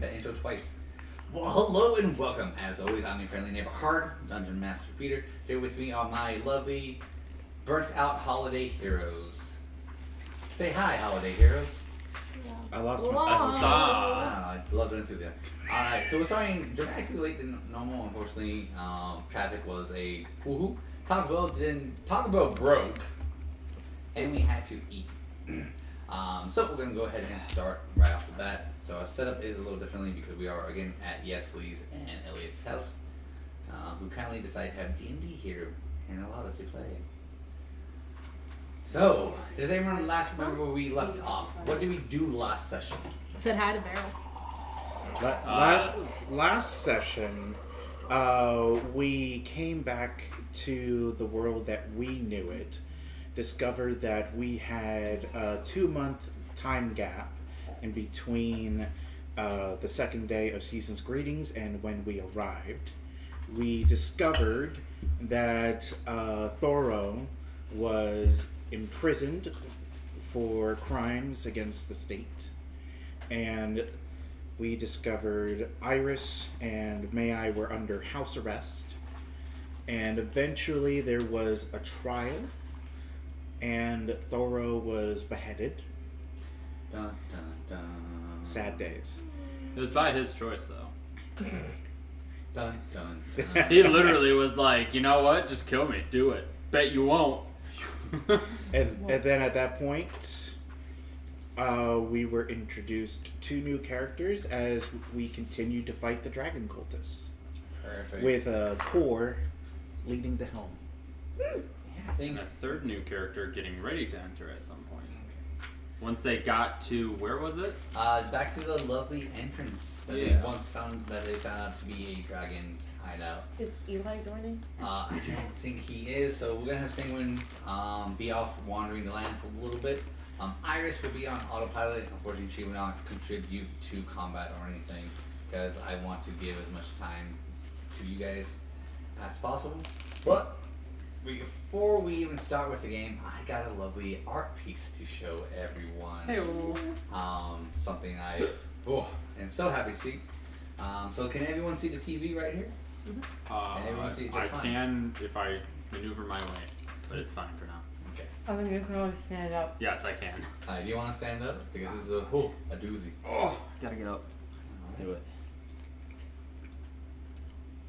with that intro twice. Well, hello and welcome. As always, I'm your friendly neighbor, Hard, Dungeon Master Peter. Here with me are my lovely, burnt-out holiday heroes. Say hi, holiday heroes. I lost my I love doing it too. Alright, so we're starting dramatically later than normal. Unfortunately, traffic was a woohoo. Taco Bell broke, and we had to eat. So we're going to go ahead and start right off the bat. So our setup is a little differently because we are again at Yeslie's and Elliott's house, who kindly decided to have D&D here and allowed us to play. So, does anyone last remember where we left off? What did we do last session? Said hi to Beryl. Last session, we came back to the world that we knew it, discovered that we had a 2-month time gap in between the second day of Season's Greetings and when we arrived. We discovered that Thoro was imprisoned for crimes against the state, and we discovered Iris and May were under house arrest, and eventually there was a trial, and Thoro was beheaded. Dun, dun, dun. Sad days. It was by his choice, though. Dun, dun, dun. He literally was like, you know what? Just kill me. Do it. Bet you won't. And then at that point, we were introduced to new characters as we continued to fight the dragon cultists. Perfect. With Core leading the helm. And a third new character getting ready to enter at some point. Once they got to, where was it? Back to the lovely entrance that they once found out to be a dragon's hideout. Is Eli joining? I don't think he is, so we're gonna have Senguine be off wandering the land for a little bit. Iris will be on autopilot. Unfortunately, she will not contribute to combat or anything because I want to give as much time to you guys as possible. But before we even start with the game, I got a lovely art piece to show everyone. Hey, Something I am so happy to see. So can everyone see the TV right here? Can everyone see it just I fine? can if I maneuver my way, but it's fine for now. Okay. I think you can always stand up. Yes, I can. Do you want to stand up? Because this is a doozy. Oh, gotta get up. Do it.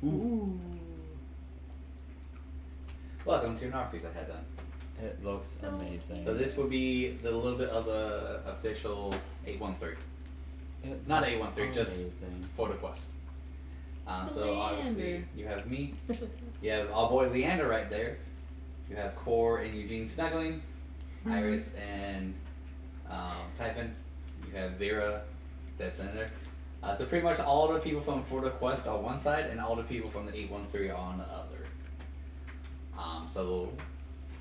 Ooh. Welcome to an art piece I had done. It looks amazing. So this would be the little bit of the official 813. Not 813, just amazing. for the quest. So Leander. obviously you have me, you have our boy Leander right there, you have Core and Eugene snuggling, Iris and Typhon, you have Vera, dead center. So pretty much all the people from For the Quest are on one side and all the people from the 813 are on the other. So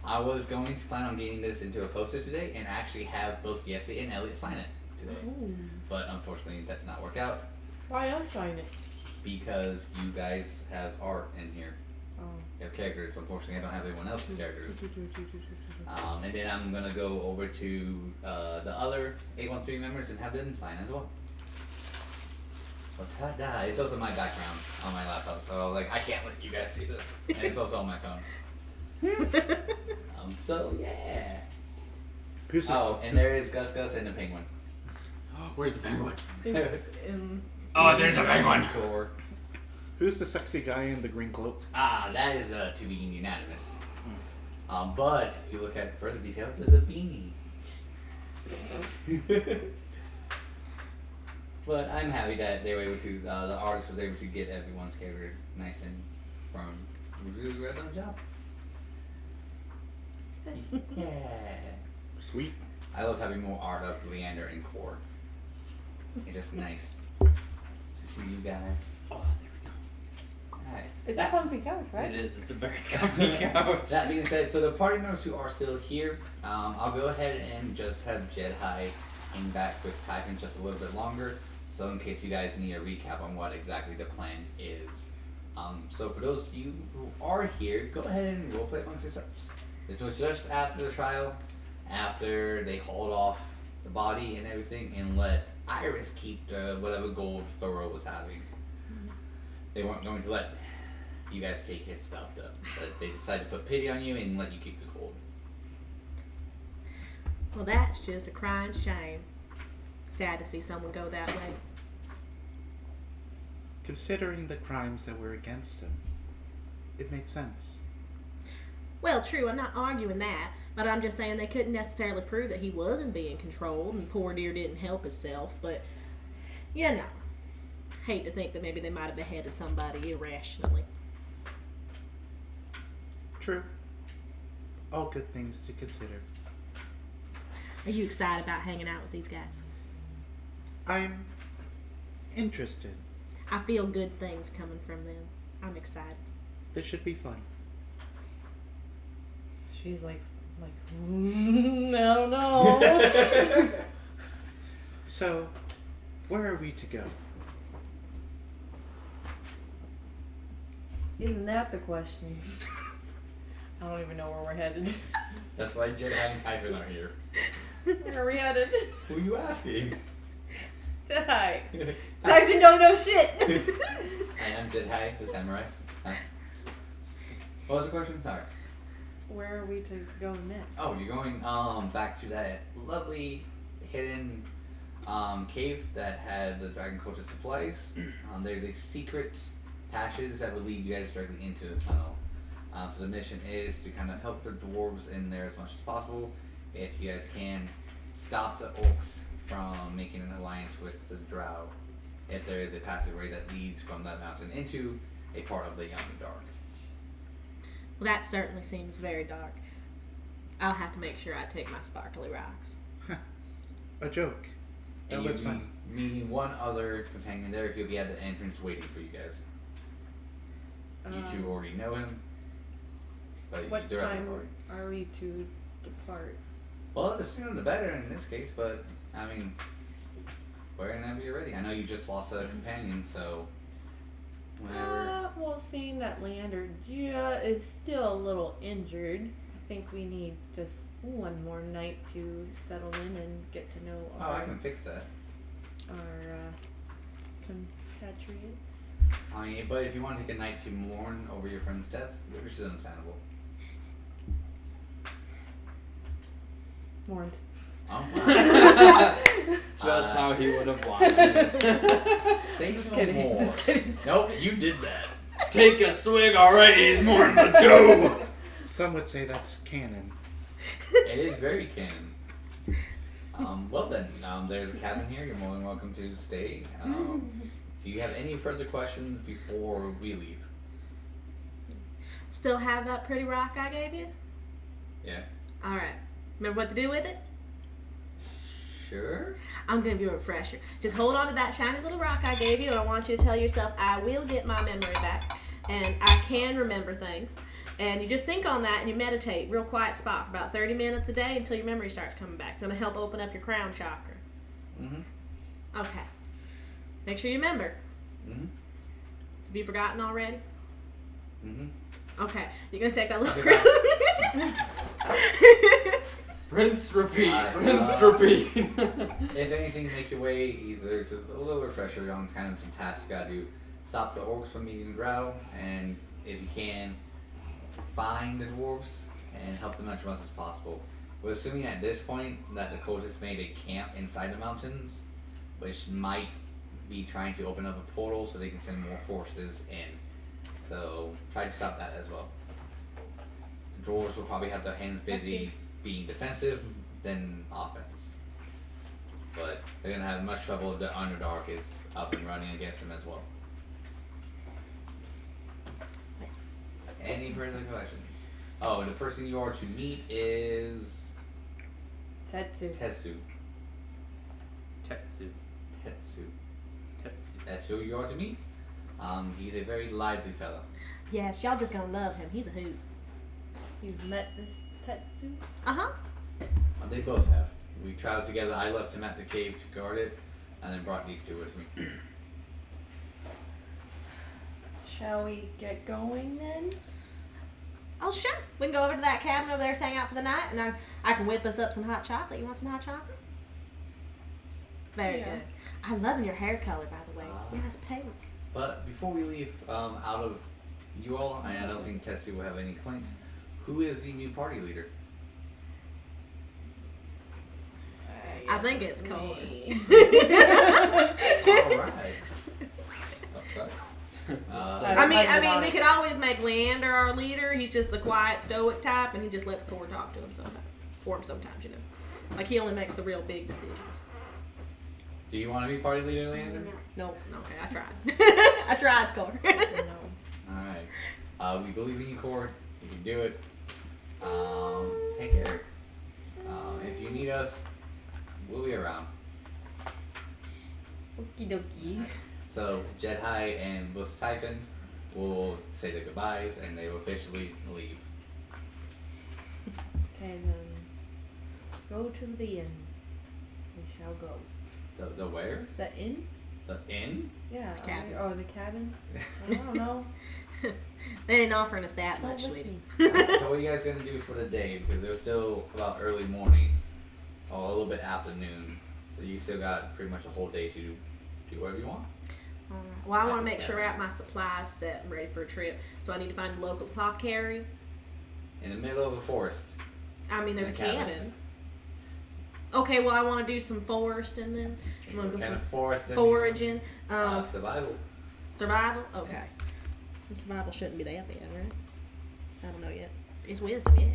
I was going to plan on getting this into a poster today and actually have both Yeslie and Elliott sign it today. Ooh. But unfortunately that did not work out Why else sign it? because you guys have art in here. Oh. You have characters. Unfortunately I don't have everyone else's characters. And then I'm going to go over to the other 813 members and have them sign as well. Well, ta-da. It's also my background on my laptop, so like I can't let you guys see this. And it's also on my phone. So yeah. Who's this? Oh, and there is Gus and the penguin. Where's the penguin? It's in... Oh, there's the penguin. Sure. Who's the sexy guy in the green cloak? That is to be unanimous. But if you look at further detail, there's a beanie. But I'm happy that they were able to, the artist was able to get everyone's character nice and firm. It was really well done job. Yeah. Sweet. I love having more art of Leander and Core. It's just nice to see you guys. Oh, there we go. Alright. It's a comfy couch, right? It is. It's a very comfy couch. That being said, so the party members who are still here, I'll go ahead and just have Jedi hang back with Typhon just a little bit longer. So in case you guys need a recap on what exactly the plan is. So for those of you who are here, go ahead and roleplay amongst yourselves. This was just after the trial, after they hauled off the body and everything, and let Iris keep the whatever gold Thoreau was having. They weren't going to let you guys take his stuff though, but they decided to put pity on you and let you keep the gold. Well, that's just a crying shame. Sad to see someone go that way. Considering the crimes that were against him, it makes sense. Well, true, I'm not arguing that, but I'm just saying they couldn't necessarily prove that he wasn't being controlled, and poor dear didn't help himself, but, you know, hate to think that maybe they might have beheaded somebody irrationally. True. All good things to consider. Are you excited about hanging out with these guys? I'm interested. I feel good things coming from them. I'm excited. This should be fun. She's like, I don't know. So, where are we to go? Isn't that the question? I don't even know where we're headed. That's why Jedi and Ivan are here. Where are we headed? Who are you asking? Jedi. Dyson don't know shit. I am Jedi, the samurai. Huh? What was the question? Sorry. Where are we to go next? Oh, you're going back to that lovely hidden cave that had the Dragon Cultist supplies. There's a secret patches that will lead you guys directly into the tunnel. So the mission is to kind of help the dwarves in there as much as possible. If you guys can stop the orcs from making an alliance with the drow, if there is a passageway that leads from that mountain into a part of the Underdark. Well, that certainly seems very dark. I'll have to make sure I take my sparkly rocks. A joke. That And was you'll be funny. meeting one other companion there. He'll be at the entrance waiting for you guys. You two already know him. But What the rest time of them are we to depart? well, the sooner the better in this case, but I mean, whenever you're ready. I know you just lost a companion, so whenever. Well, seeing that Leander is still a little injured, I think we need just one more night to settle in and get to know Oh, I can fix that. our compatriots. I mean, but if you want to take a night to mourn over your friend's death, which is understandable. Mourned. Oh. Just how he would have wanted. Say Just no kidding. more. Just kidding. Nope, you did that. Take a swig already, he's mourning, let's go! Some would say that's canon. It is very canon. Well then, there's a cabin here. You're more than welcome to stay. Do you have any further questions before we leave? Still have that pretty rock I gave you? Yeah. Alright. Remember what to do with it? Sure. I'm gonna give you a refresher. Just hold on to that shiny little rock I gave you, and I want you to tell yourself, I will get my memory back, and I can remember things. And you just think on that, and you meditate, real quiet spot for about 30 minutes a day until your memory starts coming back. It's gonna help open up your crown chakra. Mm-hmm. Okay. Make sure you remember. Mm-hmm. Have you forgotten already? Mm-hmm. Okay. You're gonna take that little Okay, crown. Rinse, repeat, Alright, repeat. If anything, make your way either to a little refresher on kind of some tasks you gotta do. Stop the orcs from meeting the drow, and if you can, find the dwarves and help them out as much as possible. We're assuming at this point that the cultists made a camp inside the mountains, which might be trying to open up a portal so they can send more forces in. So try to stop that as well. The dwarves will probably have their hands busy being defensive than offense. But they're gonna have much trouble if the Underdark is up and running against them as well. Any further questions? Oh, the person you are to meet is Tetsu. Tetsu. Tetsu. Tetsu. Tetsu. That's who you are to meet. He's a very lively fellow. Yes, y'all just gonna love him. He's a hoot. You've met this Tetsu? Uh-huh. They both have. We traveled together. I left him at the cave to guard it, and then brought these two with me. Shall we get going then? Oh, sure. We can go over to that cabin over there, hang out for the night, and I can whip us up some hot chocolate. You want some hot chocolate? Very Yeah. good. I love your hair color, by the way. Nice pink. But before we leave out of you all, and I don't think Tetsu will have any complaints, who is the new party leader? I think it's Cole. Alright. Okay. I mean, we could always make Leander our leader. He's just the quiet, stoic type, and he just lets Core talk to him sometimes, you know. Like, he only makes the real big decisions. Do you want to be party leader, Leander? No. Okay, I tried. I tried, Core. No. Alright. We believe in you, Core. You can do it. Take care. If you need us, we'll be around. Okie dokie. So, Jedi and Bus Typhon will say their goodbyes and they will officially leave. Okay, then. Go to the inn. We shall go. The where? The inn? The inn? Yeah. Cabin. Oh, the cabin? I don't know. They ain't offering us that Don't much, lick sweetie. me. So what are you guys gonna do for the day? Because it was still about early morning, or a little bit afternoon. So you still got pretty much a whole day to do whatever you want. Well, I want to make sure I have my supplies set and ready for a trip. So I need to find a local apothecary. In the middle of a forest. I mean, there's a A cabin. cabin. Okay, well, I want to do some foresting then. I'm going to go Kind some of forest. foraging. Survival. Survival? Okay. The survival shouldn't be that bad, right? I don't know yet. It's wisdom, yeah.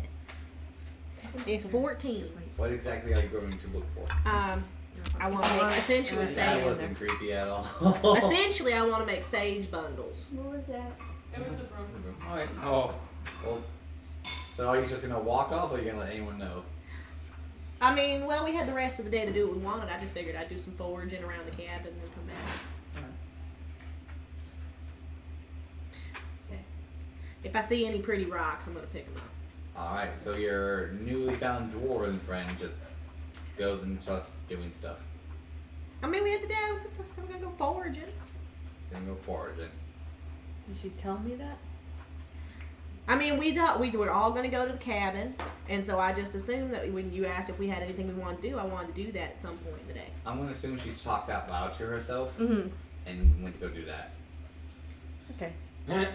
It's 14. What exactly are you going to look for? I want to make essentially That sage. wasn't creepy at all. Essentially, I want to make sage bundles. What was that? It was a broken. Alright. Oh. Well, so are you just gonna walk off, or are you gonna let anyone know? I mean, well, we had the rest of the day to do what we wanted. I just figured I'd do some foraging around the cabin and then come back. Okay. If I see any pretty rocks, I'm going to pick them up. Alright, so your newly found dwarven friend just goes and starts doing stuff. I mean, we had the day. We're going to go foraging. Gonna go foraging. Did she tell me that? I mean, we thought we were all going to go to the cabin, and so I just assumed that when you asked if we had anything we wanted to do, I wanted to do that at some point in the day. I'm gonna assume she's talked out loud to herself Mm-hmm. and went to go do that. Okay. I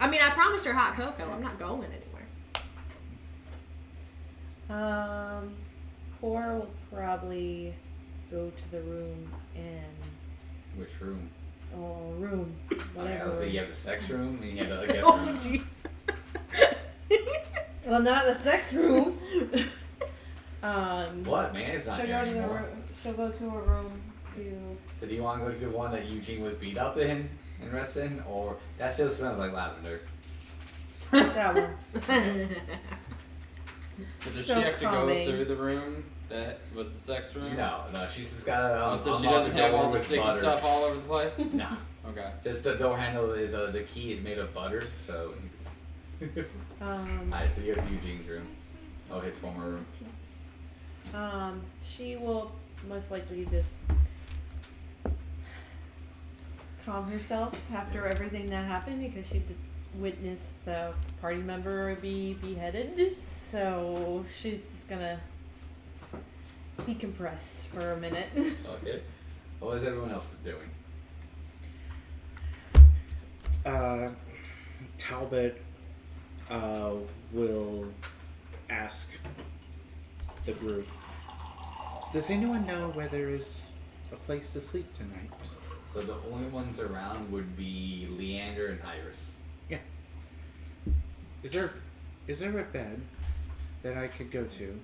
mean, I promised her hot cocoa. I'm not going anywhere. Cora will probably go to the room and Which room? room, whatever. So you have the sex room and you have the guest Oh, room. jeez. Well, not the sex room. What, man? It's not She'll here go to the anymore. room. She'll go to her room to. So do you want to go to the one that Eugene was beat up in and rest in, or that still smells like lavender? That one. So does So she have to calming. go through the room that was the sex room? No, she's just got a. Oh, so she unlock doesn't the have door all the with sticky butter. stuff all over the place? No, Okay. just the door handle is the key is made of butter. So, alright, so you go to Eugene's room. Oh, his former room. She will most likely just calm herself after everything that happened because she witnessed a party member be beheaded. So she's just gonna decompress for a minute. Okay. What is everyone else doing? Talbot will ask the group, does anyone know where there is a place to sleep tonight? So the only ones around would be Leander and Iris. Is there a bed that I could go to?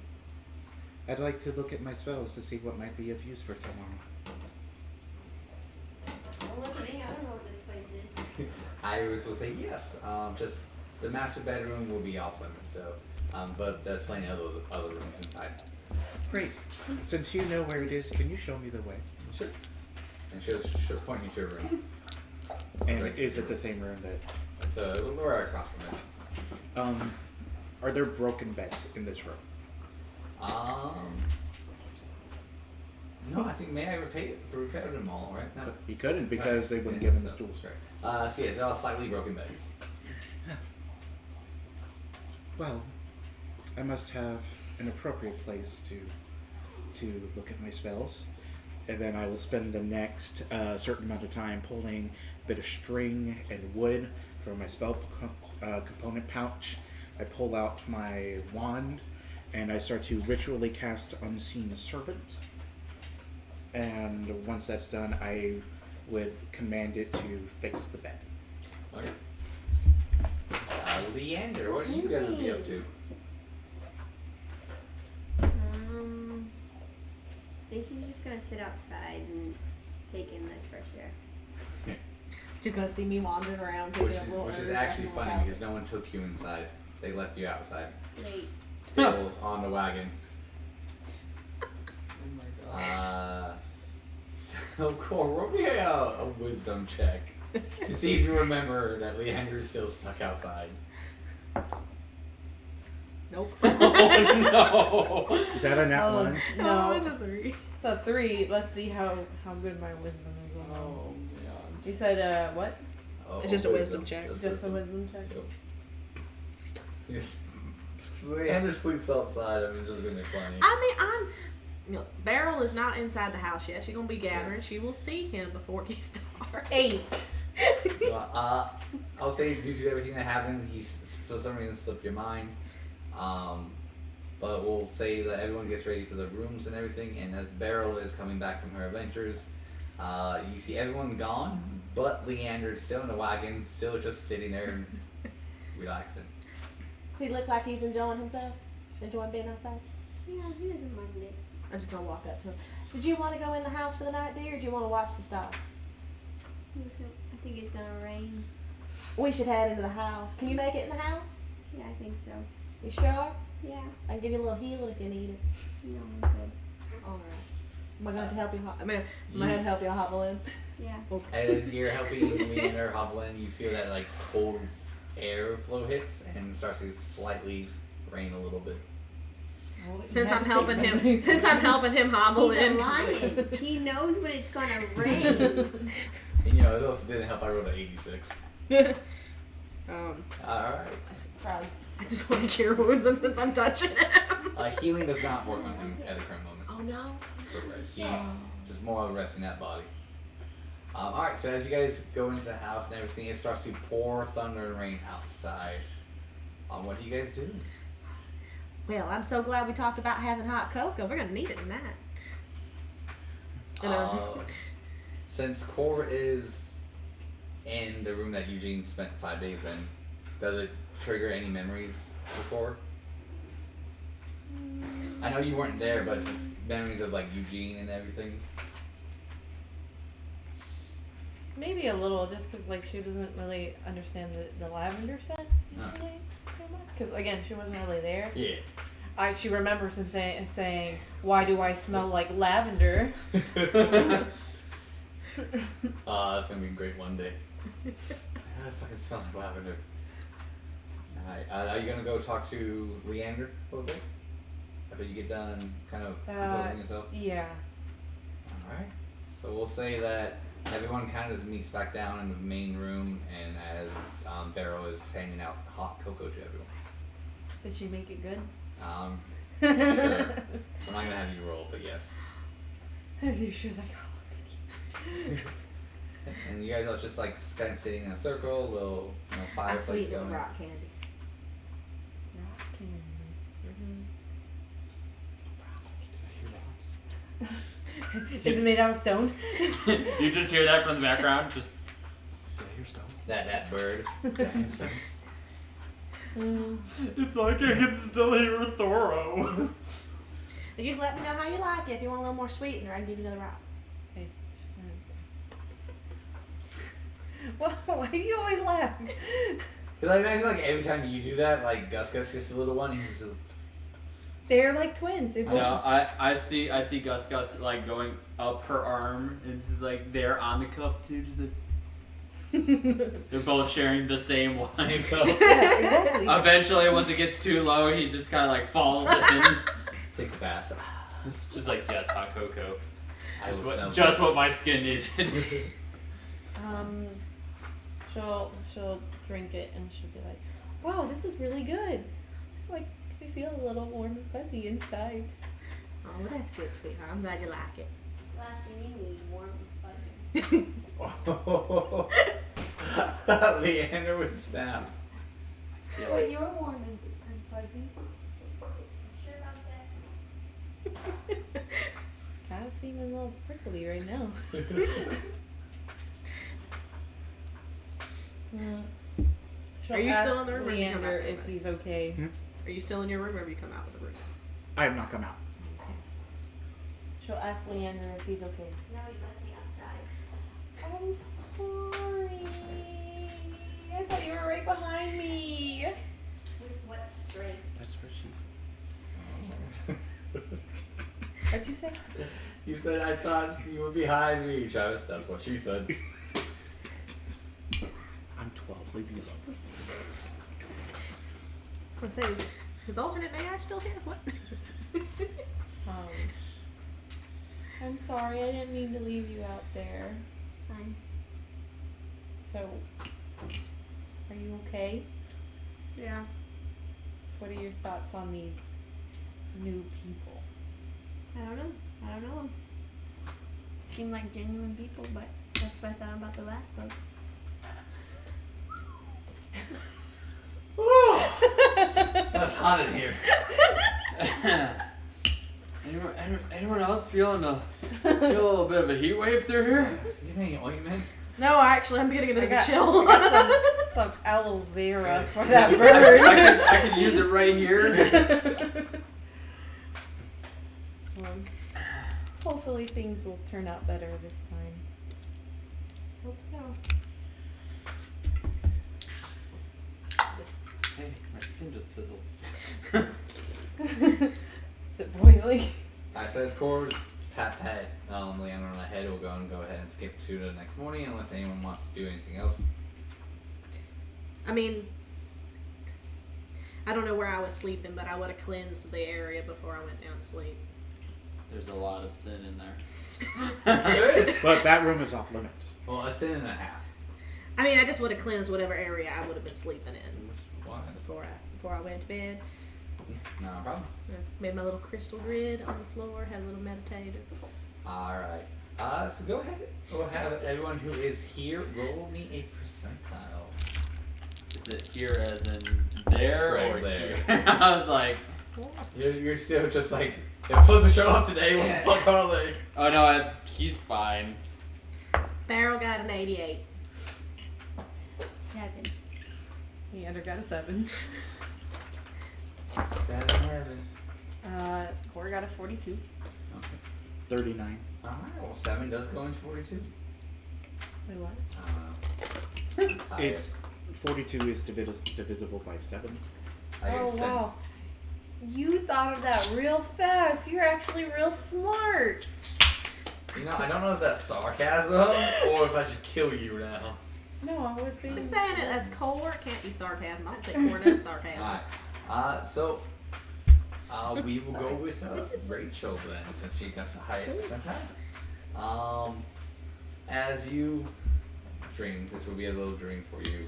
I'd like to look at my spells to see what might be of use for tomorrow. Don't look at me, I don't know what this place is. Iris will say yes. Just the master bedroom will be off limits. So, but there's plenty of other rooms inside. Great. Since you know where it is, can you show me the way? Sure. And she'll point you to a room. And Right. is it the same room that... It's a little right across from it. Are there broken beds in this room? No, I think may I repair them all, right? No. He couldn't because they wouldn't Yeah, give him the so- stools. Right. So yeah, they're all slightly broken beds. Well, I must have an appropriate place to to look at my spells. And then I will spend the next certain amount of time pulling a bit of string and wood from my spell component pouch. I pull out my wand and I start to ritually cast Unseen Servant. And once that's done, I would command it to fix the bed. Okay. Leander, what are you gonna be up to? I think he's just gonna sit outside and take in the fresh air. Just gonna see me wandering around. Which is actually funny because no one took you inside. They left you outside. Late. Still on the wagon. Oh my god. So cool. Roll me a wisdom check to see if you remember that Leander is still stuck outside. Nope. Oh no! Is that a nat one? No, it's a 3. it's a 3. Let's see how good my wisdom is. Oh man. You said what? Oh, It's just a wisdom check. Just a wisdom check. Yep. Leander sleeps outside. I mean, it's just gonna be funny. Beryl is not inside the house yet. She's gonna be gathering. She will see him before it gets dark. 8. Well, I'll say due to everything that happened, he's for some reason slipped your mind. But we'll say that everyone gets ready for the rooms and everything, and as Beryl is coming back from her adventures, you see everyone gone, but Leander's still in the wagon, still just sitting there and relaxing. Does he look like he's enjoying himself? Enjoying being outside? Yeah, he doesn't mind it. I'm just gonna walk up to him. Did you want to go in the house for the night, dear, or do you want to watch the stars? I think it's gonna rain. We should head into the house. Can you make it in the house? Yeah, I think so. You sure? Yeah. I can give you a little healing if you need it. No, I'm good. All right. Am I going to help you? Am I going to help you hobble in? Yeah. As you're helping Leander hobble in, you feel that like cold air flow hits and starts to slightly rain a little bit. Since I'm helping him hobble He's in. a lion. He knows when it's gonna rain. And you know, it also didn't help I rolled an 86. Alright. I just want to cure wounds since I'm touching him. Healing does not work on him at the current moment. Oh no. For rest. He's just more of resting that body. Alright, so as you guys go into the house and everything, it starts to pour thunder and rain outside. What do you guys do? Well, I'm so glad we talked about having hot cocoa. We're going to need it tonight. Since Core is in the room that Eugene spent 5 days in, does it trigger any memories for Core? I know you weren't there, but it's just memories of like Eugene and everything. Maybe a little, just because like she doesn't really understand the lavender scent usually so much. Because again, she wasn't really there. Yeah. She remembers him saying, "Why do I smell like lavender?" That's gonna be great one day. I fucking smell like lavender. Alright, are you gonna go talk to Leander a little bit? After you get done kind of composing yourself? Yeah. Alright. So we'll say that everyone kind of meets back down in the main room, and as Beryl is handing out hot cocoa to everyone. Did she make it good? Sure. I'm not gonna have you roll, but yes. She was like, "Oh, thank you." And you guys are just like kind of sitting in a circle, a little I fireplace sweet little going. rock candy. Rock candy. Is it made out of stone? You just hear that from the background. Just. Did I hear stone? That bird. It's like I can still hear Thoro. You just let me know how you like it. If you want a little more sweetener, I can give you another rock. Hey. Why do you always laugh? Cause I imagine like every time you do that, like Gus gets a little one, and he's just. They're like twins. They I know. I see Gus like going up her arm and just like there on the cup too. Just like they're both sharing the same wine cup. Yeah, exactly. Eventually, once it gets too low, he just kind of like falls in. Takes a bath. It's just like yes, hot cocoa. I will smell Just it. what my skin needed. She'll drink it and she'll be like, "Wow, this is really good. It's like I feel a little warm and fuzzy inside." well, that's good, sweetheart. I'm glad you like it. It's the last thing you need, warm and fuzzy. Leander was snapped. But you're warm and fuzzy. Sure about that? Kind of seeming a little prickly right now. Are you still in the room or have you come Leander out if he's okay? Are you still in your room or have you come out of the room? I have not come out. Okay. She'll ask Leander if he's okay. Now you left me outside. I'm sorry. I thought you were right behind me. With what strength? That's what she What'd you say? You said I thought you were behind me, Travis. That's what she said. I'm 12. Leave me alone. I was saying, is alternate may I still here? What? I'm sorry. I didn't mean to leave you out there. Fine. So, are you okay? Yeah. What are your thoughts on these new people? I don't know. Seem like genuine people, but that's what I thought about the last folks. That's hot in here. Anyone else feeling a little bit of a heat wave through here? You think ointment? No, actually, I'm getting a bit of a chill. I got some aloe vera for that bird. I could use it right here. Hopefully things will turn out better this time. Hope so. Hey, my skin just fizzled. Is it boiling? I says chord, pat. Leander on the head will go ahead and skip to the next morning unless anyone wants to do anything else. I mean, I don't know where I was sleeping, but I would have cleansed the area before I went down to sleep. There's a lot of sin in there. There is. But that room is off limits. Well, a sin and a half. I mean, I just would have cleansed whatever area I would have been sleeping in Why? before I went to bed. No problem. Made my little crystal grid on the floor, had a little meditative. Alright. So go ahead. We'll have everyone who is here roll me a percentile. Is it here as in there Right or there. here? I was like, You're still just like, they're supposed to show up today, what the fuck are they? oh no, he's fine. Beryl got an 88. 7. Leander got a 7. 7. Cora got a 42. Okay. 39. Alright, well 7 does go into 42. Wait, what? It's 42 is divisible by 7. Oh, wow. You thought of that real fast. You're actually real smart. You know, I don't know if that's sarcasm or if I should kill you now. No, I was being... I'm saying it as core. Can't be sarcasm. I don't think core knows sarcasm. Alright. So we will go with Rachel then, since she got the highest percentile. As you dream, this will be a little dream for you.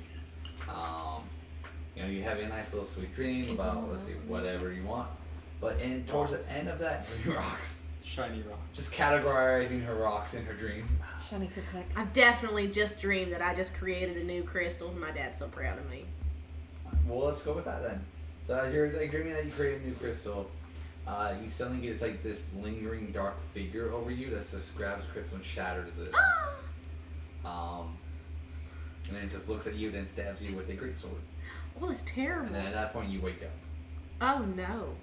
You know, you have a nice little sweet dream about, let's see, whatever you want. But towards the end of that, rocks. Shiny rock. Just categorizing her rocks in her dream. Shiny Tipex. I've definitely just dreamed that I just created a new crystal. My dad's so proud of me. Well, let's go with that then. So as you're like, dreaming that you create a new crystal, you suddenly get like this lingering dark figure over you that just grabs the crystal and shatters it. And then it just looks at you, then stabs you with a greatsword. Oh, that's terrible. And then at that point, you wake up. Oh no,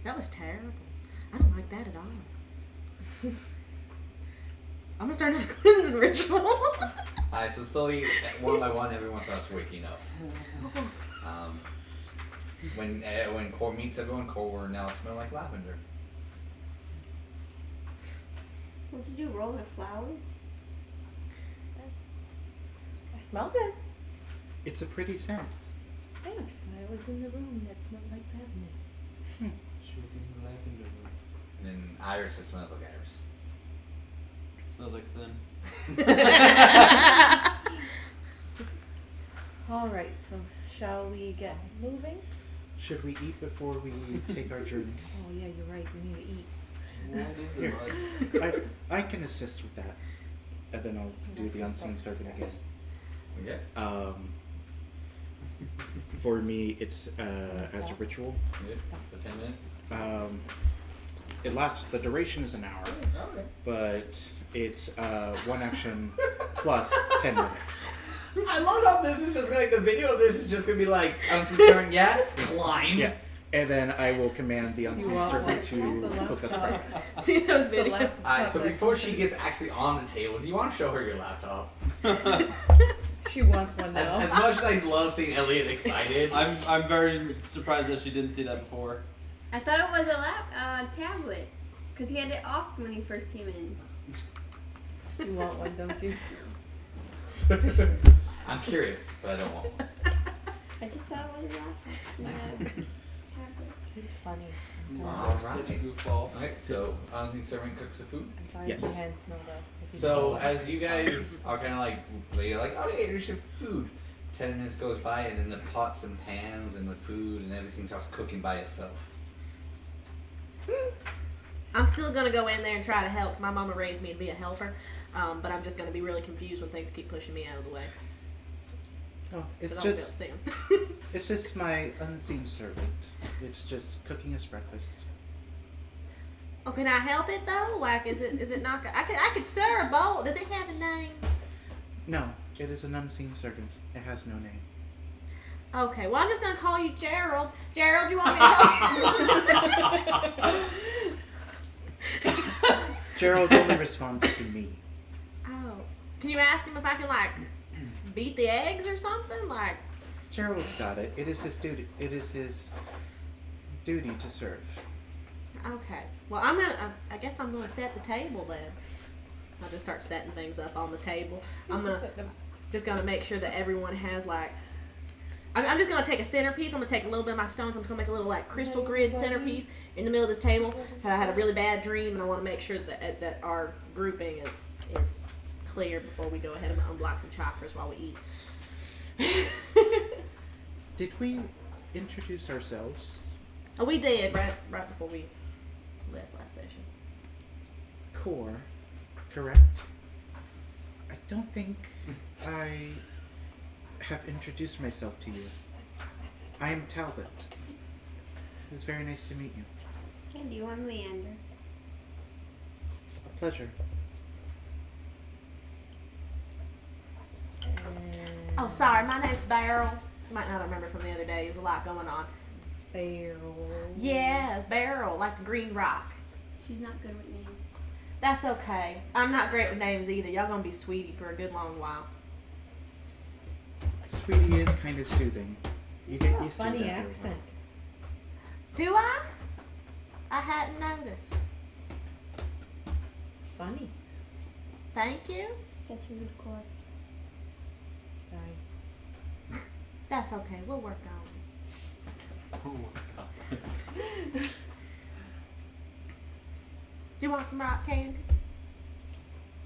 that was terrible. I don't like that at all. I'm gonna start another cleansing ritual. Alright, so slowly, one by one, everyone starts waking up. When Core meets everyone, Core will now smell like lavender. What'd you do? Roll a flower? I smell good. It's a pretty scent. Thanks. I was in the room that smelled like lavender. She was in the lavender room. And then Iris, it smells like Iris. Smells like sin. Alright, so shall we get moving? Should we eat before we take our journey? Oh yeah, you're right. We need to eat. What is it, Here. bud? I can assist with that, and then I'll do the unseen servant again. Okay. For me, it's as a ritual. Good. For 10 minutes. It lasts. The duration is an hour, Okay. but it's one action plus 10 minutes. I love how this is just like the video of this is just gonna be like unseen servant, yeah, climb. Yeah, and then I will command the unseen want servant one? to It's a cook us laptop. breakfast. See those It's a videos? laptop Alright, so that before cooks. she gets actually on the table, do you want to show her your laptop? She wants one As now. much as I love seeing Elliot excited, I'm very surprised that she didn't see that before. I thought it was a tablet, because he had it off when he first came in. You want one, don't you? I'm curious, but I don't want one. I just thought it was a laptop. Nice. Tablet. She's funny. Such a goofball. Alright, so unseen servant cooks the food. I'm sorry Yes. if my hands smell though. 'cause he's So bald. as you guys are kind of like, you're like, oh yeah, here's your food. 10 minutes goes by, and then the pots and pans and the food and everything starts cooking by itself. I'm still gonna go in there and try to help. My mama raised me to be a helper, but I'm just gonna be really confused when things keep pushing me out of the way. Oh, 'Cause it's I won't be able to just see 'em. it's just my unseen servant. It's just cooking us breakfast. Oh, can I help it though? Like, is it not? I could stir a bowl. Does it have a name? No, it is an unseen servant. It has no name. Okay, well I'm just gonna call you Gerald. Gerald, you want me to help? Gerald only responds to me. Oh, can you ask him if I can like beat the eggs or something? Like, Gerald's got it. It is his duty. It is his duty to serve. okay. Well, I guess I'm gonna set the table then. I'll just start setting things up on the table. Just gonna make sure that everyone has like. I'm just gonna take a centerpiece. I'm gonna take a little bit of my stones. I'm just gonna make a little like crystal grid centerpiece in the middle of this table. And I had a really bad dream, and I want to make sure that our grouping is clear before we go ahead and unblock some chakras while we eat. Did we introduce ourselves? Oh, we did right before we left last session. Core, correct? I don't think I have introduced myself to you. I am Talbot. It's very nice to meet you. And you, I'm Leander. A pleasure. Oh, sorry, my name's Beryl. You might not remember from the other day. There's a lot going on. Beryl. Yeah, Beryl, like the green rock. She's not good with names. That's okay. I'm not great with names either. Y'all gonna be sweetie for a good long while. Sweetie is kind of soothing. You get used to Funny that. over a accent. Do I? I hadn't noticed. It's funny. Thank you. That's rude, Core. Sorry. That's okay. We'll work on it. Oh my god. Do you want some rock candy?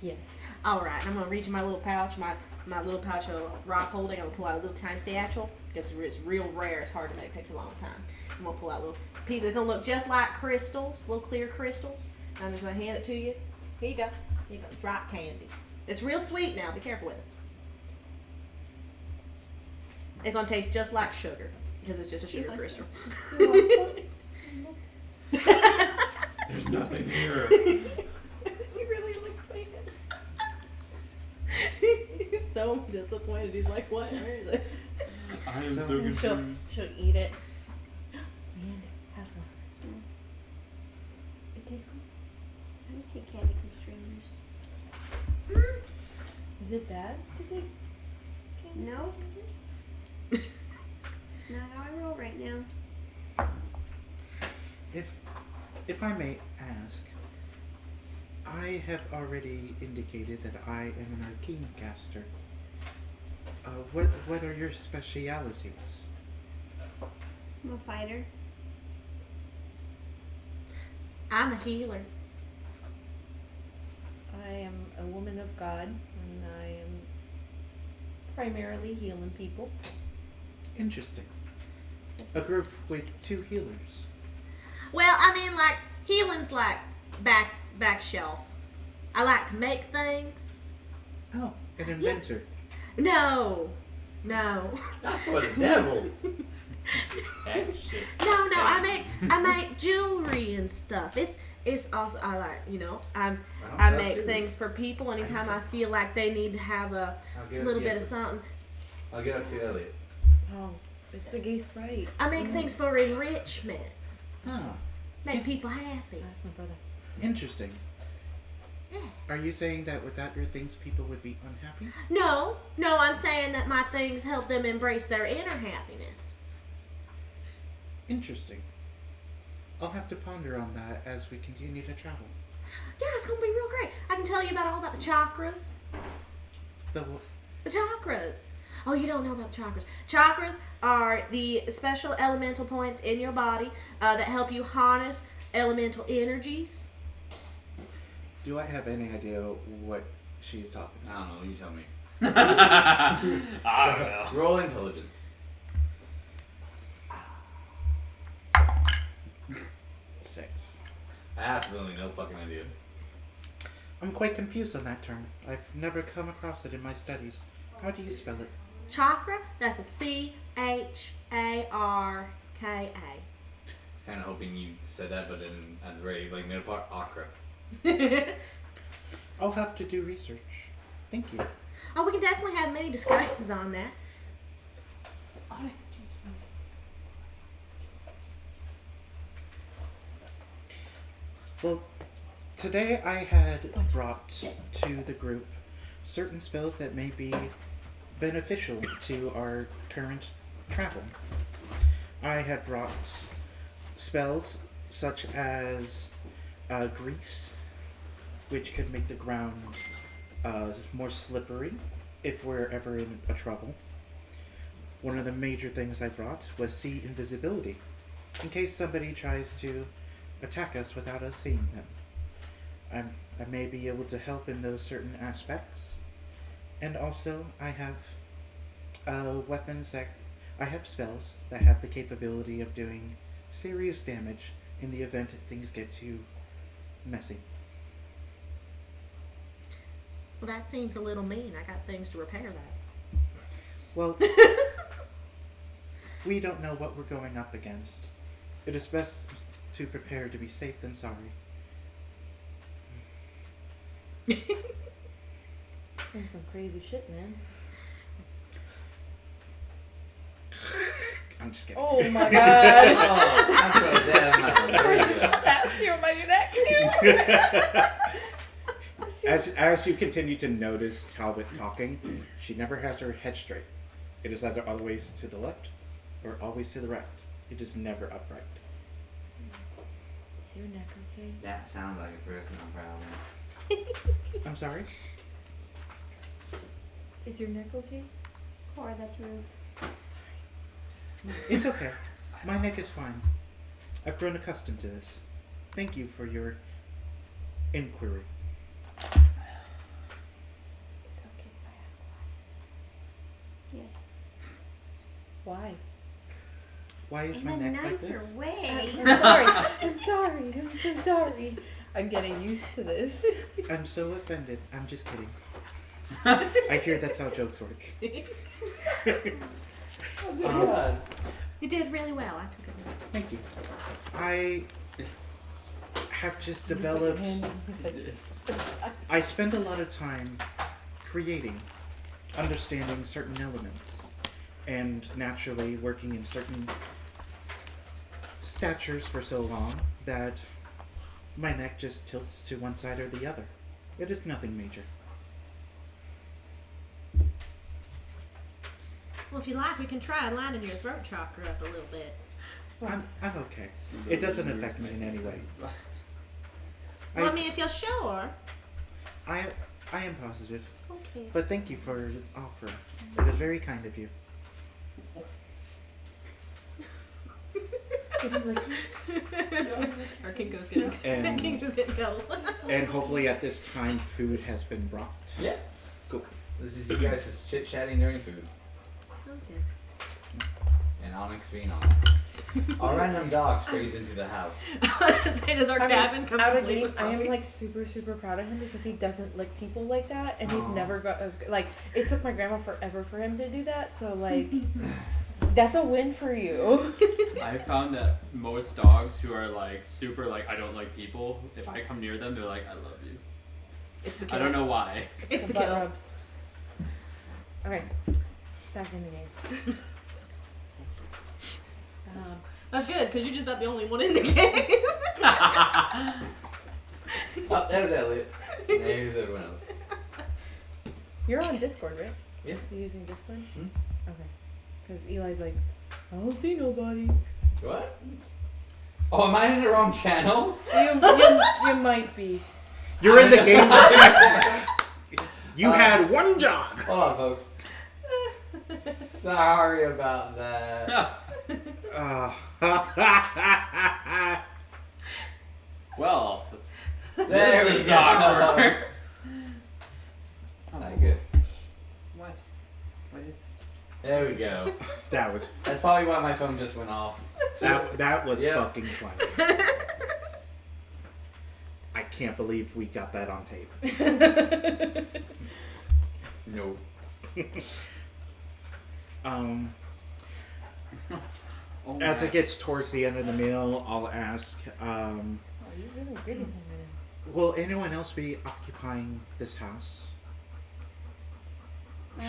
Yes. All right. I'm gonna reach in my little pouch, my little pouch of rock holding. I'm gonna pull out a little tiny satchel. It's real rare. It's hard to make. It takes a long time. I'm gonna pull out little pieces. It's gonna look just like crystals, little clear crystals. I'm just gonna hand it to you. Here you go. Here you go. It's rock candy. It's real sweet now. Be careful with it. It's gonna taste just like sugar because it's just a sugar like crystal. There's nothing here. You really look bad. He's so disappointed. He's like, what? Where is it? I am So- so She'll confused. eat it. And have one. It tastes good. I don't take candy from strangers. Is it bad to take? No. It's not how I roll right now. If I may ask, I have already indicated that I am an arcane caster. What are your specialities? I'm a fighter. I'm a healer. I am a woman of God, and I am primarily healing people. Interesting. A group with two healers. Well, I mean, like, healing's like back shelf. I like to make things. Oh, an inventor. No. That's for the devil. That shit. No, I make jewelry and stuff. It's also I like I make things for people anytime I feel like they need to have a little bit of something. I'll get up to Elliot. Oh, it's a gay sprite. I make things for enrichment. Oh, Make people happy. That's my brother. interesting. Yeah. Are you saying that without your things, people would be unhappy? No, I'm saying that my things help them embrace their inner happiness. Interesting. I'll have to ponder on that as we continue to travel. Yeah, it's gonna be real great. I can tell you all about the chakras. The The chakras. Oh, you don't know about the chakras. Chakras are the special elemental points in your body that help you harness elemental energies. Do I have any idea what she's talking I don't know. You tell me. I don't know. Roll intelligence. 6. Absolutely no fucking idea. I'm quite confused on that term. I've never come across it in my studies. How do you spell it? Chakra, that's a CHARKA. Kind of hoping you said that, but then at the very made apart Accra. I'll have to do research. Thank you. Oh, we can definitely have many discussions on that. Well, today I had brought to the group certain spells that may be beneficial to our current travel. I had brought spells such as grease, which could make the ground more slippery if we're ever in a trouble. One of the major things I brought was sea invisibility, in case somebody tries to attack us without us seeing them. I may be able to help in those certain aspects. And also, I have I have spells that have the capability of doing serious damage in the event things get too messy. Well, that seems a little mean. I got things to repair that. Well, we don't know what we're going up against. It is best to prepare to be safe than sorry. Saying some crazy shit, man. I'm just kidding. Oh my god. Oh, I'm so dead. I'm not gonna worry about it. That's you by your neck. As you continue to notice Talbot talking, she never has her head straight. It is either always to the left or always to the right. It is never upright. Is your neck okay? That sounds like a person I'm proud of. I'm sorry? Is your neck okay? Or that's rude. It's okay. My neck is fine. I've grown accustomed to this. Thank you for your inquiry. It's okay if I ask Yes. why. Why is In my a neck like nicer this? way. I'm sorry. I'm sorry. I'm so sorry. I'm getting used to this. I'm so offended. I'm just kidding. I hear that's how jokes work. You did really well. I took it. Thank you. I have just developed... I spend a lot of time creating, understanding certain elements, and naturally working in certain statures for so long that my neck just tilts to one side or the other. It is nothing major. Well, if you like, we can try lining your throat chakra up a little bit. I'm okay. It doesn't affect me in any way. Well, I mean, if you're sure. I am positive. Okay. But thank you for this offer. It is very kind of you. Our Kinko's getting And- Kinko's getting cuddles. And hopefully at this time food has been brought. Yeah. Cool. This is you guys just chit chatting during food. Okay. And Onyx being Onyx. A random dog strays into the house. I was say, does our cabin come out of complete game, with I am coffee? like super proud of him because he doesn't lick people like that, and he's Aw. never got like. It took my grandma forever for him to do that, so like, that's a win for you. I found that most dogs who are like super like I don't like people, if I come near them, they're like I love you. It's the I don't know why. It's the butt kill. rubs. Okay, back in the game. That's good, because you're just about the only one in the game. Oh, there's Elliot. There's everyone else. You're on Discord, right? Yeah. You using Discord? Hmm? Okay. Because Eli's like, I don't see nobody. What? Oh, am I in the wrong channel? You might be. You're in the game. You had one job. Hold on, folks. Sorry about that. Well, There this we is go. awkward. Not good. What? What is it? There we go. That was That's probably why my phone just went off. that was Yep. fucking funny. I can't believe we got that on tape. No. Oh As my. it gets towards the end of the meal, I'll ask, Oh, you really good at him. will anyone else be occupying this house?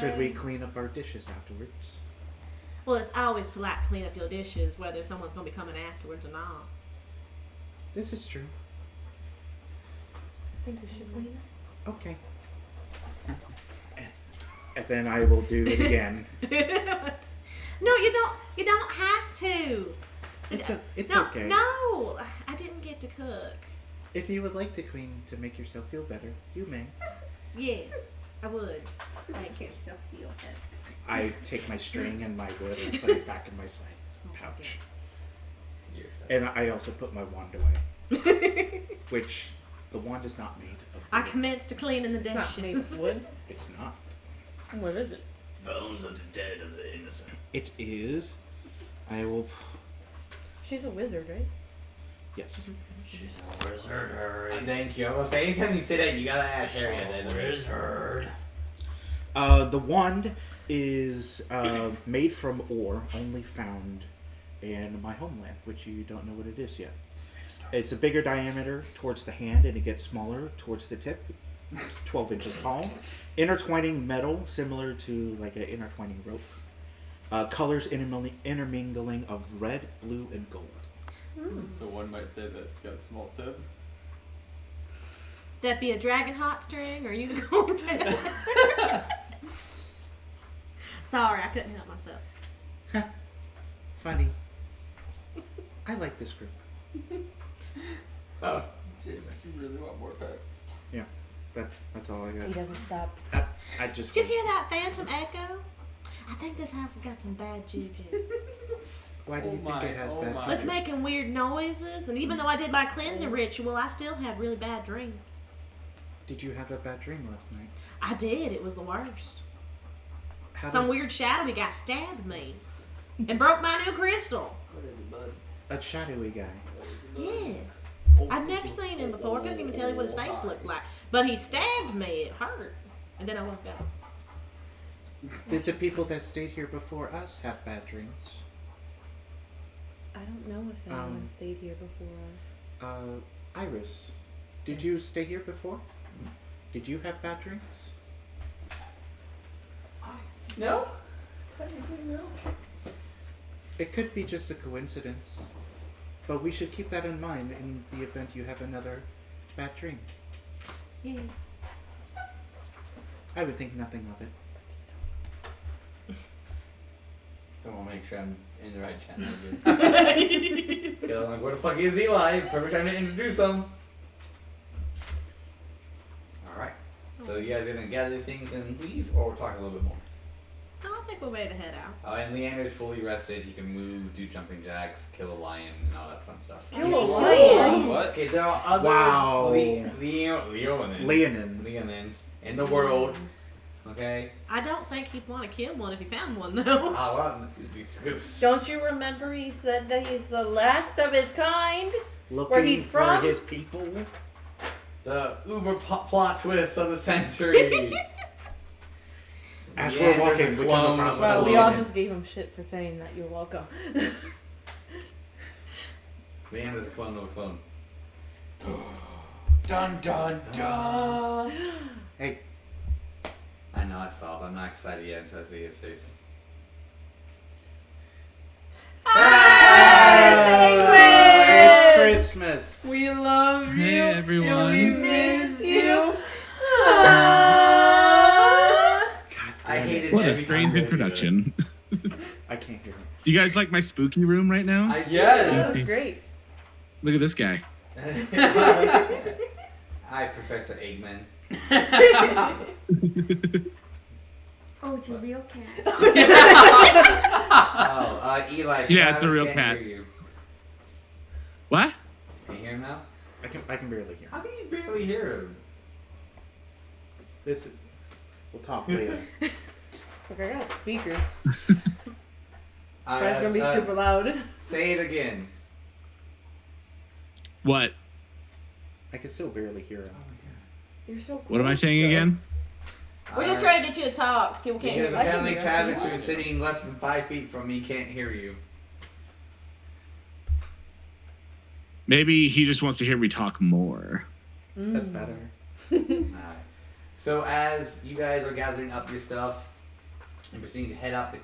Should we clean up our dishes afterwards? Well, it's always polite to clean up your dishes, whether someone's going to be coming afterwards or not. This is true. I think we should clean it. Okay. And then I will do it again. No, you don't. You don't have to. It's no, okay. No, I didn't get to cook. If you would like to clean to make yourself feel better, you may. Yes, I would. Make yourself feel better. I take my string and my wood and put it back in my side pouch. You're And I also put my wand away. Which the wand is not made of I wood. commenced to cleaning the It's not made dishes. of wood. It's not. What is it? Bones of the dead of the innocent. It is. I will. She's a wizard, right? Yes. She's a wizard, Harry. Thank you. I will say, anytime you say that, you gotta add Harry at the end of it. Wizard. The wand is made from ore, only found in my homeland, which you don't know what it is yet. It's a bigger diameter towards the hand, and it gets smaller towards the tip. 12 inches tall. Intertwining metal, similar to like an intertwining rope. Colors intermingling of red, blue, and gold. So one might say that it's got a small tip. That be a dragon hot string or unicorn tail? Sorry, I couldn't help myself. Funny. I like this group. Oh. You really want more pets? That's all I He got. doesn't stop. I just. Did you hear that phantom echo? I think this house has got some bad juju. Why do you Oh think my, it has oh bad my. It's juju? making weird noises, and even though I did my cleansing ritual, I still had really bad dreams. Did you have a bad dream last night? I did. It was the worst. How Some does weird shadowy guy stabbed me and broke my new crystal. What is it, bud? a shadowy guy? Yes. I'd never seen him before. I couldn't even tell you what his face looked like. But he stabbed me. It hurt. And then I woke up. Did the people that stayed here before us have bad dreams? I don't know if anyone Um, stayed here before us. Iris, did you stay here before? Did you have bad dreams? No? Technically, no. It could be just a coincidence, but we should keep that in mind in the event you have another bad dream. Yes. I would think nothing of it. So I want to make sure I'm in the right channel again. Yeah, I'm like, where the fuck is Eli? Perfect time to introduce him. Alright. So you guys gonna gather things and leave, or we're talking a little bit more? No, I think we're ready to head out. And Leander's fully rested. He can move, do jumping jacks, kill a lion, and all that fun stuff. Kill a lion? What? Okay, there are other Wow. Leonins Leonins. in the world Okay? I don't think he'd want to kill one if he found one, though. Well, it's good. Don't you remember he said that he's the last of his kind? Looking he's for from? his people. The uber plot twist of the century. As Yeah, we're walking, there's a we come clone across of a Well, Hello. we all clone. just gave him shit for saying that. You're welcome. Leander's a clone of a clone. Dun dun dun. Hey, I know, I saw it. I'm not excited yet until I see his face. it's Christmas. We love you. Hey, everyone. And we miss you. God I damn hate it. it. What a every strange time you guys do introduction. I can't hear him. Do you guys like my spooky room right now? Yes. That's great. Look at this guy. Hi, Professor Eggman. Oh, it's a real cat. Oh, Eli. Yeah, it's a Travis real can't cat. Hear you. What? Can you hear him now? I can barely hear How him. can you barely hear him? We'll talk later. Look, I got speakers. Uh, That's gonna be super loud. Say it again. What? I can still barely hear him. You're so cool. What am I saying again? We're just trying to get you to talk. People can't hear Because you. apparently hear Travis, you. who's sitting less than 5 feet from me, can't hear you. Maybe he just wants to hear me talk more. That's better. Alright. So as you guys are gathering up your stuff and proceeding to head out the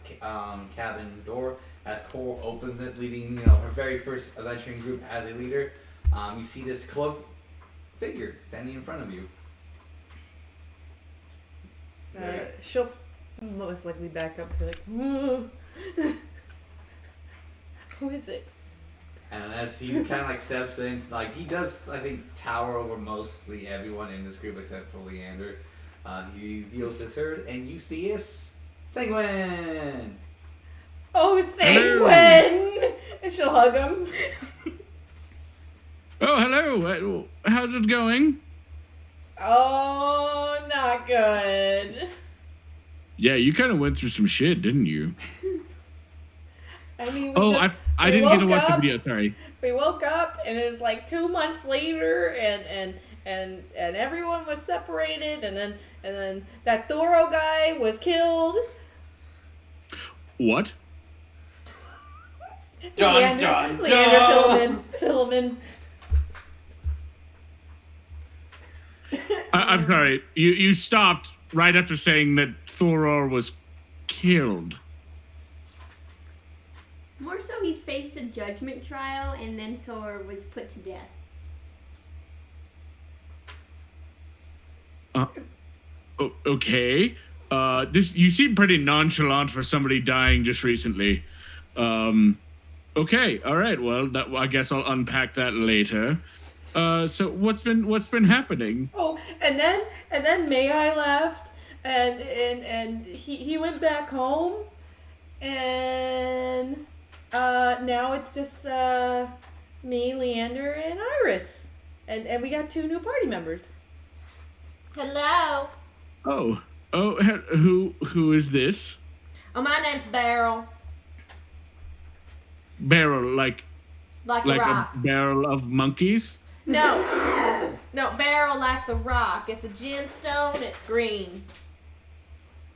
cabin door, as Cole opens it, leading her very first adventuring group as a leader, you see this cloaked figure standing in front of you. She'll most likely back up and be like, "Whoa." Who is it? And as he kind of like steps in, like he does, I think, tower over mostly everyone in this group except for Leander. He reveals his herd, and you see is Senguine. Oh, Senguine! And she'll hug him. Oh, hello. How's it going? Oh, not good. Yeah, you kind of went through some shit, didn't you? I mean, I we didn't get to woke watch the up- video. Sorry. We woke up and it was like 2 months later, and everyone was separated, and then that Thoro guy was killed. What? Dun dun Leander dun. Filament. I'm sorry. You stopped right after saying that Thoror was killed. More so, he faced a judgment trial, and then Sor was put to death. Okay. You seem pretty nonchalant for somebody dying just recently. Okay. All right. Well, I guess I'll unpack that later. So what's been happening? Oh, and then May-I left, and he went back home, and now it's just me, Leander, and Iris, and we got 2 new party members. Hello. Oh, who is this? Oh, my name's Beryl. Beryl, like Like the a rock. barrel of monkeys? No, Beryl like the rock. It's a gemstone. It's green.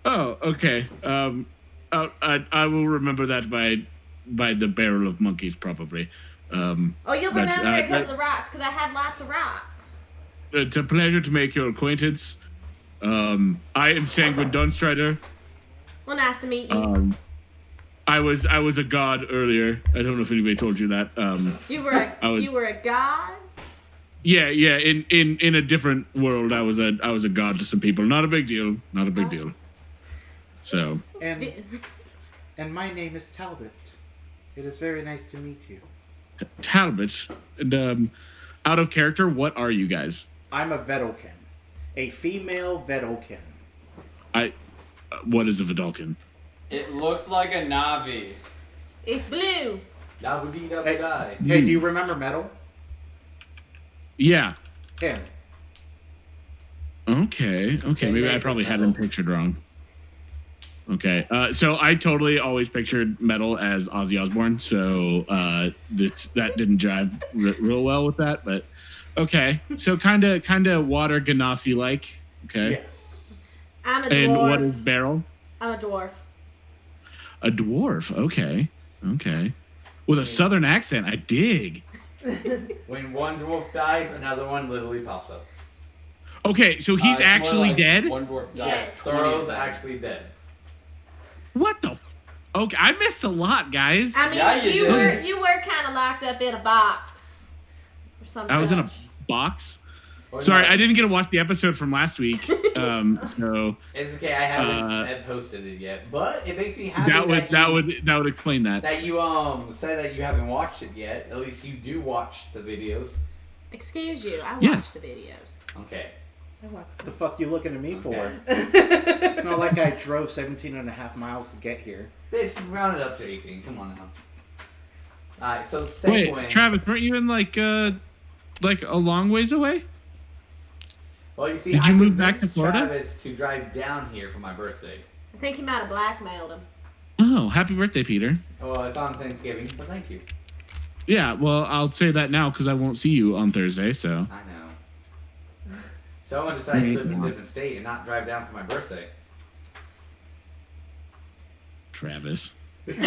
Oh, okay. I will remember that by the barrel of monkeys, probably. Oh, you'll That's- remember it because that- of the rocks, because I had lots of rocks. It's a pleasure to make your acquaintance. I am Senguine Dunstrider. Well, nice to meet you. I was a god earlier. I don't know if anybody told you that. You were a god. Yeah. In a different world, I was a god to some people. Not a big deal. Not a big deal. So. And my name is Talbot. It is very nice to meet you. Talbot. And out of character, what are you guys? I'm a Vedalken. A female Vedalken. What is a Vidalkin? It looks like a Navi. It's blue. Die. Hey, do you remember Metal? Yeah. Him. Okay. Okay. Maybe I probably had him pictured wrong. Okay. So I totally always pictured metal as Ozzy Osbourne. So that didn't jive real well with that. But okay. So kind of water Ganassi like. Okay. Yes. I'm a dwarf. And what is Beryl? I'm a dwarf. A dwarf. Okay. With a southern accent. I dig. When one dwarf dies, another one literally pops up. Okay, so he's It's more actually like dead? One dwarf dies. Yes. Thoreau's actually dead. What the? Okay, I missed a lot, guys. I mean, Yeah, you did. you were kind of locked up in a box. Or something. I was in a box. Or Sorry, no. I didn't get to watch the episode from last week. So It's okay. I haven't posted it yet, but it makes me happy that would explain that. that you said that you haven't watched it yet. At least you do watch the videos. Excuse you, I Yeah. watched the videos. Okay. I watched The fuck you looking at me for? Okay. It's not like I drove 17.5 miles to get here. It's rounded up to 18. Come on now. Alright, so Wait, Senguine. Travis, weren't you in like a long ways away? Well, you see, Did I you move back to convinced Florida? Travis to drive down here for my birthday. I think he might have blackmailed him. Oh, happy birthday, Peter. Well, it's on Thanksgiving, but thank you. Yeah, well, I'll say that now because I won't see you on Thursday. So I know. Someone decided to live in a different state and not drive down for my birthday. Travis. Oh, what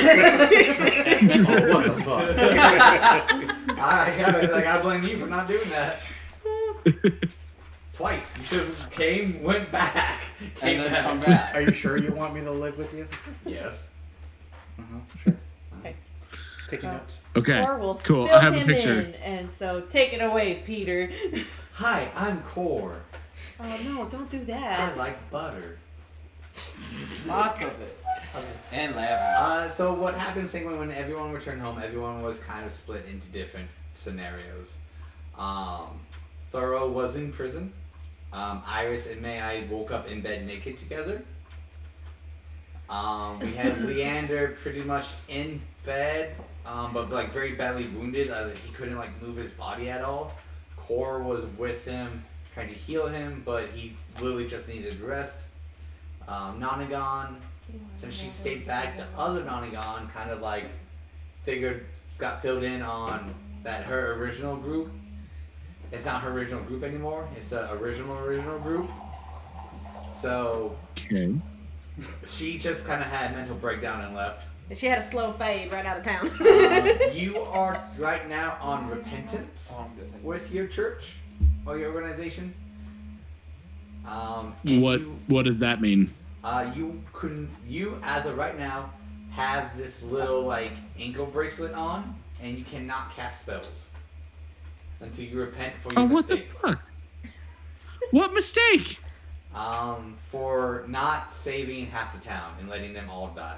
the fuck? Alright, Travis, I gotta blame you for not doing that. Twice. You should have came, went back, came And then back. come back. Are you sure you want me to live with you? Yes. Sure. Okay. Taking notes. Okay, Core will cool. fill I have a him picture. in, and so take it away, Peter. Hi, I'm Core. Oh no, don't do I that. like butter. Lots of it. And laughing. So what happened, Senguine, when everyone returned home, everyone was kind of split into different scenarios. Thoreau was in prison. Iris and May woke up in bed naked together. We had Leander pretty much in bed, but like very badly wounded. He couldn't like move his body at all. Core was with him, trying to heal him, but he literally just needed rest. Nonagon, since she stayed back, the other Nonagon kind of like got filled in on that her original group. It's not her original group anymore. It's the original group. So Okay. she just kind of had a mental breakdown and left. And she had a slow fade right out of town. You are right now on repentance with your church or your organization. And What does that mean? You as of right now have this little like ankle bracelet on, and you cannot cast spells until you repent for your What the mistake. fuck? What mistake? For not saving half the town and letting them all die.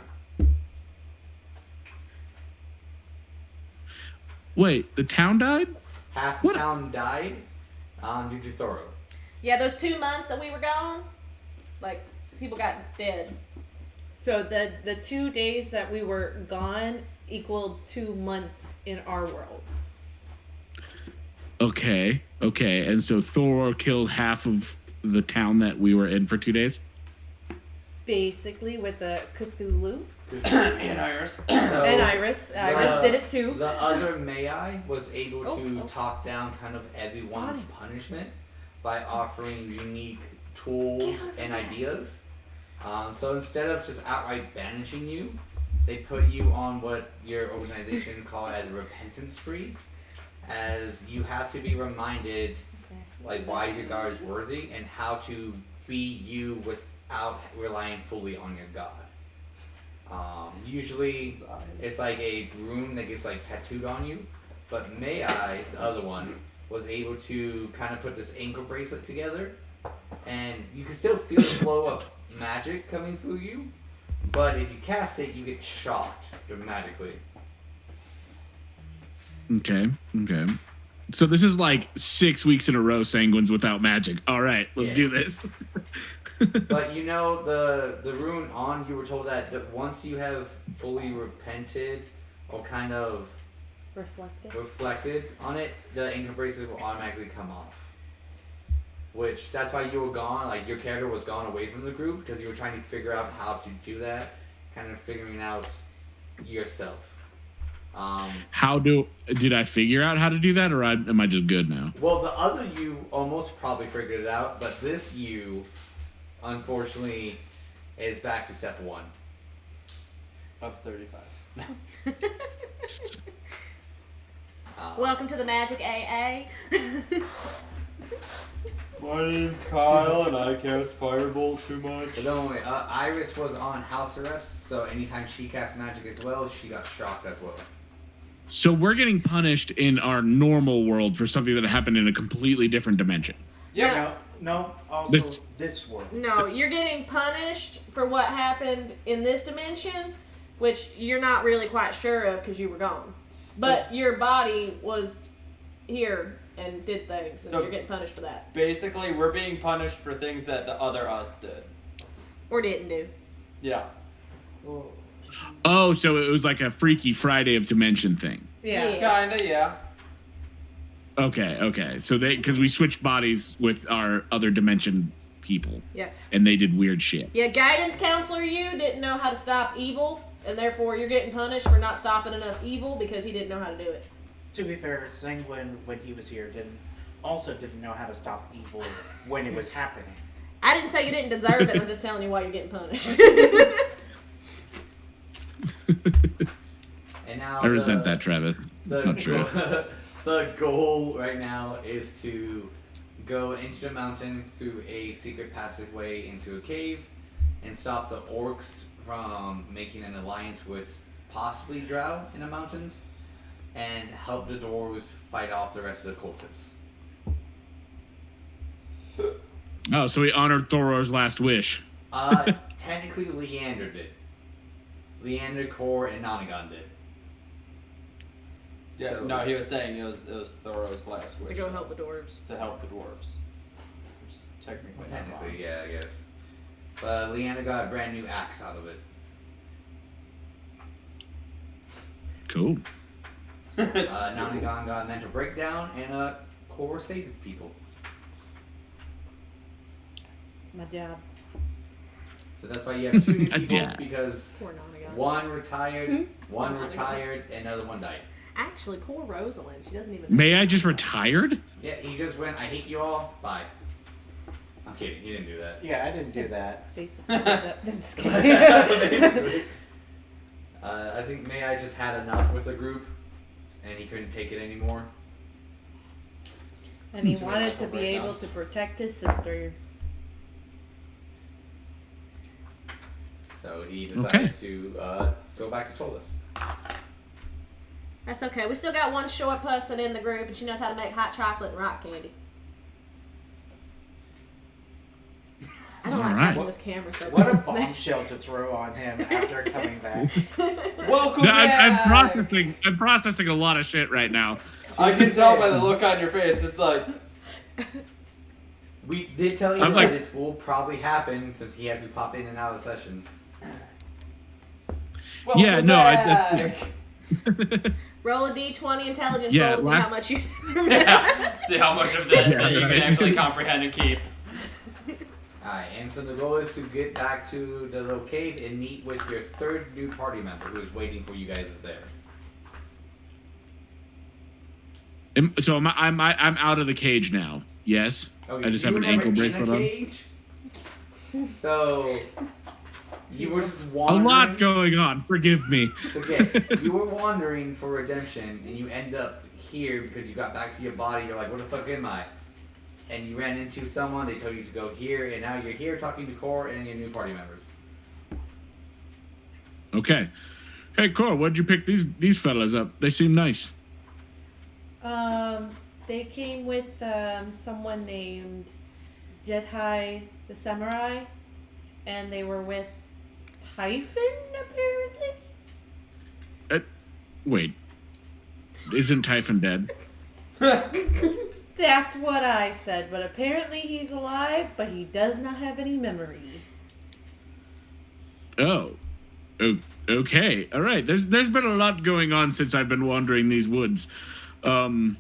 Wait, the town died? Half the What? town died due to Thoreau. Yeah, those 2 months that we were gone, like, people got dead. So the 2 days that we were gone equaled 2 months in our world. Okay. And so Thor killed half of the town that we were in for 2 days? Basically, with the Cthulhu And Iris. So, and Iris. Iris did it too. The other Mai was able to Oh. talk down kind of everyone's punishment by offering unique tools and ideas. So instead of just outright banishing you, they put you on what your organization call as a repentance spree, as you have to be reminded like why your god is worthy and how to be you without relying fully on your god. Usually it's like a rune that gets like tattooed on you, but Mai, the other one, was able to kind of put this ankle bracelet together, and you can still feel the flow of magic coming through you, but if you cast it, you get shocked dramatically. Okay. So this is like 6 weeks in a row, Sanguines without magic. All right, let's do this. But you know, the rune on, you were told that once you have fully repented or kind of Reflected. reflected on it, the ankle bracelet will automatically come off. which that's why you were gone. Like your character was gone away from the group because you were trying to figure out how to do that, kind of figuring out yourself. Did I figure out how to do that, or am I just good now? Well, the other you almost probably figured it out, but this you, unfortunately, is back to step 1. Of 35. Welcome to the Magic AA. My name's Kyle, and I cast Firebolt too much. But don't worry, Iris was on house arrest, so anytime she cast magic as well, she got shocked as well. So we're getting punished in our normal world for something that happened in a completely different dimension. Yeah. No, also this world. No, you're getting punished for what happened in this dimension, which you're not really quite sure of because you were gone. But your body was here and did things, and So- you're getting punished for that. Basically, we're being punished for things that the other us did. Or didn't do. Yeah. Oh, so it was like a Freaky Friday of Dimension thing. Yeah. Kinda, yeah. Okay. So because we switched bodies with our other dimension people. Yeah. And they did weird shit. Yeah, guidance counselor you didn't know how to stop evil, and therefore you're getting punished for not stopping enough evil because he didn't know how to do it. To be fair, Senguine, when he was here, didn't know how to stop evil when it was happening. I didn't say you didn't deserve it, I'm just telling you why you're getting punished. And now I resent that, Travis. That's not true. The goal right now is to go into the mountain through a secret passageway into a cave and stop the orcs from making an alliance with possibly Drow in the mountains and help the dwarves fight off the rest of the cultists. Oh, so we honored Thoror's last wish. Technically Leander did. Leander, Kor, and Nonagon did. Yeah. So- No, he was saying it was Thoros' last wish. to go help the dwarves. To help the dwarves. Which is technically not wrong. Technically, yeah, I guess. But Leander got a brand new axe out of it. Cool. Nonagon got a mental breakdown, and Kor saved people. It's my job. So that's why you have 2 new people Yeah. because Poor Nonagon. one retired, and another one died. Actually, poor Rosalind. She doesn't even. May I just retired? Yeah, he just went, I hate you all, bye. I'm kidding, he didn't do that. Yeah, I didn't do that. Basically, I'm just kidding. Basically. I think May I just had enough with the group, and he couldn't take it anymore. And he Too wanted many to be breakdowns. able to protect his sister. So he decided Okay. to go back to Tolis. That's okay. We still got one short person in the group, and she knows how to make hot chocolate and rock candy. I don't like Alright. having this camera so What a close to me. bombshell to throw on him after coming back. Welcome No, I'm back! processing. I'm processing a lot of shit right now. I can tell by the look on your face. It's like, We did tell you I'm that like- it will probably happen since he has to pop in and out of sessions. welcome Yeah, no, back. Roll a d20 intelligence Yeah, roll to see last- how much you. Yeah. See how much of that, Yeah, that you can right. actually comprehend and keep. Alright, and so the goal is to get back to the little cave and meet with your 3rd new party member who is waiting for you guys there. So I'm out of the cage now. Yes. Oh, I just you have an were never ankle in a bracelet on. cage? So you were just A wandering. lot's going on. Forgive me. It's okay. You were wandering for redemption, and you end up here because you got back to your body. You're like, "What the fuck am I?" And you ran into someone. They told you to go here, and now you're here talking to Core and your new party members. Okay. Hey, Cor, what'd you pick these fellas up? They seem nice. They came with someone named Jethai the Samurai, and they were with Typhon, apparently. Wait. Isn't Typhon dead? That's what I said, but apparently he's alive, but he does not have any memories. Oh. Okay. All right. There's been a lot going on since I've been wandering these woods, and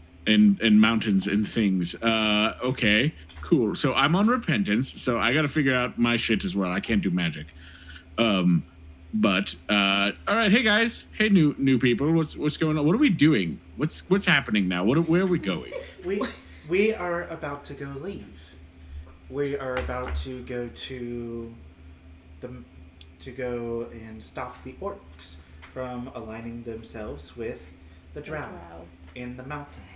mountains and things. Okay. Cool. So I'm on repentance, so I got to figure out my shit as well. I can't do magic. But all right, hey guys, hey new people, what's going on? What are we doing? What's happening now? Where are we going? We are about to go leave. We are about to go go and stop the orcs from aligning themselves with the drow in the mountains.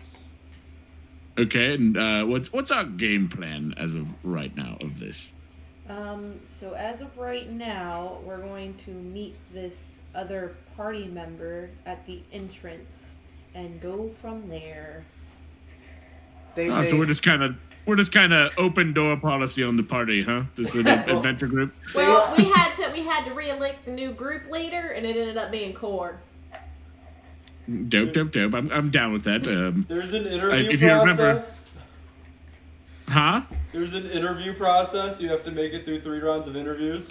Okay, and what's our game plan as of right now of this? So as of right now, we're going to meet this other party member at the entrance and go from there. So we're just kind of open door policy on the party, huh? This is an adventure group. Well, we had to re-elect the new group leader, and it ended up being Cord. Dope. I'm down with that. There's an interview if you remember, process. huh? There's an interview process. You have to make it through 3 rounds of interviews.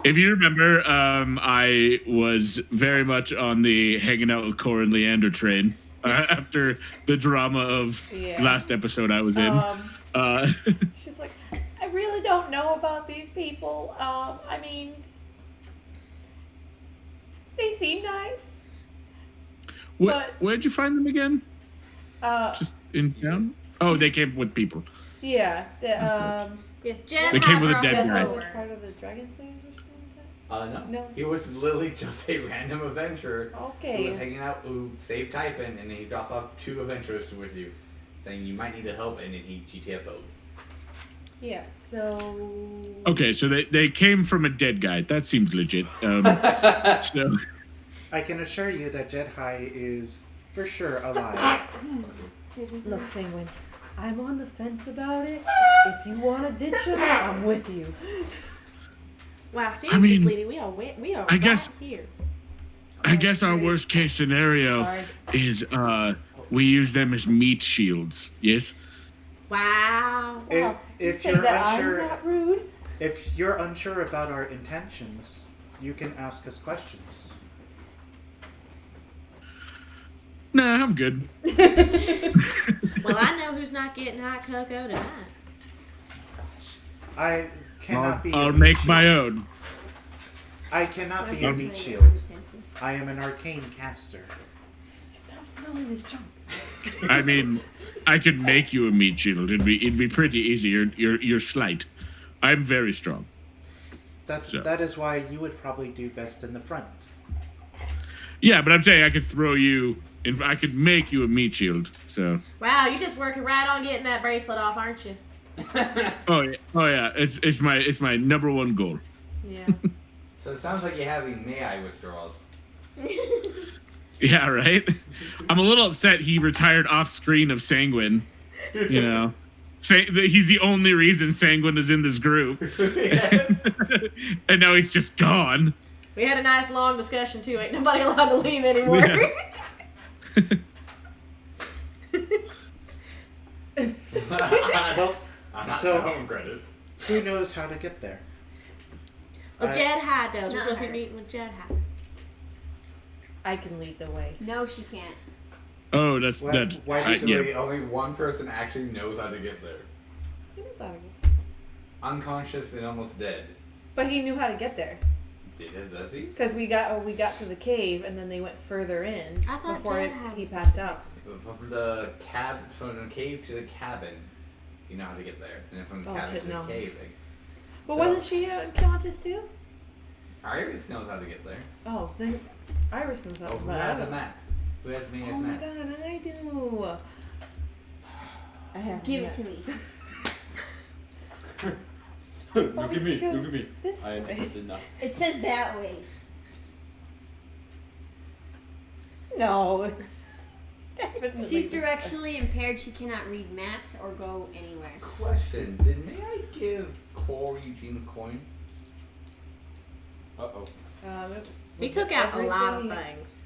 If you remember, I was very much on the hanging out with Cor and Leander train after the drama of last episode I was in. She's like, I really don't know about these people. I mean, they seem nice. Where'd you find them again? Just in town? Oh, they came with people. Yeah. They came with a dead guy. Was part of the Dragon Slayers or something like that? No. He was literally just a random adventurer. Okay. Who was hanging out, who saved Typhon, and then he dropped off 2 adventurers with you, saying you might need help, and then he GTFO'd. Yeah, so... Okay, so they came from a dead guy. That seems legit. So I can assure you that Jedhai is for sure alive. Look, Senguine, I'm on the fence about it. If you want to ditch him, I'm with you. Wow, seriously, sweetie, we are I guess, here. I guess our worst case scenario is we use them as meat shields. Yes. Wow. If you you're that unsure, I'm not rude. if you're unsure about our intentions, you can ask us questions. Nah, I'm good. Well, I know who's not getting hot cocoa tonight. I cannot be. I'll make my own. I cannot be a That's meat really shield. attention. I am an arcane caster. Stop smelling this junk. I mean, I could make you a meat shield. It'd be pretty easy. You're slight. I'm very strong. That is why you would probably do best in the front. Yeah, but I'm saying I could throw you. I could make you a meat shield. So. Wow, you're just working right on getting that bracelet off, aren't you? Oh yeah. It's my number one goal. Yeah. So it sounds like you're having May-I withdrawals. Yeah, right. I'm a little upset he retired off screen of Senguine. You know, he's the only reason Senguine is in this group. Yes. And now he's just gone. We had a nice long discussion too. Ain't nobody allowed to leave anymore. Yeah. I'm not So- home credit. Who knows how to get there? Well, Jedhai does. We're Not going to be her. meeting with Jedhai. I can lead the way. No, she can't. Oh, that's Why- that. why Actually, yeah. only one person actually knows how to get there. He knows how to get. Unconscious and almost dead. But he knew how to get there. Does he? Because we got to the cave and then they went further in I thought before Jedhai he was passed out. From the cave to the cabin, you know how to get there, and then from the Oh, cabin shit, to the no. cave. But So- wasn't she unconscious too? Iris knows how to get there. Oh, then Iris knows how to. Oh, who but I has a don't- map? Who has me as Oh my map? god, I do. I have. Give a it to map. me. Look at me. go Look at me. This I way. did not. It says that way. No. Definitely. She's directionally impaired. She cannot read maps or go anywhere. Question: did May I give Cole Eugene's coin? Uh-oh. He took out a lot of everything- things.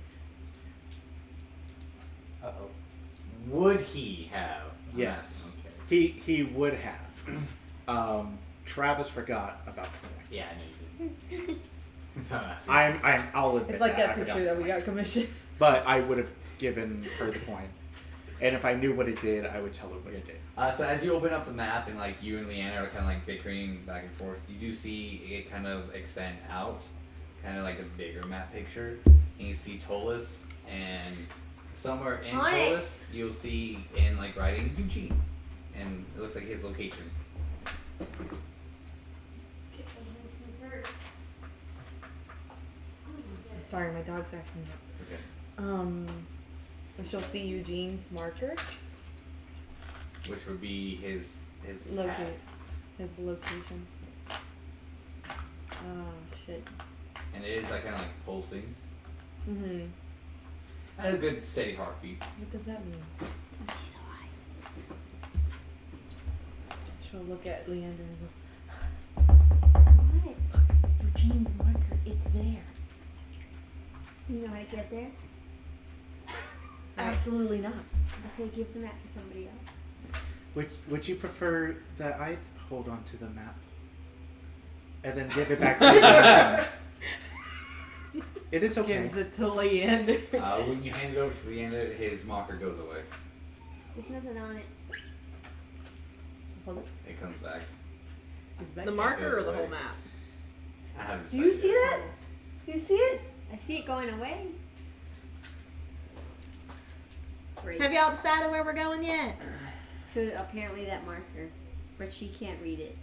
Uh-oh. Would he have? Yes. Okay. He would have. Travis forgot about the point. Yeah, I know you did. So that's it. I'll admit It's like that. that I forgot picture the that we point. got commissioned. But I would have given her the point. And if I knew what it did, I would tell her what it did. So as you open up the map and like you and Leander are kind of like bickering back and forth, you do see it kind of expand out, kind of like a bigger map picture, and you see Tolis, and somewhere in On it. Tolis you'll see in like writing Eugene, and it looks like his location. Sorry, my dog's acting up. Okay. She'll see Eugene's marker. Which would be his hat. His location. Oh shit. And it is like kind of like pulsing. Mm-hmm. At a good steady heartbeat. What does that mean? He's alive. She'll look at Leander and go, What? Eugene's marker, it's there. You know how to get there? Absolutely not. Okay, give the map to somebody else. Would you prefer that I hold on to the map and then give it back to you? It is okay. Gives it to Leander. When you hand it over to Leander, his marker goes away. There's nothing on it. Hold it. It comes back. It's back The there. marker or the whole map? I haven't Do you decided see yet. that? You see it? I see it going away. Great. Have y'all decided where we're going yet? To apparently that marker, but she can't read it.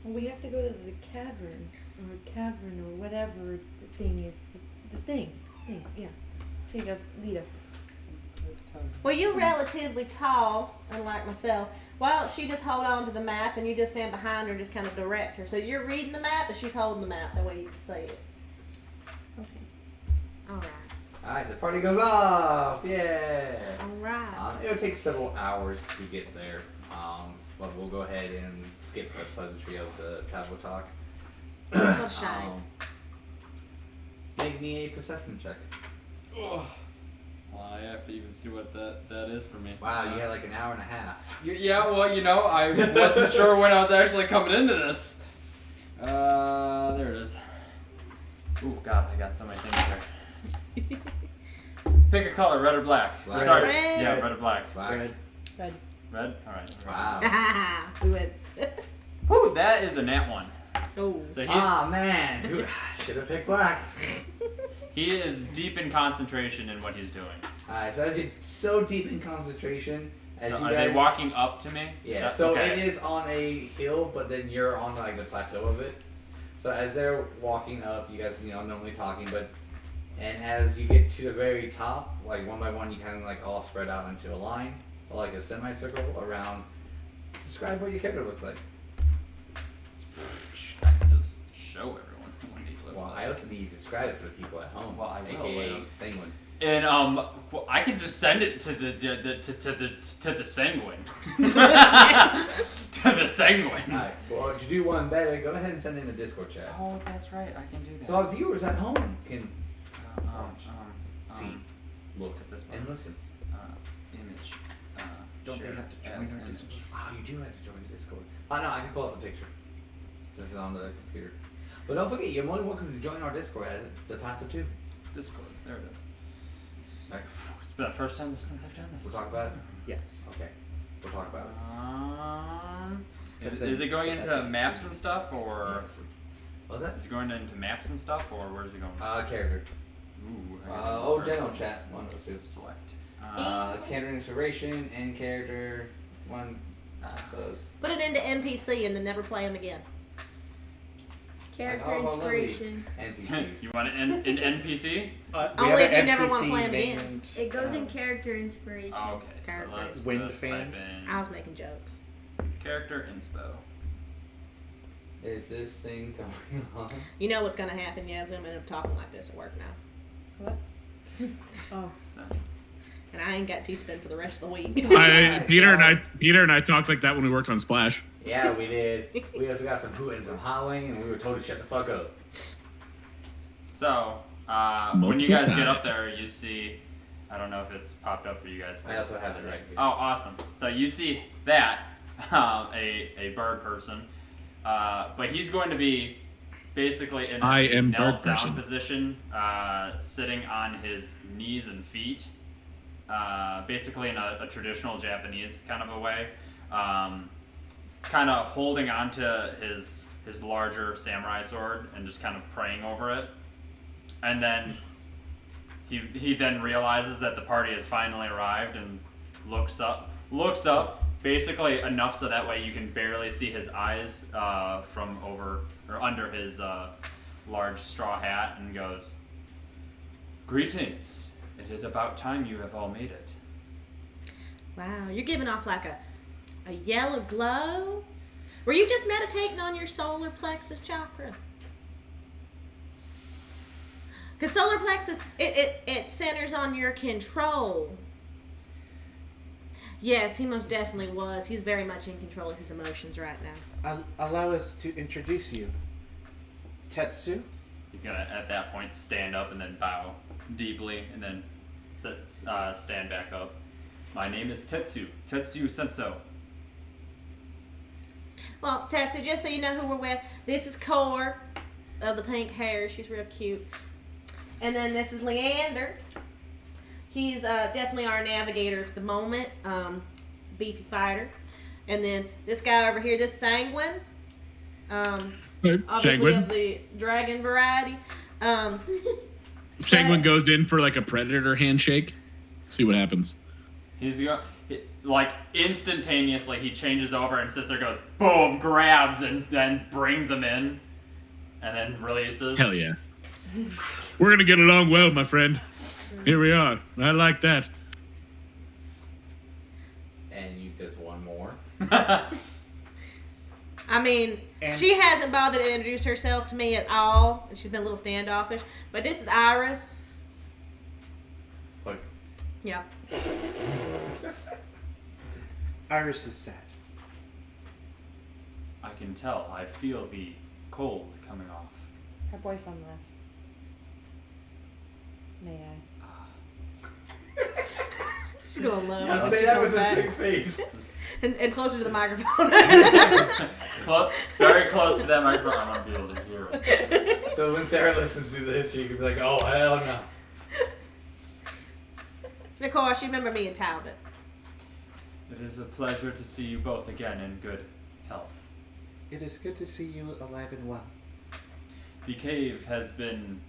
Well, we have to go to the cavern or whatever the thing is. The thing. Yeah. Here you go. Lead us. Well, you're relatively tall, unlike myself. Why don't she just hold on to the map and you just stand behind her and just kind of direct her? So you're reading the map, but she's holding the map. That way you can see it. Okay. All right. Alright, the party goes off! Yeah! All right. It'll take several hours to get there, but we'll go ahead and skip the pleasantry of the Talbot talk. What a shame. Make me a perception check. Ugh. Well, I have to even see what that is for me. Wow, you had like an hour and a half. Yeah, well, you know, I wasn't sure when I was actually coming into this. There it is. Ooh, God, I got so many things here. Pick a color, red or black. Black. Sorry. Red. Yeah, red or black. Black. Red. Red. Red? Alright. Wow. We went. Whew, that is a nat 1. Oh. So Man, should have picked black. he is deep in concentration in what he's doing. Alright, so as you're so deep in concentration, as So you are guys, they walking up to me? Yeah, Is that- so okay. it is on a hill, but then you're on like the plateau of it. So as they're walking up, you guys, normally talking, and as you get to the very top, like one by one, you kind of like all spread out into a line, or like a semicircle around. Describe what your character looks like. I can just show everyone what he looks Well, like. I also need you to describe it for the people at home. Well, I will, AKA yeah. Senguine. And well, I can just send it to the Senguine. To the Senguine. Alright, well, to do one better, go ahead and send in a Discord chat. Oh, that's right. I can do that. So our viewers at home can see, look at this one. and listen. Image. Don't they share have to join as our image. Discord? Oh, you do have to join the Discord. Oh no, I can pull up a picture. This is on the computer. But don't forget, you're more than welcome to join our Discord at the Passive 2. Discord. There it is. Alright, It's been the first time since I've done this. we'll talk about it. Yes. Okay, we'll talk about it. Is it going into maps and stuff, or What was that? is it going into maps and stuff, or where's it going? Character. Ooh. I gotta General chat. One of those two. select. Character inspiration and character. One of those. Put it into NPC and then never play them again. Character Oh, how lovely. inspiration. NPCs. You want an NPC? We Only have if you an never wanna NPC play 'em again. named, It goes in character inspiration. Oh, okay. So Character. let's Wind just fan. type in I was making jokes. character inspo. Is this thing going on? You know what's gonna happen, Yeslie? I'm gonna end up talking like this at work now. What? Oh. So, And I ain't got T-spin for the rest of the week. Peter and I talked like that when we worked on Splash. Yeah, we did. We also got some hoot and some hollering, and we were told to shut the fuck up. so when you guys get up there, you see. I don't know if it's popped up for you guys. I also have it right here. Oh, awesome! So you see that a bird person, but he's going to be basically in I a am knelt bird down person. position, sitting on his knees and feet, basically in a traditional Japanese kind of a way, kind of holding onto his larger samurai sword and just kind of praying over it. And then he then realizes that the party has finally arrived and looks up, basically enough so that way you can barely see his eyes from over or under his large straw hat, and goes, "Greetings. It is about time you have all made it." Wow, you're giving off like a yellow glow. Were you just meditating on your solar plexus chakra? Because solar plexus, it centers on your control. Yes, he most definitely was. He's very much in control of his emotions right now. Allow us to introduce you. Tetsu. He's gonna, at that point, stand up and then bow deeply, and then stand back up. "My name is Tetsu Senso." Well, Tetsu, just so you know who we're with, this is Core of the pink hair. She's real cute. And then this is Leander. He's definitely our navigator for the moment. Beefy fighter. And then this guy over here, this is Senguine. Obviously Senguine. of the dragon variety. Senguine goes in for like a predator handshake. See what happens. Like instantaneously, he changes over and sits there, goes boom, grabs, and then brings him in, and then releases. Hell yeah. We're gonna get along well, my friend. Here we are. I like that. And there's one more. I mean, she hasn't bothered to introduce herself to me at all. She's been a little standoffish. But this is Iris. Like, Yeah. Iris is sad. I can tell. I feel the cold coming off. Her boyfriend left. May I? She's gonna love yeah, it. say She that goes with his back. big face. And closer to the microphone. Very close to that microphone. I want to be able to hear it. So when Sarah listens to this, she could be like, "Oh hell no." And of course, you remember me and Talbot. It is a pleasure to see you both again in good health. It is good to see you alive and well. The cave has been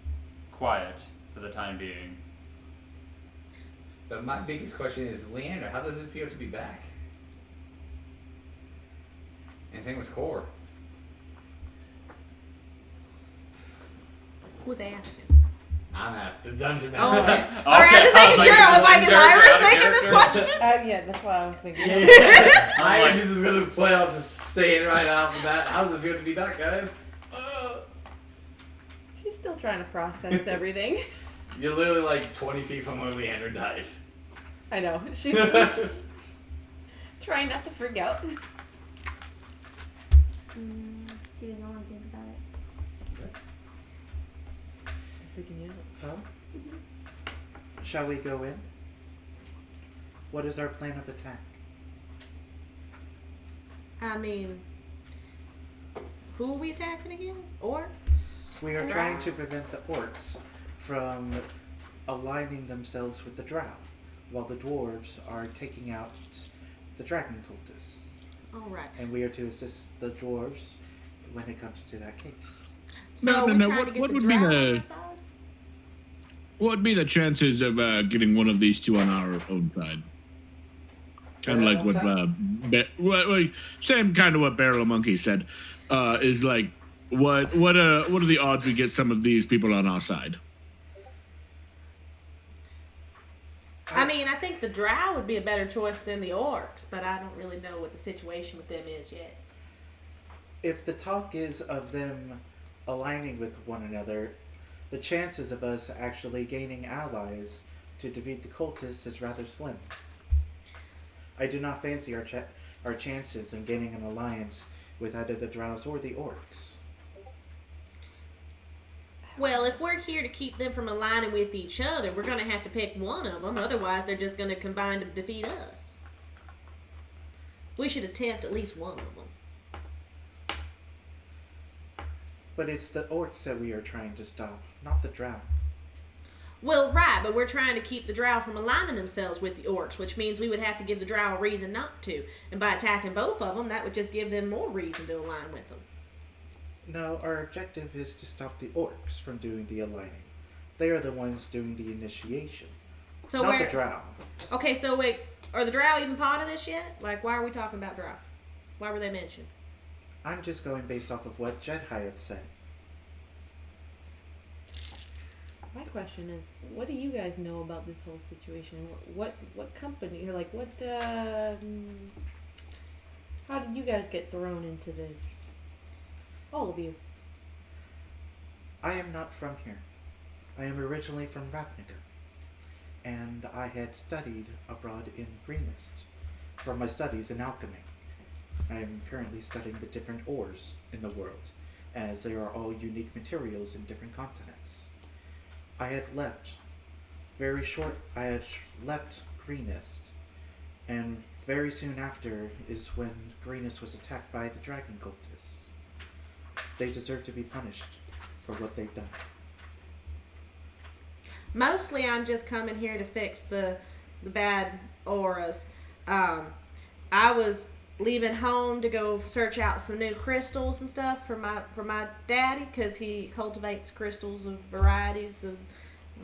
quiet for the time being. But my biggest question is, Leander, how does it feel to be back? And same with Core. Who's asking? I'm asked the dungeon Oh, master. okay. Alright, I'm just making sure. I was like, is Iris making this question? Yeah, that's what I was thinking. I am just gonna play off just saying right off the bat. How does it feel to be back, guys? She's still trying to process everything. You're literally like 20 feet from where Leander died. I know. She's trying not to freak out. She doesn't want to think about it. Freaking out. Well, shall we go in? What is our plan of attack? I mean, who are we attacking again? Orcs? We are trying to prevent the orcs from aligning themselves with the drow, while the dwarves are taking out the dragon cultists. Alright. And we are to assist the dwarves when it comes to that case. So No, we're no, trying what- to get what the would be drow on the- our side? What would be the chances of getting one of these two on our own side? Kind of like what, same kind of what Beryl Monkey said. Is like, what are the odds we get some of these people on our side? I mean, I think the drow would be a better choice than the orcs, but I don't really know what the situation with them is yet. If the talk is of them aligning with one another, the chances of us actually gaining allies to defeat the cultists is rather slim. I do not fancy our chances in gaining an alliance with either the drows or the orcs. Well, if we're here to keep them from aligning with each other, we're going to have to pick one of them. Otherwise, they're just going to combine to defeat us. We should attempt at least one of them. But it's the orcs that we are trying to stop, not the drow. Well, right, but we're trying to keep the drow from aligning themselves with the orcs, which means we would have to give the drow a reason not to. And by attacking both of them, that would just give them more reason to align with them. No, our objective is to stop the orcs from doing the aligning. They are the ones doing the initiation, So not where? the drow. Okay, so wait, are the drow even part of this yet? Like, why are we talking about drow? Why were they mentioned? I'm just going based off of what Jed Hyatt said. My question is, what do you guys know about this whole situation? What company, or like what, how did you guys get thrown into this? All of you. I am not from here. I am originally from Ravnica, and I had studied abroad in Greenest for my studies in alchemy. I am currently studying the different ores in the world, as they are all unique materials in different continents. I had left left Greenest, and very soon after is when Greenest was attacked by the dragon cultists. They deserve to be punished for what they've done. Mostly, I'm just coming here to fix the bad auras. I was leaving home to go search out some new crystals and stuff for my daddy, because he cultivates crystals of varieties of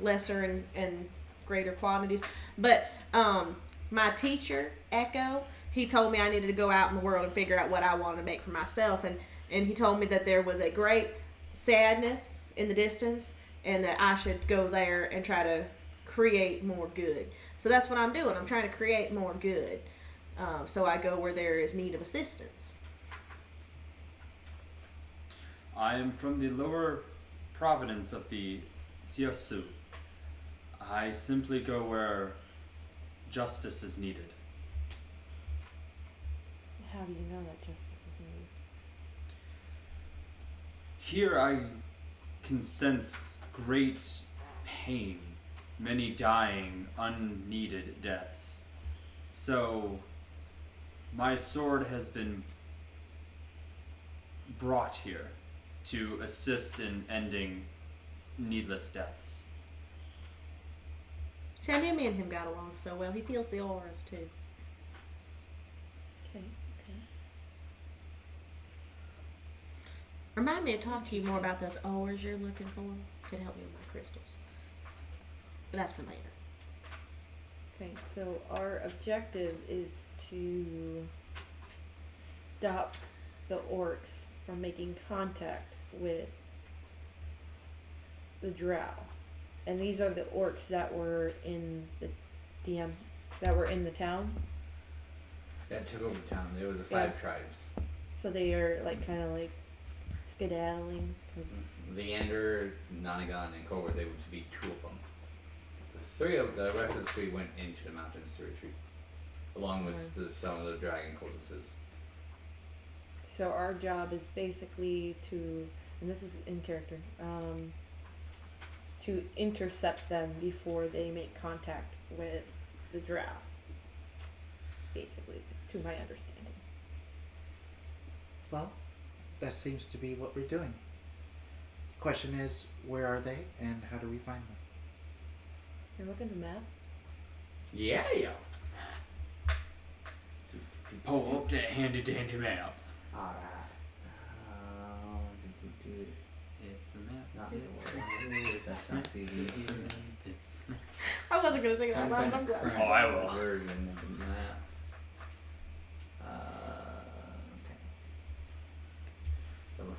lesser and greater quantities. But my teacher, Echo, he told me I needed to go out in the world and figure out what I wanted to make for myself, and he told me that there was a great sadness in the distance, and that I should go there and try to create more good. So that's what I'm doing. I'm trying to create more good. So I go where there is need of assistance. I am from the lower province of the Siasu. I simply go where justice is needed. How do you know that justice is needed? Here I can sense great pain, many dying, unneeded deaths. So my sword has been brought here to assist in ending needless deaths. See, I knew me and him got along so well. He feels the auras too. Okay. Remind me to talk to you more about those auras you're looking for. Could help me with my crystals. But that's for later. Okay, so our objective is to stop the orcs from making contact with the drow. And these are the orcs that were in the that were in the town. That took over town. There was the 5 tribes. So they are like kind of like skedaddling. 'Cause Leander, Nonagon, and Cor was able to beat 2 of them. The rest of the 3 went into the mountains to retreat, along with some of the dragon cultists. So our job is basically to, and this is in character, to intercept them before they make contact with the drow. Basically, to my understanding. Well, that seems to be what we're doing. Question is, where are they, and how do we find them? You're looking at the map? Yeah. Pull up that handy dandy map. Alright. It's the map. Not that's not CD. It's I wasn't going to say that, but I'm glad. Oh, I will. Version of the map.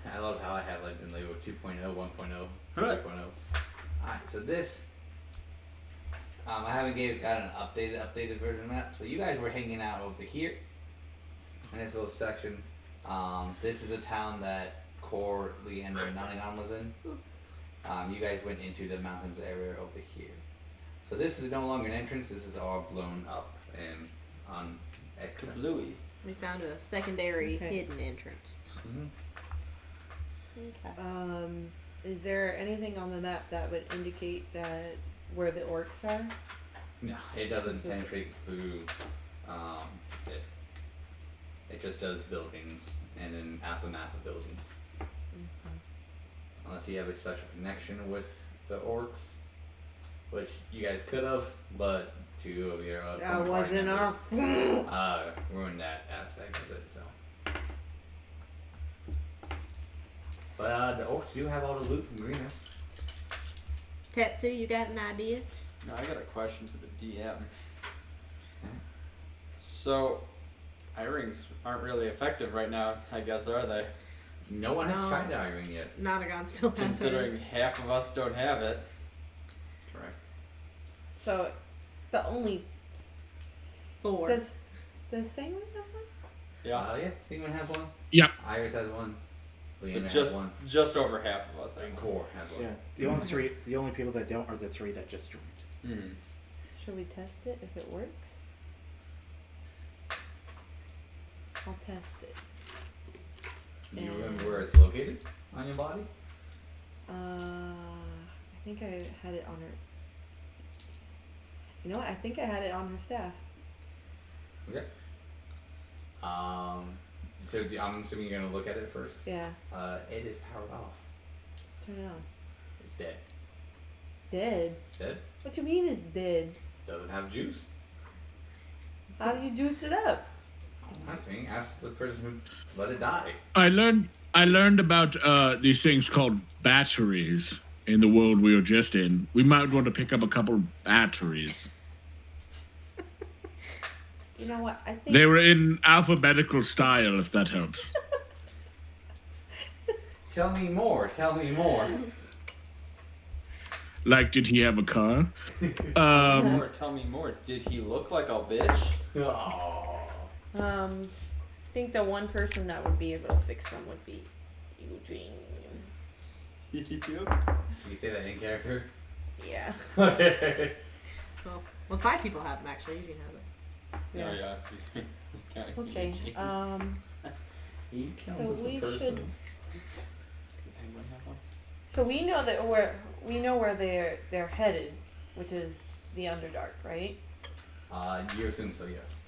Okay. I love how I have like been labeled 2.0, 1.0, 3.0. Alright, so this I haven't got an updated version of the map. So you guys were hanging out over here in this little section. This is a town that Cor, Leander, and Nonagon was in. You guys went into the mountains area over here. So this is no longer an entrance. This is all blown up and unaccessible. We found a secondary Okay. hidden entrance. Mm-hmm. Okay. Is there anything on the map that would indicate that where the orcs are? No, it doesn't So- penetrate through it. It just does buildings and an aftermath of buildings. Mm-hmm. Unless you have a special connection with the orcs. which you guys could have, but two of your That former party wasn't our members, fault. ruined that aspect of it. So, but the orcs do have all the loot from Greenus. Tetsu, you got an idea? No, I got a question for the DM. So, eye rings aren't really effective right now, I guess, are they? No one has No. tried the iron yet. Nonagon still has Considering hers. half of us don't have it. Correct. So, the only 4. does Senguine have one? Yeah. Senguine has one. Yep. Iris has one. So Leander has just one. just over half of us. And Core has one. Yeah. The only people that don't are the 3 that just joined. Hmm. Should we test it if it works? I'll test it. Do you And- remember where it's located on your body? I think I had it on her. You know what? I think I had it on her staff. Okay. So I'm assuming you're gonna look at it first. Yeah. It is powered off. Turn it on. It's dead. It's dead. It's dead. What do you mean it's dead? Doesn't have juice. How do you juice it up? That's me. Ask the person who let it die. I learned about these things called batteries in the world we were just in. We might want to pick up a couple batteries. You know what? I think They were in alphabetical style, if that helps. Tell me more. Tell me more. Like, did he have a car? Tell me more. Did he look like a bitch? Oh. I think the one person that would be able to fix them would be Eugene. You say that in character? Yeah. Well, 5 people have them actually. Eugene has it. Yeah. Okay. He counts So as a we person. should. Does the penguin have one? So we know where they're headed, which is the Underdark, right? You assume so, yes.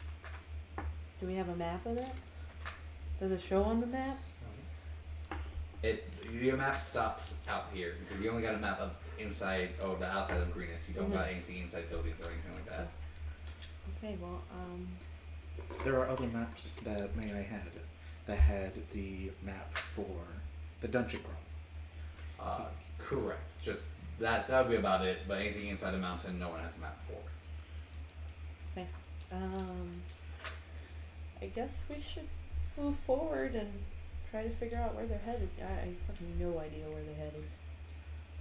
Do we have a map of that? Does it show on the map? Your map stops out here because you only got a map of inside or the outside of Greenus. You don't got anything inside buildings or anything like that. Okay, well, There are other maps that May I had that had the map for the dungeon crawl. Correct. Just that would be about it. But anything inside the mountain, no one has a map for. I guess we should move forward and try to figure out where they're headed. I have no idea where they're headed.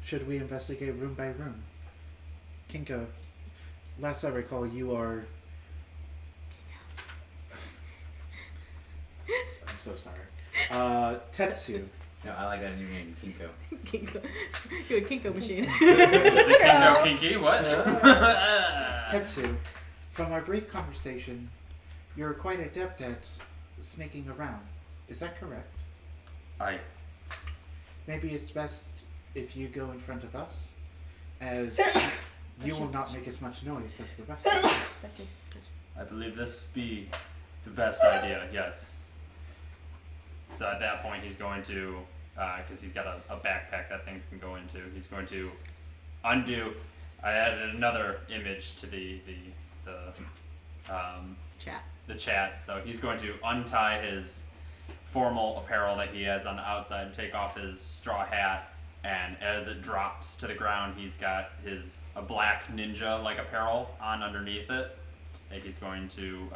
Should we investigate room by room? Kinko, last I recall, you are. I'm so sorry. Tetsu. No, I like that new name, Kinko. Kinko. You're a Kinko machine. The Kinko Kinky, what? Tetsu, from our brief conversation, you're quite adept at sneaking around. Is that correct? Aye. Maybe it's best if you go in front of us, as you will not make as much noise as the rest of us. I believe this would be the best idea, yes. So at that point, he's going to, because he's got a backpack that things can go into, he's going to undo. I added another image to the Chat. the chat. So he's going to untie his formal apparel that he has on the outside, take off his straw hat, and as it drops to the ground, he's got a black ninja-like apparel on underneath it. And he's going to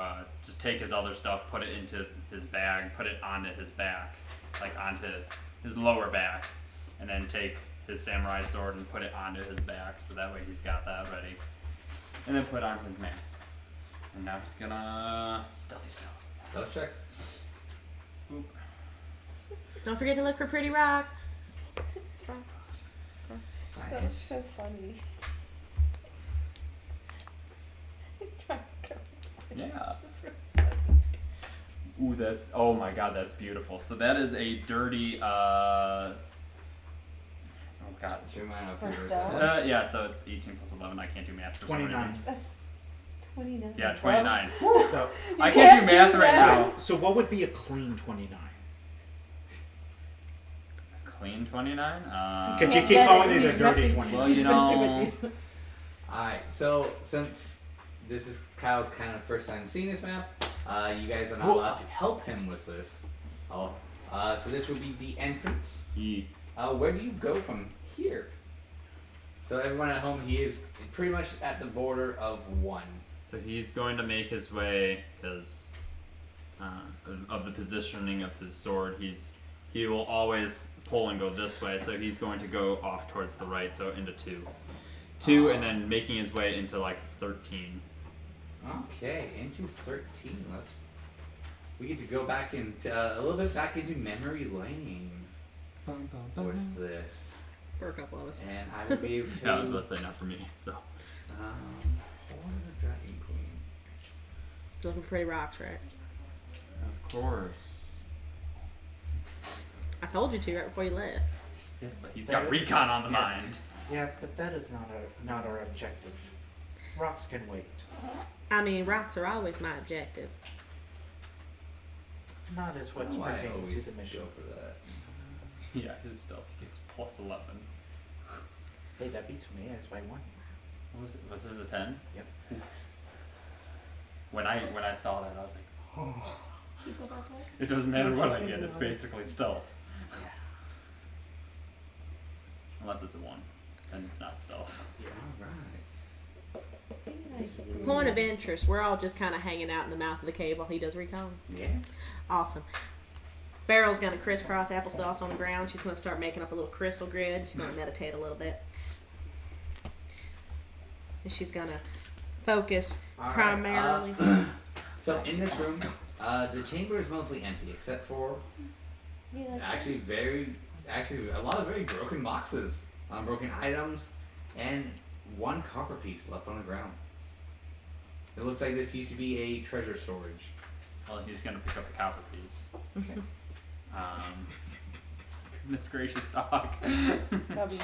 just take his other stuff, put it into his bag, put it onto his back, like onto his lower back, and then take his samurai sword and put it onto his back, so that way he's got that ready. And then put on his mask. And now he's gonna stealthy stealth. Stealth check. Boop. Don't forget to look for pretty rocks. That's so funny. Yeah. Ooh, oh my god, that's beautiful. So that is a dirty, oh god. Should mine up For here. stealth? Yeah, so it's 18 plus 11. I can't do math for some 29. reason. That's 29. Yeah, 29. So, I can't do math do right math. now. so what would be a clean 29? Clean 29? Because you Can't keep get calling it, it a he's dirty messing- 29. Well, he's you messing know, with you. Alright, so since this is Kyle's kind of first time seeing this map, you guys are not allowed to help him with this. So this would be the entrance. Where do you go from here? So everyone at home, he is pretty much at the border of 1. So he's going to make his way because of the positioning of his sword. He will always pull and go this way. So he's going to go off towards the right, so into 2, and then making his way into like 13. Okay, into 13. We get to go back into a little bit back into memory lane. What's this? For a couple of us. And I will be able to. Yeah, I was about to say not for me. So. Horn of the Dragon Queen. Looking pretty rocks, right? Of course. I told you to right before you left. Yes, but he's got recon on the mind. Yeah, but that is not our objective. Rocks can wait. I mean, rocks are always my objective. Not as what's I pertaining to always the mission. go for that. Yeah, his stealth gets plus 11. Hey, that beats me as by 1. What was it? Was his a 10? Yep. When I saw that, I was like, oh. People that way. It doesn't matter what I get. It's basically stealth. Yeah. Unless it's a 1, then it's not stealth. Yeah. Alright. Point of interest, we're all just kind of hanging out in the mouth of the cave while he does recon. Yeah. Awesome. Beryl's going to crisscross applesauce on the ground. She's going to start making up a little crystal grid. She's going to meditate a little bit. And she's going to focus Alright, primarily. So in this room, the chamber is mostly empty except for You like actually a lot of very broken boxes, broken items, and 1 copper piece left on the ground. It looks like this used to be a treasure storage. Well, he's gonna pick up the copper piece. Okay. Goodness gracious, dog. Probably.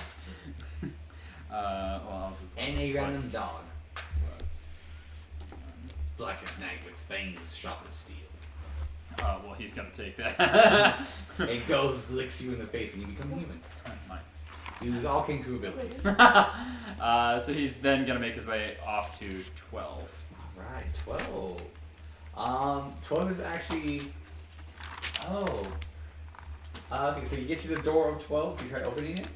Well, I'll just. And a random dog. Plus, Black as night with fangs sharp as steel. well, he's gonna take that. It goes, licks you in the face, and you become human. Mine. You lose all Kenku abilities. So he's then gonna make his way off to 12. Alright, 12. 12 is actually. Oh. Okay, so you get to the door of 12, you try opening it?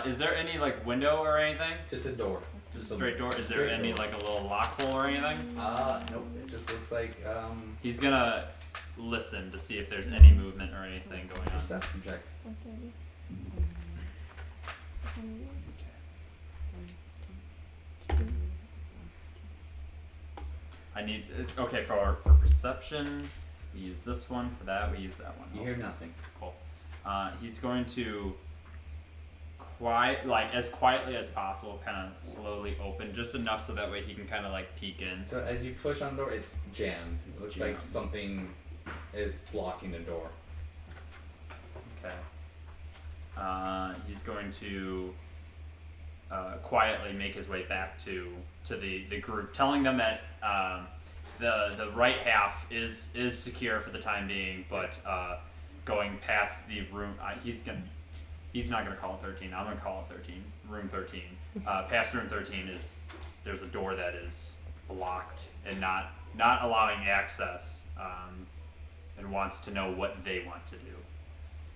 Is there any like window or anything? Just a door. Just a straight door? Is there straight any door. like a little lock hole or anything? Nope, it just looks like, He's gonna listen to see if there's any movement or anything going on. perception check. 130. I need, okay, for perception, we use this one. For that, we use that one. You hear nothing. Cool. He's going to as quietly as possible, kind of slowly open, just enough so that way he can kind of like peek in. So as you push on the door, it's jammed. It It's looks like jammed. something is blocking the door. Okay. He's going to quietly make his way back to the group, telling them that the right half is secure for the time being, but going past the room, he's not gonna call it 13. I'm gonna call it 13. Room 13. Past room 13 there's a door that is blocked and not allowing access, and wants to know what they want to do.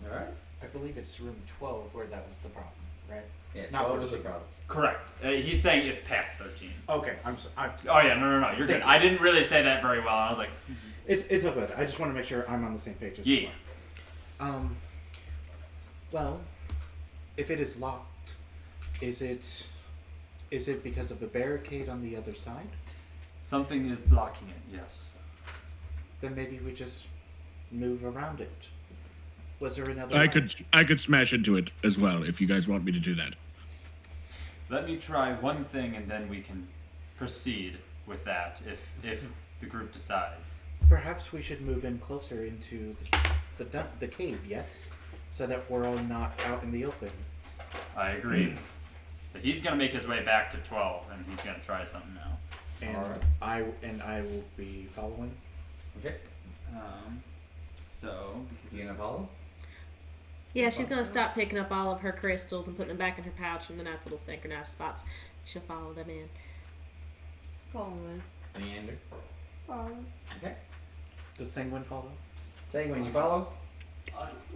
Alright? I believe it's room 12 where that was the problem, right? Yeah, Not 12 was the 13. problem. Correct. He's saying it's past 13. Okay, oh Yeah, no, you're good. Thank I didn't really say that very well. I was like, it's okay. I just want to make sure I'm on the same page as yeah. you. Well, if it is locked, is it because of the barricade on the other side? Something is blocking it, yes. Then maybe we just move around it. Was there another? I could smash into it as well if you guys want me to do that. Let me try one thing and then we can proceed with that if the group decides. Perhaps we should move in closer into the cave, yes, so that we're all not out in the open. I agree. So he's gonna make his way back to 12 and he's gonna try something now. And Alright. I will be following. Okay. So because Is he gonna follow? Yeah, she's gonna stop picking up all of her crystals and putting them back in her pouch in the nice little synchronized spots. She'll follow them in. Following. Leander. Follows. Okay. Does Senguine follow? Senguine, you follow?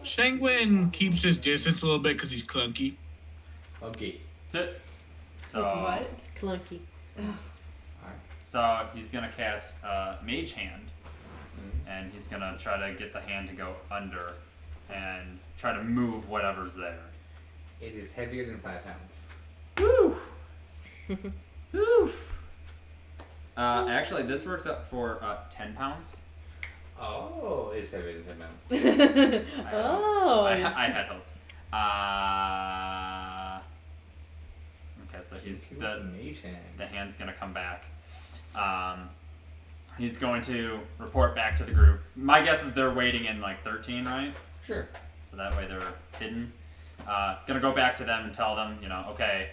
Senguine keeps his distance a little bit because he's clunky. Okay. That's it. So, What? Clunky. so he's gonna cast Mage Hand, and he's gonna try to get the hand to go under, and try to move whatever's there. It is heavier than 5 pounds. Woo! Woo! Actually, this works up for 10 pounds. Oh, it's heavier than 10 pounds. Oh. I had hopes. Okay, so the hand's gonna come back. He's going to report back to the group. My guess is they're waiting in like 13, right? Sure. So that way they're hidden. Gonna go back to them and tell them, okay.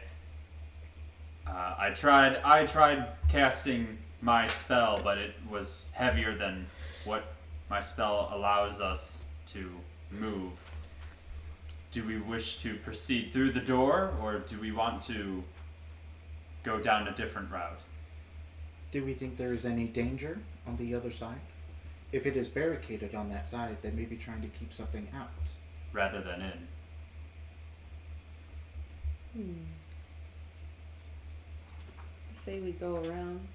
I tried casting my spell, but it was heavier than what my spell allows us to move. Do we wish to proceed through the door, or do we want to go down a different route? Do we think there is any danger on the other side? If it is barricaded on that side, they may be trying to keep something out. Rather than in. I say we go around.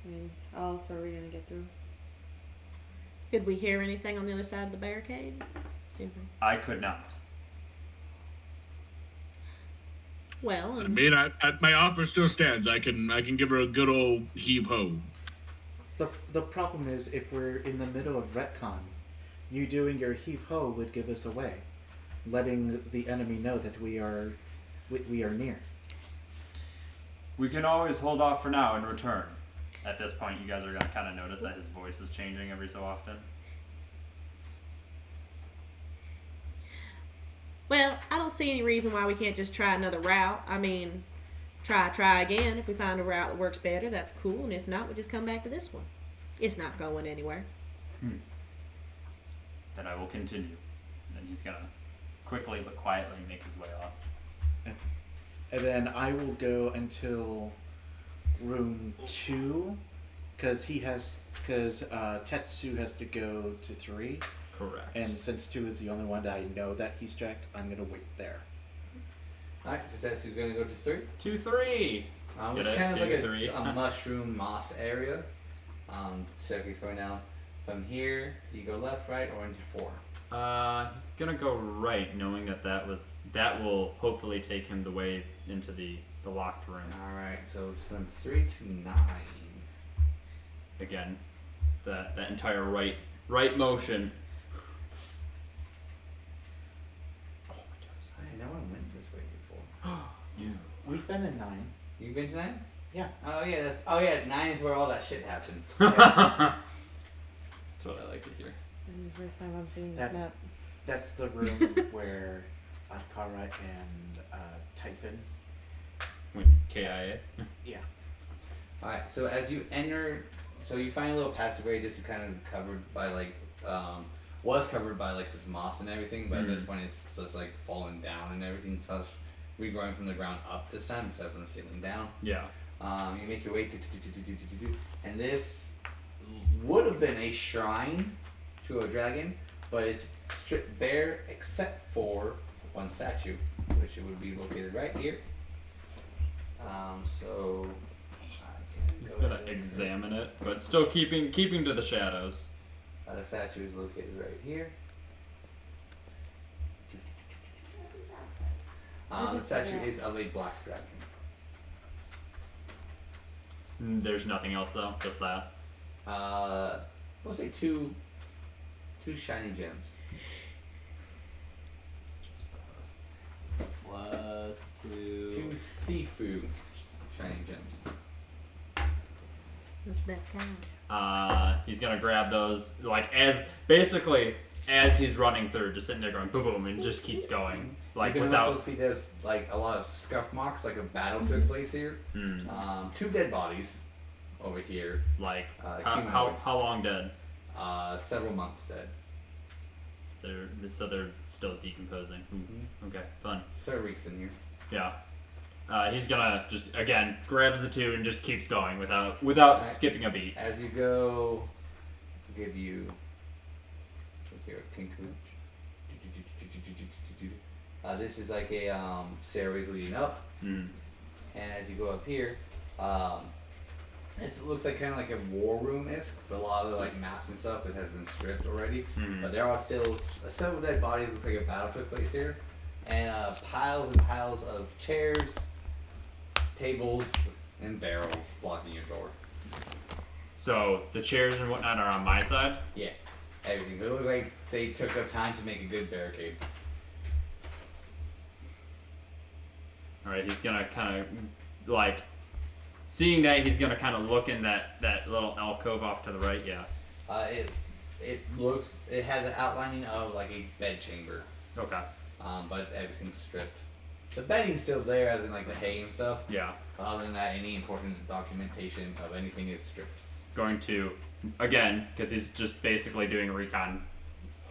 I mean, how else are we gonna get through? Did we hear anything on the other side of the barricade? I could not. Well, I mean, my offer still stands. I can give her a good old heave ho. The problem is, if we're in the middle of retcon, you doing your heave ho would give us away, letting the enemy know that we are near. We can always hold off for now and return. At this point, you guys are gonna kind of notice that his voice is changing every so often. well, I don't see any reason why we can't just try another route. I mean, try again. If we find a route that works better, that's cool. And if not, we just come back to this one. It's not going anywhere. Then I will continue. And then he's gonna quickly but quietly make his way off. And then I will go until room 2, because Tetsu has to go to 3. Correct. And since 2 is the only one that I know that he's checked, I'm gonna wait there. Alright, so Tetsu's gonna go to 3. 2, 3. It's Get it? kind of 2, like 3. a mushroom moss area. So he's going down from here. Do you go left, right, or into 4? He's gonna go right, knowing that will hopefully take him the way into the locked room. Alright, so it's from 3 to 9. Again, it's that entire right motion. Oh my goodness. I never went this way before. We've been in 9. You've been to 9? Yeah. Oh yeah, 9 is where all that shit happened. That's what I like to hear. This is the first time I'm seeing this That- map. That's the room where Ankara and Typhon. Wait, KIA? Yeah. Alright, so as you enter, so you find a little passageway. This is kind of covered by was covered by like this moss and everything, but at this point it's just like falling down and everything. So it's regrowing from the ground up this time instead of from the ceiling down. Yeah. You make your way and this would have been a shrine to a dragon, but it's stripped bare except for one statue, which it would be located right here. So He's gonna examine it, but still keeping to the shadows. The statue is located right here. The statue is of a black dragon. There's nothing else though, just that. We'll say two shiny gems. Plus 2. 2 Sifu shiny gems. That's the best kind. He's gonna grab those, like as he's running through, just sitting there going boom boom, and just keeps going, like you can without. also see there's like a lot of scuff marks, like a battle took place here. 2 dead bodies over here. Like humanoids. how long dead? Several months dead. they're still decomposing. Okay, fun. There are reeks in here. Yeah. He's gonna just again grabs the 2 and just keeps going without skipping a beat. As you go, I'll give you. Let's see what pink hooch. This is like a stairways leading up, and as you go up here, it looks like kind of like a war room-esque, but a lot of the like maps and stuff it has been stripped already. But there are still several dead bodies. Look like a battle took place here, and piles and piles of chairs, tables, and barrels blocking your door. So the chairs and whatnot are on my side. Yeah, everything. It looks like they took the time to make a good barricade. All right, he's gonna kind of like seeing that he's gonna kind of look in that little alcove off to the right. Yeah. It has an outlining of like a bed chamber. Okay. But everything's stripped. The bedding's still there, as in like the hay and stuff. Yeah. Other than that, any important documentation of anything is stripped. Going to again because he's just basically doing a recon,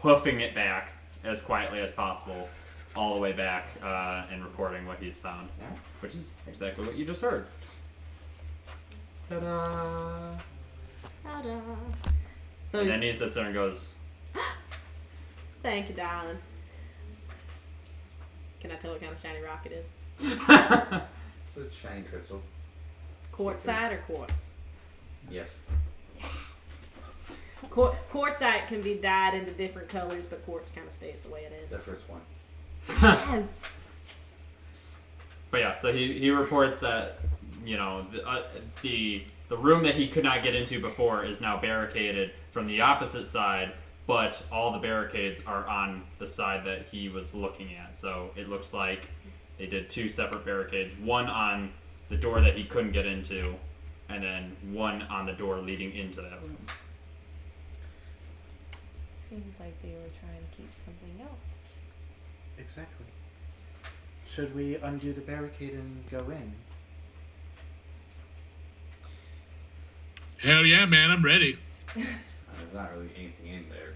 hoofing it back as quietly as possible. All the way back and reporting what he's found, which is exactly what you just heard. Ta-da! Ta-da! So And then he sits there and goes, thank you, darling. Can I tell what kind of shiny rock it is? It's a shiny crystal. Quartzite or quartz? Yes. Quartzite can be dyed into different colors, but quartz kind of stays the way it is. The first one. Yes. But yeah, so he reports that the room that he could not get into before is now barricaded from the opposite side, but all the barricades are on the side that he was looking at. So it looks like they did 2 separate barricades, one on the door that he couldn't get into, and then one on the door leading into that room. Seems like they were trying to keep something out. Exactly. Should we undo the barricade and go in? Hell yeah, man, I'm ready. There's not really anything in there.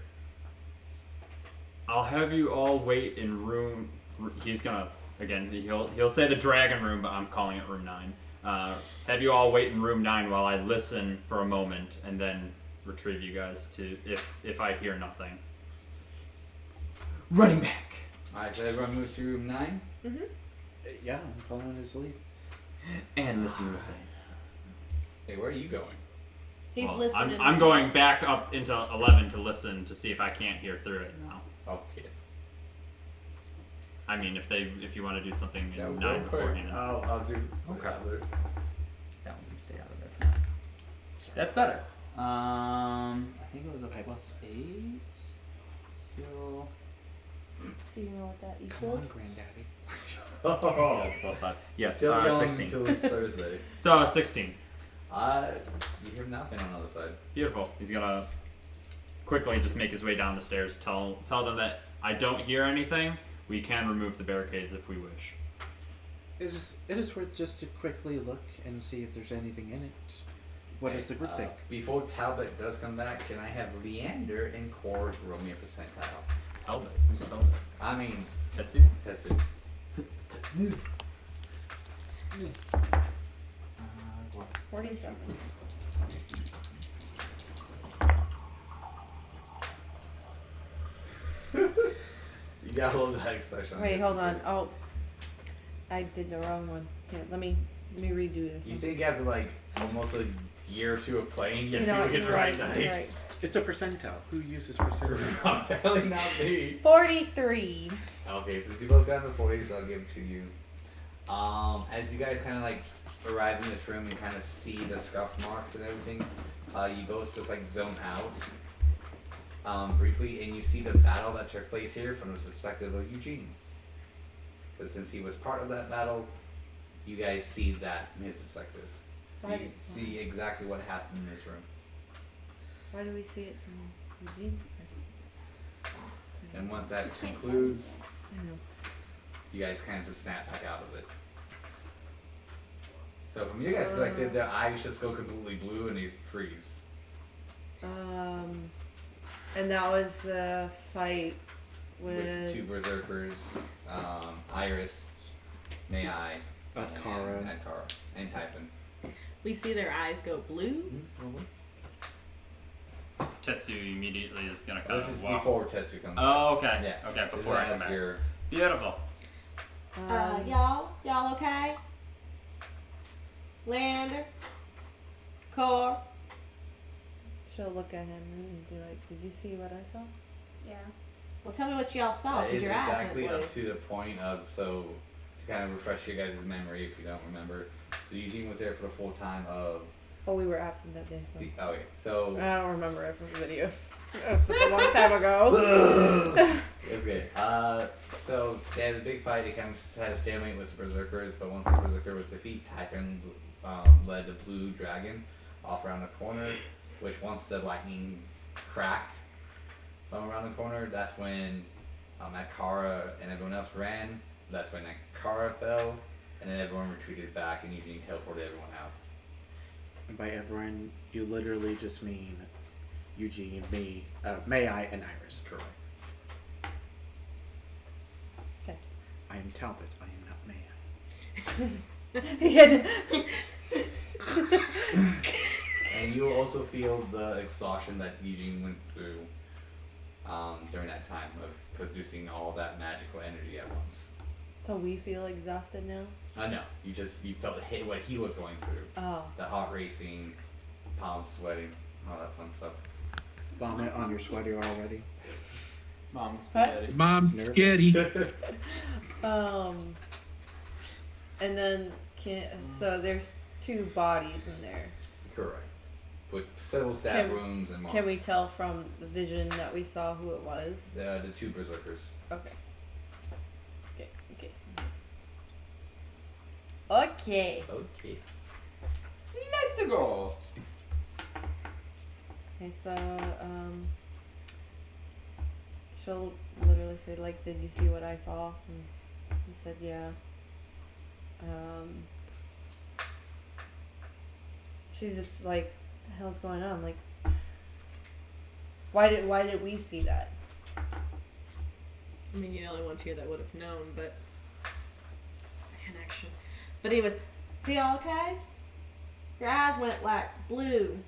I'll have you all wait in room. He's gonna again. He'll say the dragon room, but I'm calling it room 9. Have you all wait in room 9 while I listen for a moment, and then retrieve you guys to if I hear nothing. Running back. Alright, so everyone move to room 9? Mm-hmm. Yeah, I'm following his lead. And listen. Hey, where are you going? He's Well, listening. I'm going back up into 11 to listen to see if I can't hear through it now. Okay. I mean, if you want to do something in Yeah, 9 real quick. beforehand. I'll do. Okay. Other. That one can stay out of there for now. That's better. I think it was a +8. Still. Do you know what that Come on, equals? Granddaddy. Yeah, it's +5. Yes, Still going 16. until Thursday. So 16. You hear nothing on the other side. Beautiful. He's gonna quickly just make his way down the stairs. Tell them that I don't hear anything. We can remove the barricades if we wish. It is worth just to quickly look and see if there's anything in it. What does the group think? Before Talbot does come back, can I have Leander and Cord roll me a percentile? Talbot. Who's Talbot? I mean, Tetsu. Tetsu. Tetsu. 47. You gotta love that expression. Wait, hold on. Oh, I did the wrong one. Here, let me redo this You one. think after like almost a year or 2 of playing, you You know see what, we get you're the right right, you're dice? It's a percentile. Who uses percentile? Apparently not me. 43. Okay, since you both got the 40s, I'll give it to you. As you guys kind of like arrive in this room and kind of see the scuff marks and everything, you both just like zone out briefly, and you see the battle that took place here from the perspective of Eugene. But since he was part of that battle, you guys see that from his perspective. So Why you did- see exactly what happened in this room. Why do we see it from Eugene? And once that concludes, I know. you guys kind of just snap back out of it. So from your guys' perspective, their eyes just go completely blue and they freeze. And that was a fight with 2 berserkers, Iris, May I, Adkara. and Typhon. We see their eyes go blue. Tetsu immediately is gonna kind This is of walk. before Tetsu comes. Oh, okay. Yeah. Okay, This before I come is back. your Beautiful. Y'all okay? Leander, Core. She'll look at him and be like, "Did you see what I saw?" Yeah. Well, tell me what y'all saw, That because is your eyes went exactly blue. up to the point of, so to kind of refresh your guys' memory if you don't remember. So Eugene was there for the full time of Oh, we were absent that day. So. okay. So I don't remember it from the video. That was such a long time ago. it's good. So they had a big fight. They kind of had a stalemate with the berserkers, but once the berserker was defeated, Typhon led the blue dragon off around the corner. Which once the lightning cracked from around the corner, that's when Akara and everyone else ran. That's when Akara fell, and then everyone retreated back, and Eugene teleported everyone out. And by everyone, you literally just mean Eugene, me, May I, and Iris. Correct. Okay. I am Talbot. I am not May I. He had And you will also feel the exhaustion that Eugene went through during that time of producing all that magical energy at once. So we feel exhausted now? No, you felt what he was going through. Oh. The heart racing, palms sweating, all that fun stuff. Vomit on your sweater already. Mom's spaghetti. Mom's Nervous. skitty. And then so there's 2 bodies in there. Correct. With several stab Can- wounds and Can we marks. tell from the vision that we saw who it was? The 2 berserkers. Okay. Okay. Okay. Let's go. Okay, so she'll literally say like, "Did you see what I saw?" And he said, "Yeah." She's just like, "The hell's going on? Like, why did we see that?" I mean, you're the only ones here that would have known, but the connection. But anyways, so y'all okay? Your eyes went like blue.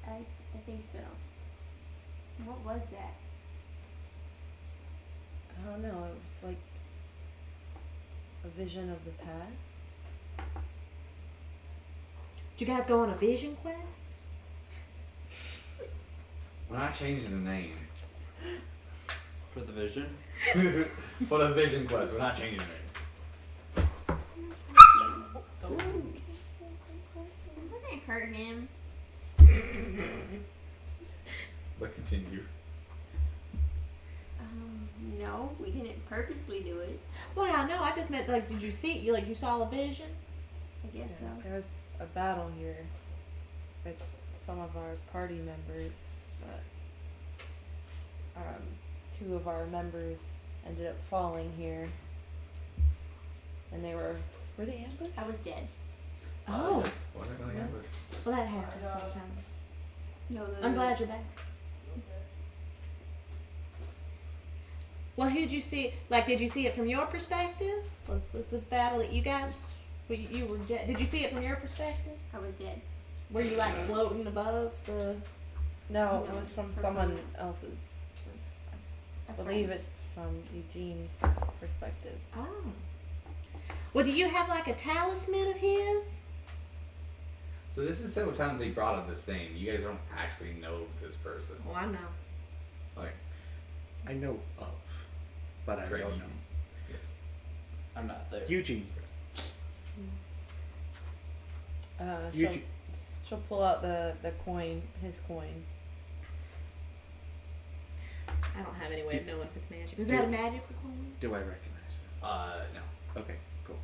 I think so. What was that? I don't know. It was like a vision of the past. Did you guys go on a vision quest? We're not changing the name. For the vision. For the vision quest, we're not changing it. It doesn't hurt him. But continue. No, we didn't purposely do it. Well, I know. I just meant like, did you see? You saw a vision? I guess so. There was a battle here with some of our party members, but 2 of our members ended up falling here, and they were they ambushed? I was dead. Oh. Wasn't really ambush. Well, that happens sometimes. No, I'm glad you're back. Well, who did you see? Like, did you see it from your perspective? Was this a battle that you guys? You were dead. Did you see it from your perspective? I was dead. Were you like floating above the? No, No, it was from from someone someone else. else's. A I believe friend. it's from Eugene's perspective. Oh. Well, do you have like a talisman of his? So this is several times they brought up this name. You guys don't actually know this person. Oh, I know. Like, I know of, but I Great. don't know. I'm not there. Eugene. She'll, Eugene. she'll pull out the coin, his coin. I don't have any way of knowing if it's magic. Is that a magical coin? Do I recognize it? no. Okay, cool.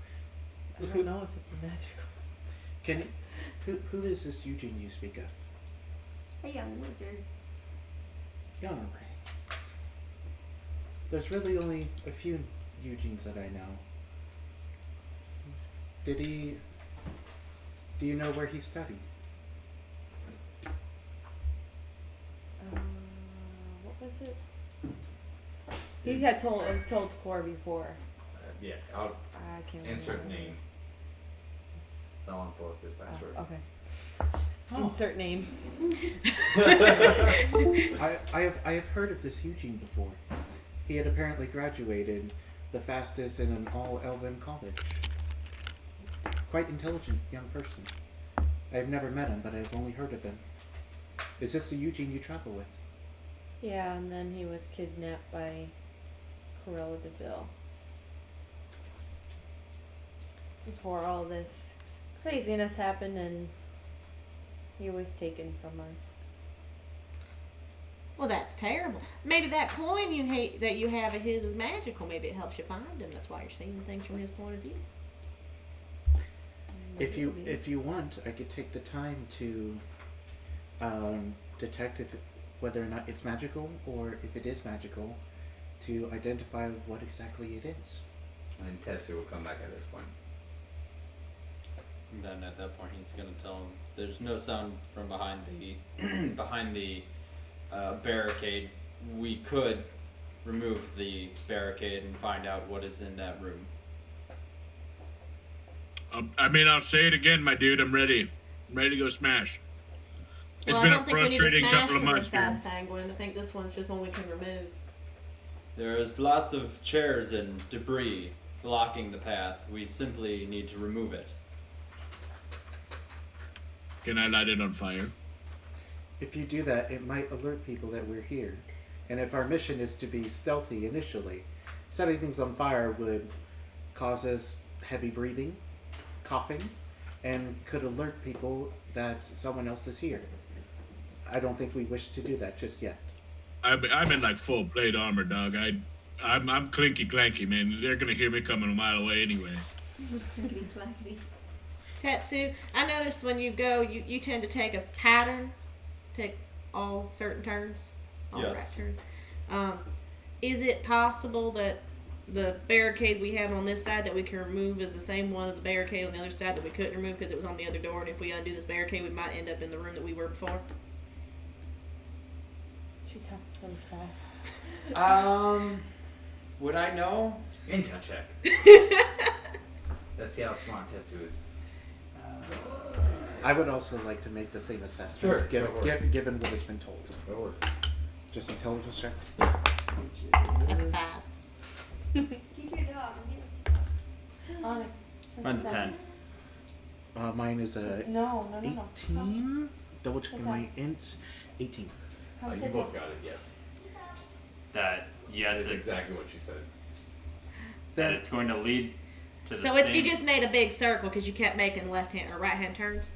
I don't know if it's a magical. Can who is this Eugene you speak of? A young wizard. Young. There's really only a few Eugenes that I know. Do you know where he studied? What was it? He had told Core before. Yeah, I'll I can't insert remember. name. Don't want to pull up this password. Okay. Insert name. I have heard of this Eugene before. He had apparently graduated the fastest in an all-Elven college. Quite intelligent young person. I have never met him, but I've only heard of him. Is this the Eugene you travel with? Yeah, and then he was kidnapped by Corella DeVille. Before all this craziness happened, and he was taken from us. Well, that's terrible. Maybe that coin that you have of his is magical. Maybe it helps you find him. That's why you're seeing things from his point of view. If you want, I could take the time to detect whether or not it's magical, or if it is magical, to identify what exactly it is. And Tetsu will come back at this point. And then at that point, he's gonna tell him, "There's no sound from behind the behind the barricade. We could remove the barricade and find out what is in that room." I'll say it again, my dude. I'm ready. I'm ready to go smash. It's Well, been I a don't think we need to frustrating smash couple of from months. inside Here. Sanguine. I think this one's just one we can remove. There's lots of chairs and debris blocking the path. We simply need to remove it. Can I light it on fire? If you do that, it might alert people that we're here. And if our mission is to be stealthy initially, setting things on fire would cause us heavy breathing, coughing, and could alert people that someone else is here. I don't think we wish to do that just yet. I'm in like full plate armor, dog. I'm clinky clanky, man. They're gonna hear me coming a mile away anyway. Tetsu, I noticed when you go, you tend to take a pattern, take all certain turns, all the right Yes. turns. Is it possible that the barricade we have on this side that we can remove is the same one as the barricade on the other side that we couldn't remove because it was on the other door, and if we undo this barricade, we might end up in the room that we were before? She talked really fast. Would I know? Intel check. Let's see how smart Tetsu is. I would also like to make the same assessment, Sure, go for it. given what has been told. Go Just intelligence check. That's a 5. Keep your dog. Onyx. Mine's 10. Mine is a No. 18. Double checking my int. 18. Come You sit both down. got it, yes. That yes, That's it's exactly what she said. that it's going to lead to the So same. you just made a big circle because you kept making left hand or right hand turns.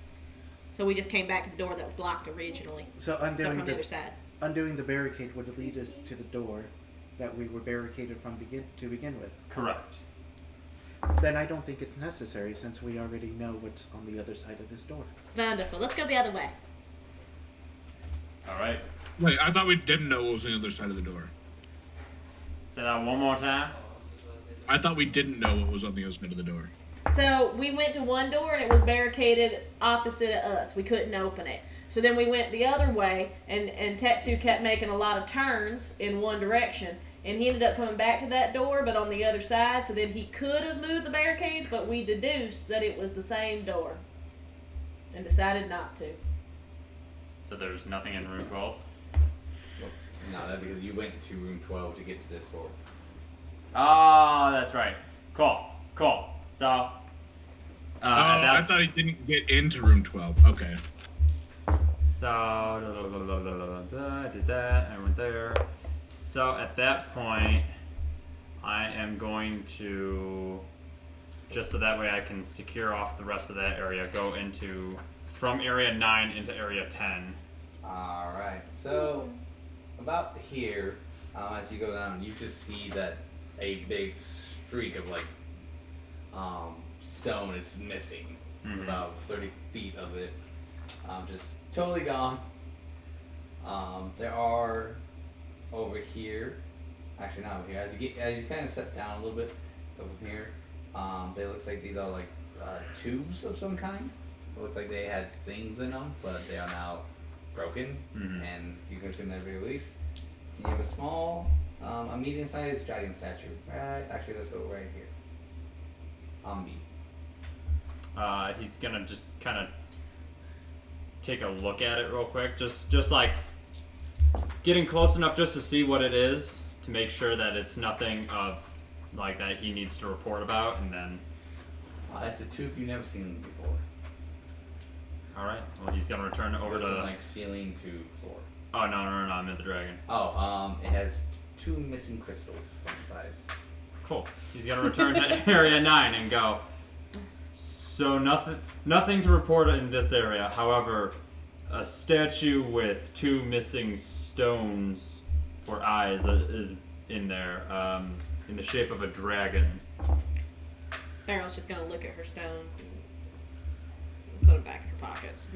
So we just came back to the door that was blocked originally. So From undoing the other side. undoing the barricade would lead us to the door that we were barricaded from to begin with. Correct. Then I don't think it's necessary since we already know what's on the other side of this door. Wonderful. Let's go the other way. All right. Wait, I thought we didn't know what was on the other side of the door. Say that one more time. I thought we didn't know what was on the other side of the door. So we went to one door and it was barricaded opposite of us. We couldn't open it. So then we went the other way, and Tetsu kept making a lot of turns in one direction. And he ended up coming back to that door, but on the other side. So then he could have moved the barricades, but we deduced that it was the same door. And decided not to. So there's nothing in room 12. Well, no, that's because you went to room 12 to get to this door. Oh, that's right. Cool. So, I thought he didn't get into room 12. Okay. So, I did that. I went there. So at that point, I am going to, just so that way I can secure off the rest of that area, go from area 9 into area 10. Alright, so about here, as you go down, you just see that a big streak of stone is missing. Mhm. About 30 feet of it. Just totally gone. There are over here, actually not over here, as you kind of step down a little bit over here, they look like these are like tubes of some kind. It look like they had things in them, but they are now broken, Mhm. and you can assume they've been released. You have a small A medium-sized dragon statue. Right. Actually, let's go right here. On me. He's gonna just kind of take a look at it real quick, just like getting close enough just to see what it is, to make sure that it's nothing of like that he needs to report about, and then. It's a tube you've never seen before. All right. Well, he's gonna return it over Goes to from, like ceiling to floor. Oh no! I'm at the dragon. Oh, it has 2 missing crystals from the size. Cool. He's gonna return to area 9 and go. So nothing to report in this area. However, a statue with 2 missing stones for eyes is in there, in the shape of a dragon. Beryl's just gonna look at her stones and put them back in her pockets.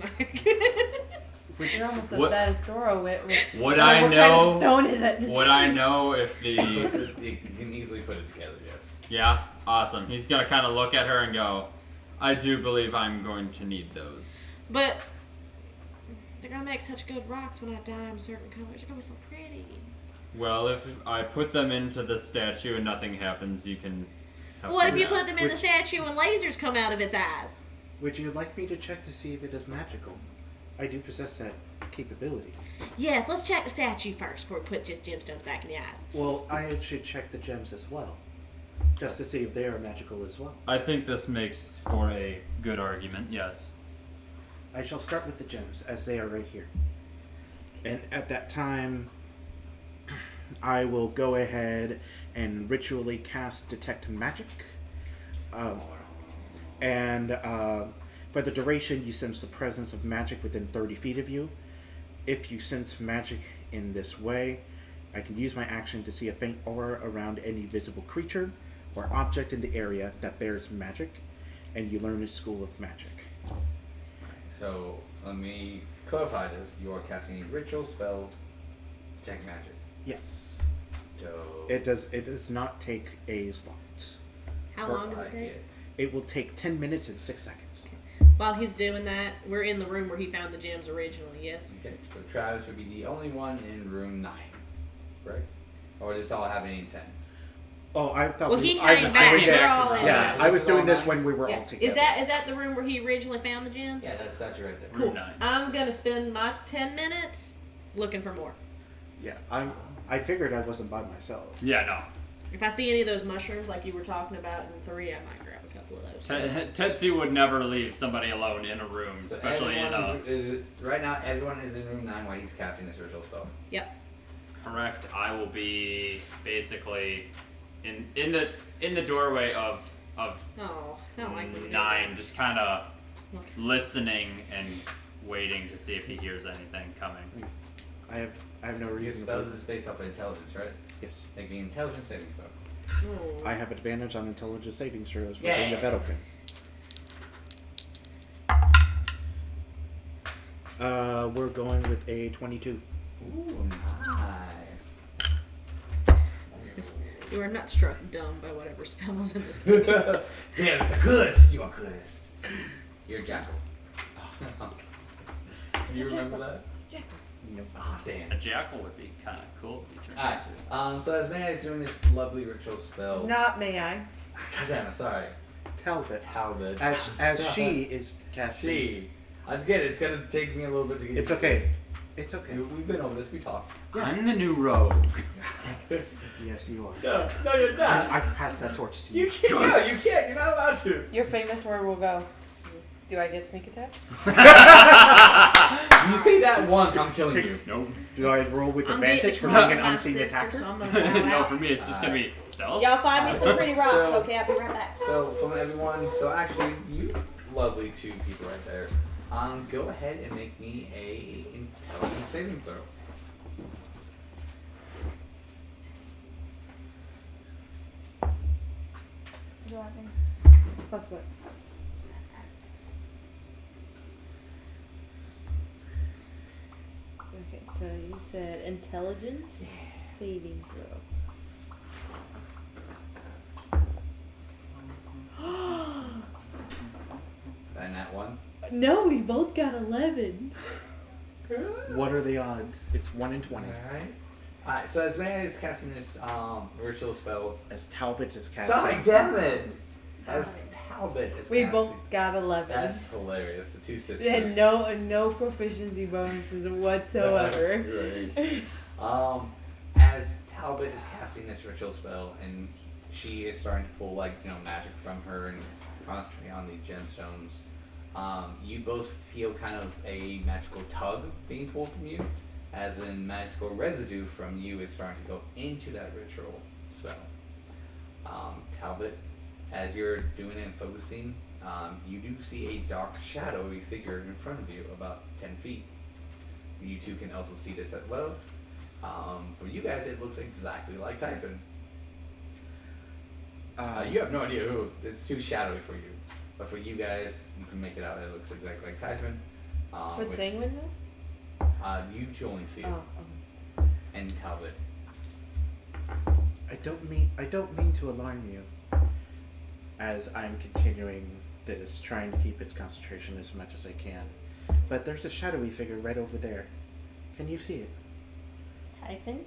You're almost as What- bad as Doro with Would I what know? kind of stone is it? Would I know if the? You can easily put it together, yes. Yeah, awesome. He's gonna kind of look at her and go, "I do believe I'm going to need those." But they're gonna make such good rocks when I dye them certain colors. They're gonna be so pretty. Well, if I put them into the statue and nothing happens, you can. Have What fun if you now. put them in the statue and lasers come out of its eyes? Would you like me to check to see if it is magical? I do possess that capability. Yes, let's check the statue first before we put just gemstones back in the eyes. Well, I should check the gems as well, just to see if they are magical as well. I think this makes for a good argument. Yes. I shall start with the gems, as they are right here. And at that time, I will go ahead and ritually cast Detect Magic. For the duration, you sense the presence of magic within 30 feet of you. If you sense magic in this way, I can use my action to see a faint aura around any visible creature or object in the area that bears magic, and you learn a school of magic. So, let me clarify this. You are casting a ritual spell, Detect Magic. Yes. So, It does not take a slot. How For- long does it take? It will take 10 minutes and 6 seconds. While he's doing that, we're in the room where he found the gems originally, yes? Okay, so Travis would be the only one in room 9, correct? Or is this all happening in 10? Oh, I thought Well, we, he I came was back. doing We're that. all in. Yeah, So I this was is doing all this nine? when we were Yeah. all together. Is that the room where he originally found the gems? Yeah, that's right there. Cool. Room 9. I'm gonna spend my 10 minutes looking for more. Yeah, I figured I wasn't by myself. Yeah, no. If I see any of those mushrooms like you were talking about in 3, I might grab a couple of those. Tetsu would never leave somebody alone in a room, So especially in a. right now, everyone is in room 9 while he's casting this ritual spell. Yep. Correct. I will be basically in the doorway of Oh, it's not like we 9, just kind of Okay. listening and waiting to see if he hears anything coming. I have no Your reason to spells believe. is based off of intelligence, right? Yes. Like the intelligence saving throw. Oh. I have advantage on intelligence saving throws for Yeah. being a veteran. We're going with a 22. Ooh, nice. You are not struck dumb by whatever spell is in this game. Damn, it's a cursed. You are cursed. You're a jackal. Do you remember that? Nope. Oh, damn. A jackal would be kind of cool to be turned Alright, into. so as May is doing this lovely ritual spell. Not may I. God damn it, sorry. Talbot. Talbot. As she is casting. She. I get it, it's gonna take me a little bit to get It's used to okay. it. It's okay. We've been over this, we talked. I'm the new rogue. Yes, you are. No, you're not. I can pass that torch to you. You can't, no, you can't, you're not allowed to. Your famous word will go. Do I get sneak attack? You say that once, I'm killing you. Nope. Do I roll with I'm advantage getting for called being an my unseen sister, attacker? so I'm gonna blow No, out. for me it's just gonna be stealth. Y'all find me some pretty rocks, So- okay? I'll be right back. So, from everyone, so actually, you lovely 2 people right there, go ahead and make me a intelligence saving throw. Plus what? Okay, so you said intelligence saving throw. Is that that one? No, we both got 11. What are the odds? It's 1 in 20. Alright. Alright, so as Mary is casting this ritual spell. As Talbot is casting. Sorry, damn it! As Talbot is We casting. both got 11. That's hilarious. The two sisters. And no proficiency bonuses whatsoever. That's great. As Talbot is casting this ritual spell, and she is starting to pull magic from her and concentrate on the gemstones. You both feel kind of a magical tug being pulled from you, as in magical residue from you is starting to go into that ritual spell. Talbot, as you're doing it and focusing, you do see a dark shadowy figure in front of you, about 10 feet. You two can also see this as well. For you guys, it looks exactly like Typhon. You have no idea who. It's too shadowy for you. But for you guys, you can make it out. It looks exactly like Typhon. What's Senguine though? You two only see it. Oh. And Talbot. I don't mean to alarm you. As I'm continuing this, trying to keep its concentration as much as I can. But there's a shadowy figure right over there. Can you see it? Typhon?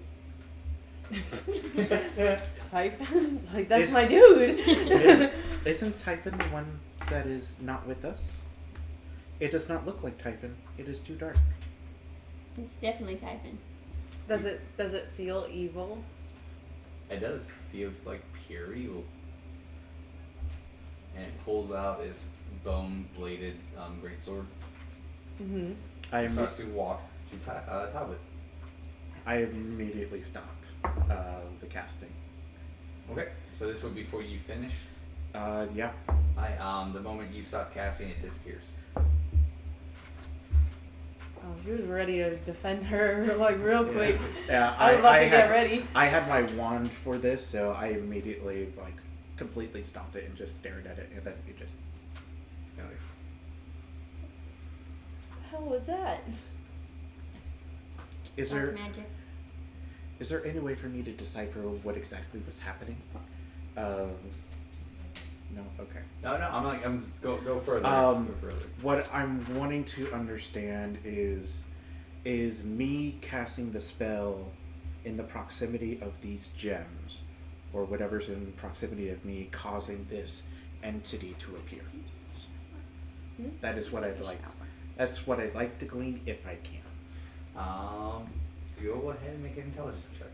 Typhon? Like, that's my dude. Isn't Typhon the one that is not with us? It does not look like Typhon. It is too dark. It's definitely Typhon. Does it feel evil? It does. Feels like pure evil. And it pulls out its bone-bladed greatsword. Mm-hmm. And starts to walk to Talbot. I immediately stop the casting. Okay, so this would be before you finish. Yeah. The moment you stop casting, it disappears. Oh, she was ready to defend her real quick. Yeah, I was about to get ready. I had my wand for this, so I immediately completely stopped it and just stared at it, and then it just. What the hell was that? Is Dark there magic. is there any way for me to decipher what exactly was happening? No. Okay. No. I'm go further. Go further. What I'm wanting to understand is me casting the spell in the proximity of these gems, or whatever's in proximity of me, causing this entity to appear. That is what I'd like. That's what I'd like to glean if I can. Go ahead and make an intelligence check.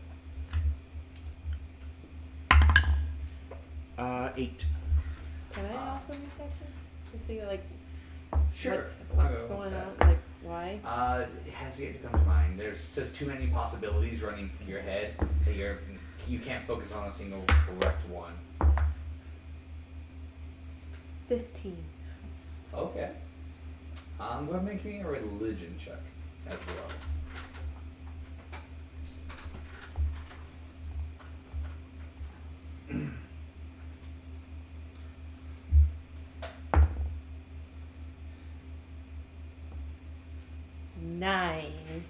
8. Can I also make that check? To see Sure. what's going on? Why? It has yet to come to mind. There's just too many possibilities running through your head that you can't focus on a single correct one. 15. Okay. I'm going to make me a religion check as well. Nine.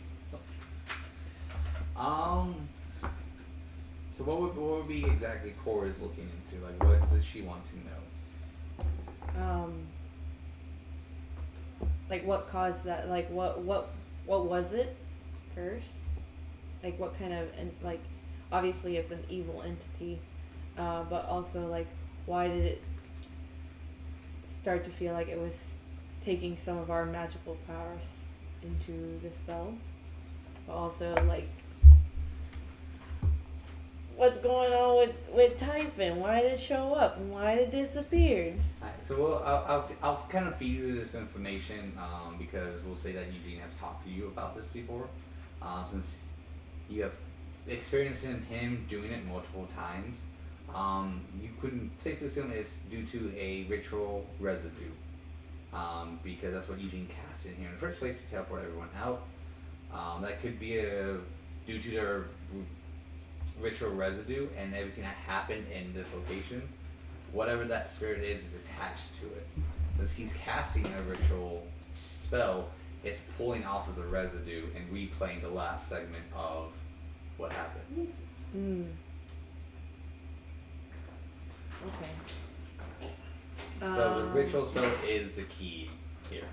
So what would be exactly Cora's looking into? What does she want to know? What caused that? What was it first? What kind of, and obviously it's an evil entity, but also why did it start to feel like it was taking some of our magical powers into the spell? But also what's going on with Typhon? Why did it show up and why did it disappear? Alright, so I'll kind of feed you this information because we'll say that Eugene has talked to you about this before, since you have experienced him doing it multiple times. You couldn't safely assume it's due to a ritual residue, because that's what Eugene cast in here in the first place to teleport everyone out. That could be due to their ritual residue and everything that happened in this location. Whatever that spirit is attached to it. Since he's casting a ritual spell, it's pulling off of the residue and replaying the last segment of what happened. Okay. So the ritual spell is the key here.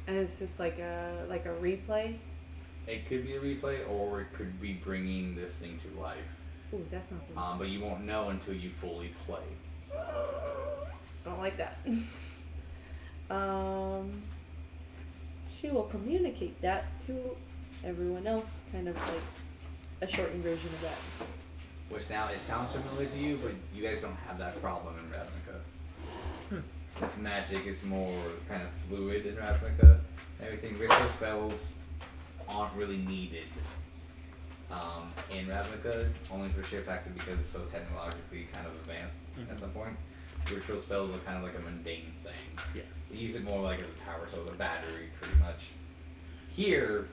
And it's just like a replay? It could be a replay, or it could be bringing this thing to life. Ooh, that's not good. But you won't know until you fully play. I don't like that. She will communicate that to everyone else, kind of like a shortened version of that. Which now, it sounds familiar to you, but you guys don't have that problem in Ravnica. It's magic is more kind of fluid in Ravnica. Everything, ritual spells aren't really needed in Ravnica, only for sheer factor because it's so technologically kind of advanced at some point. Ritual spells are kind of like a mundane thing. Yeah. They use it more like as a power source, a battery, pretty much. Here,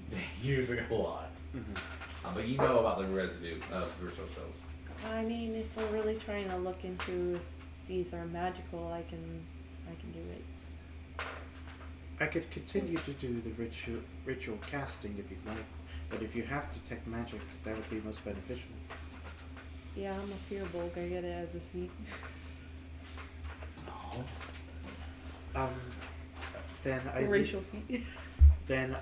they use it a lot. But you know about the residue of ritual spells. I mean, if we're really trying to look into if these are magical, I can do it. I could continue to do the ritual casting if you'd like, but if you have detect magic, that would be most beneficial. Yeah, I'm a fear bulk. I get it as a feat. No. Then I Racial feat. Then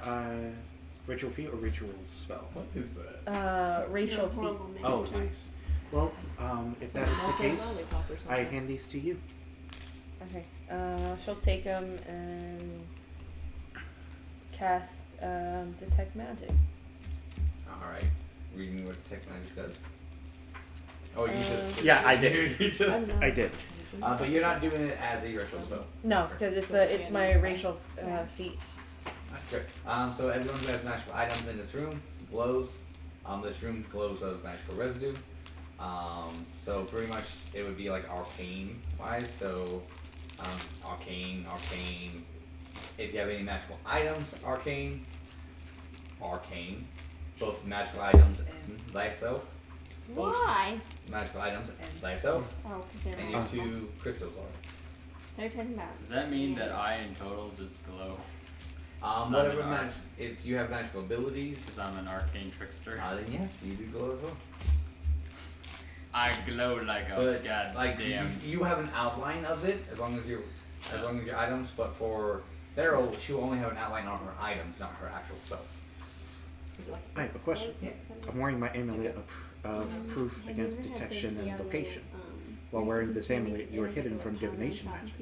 ritual feat or ritual spell? What is that? Racial feat. Horrible mix. Oh, nice. Well, if that is the case, Lollipop or I something. hand these to you. Okay. She'll take them and cast detect magic. Alright. Reading what detect magic does. Oh, you just... Yeah, I did. You just... I did. But you're not doing it as a ritual spell. No, because it's my racial feat. That's great. So everyone who has magical items in this room glows. This room glows of magical residue. So pretty much it would be like arcane wise. So arcane. If you have any magical items, arcane. Both magical items and thyself. Both Why? magical items and thyself. Oh, because And they're your two crystals are. they're talking about. Does that mean that I in total just glow? Whatever an arc. if you have magical abilities, Because I'm an arcane trickster. then yes, you do glow as well. I glow like a But goddamn. you have an outline of it as long as your items. But for Beryl, she will only have an outline on her items, not her actual self. I have a question. Yeah. I'm wearing my amulet of proof Have you against ever had detection this and yellow, location. While wearing this amulet, you are hidden from divination magic.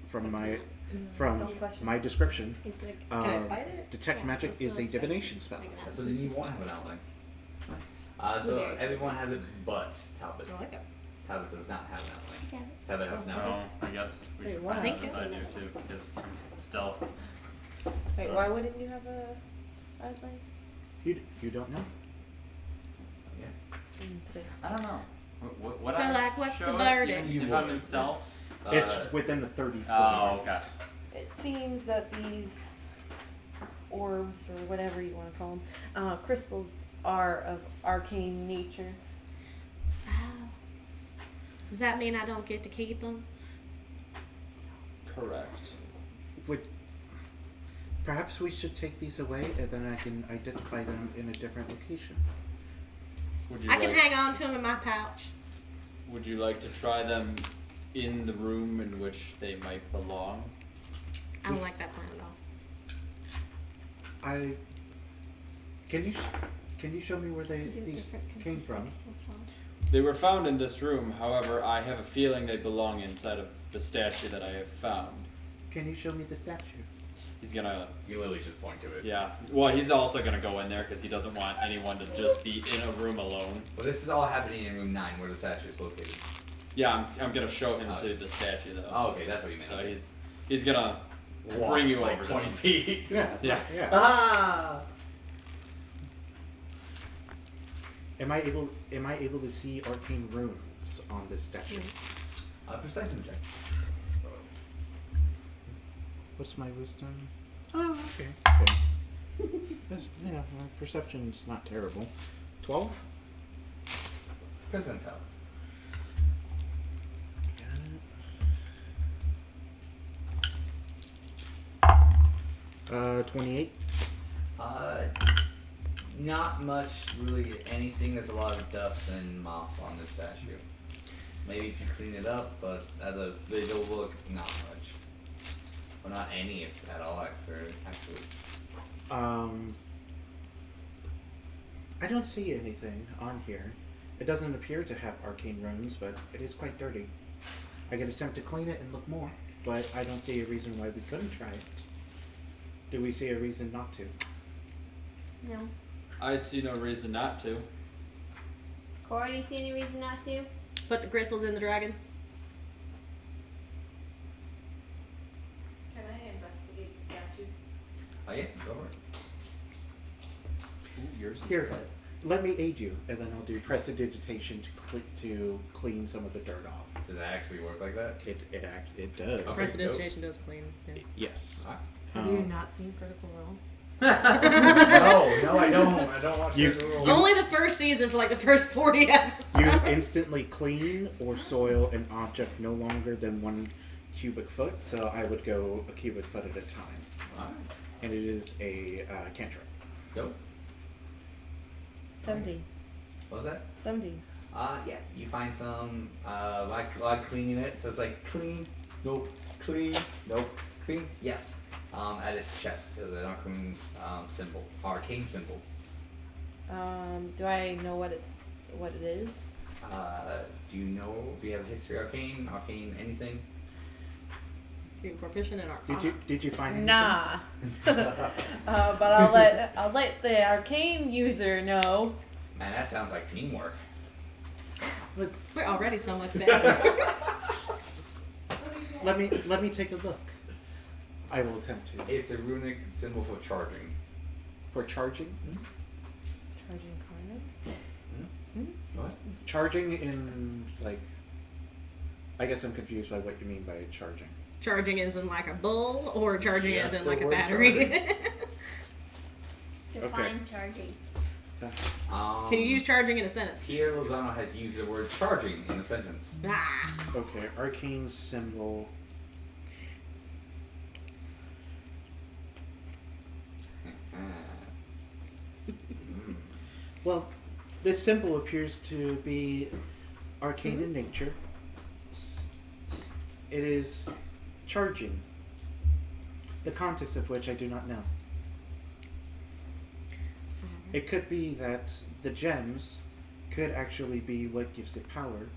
From my description, It's like, Can I fight it? detect Yeah, magic it's is a not divination spell. spicy. So then you won't have an outline. So everyone has it, but Talbot. I like it. Talbot does not have an outline. Yeah. Talbot has an outline. Oh, I guess we Wait, should why? find out Thank if I do too, because I'm stealth. Wait, why wouldn't you have a outline? You don't know? Yeah. I don't know. What So, I like, what's show the up verdict? even if I'm in stealth? It's within the 30 foot Oh, radius. okay. It seems that these orbs, or whatever you want to call them, crystals are of arcane nature. Oh. Does that mean I don't get to keep them? Correct. Perhaps we should take these away and then I can identify them in a different location. Would you I can like, hang on to them in my pouch. Would you like to try them in the room in which they might belong? I don't like that plan at all. Can you show me where these came from? They were found in this room. However, I have a feeling they belong inside of the statue that I have found. Can you show me the statue? He's gonna. You literally just point to it. Yeah. Well, he's also gonna go in there because he doesn't want anyone to just be in a room alone. Well, this is all happening in room 9, where the statue is located. Yeah, I'm gonna show him to the statue though. Oh, okay, that's what you meant. So Okay. he's gonna Walk bring you like over 20 them. feet. Yeah. Yeah. Ah! Am I able to see arcane runes on this statue? Perception check. What's my wisdom? Oh, okay. Yeah, my perception's not terrible. 12? Percentile. 28. Not much, really, anything. There's a lot of dust and moss on this statue. Maybe if you clean it up, but as a visual look, not much. Well, not any, if at all, actually. I don't see anything on here. It doesn't appear to have arcane runes, but it is quite dirty. I could attempt to clean it and look more, but I don't see a reason why we couldn't try it. Do we see a reason not to? No. I see no reason not to. Corey, do you see any reason not to? Put the crystals in the dragon. Can I investigate the statue? Oh yeah, go for it. Ooh, yours is Here. red. Let me aid you, and then I'll do prestidigitation to clean some of the dirt off. Does that actually work like that? It does. Okay. Prestidigitation does clean. Yeah. Yes. Alright. Have you not seen Critical Role? No, I don't. I don't watch You- Critical Role. you- Only the first season for like the first 40 episodes. You instantly clean or soil an object no longer than 1 cubic foot, so I would go a cubic foot at a time. Alright. And it is a cantrip. Go. 17. What was that? 17. Yeah, you find some, like cleaning it, so it's like clean, nope, clean, nope, clean, yes. At its chest, there's an arcane symbol, arcane symbol. Do I know what it is? Do you have history arcane, anything? Being proficient in arcana. Did you find anything? Nah. But I'll let the arcane user know. Man, that sounds like teamwork. We're already so much better. Let me take a look. I will attempt to. It's a runic symbol for charging. For charging? Charging card. What? Charging in, like... I guess I'm confused by what you mean by charging. Charging as in like a bull, or charging Yes, as in the like a word battery? Define charging. Can you use charging in a sentence? Here, Lozano has used the word charging in a sentence. Ah. Okay, arcane symbol. Well, this symbol appears to be arcane in nature. It is charging. The context of which I do not know. It could be that the gems could actually be what gives it power,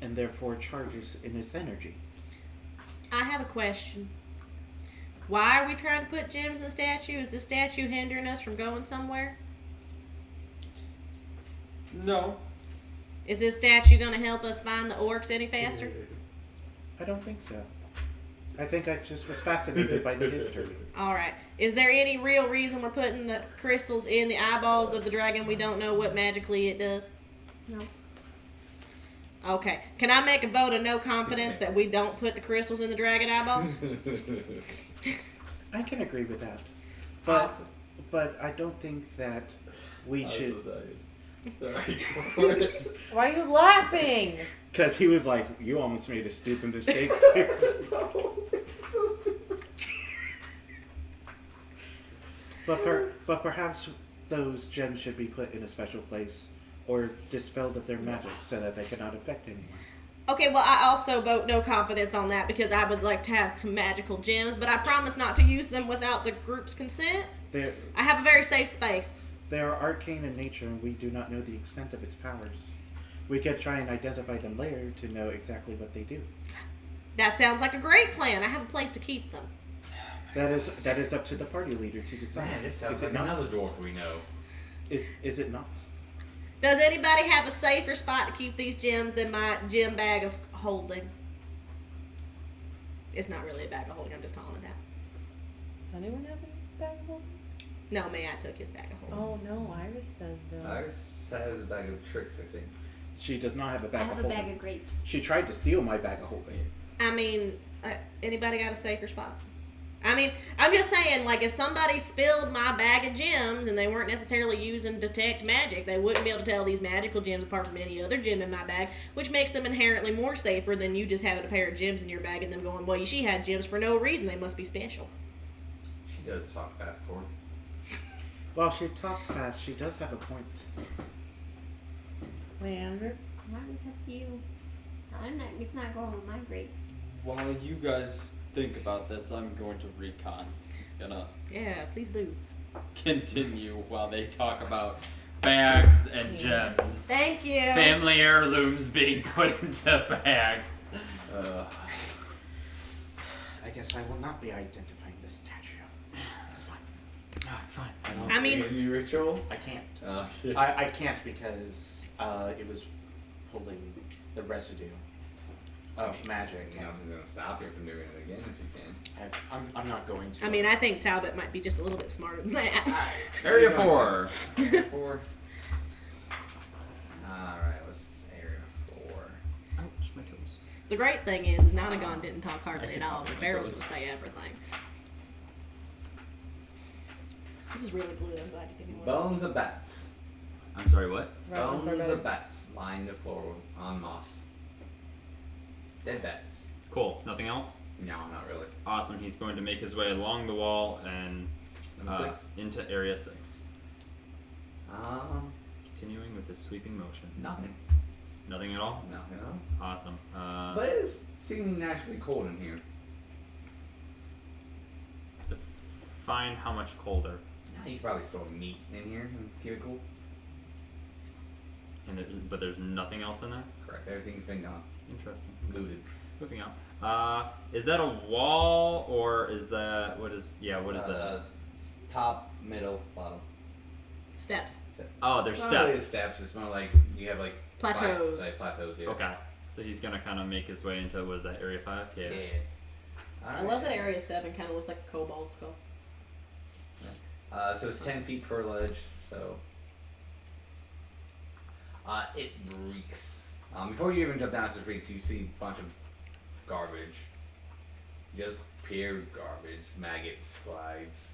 and therefore charges in its energy. I have a question. Why are we trying to put gems in the statue? Is the statue hindering us from going somewhere? No. Is this statue going to help us find the orcs any faster? I don't think so. I think I just was fascinated by the history. Alright. Is there any real reason we're putting the crystals in the eyeballs of the dragon? We don't know what magically it does? No. Okay. Can I make a vote of no confidence that we don't put the crystals in the dragon eyeballs? I can agree with that. But Awesome. but I don't think that we should... Sorry, go for it. Why are you laughing? Because he was like, you almost made a stupid mistake. But perhaps those gems should be put in a special place or dispelled of their magic so that they cannot affect anyone. Okay, well, I also vote no confidence on that because I would like to have some magical gems, but I promise not to use them without the group's consent. I have a very safe space. They are arcane in nature and we do not know the extent of its powers. We could try and identify them later to know exactly what they do. That sounds like a great plan. I have a place to keep them. That is up to the party leader to decide. Man, this sounds Is it like not? another dwarf we know. Is it not? Does anybody have a safer spot to keep these gems than my gem bag of holding? It's not really a bag of holding. I'm just calling it that. Does anyone have a bag of holding? No, May, I took his bag of holding. Oh no, Iris does though. Iris has a bag of tricks, I think. She does not have a I bag have of a holding. bag of grapes. She tried to steal my bag of holding. I mean, anybody got a safer spot? I mean, I'm just saying, like, if somebody spilled my bag of gems and they weren't necessarily using detect magic, they wouldn't be able to tell these magical gems apart from any other gem in my bag, which makes them inherently more safer than you just having a pair of gems in your bag and them going, well, she had gems for no reason. They must be special. She does talk fast, Corey. While she talks fast, she does have a point. Leander? Why would that's you? It's not going with my grapes. While you guys think about this, I'm going to recon gonna Yeah, please do. continue while they talk about bags and gems. Thank you. Family heirlooms being put into bags. I guess I will not be identifying this statue. That's fine. No, it's fine. I mean- Any ritual? I can't. Yeah. I can't because it was pulling the residue of magic. Nothing's gonna stop you from doing it again if you can. I'm not going to. I mean, I think Talbot might be just a little bit smarter than that. Area 4. Area 4. Alright, what's Area 4? Ouch, my toes. The great thing is Nonagon didn't talk hardly at all, but Beryl was gonna say everything. This is really blue. I'm glad you gave me one. Bones of bats. I'm sorry, what? Bones of bats line the floor on moss. Dead bats. Cool. Nothing else? No, not really. Awesome. He's going to make his way along the wall and Number 6. into Area 6. Continuing with his sweeping motion. Nothing. Nothing at all? Nothing at all. Awesome. But it is seemingly naturally cold in here. Define how much colder. Yeah, you could probably store meat in here and keep it cool. But there's nothing else in there? Correct. Everything's been gone. Interesting. Looted. Moving on. Is that a wall or is that what is that? Top, middle, bottom. Steps. Oh, there's Not really steps. steps. It's more like you have like Plateaus. plateaus. Yeah. Okay. So he's gonna kind of make his way into what is that, Area 5? Yeah. Yeah. I love that Area 7 kind of looks like a kobold skull. So it's 10 feet per ledge. So it reeks. Before you even jump down, it reeks. You see a bunch of garbage. Just pure garbage. Maggots, flies.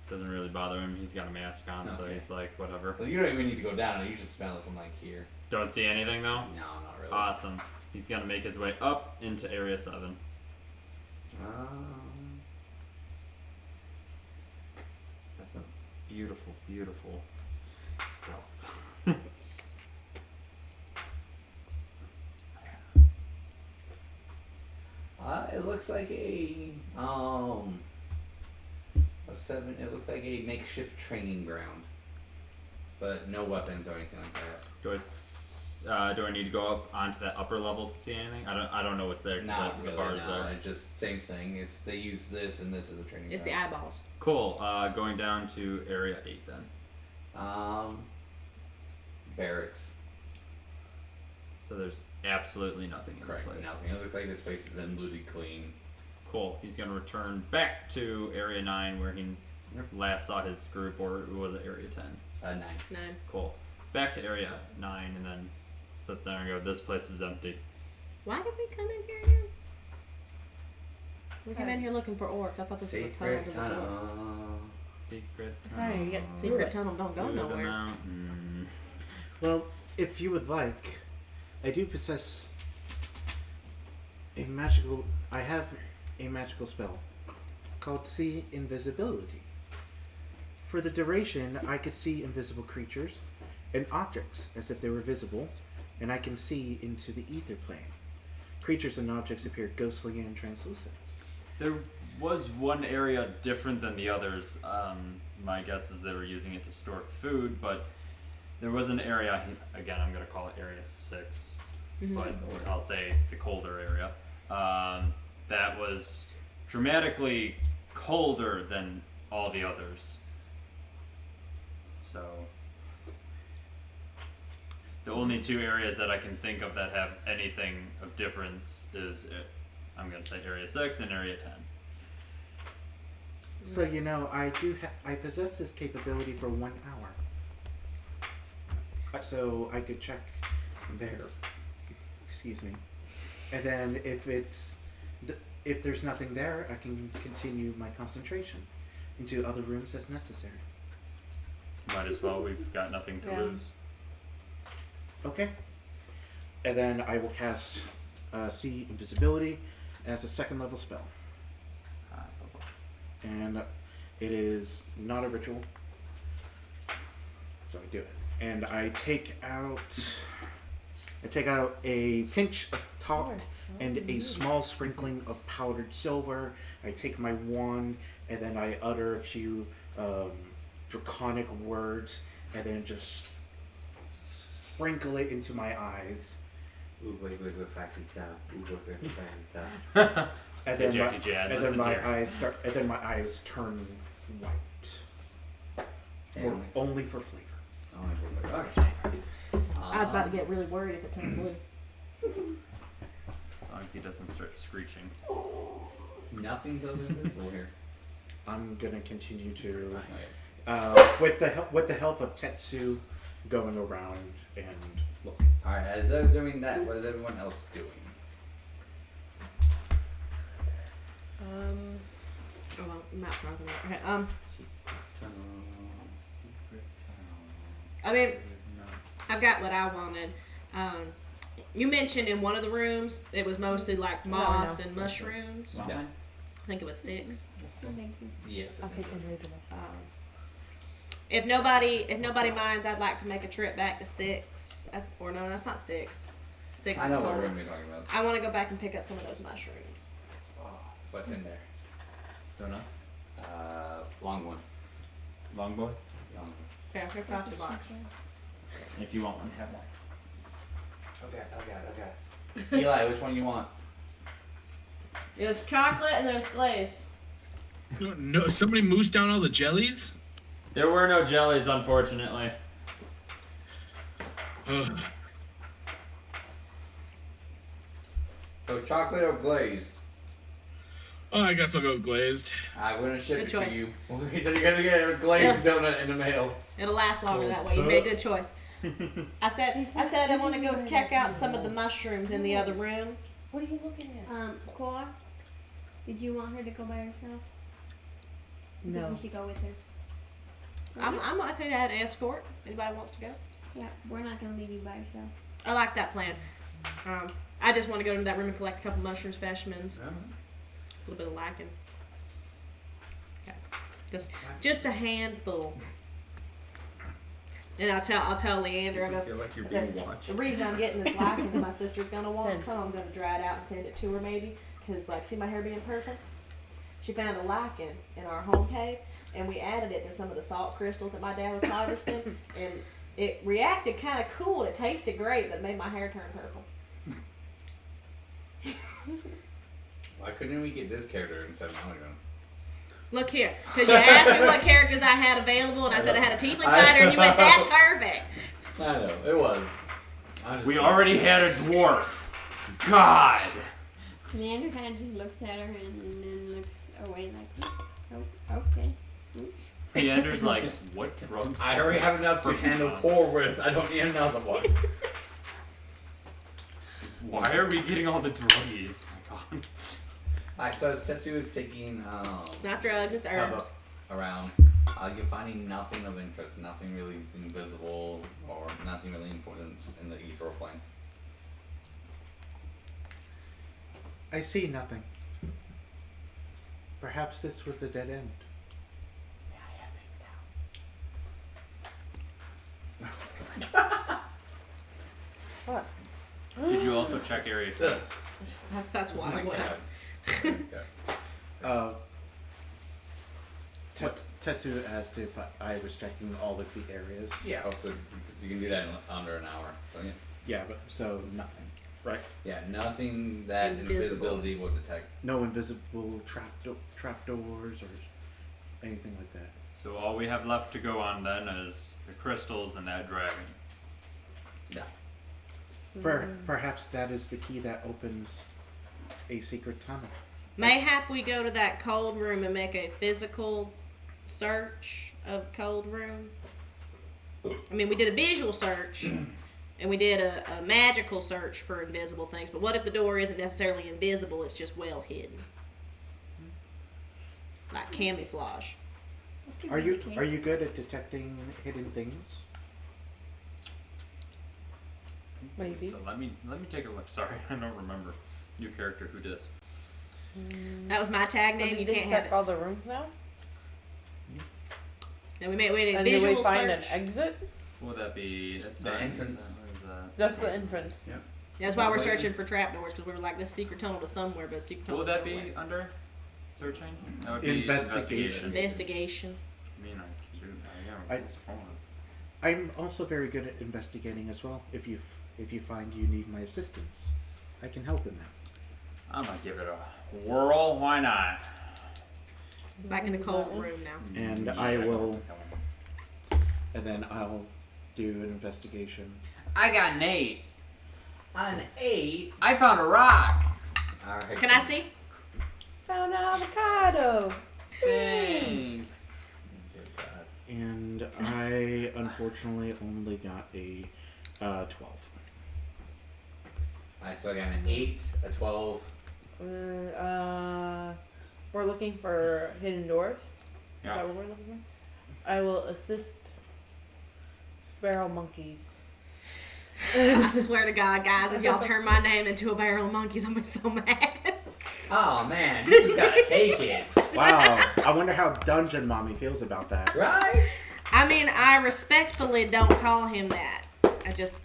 Doesn't really bother him. He's got a mask on, so Okay. he's like, whatever. Well, you don't even need to go down. You just smell it from like here. Don't see anything though? No, not really. Awesome. He's gonna make his way up into Area 7. Beautiful, beautiful stuff. It looks like a 7. It looks like a makeshift training ground, but no weapons or anything like that. Do I need to go up onto that upper level to see anything? I don't know what's there because Not the really. bar's No, there. it's just same thing. They use this and this as a training It's the ground. eyeballs. Cool. Going down to Area 8 then. Barracks. So there's absolutely nothing in Correct. this place. Nothing. It looks like this place has been looted clean. Cool. He's gonna return back to Area 9 where he last saw his group, or was it Area 10? 9. 9. Cool. Back to Area 9 and then sit there and go, this place is empty. Why did we come in here again? We came in here looking for orcs. I thought this was a tunnel to Secret the door. tunnel. Secret Right, you get Secret tunnel don't go through the nowhere. mountain. Well, if you would like, I do possess a magical. I have a magical spell called See Invisibility. For the duration, I could see invisible creatures and objects as if they were visible, and I can see into the ether plane. Creatures and objects appear ghostly and translucent. There was one area different than the others. My guess is they were using it to store food, but there was an area, again, I'm going to call it Area 6, but I'll say the colder area, that was dramatically colder than all the others. So, the only two areas that I can think of that have anything of difference is, I'm going to say Area 6 and Area 10. So you know, I possess this capability for 1 hour. So I could check there. Excuse me. And then if there's nothing there, I can continue my concentration into other rooms as necessary. Might as well, we've got nothing to Yeah. lose. Okay. And then I will cast See Invisibility as a 2nd level spell. And it is not a ritual. So I do it. And I take out a pinch of talk You are so and a mean. small sprinkling of powdered silver. I take my wand and then I utter a few draconic words and then just sprinkle it into my eyes. Ooh, wait, factory style. Ooh, wait, factory style. And Hey, then Jackie Jan, and then listen my here. eyes turn white. And Only for flavor. okay. I was about to get really worried if it turned blue. As long as he doesn't start screeching. Nothing goes invisible here. I'm gonna continue to, Okay. with the help of Tetsu, going around and looking. Alright, as they're doing that, what is everyone else doing? Oh well, map's not gonna work. Okay, I mean, I've got what I wanted. You mentioned in one of the rooms it was mostly like moss and mushrooms. Yeah. I think it was 6. Oh, thank you. Yes. I'll take individual. If nobody minds, I'd like to make a trip back to 6. Or no, that's not 6. 6 I is know the what goal. room you're talking about. I want to go back and pick up some of those mushrooms. What's in there? Donuts? Long one. Long boy? Long one. Okay, I'll That's off the what box. she said. If you want one, have one. Okay. Eli, which one you want? There's chocolate and there's glaze. No, somebody moosed down all the jellies. There were no jellies, unfortunately. Ugh. So chocolate or glazed? Oh, I guess I'll go with glazed. I'm gonna ship Good it choice. to you. You're gonna get a glazed donut in the mail. It'll last longer that way. You made a good choice. I said I want to go check out some of the mushrooms in the other room. What are you looking at? Cora, did you want her to go by herself? I think No. we should go with her. I'm happy to add an escort. Anybody wants to go? Yeah, we're not gonna leave you by yourself. I like that plan. I just want to go into that room and collect a couple mushroom specimens. A little bit of lichen. Okay. Just a handful. And I'll tell Leander. I feel like you're I said, being watched. the reason I'm getting this lichen that my sister's gonna want some, I'm gonna dry it out and send it to her maybe. Cause like, see my hair being purple? She found a lichen in our home cave, and we added it to some of the salt crystals that my dad was harvesting, and it reacted kind of cool. It tasted great, but made my hair turn purple. Why couldn't we get this character instead of Malagon? Look here, because you asked me what characters I had available, and I said I had a tiefling fighter, and you went, "That's perfect." I know, it was. I'm just We kidding. already had a dwarf. God. Leander kind of just looks at her and then looks away like, oh, okay. Leander's like, what drugs? I already have enough to First handle one. 4 with. I don't need another one. Why are we getting all the druggies? My God. Alright, so as Tetsu is taking It's not drugs, it's herbs. around, you're finding nothing of interest, nothing really invisible, or nothing really important in the ethereal plane. I see nothing. Perhaps this was a dead end. What? Did you also check area 4? That's Oh why. my I went. god. Tetsu asked if I was checking all of the areas. Yeah, also, you can do that in under an hour. So yeah. Yeah, but so nothing, right? Yeah, nothing that Invisible. invisibility will detect. No invisible trapdoors or anything like that. So all we have left to go on then is the crystals and that dragon. Yeah. Perhaps that is the key that opens a secret tunnel. Mayhap we go to that cold room and make a physical search of cold room. I mean, we did a visual search, and we did a magical search for invisible things. But what if the door isn't necessarily invisible? It's just well hidden, like camouflage. That could Are be you the case. are you good at detecting hidden things? Maybe. So let me take a look. Sorry, I don't remember. New character, who dis? That was my tag So name. did You they can't have check it. all the rooms now? And we did a And did visual we find search. an exit? What would that be? That's The not entrance. What is that? Just the entrance. Yeah, That's why we're searching for trapdoors, because we were like, this secret tunnel to somewhere, but secret tunnel. What would that to be nowhere. under? Searching? That would be Investigation. Investigation. I mean, I could do I- that. Yeah. I'm also very good at investigating as well. If you find you need my assistance, I can help in that. I'm gonna give it a whirl. Why not? Back in the cold room now. And I will, and then I'll do an investigation. I got an 8. An 8. I found a rock. All right. Can I see? Found an avocado. Thanks. And I unfortunately only got a 12. Alright, so I got an 8, a 12. We're looking for hidden doors. Yeah. Is that what we're looking for? I will assist barrel monkeys. I swear to God, guys, if y'all turn my name into a barrel of monkeys, I'm gonna be so mad. Oh man, you just gotta take it. Wow, I wonder how Dungeon Mommy feels about that. Right? I mean, I respectfully don't call him that. I just,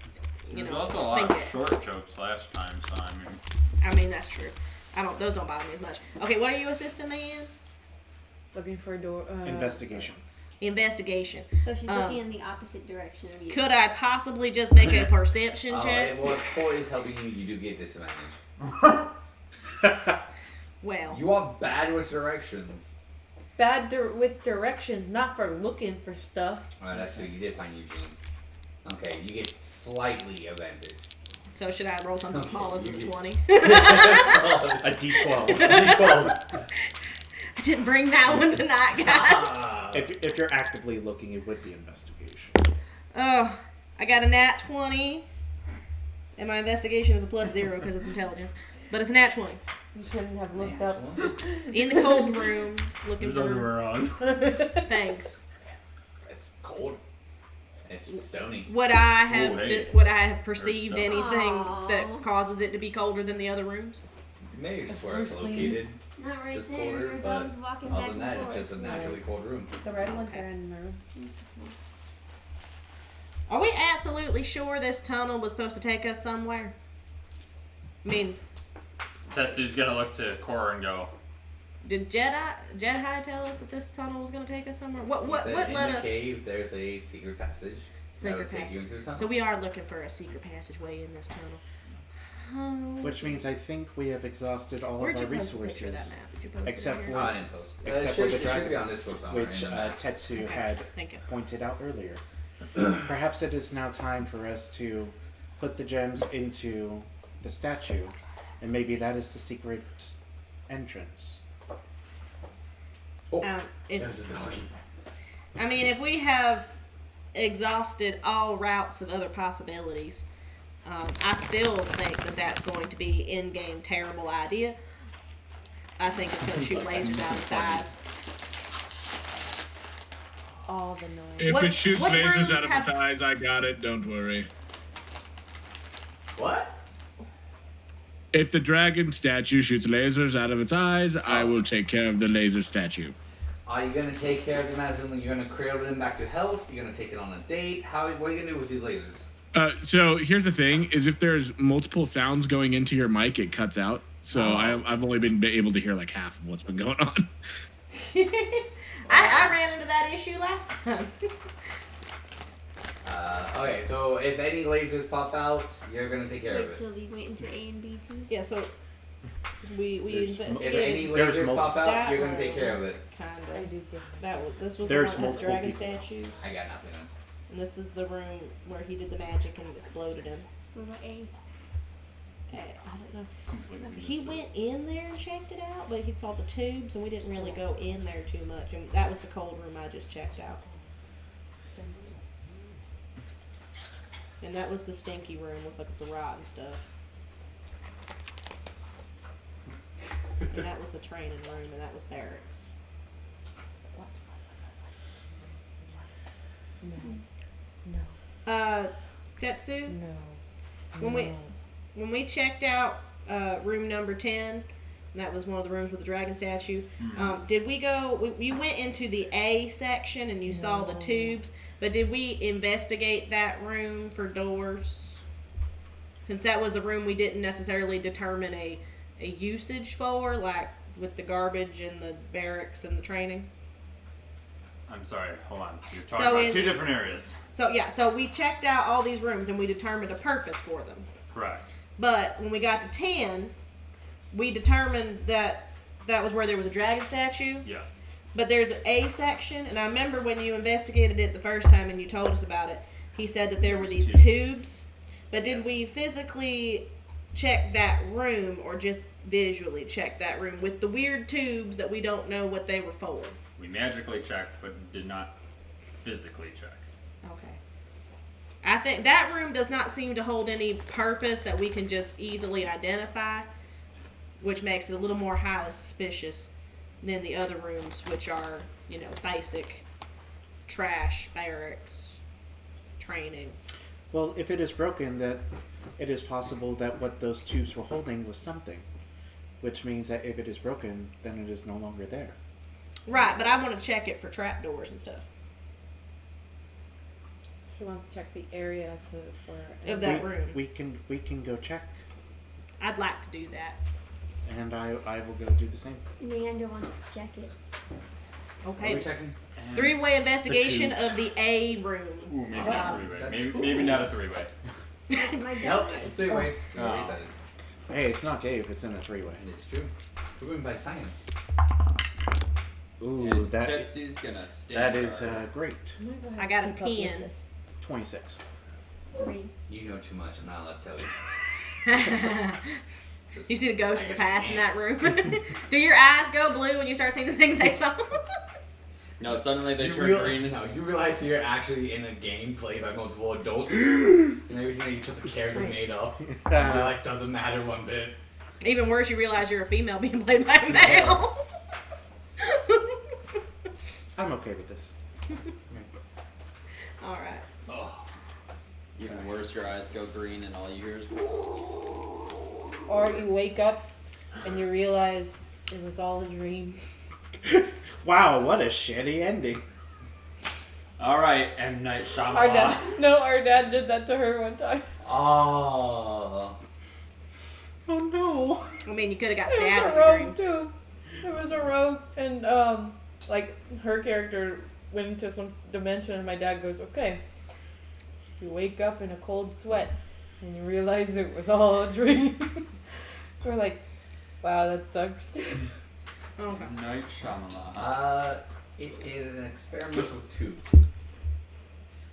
There's also a lot think of short jokes last time, so I mean, that's true. Those don't bother me as much. Okay, what are you assisting me in? Looking for a door. Investigation. Investigation. So she's looking in the opposite direction of you. Could I possibly just make a perception check? Well, if Corey is helping you, you do get disadvantage. Well, You are bad with directions. Bad with directions, not for looking for stuff. Alright, that's true. You did find Eugene. Okay, you get slightly advantage. so should I roll something smaller than the 20? A D12. D12. I didn't bring that one tonight, guys. If you're actively looking, it would be investigation. Oh, I got a nat 20. And my investigation is a +0 because it's intelligence. But it's a nat 20. You shouldn't have looked up. In the cold room, looking Whose for underwear on? Thanks. It's cold. It's stony. Would I have Ooh, hey. would I have perceived There's anything Aw. that causes it to be colder than the other rooms? Maybe just where it's Bruce Lee. located. Not right Just there. colder, Your but dog's walking Other back than and that, forth. it's just a naturally cold room. The red ones are in the room. Are we absolutely sure this tunnel was supposed to take us somewhere? I mean, Tetsu's gonna look to Cora and go, did Jedi tell us that this tunnel was going to take us somewhere? What He what said what in led the us? cave, there's a secret passage. that Secret would take you passage. into the tunnel. So we are looking for a secret passageway in this tunnel. Oh, Which means I think we have exhausted all where'd of you our post a picture of resources, that map? Did you post it except here? for- I didn't post it. except It for the should be dragon, on Discord somewhere. which in the maps. Tetsu Okay, had thank you. pointed out earlier. Perhaps it is now time for us to put the gems into the statue, and maybe that is the secret entrance. Oh, If, there's a doggy. I mean, if we have exhausted all routes of other possibilities, I still think that that's going to be in-game terrible idea. I think it's going to shoot lasers out of its eyes. All the noise. If What- it shoots what lasers rooms out of its have- eyes, I got it. Don't worry. What? If the dragon statue shoots lasers out of its eyes, I will take care of the laser statue. Are you gonna take care of them as in you're gonna cradle them back to health? You're gonna take it on a date? What are you gonna do with these lasers? So here's the thing: is if there's multiple sounds going into your mic, it cuts out. So I've only been able to hear like half of what's been going on. I ran into that issue last time. Okay, so if any lasers pop out, you're gonna take care of Wait it. till you went into A and B too. Yeah, so we There's If any investigated There's lasers pop out, that you're gonna take care of it. kind I of do get this was There's the one with the multiple dragon people. statues, I got nothing. and this is the room where he did the magic and it exploded him. What about A? I don't know. He went in there and checked it out, but he saw the tubes, and we didn't really go in there too much. And that was the cold room I just checked out. And that was the stinky room with like the rotten stuff. And that was the training room, and that was barracks. No. Tetsu, No. when we checked out room number 10, and that was one of the rooms with the dragon statue. Did we go? You went into the A section and you saw the tubes, but did we investigate that room for doors? Since that was a room we didn't necessarily determine a usage for, like with the garbage and the barracks and the training. I'm sorry, hold on. You're talking So about in- 2 different areas. So yeah, so we checked out all these rooms and we determined a purpose for them. Correct. But when we got to 10, we determined that that was where there was a dragon statue. Yes. But there's an A section, and I remember when you investigated it the first time and you told us about it, he said that there were There's these tubes. tubes. But did we physically check that room or just visually check that room with the weird tubes that we don't know what they were for? We magically checked, but did not physically check. Okay. I think that room does not seem to hold any purpose that we can just easily identify, which makes it a little more highly suspicious than the other rooms, which are, you know, basic trash, barracks, training. Well, if it is broken, that it is possible that what those tubes were holding was something, which means that if it is broken, then it is no longer there. Right, but I want to check it for trapdoors and stuff She wants to check the area for of that we, room. We can go check, I'd like to do that. and I will go do the same. Leander wants to check it. What are we Okay. checking? 3-way investigation tubes. of the A room. Ooh, maybe Wow. not a 3-way. That's Maybe, cool. maybe not a 3-way. My Nope, dad. it's a 3-way. Oh. Hey, it's not cave, it's in a 3-way. It's true. We're going by science. Ooh, And that Tetsu's gonna stand that is guard. great. I got a 10. 26. 3. You know too much. I'm not allowed to tell you. You see the ghost of the I guess past you in that room? Do your eyes go blue when you start seeing the things they saw? No, suddenly they You turn real- green. No, you realize you're actually in a game played by multiple adults, and everything that you just a character made up. Your life doesn't matter one bit. Even worse, you realize you're a female being played by a male. I'm okay with this. All right. Oh, Even worse, your eyes go green and all you hear is. Or you wake up and you realize it was all a dream. Wow, what a shitty ending. All right, M. Night Shyamalan. Our dad did that to her one time. oh. Oh no. I mean, you could have got It was stabbed a in the rogue dream. too. It was a rogue, and like her character went into some dimension, and my dad goes, "Okay, you wake up in a cold sweat, and you realize it was all a dream." We're like, "Wow, that sucks." Okay. Night Shyamalan. It is an experimental tube.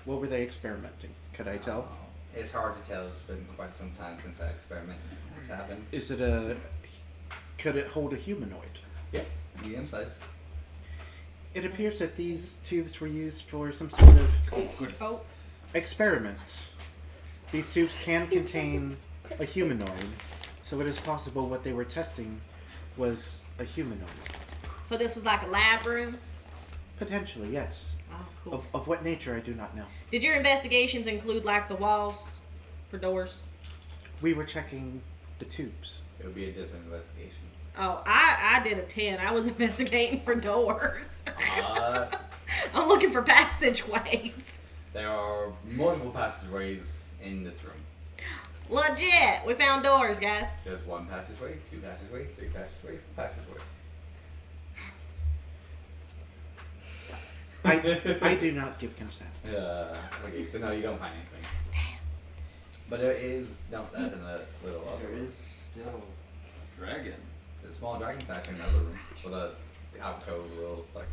What were they experimenting? Could I tell? It's hard to tell. It's been quite some time since that experiment has happened. Is it a... Could it hold a humanoid? Yeah, medium size. It appears that these tubes were used for some sort of Oh, experiment. These tubes can contain a humanoid, so it is possible what they were testing was a humanoid. so this was like a lab room? Potentially, yes. Oh, cool. Of what nature, I do not know. Did your investigations include like the walls for doors? We were checking the tubes. It would be a different investigation. Oh, I did a 10. I was investigating for doors. Uh, I'm looking for passageways. there are multiple passageways in this room. Legit. We found doors, guys. There's 1 passageway, 2 passageways, 3 passageways, 4 passageways. Yes. I do not give consent. Okay, so no, you don't find anything. But there is no. That's in a little other There room. is still a dragon. There's a small dragon statue in another room with a alcove, little like.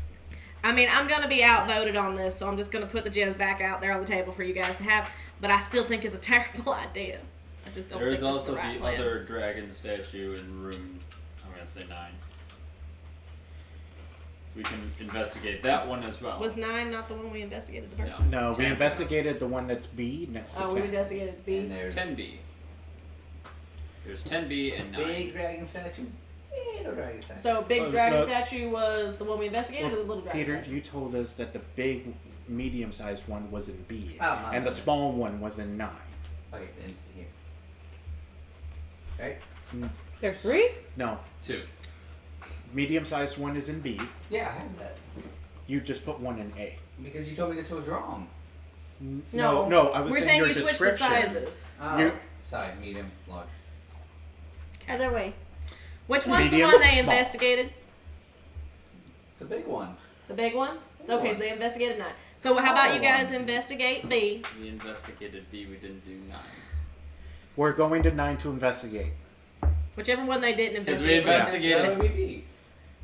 I mean, I'm going to be outvoted on this, so I'm just going to put the gems back out there on the table for you guys to have. But I still think it's a terrible idea. I just don't There's think it's also the right the plan. other dragon statue in room. I'm gonna say 9. We can investigate that one as well. Was 9 not the one we investigated the first No. time? No, we 10. investigated the one that's B next to Oh, we 10. investigated B. And there's 10B. There's 10B and 9. big dragon statue. Little dragon statue. So big Oh, dragon no. statue was the one we investigated, or the little dragon Peter, statue? you told us that the big, medium-sized one was in B, Oh, my and the bad. small one was in 9. Okay, then here. Okay. There's 3. No, 2. medium-sized one is in B. Yeah, I had that You just put one in A. because you told me this was wrong. No, I was We're saying saying your you switched the description. sizes. Oh, You- Sorry, medium, large. Other way. Which one's Medium, the one they small. investigated? The big one. The big one? Big Okay, one. so they investigated 9. So how about you Small guys one. investigate B? We investigated B. We didn't do 9. We're going to 9 to investigate. Whichever one they didn't 'Cause we investigate. was investigated- That would be B.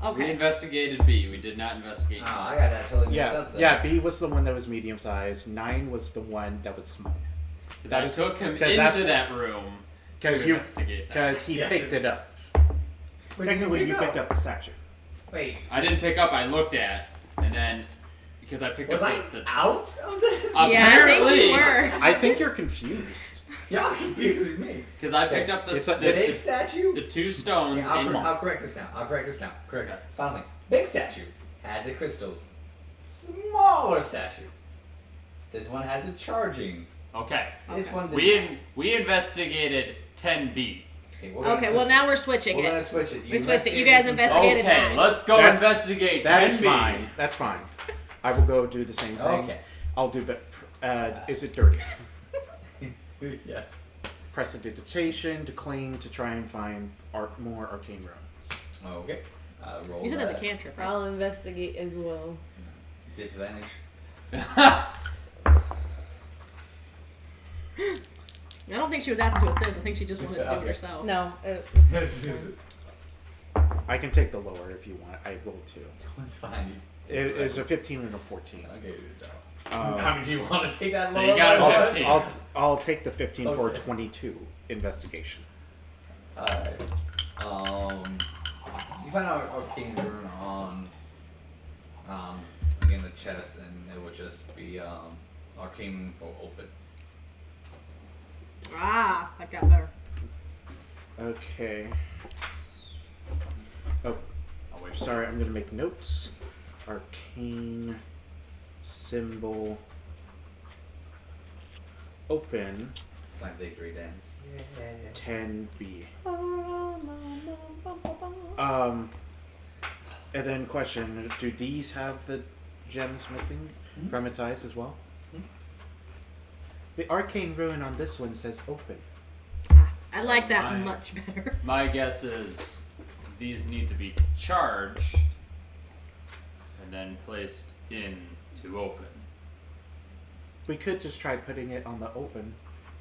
We Okay. investigated B. We did not investigate. Oh, I got that totally mixed Yeah, up then. yeah. B was the one that was medium sized. 9 was the one that was small. Because that I is- took him 'cause that's- into that room Because to you, investigate that. because he Yes. picked it up. Where did Technically, you pick picked up the statue. Wait, I didn't pick up. I looked at, and then because I picked was up I the out of this? Yeah, I think Apparently. you were. I think you're confused. Y'all confusing me. because I picked up It's the, a- The big the, statue? the two stones. Yeah, in- I'll correct this now. Correct. Okay. Final thing. Big statue had the crystals. Smaller statue. This one had the charging. Okay. This one did We investigated 10B. Okay, we're gonna Okay, switch well now it. we're switching We're it. gonna switch it. We switched it. You guys investigated Okay, 9. let's go That's- investigate That 10B. is fine. That's fine. I will go do the same thing. Okay. I'll do, but is it dirty? Yes. Prestidigitation to clean to try and find more arcane runes. Okay. Roll You said that's a that. cantrip, right? I'll investigate as well. Disadvantage. I don't think she was asking to assist. I think she just wanted to do it Okay. herself. No, I can take the lower if you want. I rolled 2. It's fine. It's a 15 and a 14. I'll give you the job. Um, How many do you want to take that So lower you got a level? 15. I'll take the 15 for Okay. 22 investigation. Alright. You find out arcane rune on again the chest, and it would just be arcane for open. Ah, like that better. Okay. Oh, I'll wait for sorry. I'm gonna make notes. Arcane symbol open It's my victory dance. 10B. And then question: do these have the gems missing from its eyes as well? The arcane rune on this one says open. Ah, I like that Mine. much better. My guess is these need to be charged and then placed in to open. We could just try putting it on the open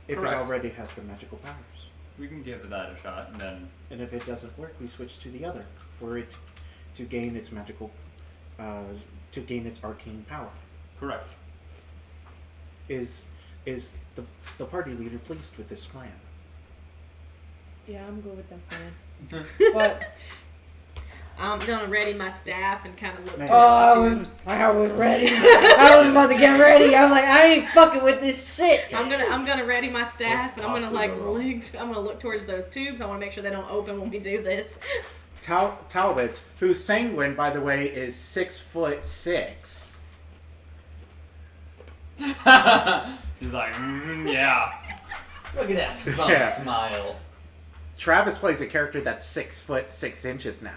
if Correct. it already has the magical powers. We can give that a shot, and then And if it doesn't work, we switch to the other for it to gain its magical, to gain its arcane power. correct. Is the party leader pleased with this plan? yeah, I'm good with that plan. But I'm gonna ready my staff and kind of look Man. towards the tubes. I was ready. I was about to get ready. I was like, I ain't fucking with this shit. I'm gonna ready my staff and I'm gonna like Possible. I'm gonna look towards those tubes. I want to make sure they don't open when we do this. Talbot, whose sanguine, by the way, is 6'6". He's like, yeah. Look at that fun Yeah. smile. Travis plays a character that's 6'6" now.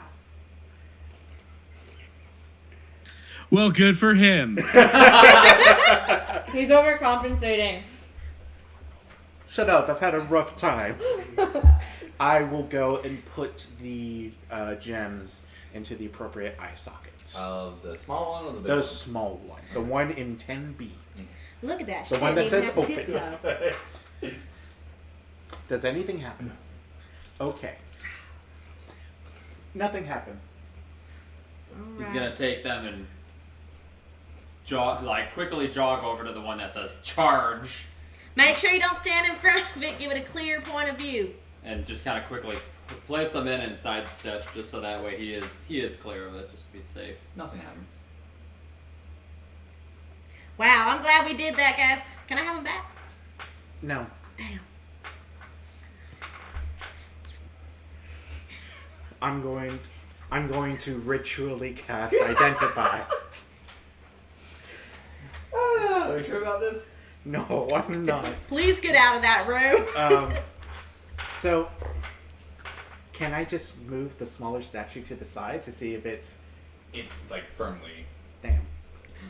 Well, good for him. He's overcompensating. Shut up! I've had a rough time. I will go and put the gems into the appropriate eye sockets. The small one or the big The one? small one, the one in 10B. Look at that. The She one that didn't says even have to open. tiptoe. Does anything happen? Okay. Nothing happened. He's Alright. gonna take them and quickly jog over to the one that says charge, Make sure you don't stand in front of it. Give it a clear point of view. and just kind of quickly place them in and sidestep, just so that way he is clear of it, just to be safe. Nothing happens. Wow, I'm glad we did that, guys. Can I have them back? No. Damn. I'm going to ritually cast identify. Are you sure about this? No, I'm not. Please get out of that room. So, can I just move the smaller statue to the side to see if it's... It's like firmly Damn.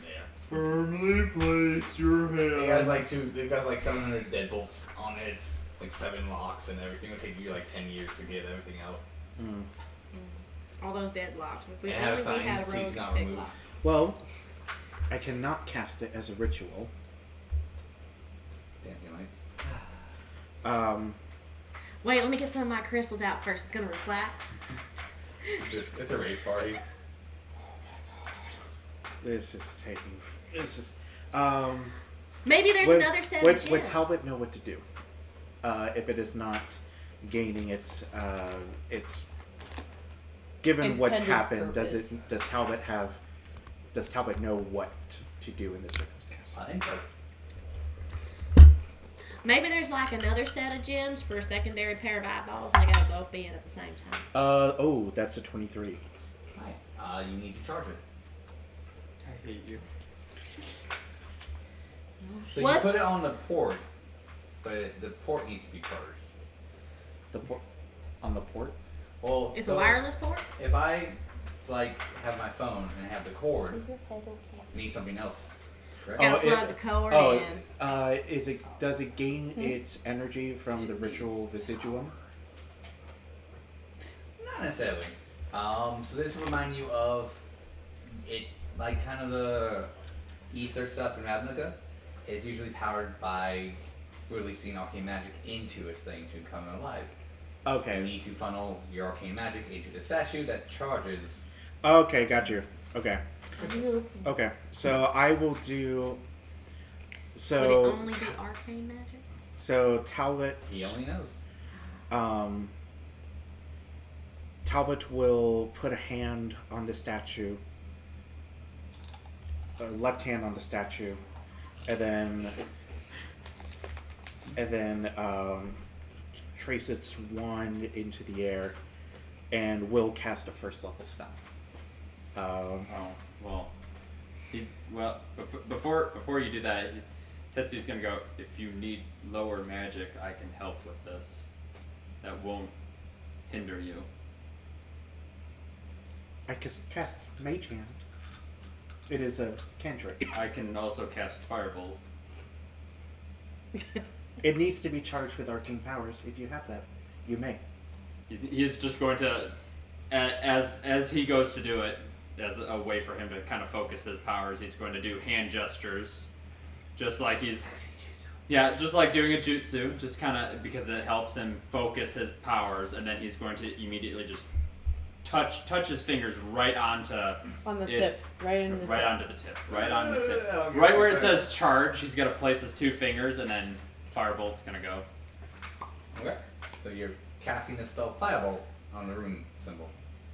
there. Firmly place your It has like 700 deadbolts on it. like 7 locks and everything. It'll take you like 10 years to get everything out. Mm. All those deadlocks. If we And have a only we sign, had a please rogue not big remove. lock. Well, I cannot cast it as a ritual. Dancing lights. Wait, let me get some of my crystals out first. It's gonna reflect. It's a rave party. This is taking. This is. Maybe there's another set of gems. Would Talbot know what to do? If it is not gaining its. Given what's Intended happened, purpose. does Talbot have? Does Talbot know what to do in this circumstance? I think so. Maybe there's like another set of gems for a secondary pair of eyeballs, and they gotta both be in at the same time. Oh, that's a 23. Hi. You need to charge it. I hate you. So What's- you put it on the port, but the port needs to be charged. The port on the port. Well, It's so a wireless port. If I like have my phone and have the cord, Is your head okay? need something else. Correct? Gotta Oh, plug it- the cord Oh, in. is it? Does it gain its energy from the ritual residuum? Not necessarily. So this will remind you of it, like kind of the ether stuff in Ravnica is usually powered by releasing arcane magic into its thing to come alive. You Okay. need to funnel your arcane magic into the statue that charges. Okay, got you. Okay. Okay. So I will do. Would it So only be arcane magic? so Talbot. He only knows. Talbot will put a hand on the statue, left hand on the statue, and then trace its wand into the air, and will cast a first level spell. Oh, well. Before you do that, Tetsu's gonna go, if you need lower magic, I can help with this. That won't hinder you. I can cast Mage Hand. It is a cantrip. I can also cast Firebolt. It needs to be charged with arcane powers. If you have that, you may. He's just going to, as he goes to do it, as a way for him to kind of focus his powers, he's going to do hand gestures, just like just like doing a jutsu, just kind of because it helps him focus his powers, and then he's going to immediately just touch his fingers right onto On the its- tip, right in the right tip. onto the tip, right on the tip, Okay, right where it sorry. says charge. He's gonna place his 2 fingers, and then Firebolt's gonna go. Okay. So you're casting a spell Firebolt on the rune symbol.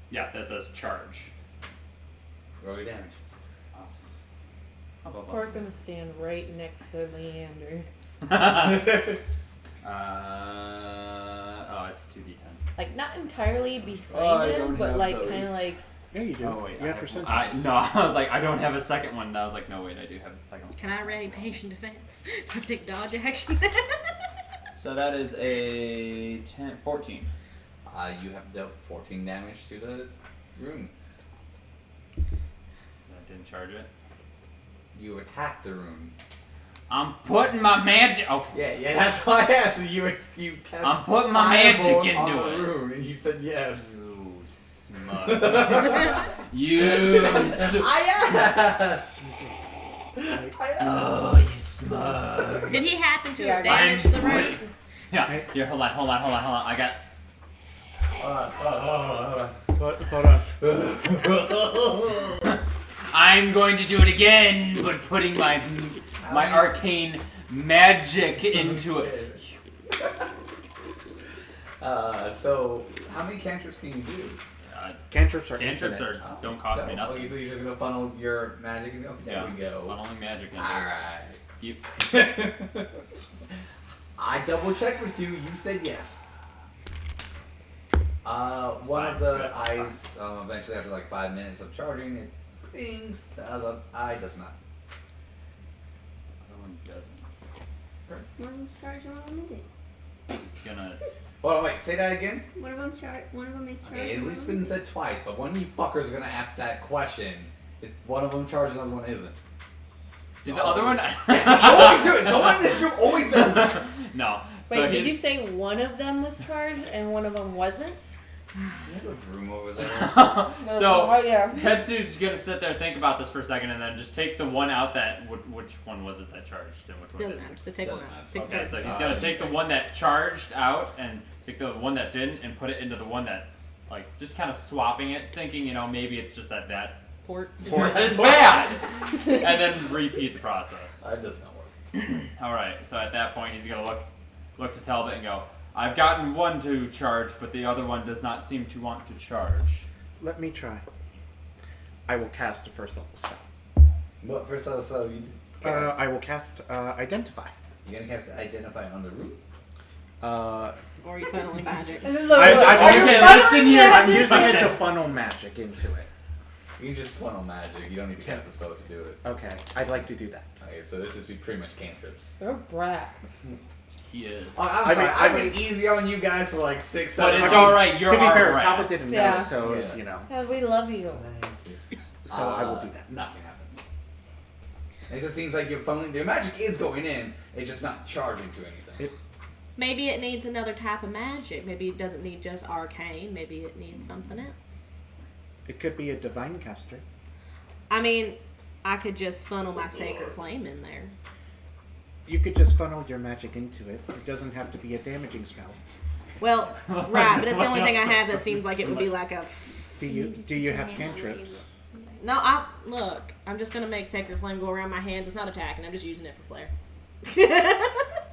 Yeah, that says charge. Roll your damage. Awesome. How about We're gonna stand right next to Leander. It's 2d10. Like, not entirely behind I him, don't but have like those. kind of like. Yeah, you do. Oh wait, you I have percent. I was like, I don't have a second one. And I was like, no wait, I do have a second one. Can I ready patient defense? So take dodge action. So that is a 14. You have dealt 14 damage to the rune. That didn't charge it. You attacked the rune. I'm putting my magic. Oh, Yeah, that's why I asked you. You cast I'm putting my magic Firebolt into on the it. rune, and you said yes. You smug. You. I asked. Oh, you smug. Did he happen to Yeah, have damaged the room? Yeah. Here, hold on. I got. Hold on. I'm going to do it again, but putting my arcane magic into it. So how many cantrips can you do? Cantrips are Cantrips infinite. don't cost me Oh, nothing. so you're just gonna funnel your magic in? Okay, there we go. Funneling magic into Alright. You. I double checked with you. You said yes. One fine, of the it's good, eyes, eventually after like 5 minutes of charging, it dings. The other eye does not. Other one doesn't. One of them's charged, one of them isn't. He's gonna. Hold on, wait. Say that again. One of them is charged. Okay, at one least of been them said twice, but one of you fuckers are gonna ask that question. If one of them charged, another one isn't. Did the other one? You always do it. Someone in this group always does it. No. So Wait, did he's- you say one of them was charged and one of them wasn't? You have a broom over there. So right there. Tetsu's gonna sit there, think about this for a second, and then just take the one out that. Which one was it that charged, and which one Doesn't didn't? matter. Just take one Doesn't out. matter. Take Okay, the so he's gonna take the one that charged out and take the one that didn't and put it into the one that, like, just kind of swapping it, thinking, maybe it's just that port. port is bad, and then repeat the process. That does not work. All right, so at that point, he's gonna look to Talbot and go, "I've gotten one to charge, but the other one does not seem to want to charge." Let me try. I will cast a first level spell. What first level spell you I will cast Identify. You're gonna cast Identify on the root? Uh, Or you funneling magic. I'm Okay, listen here. I'm using it Okay. to funnel magic into it. You can just funnel magic. You don't need to cast a spell to do it. Okay, I'd like to do that. Okay, so this is pretty much cantrips. You're a brat. He is. I'm I sorry, mean- I've been easy on you guys for like 6, But 7 it's months. alright, you're to be fair, alright. Talbot didn't know, Yeah. so Yeah. you know. Yeah, we love you. So I will do that. Nothing happens. It just seems like you're funneling. The magic is going in. It's just not charging to anything. Maybe it needs another type of magic. Maybe it doesn't need just arcane. Maybe it needs something else. It could be a divine caster. I mean, I could just funnel my sacred flame in there. You could just funnel your magic into it. It doesn't have to be a damaging spell. Well, right, but it's the only thing I have that seems like it would be like a. Do you have cantrips? No, look. I'm just gonna make sacred flame go around my hands. It's not attacking. I'm just using it for flair.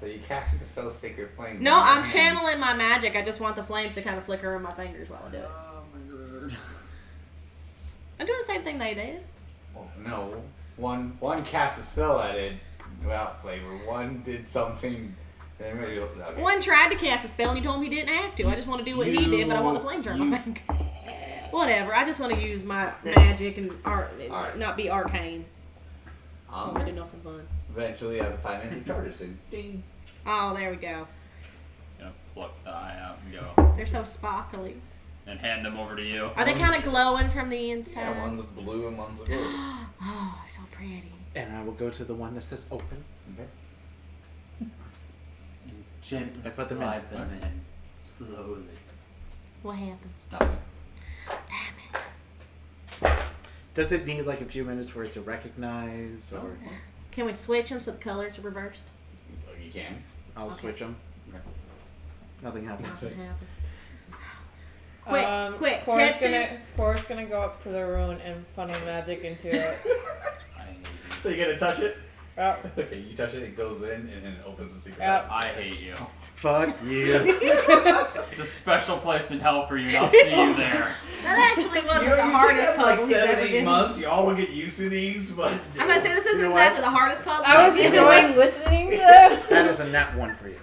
So you casting the spell Sacred Flame. No, I'm channeling my magic. I just want the flames to kind of flicker on my fingers while I do it. Oh my god. I'm doing the same thing they did. Well, no. One cast a spell at it without flavor. One did something. Then maybe okay. One tried to cast a spell and you told him he didn't have to. I just want to do what he did, but I want the flames around my finger. Whatever. I just want to use my magic and Alright. not be arcane. I want to do Um, nothing fun. eventually, after 5 minutes, it charges and ding. Oh, there we go. Just gonna pluck the eye out and go, They're so sparkly. and hand them over to you. Are they kind of glowing from the inside? Yeah, one's blue and one's gold. Oh, so pretty. And I will go to the one that says open. Okay. And gently I put them in. slide them in, slowly. What happens? Nothing. Does it need like a few minutes for it to recognize, or Can we switch them so the colors are reversed? You can. I'll Okay. switch them? Okay. Nothing happens. Nothing happens. Quick, Tetsu. Cora's gonna go up to the rune and funnel magic into it. I hate you. So you're gonna touch it? Yep. Okay, you touch it, it goes in, and then it opens the secret. Yep. I hate you. Fuck you. It's a special place in hell for you, and I'll see you there. That actually wasn't the hardest puzzle he's ever given. months. Y'all will get used to these, but I'm gonna say this isn't You know exactly the hardest puzzle. I was I've ever enjoying done. listening to them. That is a nat one for you.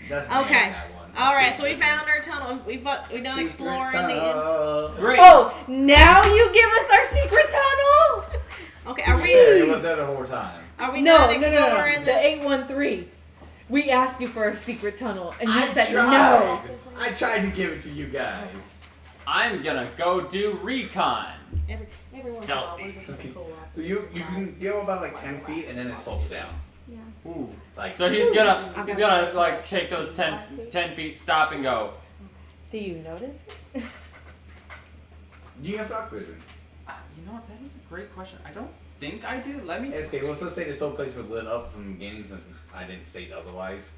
That's Okay. that one. All right, so we found our tunnel. We done exploring the. Great. Oh, now you give us our secret tunnel? Okay, are It we? was there the whole time. Are we No, done no, exploring no. The this? 813. We asked you for a secret tunnel, and you I said tried. no. I tried to give it to you guys. I'm gonna go do recon. Every once in a while, we're just gonna pull up. You can go about like 10 feet, and then it slopes down. Yeah. Ooh. Like So he's gonna like take those 10 feet, stop and go. Do you notice it? you have dark vision. You know what? That is a great question. I don't think I do. Let me. Okay, let's just say this whole place was lit up from the beginning, since I didn't state otherwise.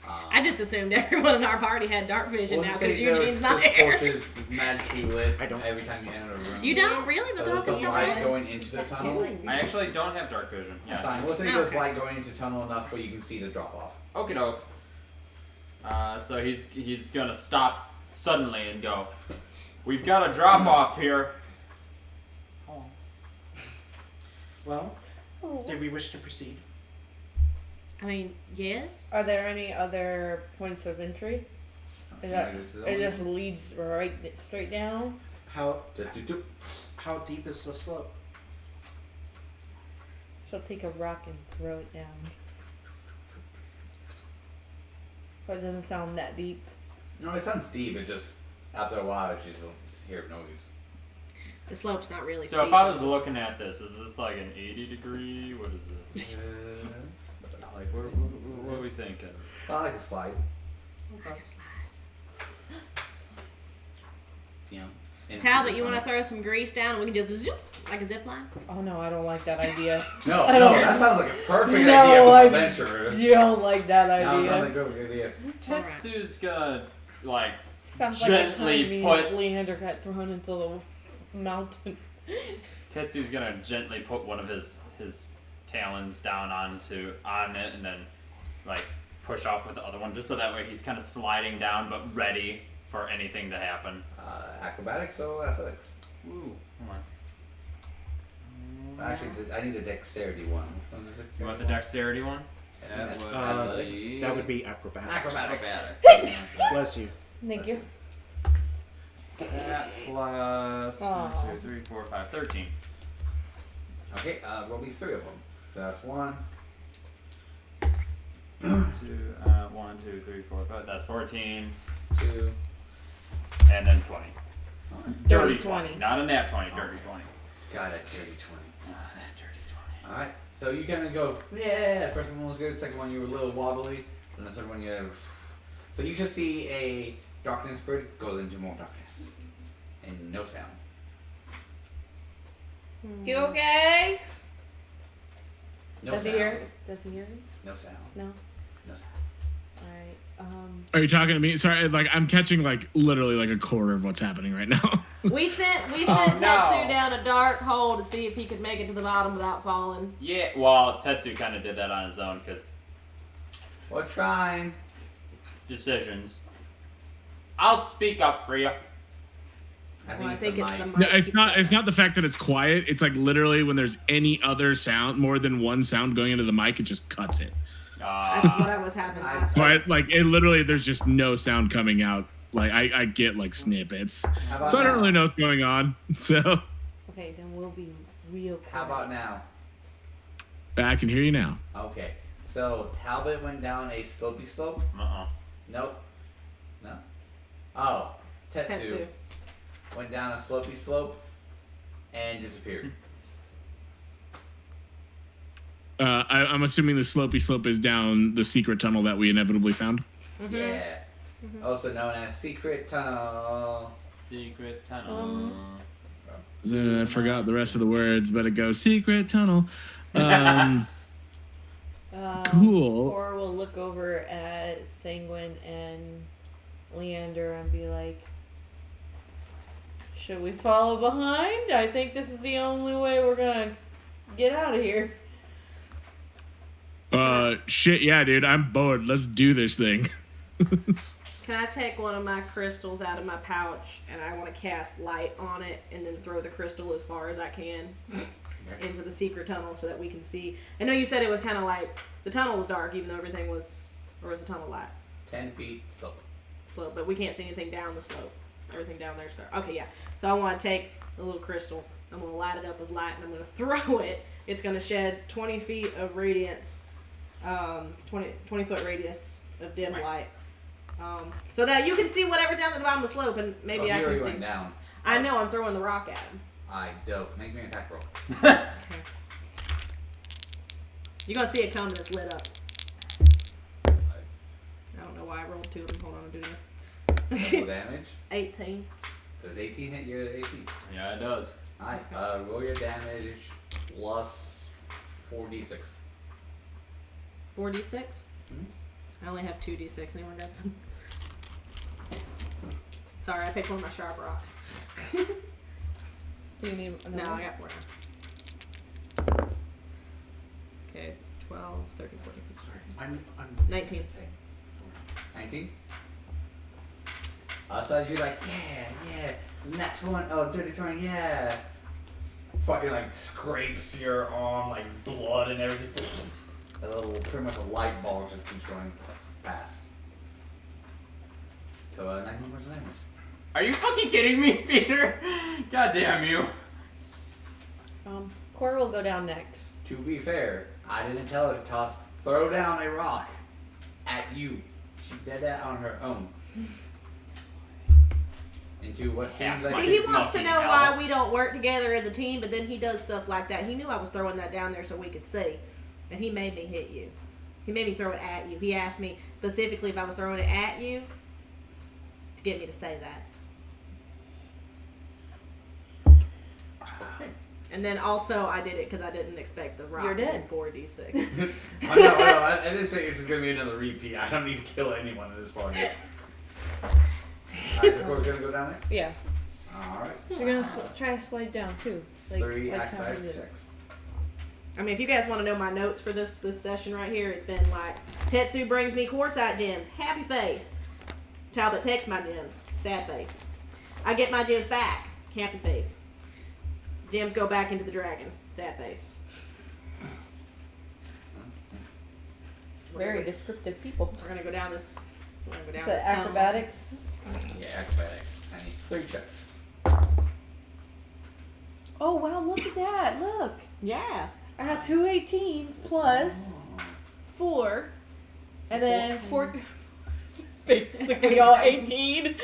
I just assumed everyone in our party had dark vision now let's because say there's Eugene's not just there. torches magically lit. I don't. Every time you enter a room. You don't really, but So there's Dawkins some don't light have. going into the tunnel. I actually don't have dark vision. That's Yeah. fine. Let's say there's Okay. light going into the tunnel enough where you can see the drop off. Okie doke. So he's gonna stop suddenly and go. We've got a drop off here. Well, did we wish to proceed? I mean, yes. Are there any other points of entry? Is that, it just leads right straight down? How deep is the slope? She'll take a rock and throw it down. So it doesn't sound that deep. No, it sounds deep. It just after a while, you just hear noise. The slope's not really So steep. if I was it's just- looking at this, is this like an 80 degree? What is this? Like What are we thinking? I like a slide. Like a slide. You know. and Talbot, you it's- want to throw some grease down? We can just zoop like a zip line. Oh no, I don't like that idea. No, I no, don't- that sounds like a perfect No, idea for I an adventure. You don't like that That sounds idea. like a good idea. Tetsu's gonna like Sounds like a gently time me put- and Leander got thrown into the mountain. Tetsu's gonna gently put one of his talons down on it and then like push off with the other one just so that way he's kind of sliding down but ready for anything to happen. Acrobatics or athletics? Ooh, hold on. Actually, I need a dexterity one. Which one's the You want the dexterity? dexterity one? That would That would be acrobatics. Acrobatics. Bless you. Thank you. That plus Aw. 1, 2, 3, 4, 5, 13. Okay, roll these 3 of them. So that's 1. 1, 2, 3, 4, 5. That's 14. 2. And then 20. Dirty 20. 20. Not a nat 20, dirty 20. Got it, dirty 20. That dirty 20. Alright, so you kind of go, yeah, first one was good, second one you were a little wobbly, and the third one you So you just see a darkness bird goes into more darkness. And no sound. You okay? No Does sound. he hear? Does he hear me? No sound. No. No sound. All right. Are you talking to me? Sorry, like I'm catching like literally like a quarter of what's happening right now. We sent Oh, Tetsu no. down a dark hole to see if he could make it to the bottom without falling. Yeah, well, Tetsu kind of did that on his own because We're trying. decisions. I'll speak up for you. I think it's the No, mic. it's not the fact that it's quiet. It's like literally when there's any other sound, more than one sound going into the mic, it just cuts it. That's what I was having last So time. like it literally, there's just no sound coming out. Like I get like snippets, How about so I don't now? really know what's going on. So Okay, then we'll be real quiet. How about now? I can hear you now. Okay. So Talbot went down a slopey slope. Nope. No. Oh, Tetsu Tetsu. went down a slopey slope and disappeared. I'm assuming the slopey slope is down the secret tunnel that we inevitably found. Mm-hmm. Yeah. Also known as Secret Tunnel. Secret tunnel. Then I forgot the rest of the words, but it goes secret tunnel. Cool. Or we'll look over at Senguine and Leander and be like, should we follow behind? I think this is the only way we're gonna get out of here. Shit, yeah, dude, I'm bored. Let's do this thing. Can I take one of my crystals out of my pouch and I want to cast light on it and then throw the crystal as far as I can into the secret tunnel so that we can see? I know you said it was kind of like the tunnel was dark even though everything was, or was the tunnel light? 10 feet slope. Slope, but we can't see anything down the slope. Everything down there's dark. Okay, yeah. So I want to take the little crystal. I'm going to light it up with light and I'm going to throw it. It's going to shed 20 feet of radiance, 20 foot radius of dim light. So that you can see whatever's down at the bottom of the slope and maybe I he can already see. went down. I know, I'm throwing the rock at him. Dope. Make me an attack roll. You're going to see it come and it's lit up. I don't know why I rolled 2 of them. Hold on, I'll do Total that. damage. 18. Does 18 hit your AC? Yeah, it does. Alright, roll your damage plus 4d6. 4d6? Mhm. I only have 2d6. Anyone got some? Sorry, I picked one of my sharp rocks. Do you need another? No, I got 4 now. Okay, 12, 13, 14, 15, 16. I'm 19. 19? So as you're like, yeah, next one, oh, dirty 20, yeah. Fucking like scrapes your arm, like blood and everything. A little, pretty much a light bulb just keeps going past. So 19 points of damage. Are you fucking kidding me, Peter? God damn you. Cora will go down next. To be fair, I didn't tell her to throw down a rock at you. She did that on her own. Into what seems like See, he wants to fucking know hell. why we don't work together as a team, but then he does stuff like that. He knew I was throwing that down there so we could see, and he made me hit you. He made me throw it at you. He asked me specifically if I was throwing it at you to get me to say that. Okay. And then also I did it because I didn't expect the rock You're dead. 4d6. I know. I just think it's just gonna be another repeat. I don't need to kill anyone in this party. Alright, the core's gonna go down next? Yeah. Alright. You're gonna try to slide down too. Like, 3 like acrobatics how we did. checks. I mean, if you guys want to know my notes for this session right here, it's been like, Tetsu brings me quartzite gems, happy face. Talbot takes my gems, sad face. I get my gems back, happy face. Gems go back into the dragon, sad face. Very descriptive people. We're gonna go down this. We're gonna go down So this tunnel. acrobatics. Yeah, acrobatics. I need 3 checks. Oh wow, look at that! Look, Yeah. I got 2 18s plus 4, and then 4. It's basically all 18.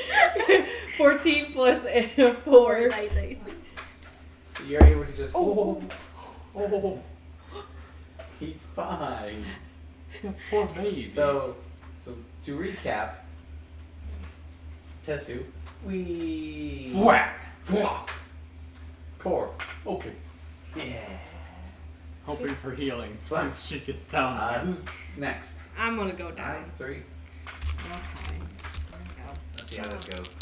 14 plus 4. Is 18. You're able to just. Oh. He's fine. Poor baby. So to recap, Tetsu, we Whack. core. Okay. Yeah. Hoping for healing once she gets down there. Who's next? I'm gonna go down. 3. Okay. There we go. Let's see how this goes.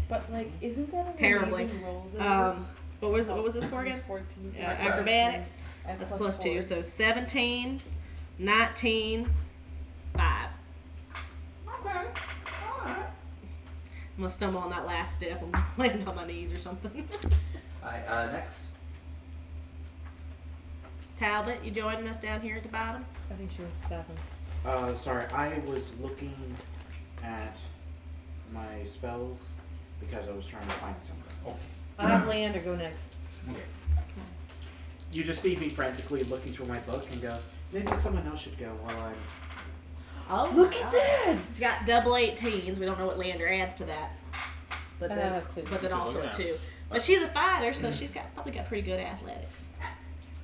But like, isn't that an Terribly. amazing roll? though? What was this for again? 14. Acrobatics. And That's plus plus 2, 4. so 17, 19, 5. Okay. Alright. I'm gonna stumble on that last step. I'm gonna land on my knees or something. Alright, next. Talbot, you joining us down here at the bottom? I think she was 7. Sorry, I was looking at my spells because I was trying to find something. Okay. I have Leander go next. You just see me frantically looking through my book and go, maybe someone else should go while I'm. Oh, Look at that! She's got double 18s. We don't know what Leander adds to that. But And then, I have 2. but then What you also looking a at? 2. But she's a fighter, so she's probably got pretty good athletics.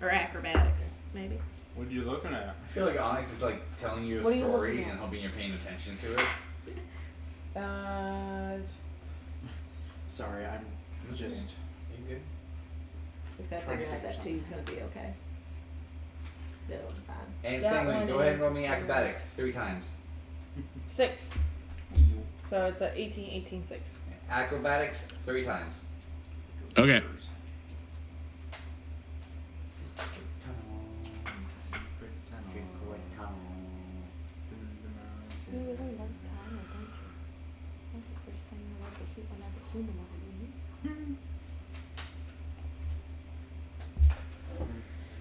Or acrobatics, maybe. What are you looking at? I feel like Onyx is like telling you a What are you story looking at? and hoping you're paying attention to it. Sorry, I'm just. You good? He's got to Trying to figure out figure that 2's going to be okay. It'll be fine. And That Senguine, one go ahead and is- roll me acrobatics 3 times. 6. So it's a 18, 18, 6. Acrobatics 3 times. Okay. You really love Tyler, don't you? That's the first time you love to keep another human on you.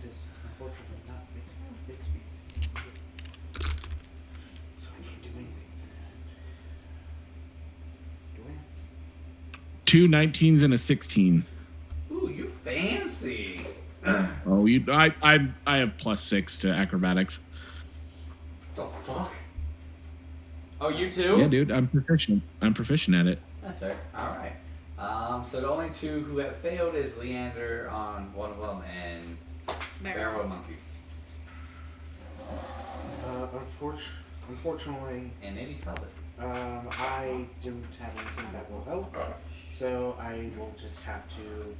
It is unfortunately not big species. So I can't do anything. Do I? 2 19s and a 16. Ooh, you fancy. Oh, I have +6 to acrobatics. The fuck? Oh, you too? Yeah, dude, I'm proficient. I'm proficient at it. That's right. Alright. So the only 2 who have failed is Leander on one of them and Beryl monkeys. Unfortunately, And maybe Talbot. I don't have anything that will help, so I will just have to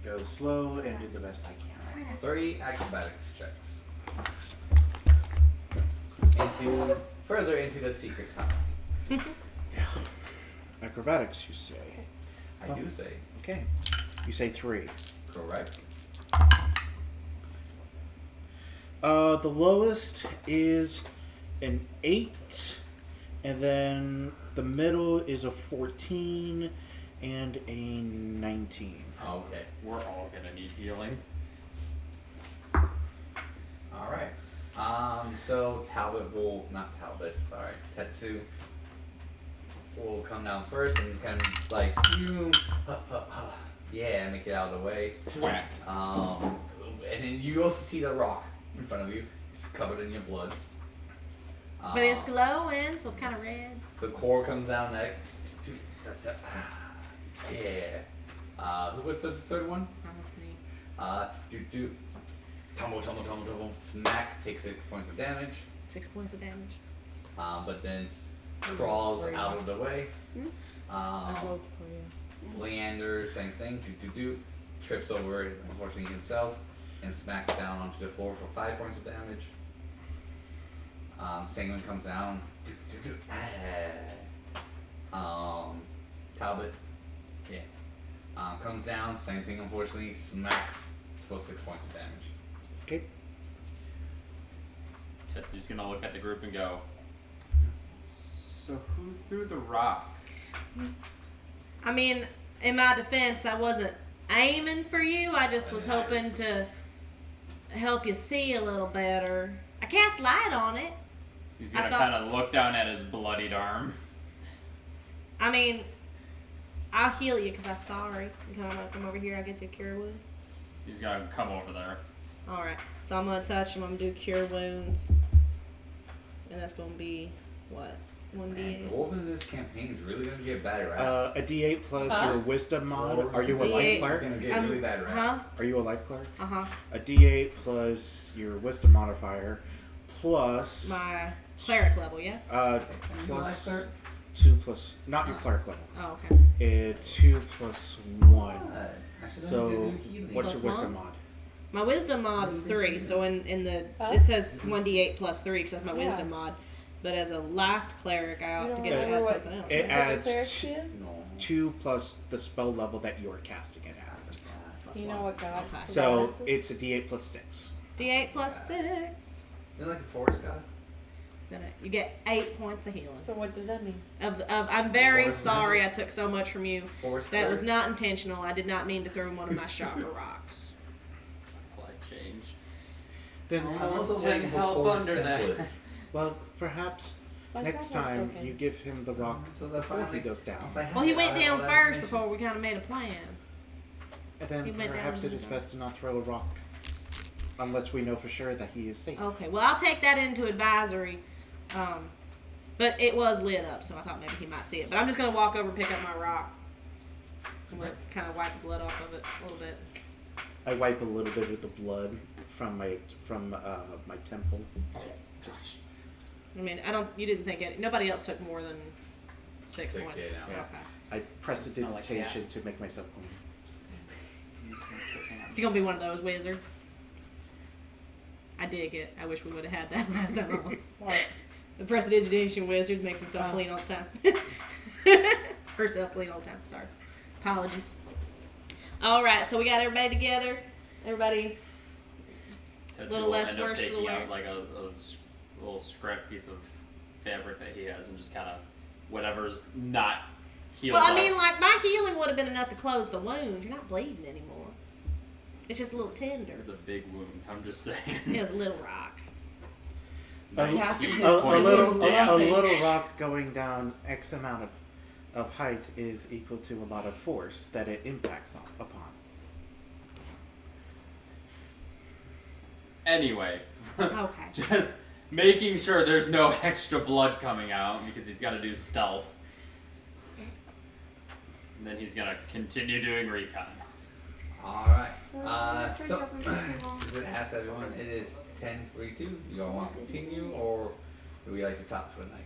go slow and do the best I can. 3 acrobatics checks. Further into the secret tunnel. Acrobatics, you say? I do say. Okay. You say 3. Correct. The lowest is an 8, and then the middle is a 14 and a 19. Okay. We're all gonna need healing. Alright. So Tetsu will come down first and kind of like, yeah, make it out of the way. Whack. And then you also see the rock in front of you. It's covered in your blood. But it's glowing, so it's kind of red. The core comes down next. Yeah. What's the third one? That was me. Tumble, smack, takes 6 points of damage. 6 points of damage. But then crawls out of the way. I vote for you. Leander, same thing. Trips over it, unfortunately himself, and smacks down onto the floor for 5 points of damage. Senguine comes down. Talbot, comes down. Same thing, unfortunately, smacks for 6 points of damage. Okay. Tetsu's gonna look at the group and go, so who threw the rock? I mean, in my defense, I wasn't aiming for you. I just was hoping to help you see a little better. I cast light on it. He's gonna kind of look down at his bloodied arm. I mean, I'll heal you because I'm sorry. You kind of come over here. I'll get you cure wounds. He's gonna come over there. All right. So I'm gonna touch him. I'm gonna do cure wounds, and that's gonna be what? 1d8. The wolf in this campaign is really gonna get bad, right? A D8 plus your wisdom mod. Are you a D8. life It's cleric? gonna get really bad, right? Huh? Are you a life cleric? Uh-huh. A D8 plus your wisdom modifier plus My cleric level, yeah? plus 2 plus not your cleric level. Oh, okay. 2 plus 1. Actually, So what's Plus your wisdom one? mod? My wisdom mod is 3, so in the Huh? it says 1d8 plus 3 because that's my Yeah. wisdom mod. But as a life cleric, I ought to get to remember add what- something else. It What adds cleric she is? No. 2 plus the spell level that you're casting it at. Do you know what god? Okay. So goddess is? it's a D8 plus 6. D8 plus 6. You're like a forest god? Is that it? You get 8 points of healing. So what does that mean? I'm very Forest sorry I magic? took so much from you. Forest That was cleric? not intentional. I did not mean to throw one of my chakra rocks. Like change. Then I'm also almost waiting 10 for help forest under that. template. well, perhaps My next god was time broken. you give him the rock So that's before he finally goes down. Well, he went down first before we kind of made a plan. And then He went perhaps down it is and- best to not throw a rock unless we know for sure that he is safe. Okay, well, I'll take that into advisory. But it was lit up, so I thought maybe he might see it. But I'm just going to walk over and pick up my rock. I'm going to kind of wipe the blood off of it a little bit. I wipe a little bit of the blood from my temple. Just I mean, you didn't think it. Nobody else took more than 6 6, points. yeah, yeah. Okay. I press the Smell like digitation to make myself clean. It's going to be one of those wizards. I dig it. I wish we would have had that last time. What? The prestidigitation wizard makes himself clean all the time. Herself clean all the time. Sorry. Apologies. All right, so we got everybody together. Everybody. Tetsu Little will less end up worse for the taking wear. out like a little scrap piece of fabric that he has and just kind of whatever's not healed Well, I up. mean, like, my healing would have been enough to close the wound. You're not bleeding anymore. It's just a little tender. It's a big wound. I'm just saying. It was a little rock. A, have to a, a little damage. a little rock going down X amount of height is equal to a lot of force that it impacts upon. Anyway, Okay. just making sure there's no extra blood coming out because he's got to do stealth. And then he's gonna continue doing recon. Alright. Turn So, it up and make it long. just to ask everyone, it is 10:42. You all want to continue, or do we like to stop for the night?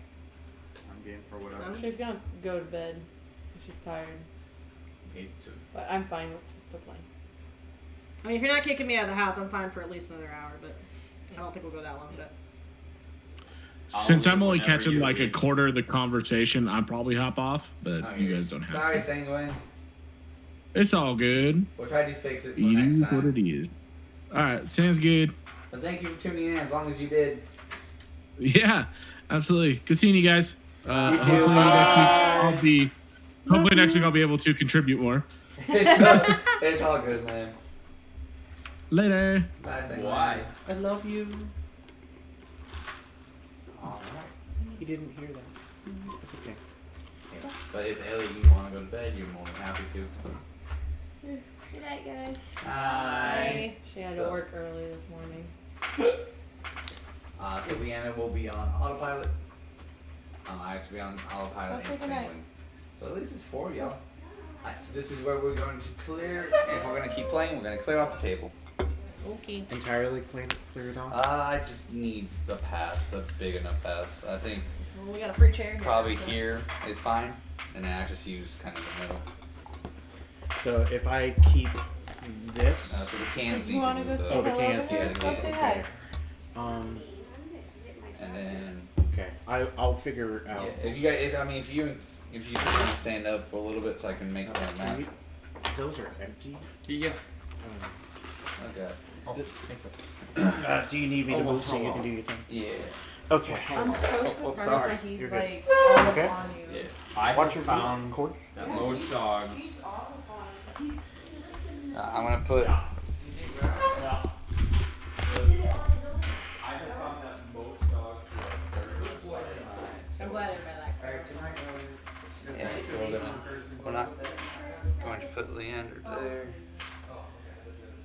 I'm game for whatever. She's gonna go to bed. She's tired. Okay, so But I'm fine with still playing. I mean, if you're not kicking me out of the house, I'm fine for at least another hour, but I don't think we'll go that long. But Since I'm only Whenever catching you like a leave. quarter of the conversation, I'll probably hop off, but Okay. you guys don't have sorry, to. Senguine. It's all good. We'll try to fix it for It next is what time. it is. All right, sounds good. But thank you for tuning in. As long as you did. Yeah, absolutely. Good seeing you guys. You Hopefully too. next week I'll be able to contribute more. It's all good, man. Later. Bye, Senguine. Why? I love you. Alright. You didn't hear that. It's okay. Yeah. But if Ellie, you want to go to bed, you're more than happy to. Good night, guys. Hi. She had So- to work early this morning. So Leanna will be on autopilot. I have to be on autopilot I'll and say goodnight. Senguine. So at least it's 4 of y'all. Alright, so this is where we're going to clear. If we're going to keep playing, we're going to clear off the table. Okay. entirely cleared off? I just need the path, a big enough path. I think Well, we got a free chair here. probably so- here is fine, and then I just use kind of the middle. So if I keep this, So the cans You need to wanna move go the, say Oh, the hello cans, to her? yeah, the Go say cans. hi. and then okay, I'll figure out. yeah, if you guys, if you just want to stand up for a little bit so I can make the map. Can you- those are empty. Yeah. Okay. Do you need me to move so you can do your thing? Yeah. Okay. I'm so surprised sorry. that he's You're good. like all Okay. up on you. Yeah. I Watch have your found cord. that most dogs. I'm gonna put. I have found that most dogs I'm glad everybody likes Beryl. Yeah, so we're not going to put Leander there.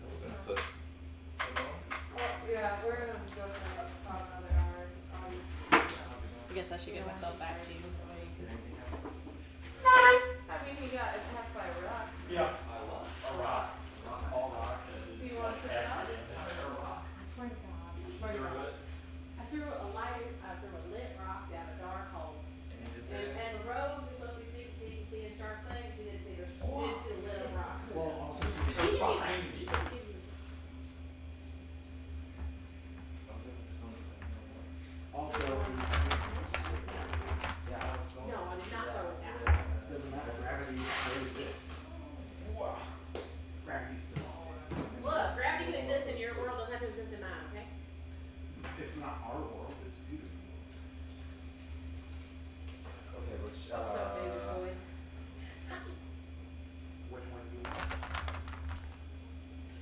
We're gonna put. Yeah, we're gonna go for about another hour. I guess I should get myself back to you. I mean, he got attacked by a rock. Yeah. A rock. A small rock. Do you want to sit down? I swear to God. I swear to God. I threw a lit rock down a dark hole. And the road was supposed to be seeing sharp things. He didn't see the lit rock. Behind me. No, I did not throw it down. Doesn't matter. Gravity this. Gravity still. Look, gravity can exist in your world, doesn't have to exist in mine, okay? It's not our world. It's beautiful. Okay, which What's up, baby boy? Which one do you want?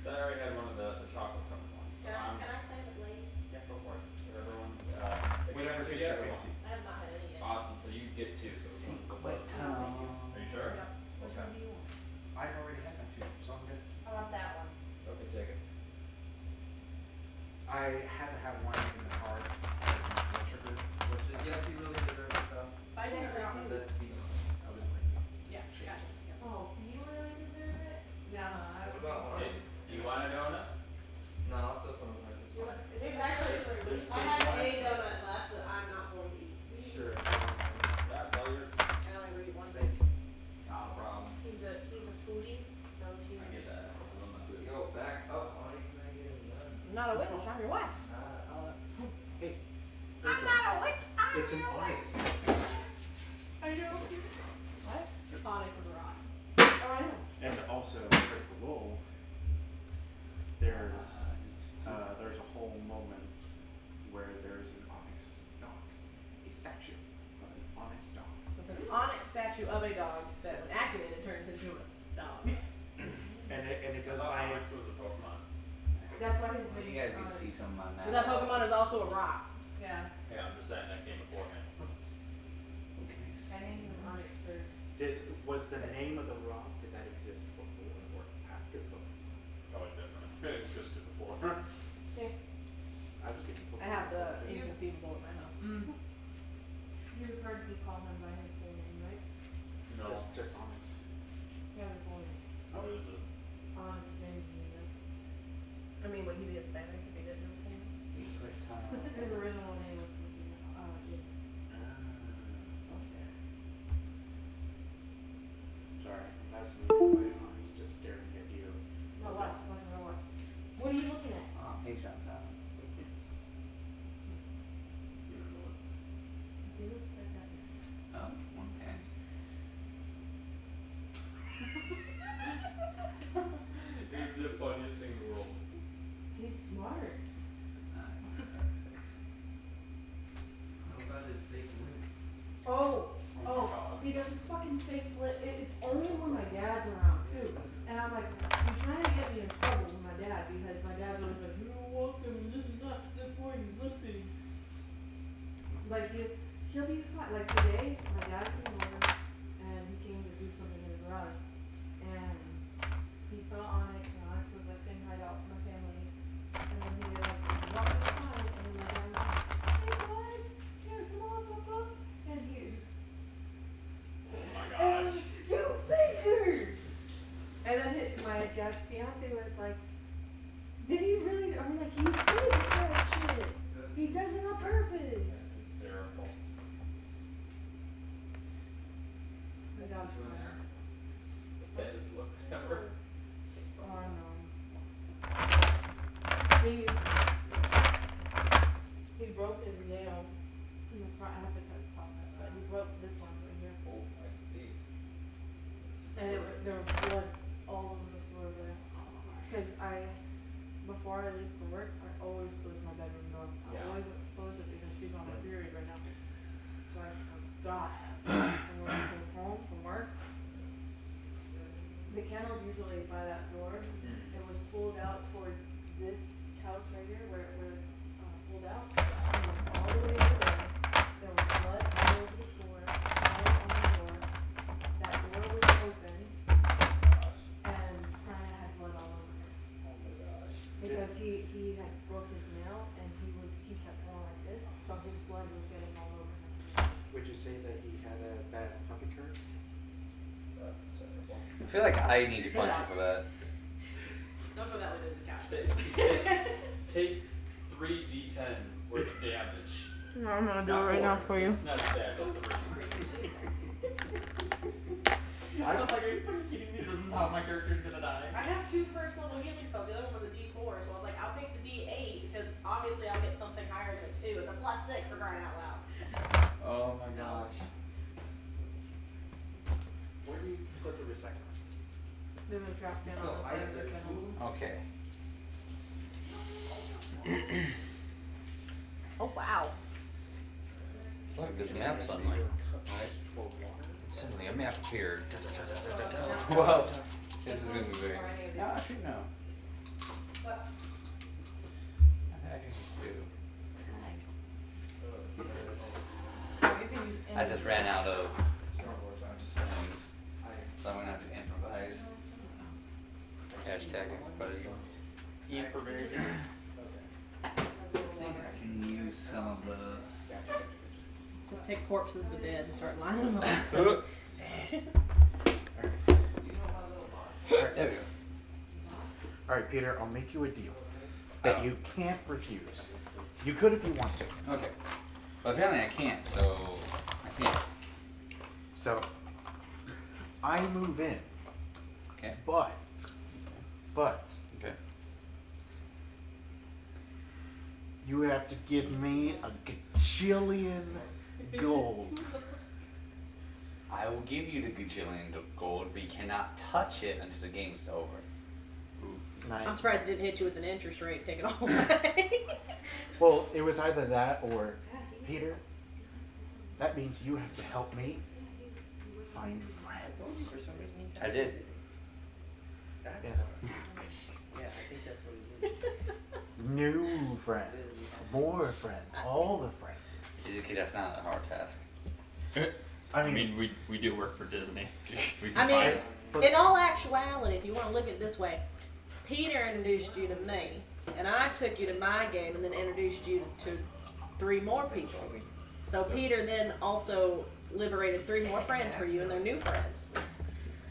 I already had one of the chocolate covered ones. So I'm, Can I play with Lays? yeah, go for it. Whatever one. Whatever fits your fancy. I have not had any yet. Awesome. So you get two. So it's Are you sure? Which one do you want? I've already had my two, so I'm good. I want that one. Okay, take it. I had to have one in the car. Blood sugar. Yeslie really deserves it though. I think so too. Let's be I was like, Yeah, got it. Yeah. Oh, do you really deserve it? No, I What about one? Hey, do you want a donut? No, I'll still some of mine. Just one. It's actually, I have a donut left that I'm not going to eat. Sure. Yeah, all yours. I only eat one thing. Not a problem. He's a foodie, so he's I get that. I love my food. Yo, back up. Why can I get it done? not a witch. I'm your wife. hey. I'm not a witch. I'm It's an your wife. onyx. I know. What? Onyx is a rock. Oh, I know. And also, for the wool, there's a whole moment where there's an onyx dog, a statue of an onyx dog. It's an onyx statue of a dog that, when activated, turns into a dog. And it goes by. Onyx was a Pokemon. That's why his You name guys is can on see it. some of my maps. But that Pokemon is also a rock. Yeah, Yeah, I'm just saying that came beforehand. I named him Onyx for. Was the name of the rock, did that exist before or after Pokemon? Totally different. It existed before. Yeah. I was getting Pokemon. I have the inconceivable at my house. You've heard me call him by his full name, right? No. Just onyx. Yeah, his full name. What is it? Onyx Benjamin. I mean, would he be Hispanic if he didn't have a full name? His original name was yeah. Okay. Sorry, I'm fascinated by onyx, just staring at you. No, what? What? What are you looking at? Patreon time. He looks like that. Oh, okay. It's the funniest thing in the world. He's smart. How about his big wing? Oh, he does this fucking fake flip. It's only when my dad's around too. And I'm like, he's trying to get me in trouble with my dad because my dad's always like, you're welcome, this is not the point of flipping. Like he'll be fine. Like today, my dad came over and he came to do something in the garage. And he saw Onyx and Onyx was like saying hi out to my family. And then he like walked outside and my dad was like, hey bud, here, come on, Papa. And he Oh my gosh. you figured! And then my dad's fiance was like, did he really God. The saddest look ever. Oh, I know. He broke his nail in the front. I have to cut the top of it, but he broke this one right here. Oh, I can see. And there was blood all over the floor there. Because before I leave for work, I always close my bedroom door. I always close it because she's on her period right now. So I forgot. And when I came home from work, the kennel's usually by that door. It was pulled out towards this couch right here, where it's pulled out. And it went all the way over there. There was blood all over the floor, all on the door. That door was open, and Ryan had blood all over her. Oh my gosh. Because he had broke his nail, and he kept going like this, so his blood was getting all over him. Would you say that he had a bad puppy curve? That's terrible. I feel like I need to punch you for that. Don't go that way, there's a couch. Take 3d10 worth of damage. I'm gonna do it right now for you. It's not bad, but 3. I was like, are you fucking kidding me? This is how my character's gonna die. I have 2 first level healing spells. The other one was a D4, so I was like, I'll pick the D8 because obviously I'll get something higher than 2. It's a +6 for crying out loud. Oh my gosh. Where do you put the recycler? There's a trap down So on the I side of have the the kennel. Okay. Oh, wow. Look, there's a map suddenly. Suddenly a map appeared. Whoa. This is gonna be very. No, actually no. I can do. I just ran out of things, so I'm gonna have to improvise. Hashtag improvisation. Improvisation. I think I can use some of the. Just take corpses of the dead and start lining them up. There we go. All right, Peter, I'll make you a deal that you can't refuse. You could if you want to. Okay. Well, apparently I can't, so I can't. So, I move in, Okay. but, Okay. you have to give me a gajillion gold. I will give you the gajillion gold, but you cannot touch it until the game's over. I'm surprised it didn't hit you with an interest rate. Take it all away. Well, it was either that or, Peter, that means you have to help me find friends. For some reason he's I did. Yeah. Yeah, I think that's what it is. New friends, more friends, all the friends. Okay, that's not a hard task. I mean, we do work for Disney. We can I mean, find But- in all actuality, if you want to look at it this way, Peter introduced you to me, and I took you to my game and then introduced you to 3 more people. So Peter then also liberated 3 more friends for you, and they're new friends.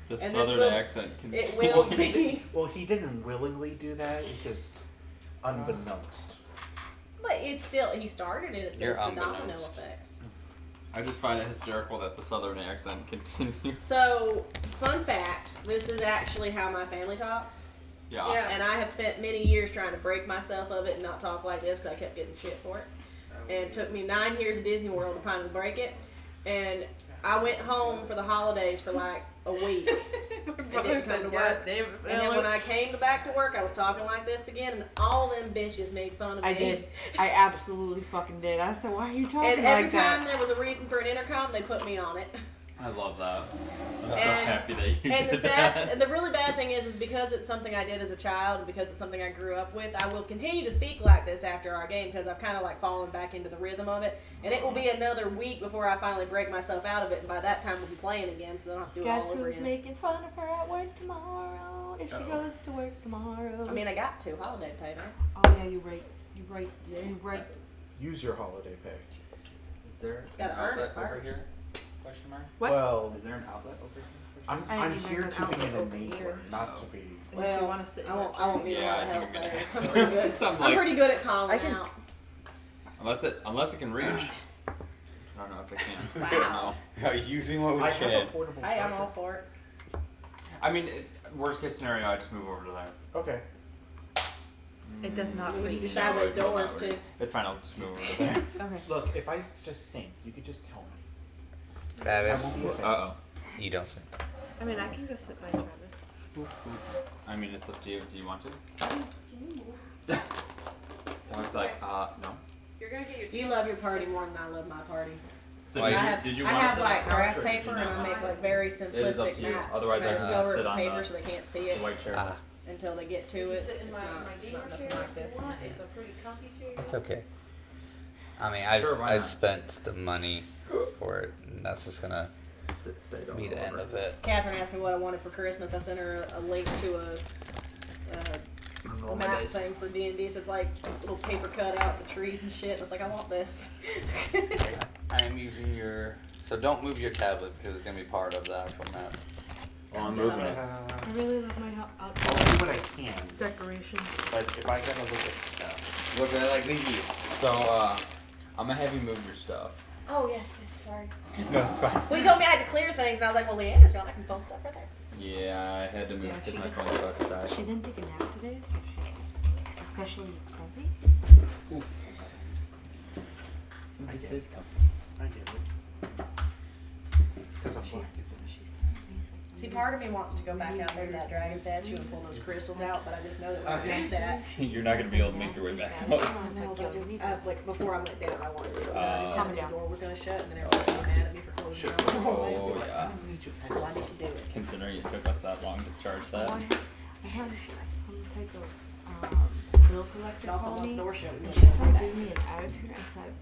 the and this southern will- accent. It will be, Well, he didn't willingly do that. It's just unbeknownst. but it's still, he started it. It's You're the domino unbeknownst. effects. I just find it hysterical that the southern accent continues. So, fun fact, this is actually how my family talks. Yeah. Yeah. And I have spent many years trying to break myself of it and not talk like this because I kept getting shit for it. And it took me 9 years at Disney World to finally break it. And I went home for the holidays for like a week. My It didn't come to work. damn it. And then when I came back to work, I was talking like this again, and all them bitches made fun of me. I did. I absolutely fucking did. I said, why are you talking And every like time that? there was a reason for an intercom, they put me on it. I love that. I'm so And- happy that you And did and the really bad thing is because it's something I did as a child and because it's something I grew up with, I will continue to speak like this after our game because I've kind of like fallen back into the rhythm of it. And it will be another week before I finally break myself out of it, and by that time we'll be playing again, so I don't have to do it Guess all over who's again. making fun of her at work tomorrow? If she goes to work tomorrow. I mean, I got to holiday pay, man. oh yeah, you're right. You're right. You're right. Use your holiday pay. Is there Gotta an earn it outlet over first. here? Question mark. What? Well, Is there an outlet over here? I'm think here there's to an be an outlet over enabler, here. not to be. And if Well, you want to sit in I won't. that I won't chair- need a Yeah, lot I of think help you're gonna there. have I'm to. pretty good. Something I'm like- pretty good at calling I can- out. Unless it can reach. I don't know if I can. Wow. Using what we I have a can. portable Hey, I'm charger. all for it. I mean, worst case scenario, I just move over to there. Okay. It does not We reach. can side those doors too. It's fine. I'll just move over to there. Okay. Look, if I just stink, you could just tell me. Travis, I won't be offended. Uh oh. you don't sing. I mean, I can go sit by Travis. I mean, it's up to you. Do you want to? Dog's like, no. You're gonna get your. You love your party more than I love my party. So Why did I you, have, did you I want have to sit like on the couch, graph or did paper you and not I want make to like very is up simplistic to you. maps. Otherwise, and I I just can cover it sit with on paper the- so they can't see the it white chair? Ah, until they get to You it. can sit in It's my not gamer nothing chair like if this. you want. It's a pretty comfy chair. it's okay. I mean, I've, Sure, why I've not? spent the money for it, and that's just gonna Sit, stay, don't be the go end over. of it. Catherine asked me what I wanted for Christmas. I sent her a link to a map thing for D&D. So it's like little paper cutouts of trees and shit. It's like, I want this. I am using your. So don't move your tablet because it's gonna be part of the actual map. Oh, I'm moving it. I really love my I'll outdoor do what I can, decorations. but if I gotta look at stuff. Look at it like these. So, I'm gonna have you move your stuff. Oh, yeah. Sorry. No, it's fine. Well, you told me I had to clear things, and I was like, well, Leander's gone. I can bump stuff right there. Yeah, I had to move Yeah, because she my did. phone's about to die. She didn't take a nap today, so she's especially comfy. This is comfy. I get it. It's because I'm black, isn't it? See, part of me wants to go back out there to that dragon statue and pull those crystals out, but I just know that we're against that. You're not gonna be able to make your way back up. No, but just, like, before I went down, I wanted to do it. But I just Coming the door was going to shut, and then everybody was mad at me for closing it. Oh, yeah. So I need to do it. Considering it took us that long to charge that. I have some type of bill collector It also call wants me, door shut. and she started giving me an attitude. I said,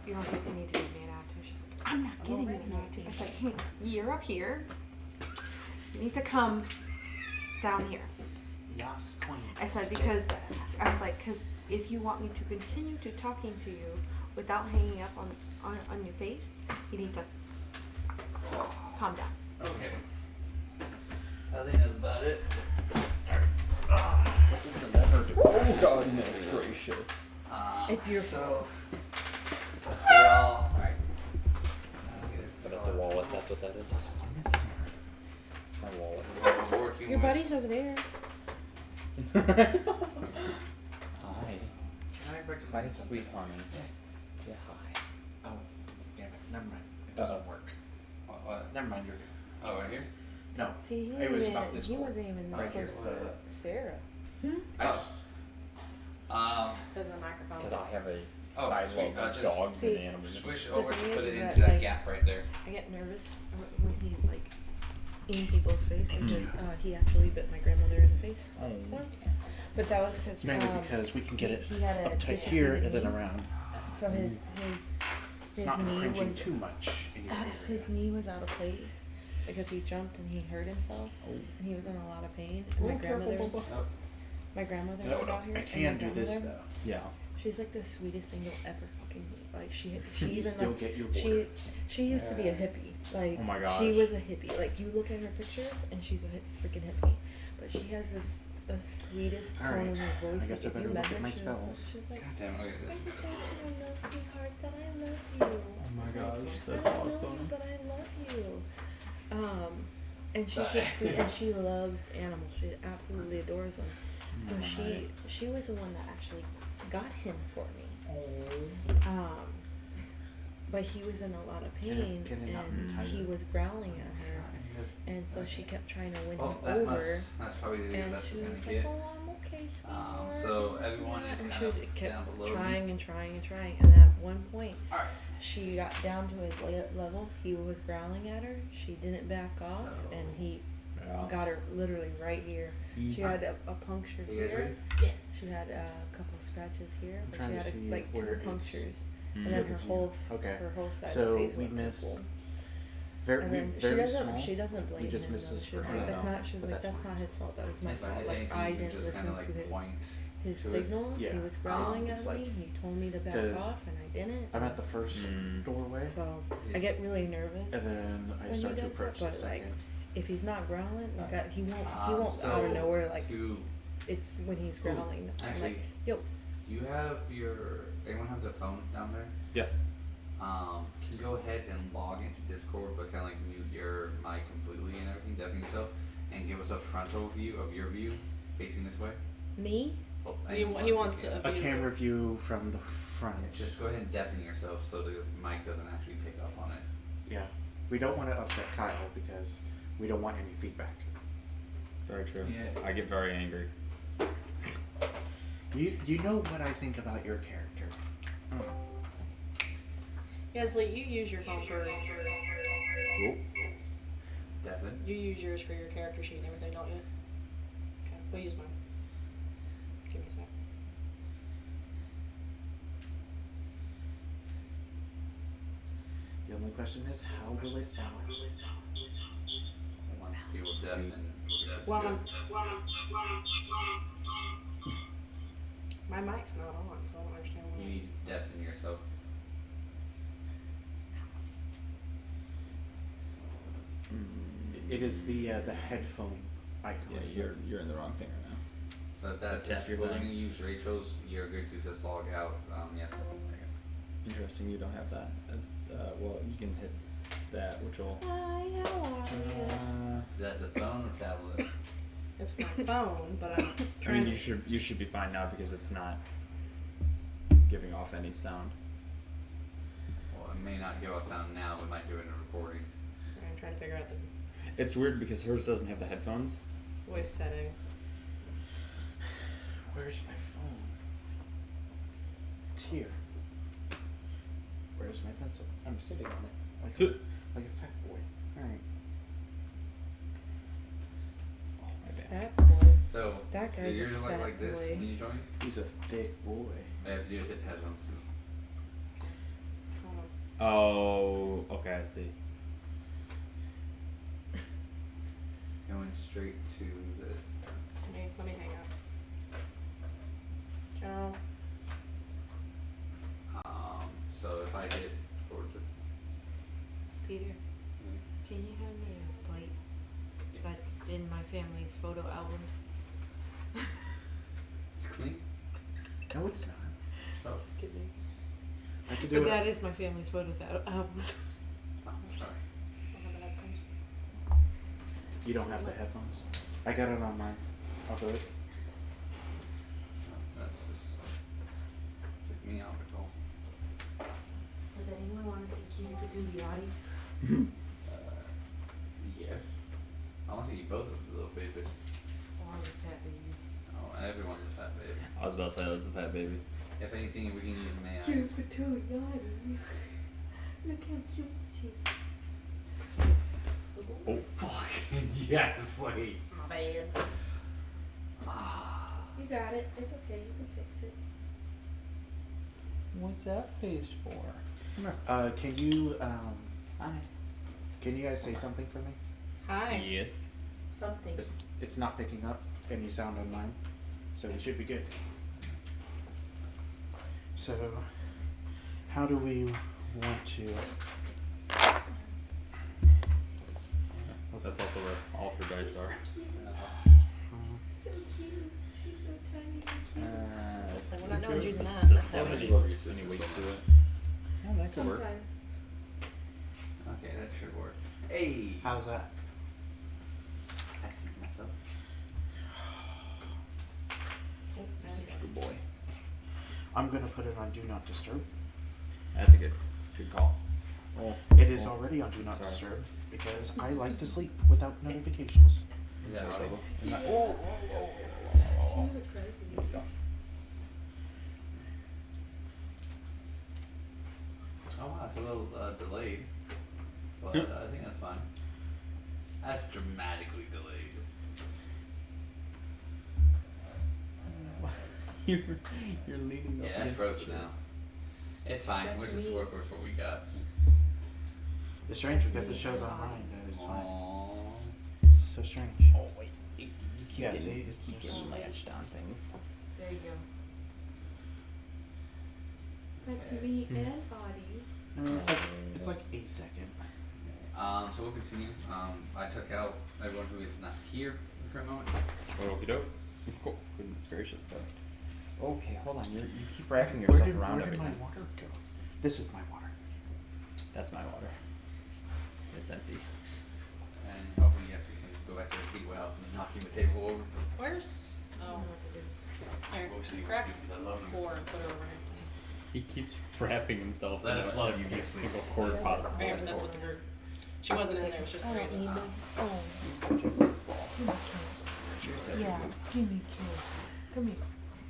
"You don't think you need to give me an attitude?" She's like, "I'm not giving you an attitude." I said, "You're up here. You need to come down here." Yes, queen. I said, because I was like, because if you want me to continue to talking to you without hanging up on your face, you need to calm down. Okay. I think that's about it. Oh, goodness gracious. It's beautiful. So, we're all. Alright. But it's a wallet, that's what that is. It's my wallet. We're working Your with- buddy's over there. Hi. Can I Hi, recognize something? sweet honey. Yeah, hi. Oh, damn it. Never mind. It doesn't Uh-oh. work. What? Never mind, you're good. Oh, right here? No. See, he It was wasn't about even, this he court. wasn't even Right here. supposed to Sarah. I just. Because of the microphone. Because I have a Oh, I sweet. love Just dogs See, and animals. Switch The over, thing put is it that, into that like- gap right there. I get nervous when he's like in people's face because he actually bit my grandmother in the face Oh. once. But that was because Mainly because we can get it he had a up tight here and then dislocated knee. around. So his It's not knee cringing was too much in your area. his knee was out of place because he jumped and he hurt himself and he was in a lot of pain. And my grandmother No, was no, out here. I and can my do this grandmother, though. Yeah. She's like the sweetest thing you'll ever fucking meet. Like she You even still like, get your border. she used to be a hippie. Like Oh my she gosh. was a hippie. Like you look at her pictures and she's a freaking hippie. But she has the sweetest All tone right. in her voice. I guess I Like, if better you look met at her, my she was spells. she was like, God damn, look at I this. just want you to know, sweetheart, that I love you. Oh my gosh, I that's don't know awesome. you, but I love you. And she's just sweet, and she loves animals. She absolutely adores them. So she was the one that actually got him for me. But he was in a lot of pain, Can it not be and tighter? he was growling at her, and so she kept trying to win Well, him that over. that's probably the And best she we're was gonna like, get. "Oh, I'm okay, sweetheart." So this and everyone that," is and kind she of kept down below me. trying and trying and trying, and at one point, Alright. she got down to his level. He was growling at her. She didn't back off, So- and he Yeah. got her literally right here. She had a puncture You guys here. ready? Yes. She had a couple scratches here, but trying she to had see like where two it's punctures, Mm. and then Good her view. whole Okay. her whole side So of the face we went missed purple. very, And then she very doesn't small. she doesn't blame just him missed though. his She was first like, round. that's not. She was But like, that's that's fine. not his fault. That was my If fault. Like anything, I you can didn't just listen kinda to like his point his to it. signals. Yeah. He was growling It's at like- me. He told me to back 'cause off, and I didn't. I'm at the first Mm. doorway, So I get really nervous. and then I when he start to does that, approach the but, like, second. If he's not growling, like he won't So out of nowhere. Like to it's when he's growling. That's when I'm actually, like, yo, you have your anyone have their phone down there? Yes. can go ahead and log into Discord, but kind of like mute your mic completely and everything, deafen yourself, and give us a frontal view of your view facing this way. Me? Well, He anyone wants who can. to- A camera view from the front. Just go ahead and deafen yourself so the mic doesn't actually pick up on it. Yeah. We don't want to upset Kyle because we don't want any feedback. Very true. Yeah. I get very angry. You know what I think about your character. Yeslie, you use your phone for. Deafen. You use yours for your character sheet and everything, don't you? Okay, we'll use mine. Give me a sec. The only question is, how will it balance? One skill of deafen. Well, my mic's not on, so I don't understand why. You need to deafen yourself. It is the headphone icon. Yeah, you're in the wrong thing right now. So if that's tap if you're your going thing. to use Rachel's, you're good to just log out. Yes. Interesting, you don't have that. That's well, you can hit that, which will. Hi, how are you? Is that the phone or tablet? It's my phone, but I'm I trying mean, to. you should be fine now because it's not giving off any sound. Well, it may not give us sound now. We might do it in a recording. I'm trying to figure out the It's weird because hers doesn't have the headphones. voice setting. Where's my phone? It's here. Where's my pencil? I'm sitting on it like a fat boy. Alright. Oh my bad. Fat boy. So, That do guy's yours a look fat like this boy. when you join? He's a thick boy. I have to do is hit headphones. Hold on. Oh, okay, I see. Going straight to the. Let me hang up. General. So if I hit towards it. Peter, can you hand me a plate that's in my family's photo albums? It's clean. No, it's not. Oh, Just kidding. I could do But it. that is my family's photos albums. oh, sorry. You don't have the headphones? I got it on mine. I'll do it. That's just took me out of control. Does anyone want to see Cutie Patootie Yachty? Yeah. I want to see you both as the little babies. Or the fat baby? Oh, everyone's a fat baby. I was about to say that was the fat baby. If anything, we can use mayonnaise. Cutie Patootie Yachty. Look how cute she is. Oh, fucking yes, like. My bad. You got it. It's okay. You can fix it. What's that face for? Can you guys say something for me? Hi. Yes. Something. It's not picking up any sound on mine, so we should be good. So, how do we want to? That's also where all of your dice are. So cute. She's so tiny and cute. Well, no one's using Does- that. does That's how it have we any, do. Love your sister any weight so to much. it? Yeah, that could work. Sometimes. Okay, that should work. Hey! How's that? I see myself. Oh, there you go. Good boy. I'm gonna put it on Do Not Disturb. That's a good call. Oh, It is already on Do Not Sorry. Disturb because I like to sleep without notifications. Is that audible? She's a crazy. Here we go. Oh wow, it's a little delayed. But I think that's fine. That's dramatically delayed. You're leading Yeah, that's frozen now. It's fine. That's We'll just me. work with what we got. It's strange because it shows on mine that it's fine. Aww. So strange. Oh wait, you keep Yeah, getting, see, you keep it's- getting latched on things. There you go. That's me and Audie. I mean, it's like 8 seconds. So we'll continue. I took out everyone who is not here for a moment. Okie doke. Oh, goodness gracious, but. Okay, hold on. You keep wrapping Where yourself did, around where did my everything. water go? This is my water. That's my water. It's empty. And hopefully Yeslie can go back to her seat without knocking the table over. Where's? Oh, here. What you Grab do, 'cause I love you. four and put it over here. He keeps wrapping himself Let in us a- love you, every Yeslie. single cord I possible. have enough with the group. She wasn't in there. It was just three of us. Yeah, give me a kiss. Come here.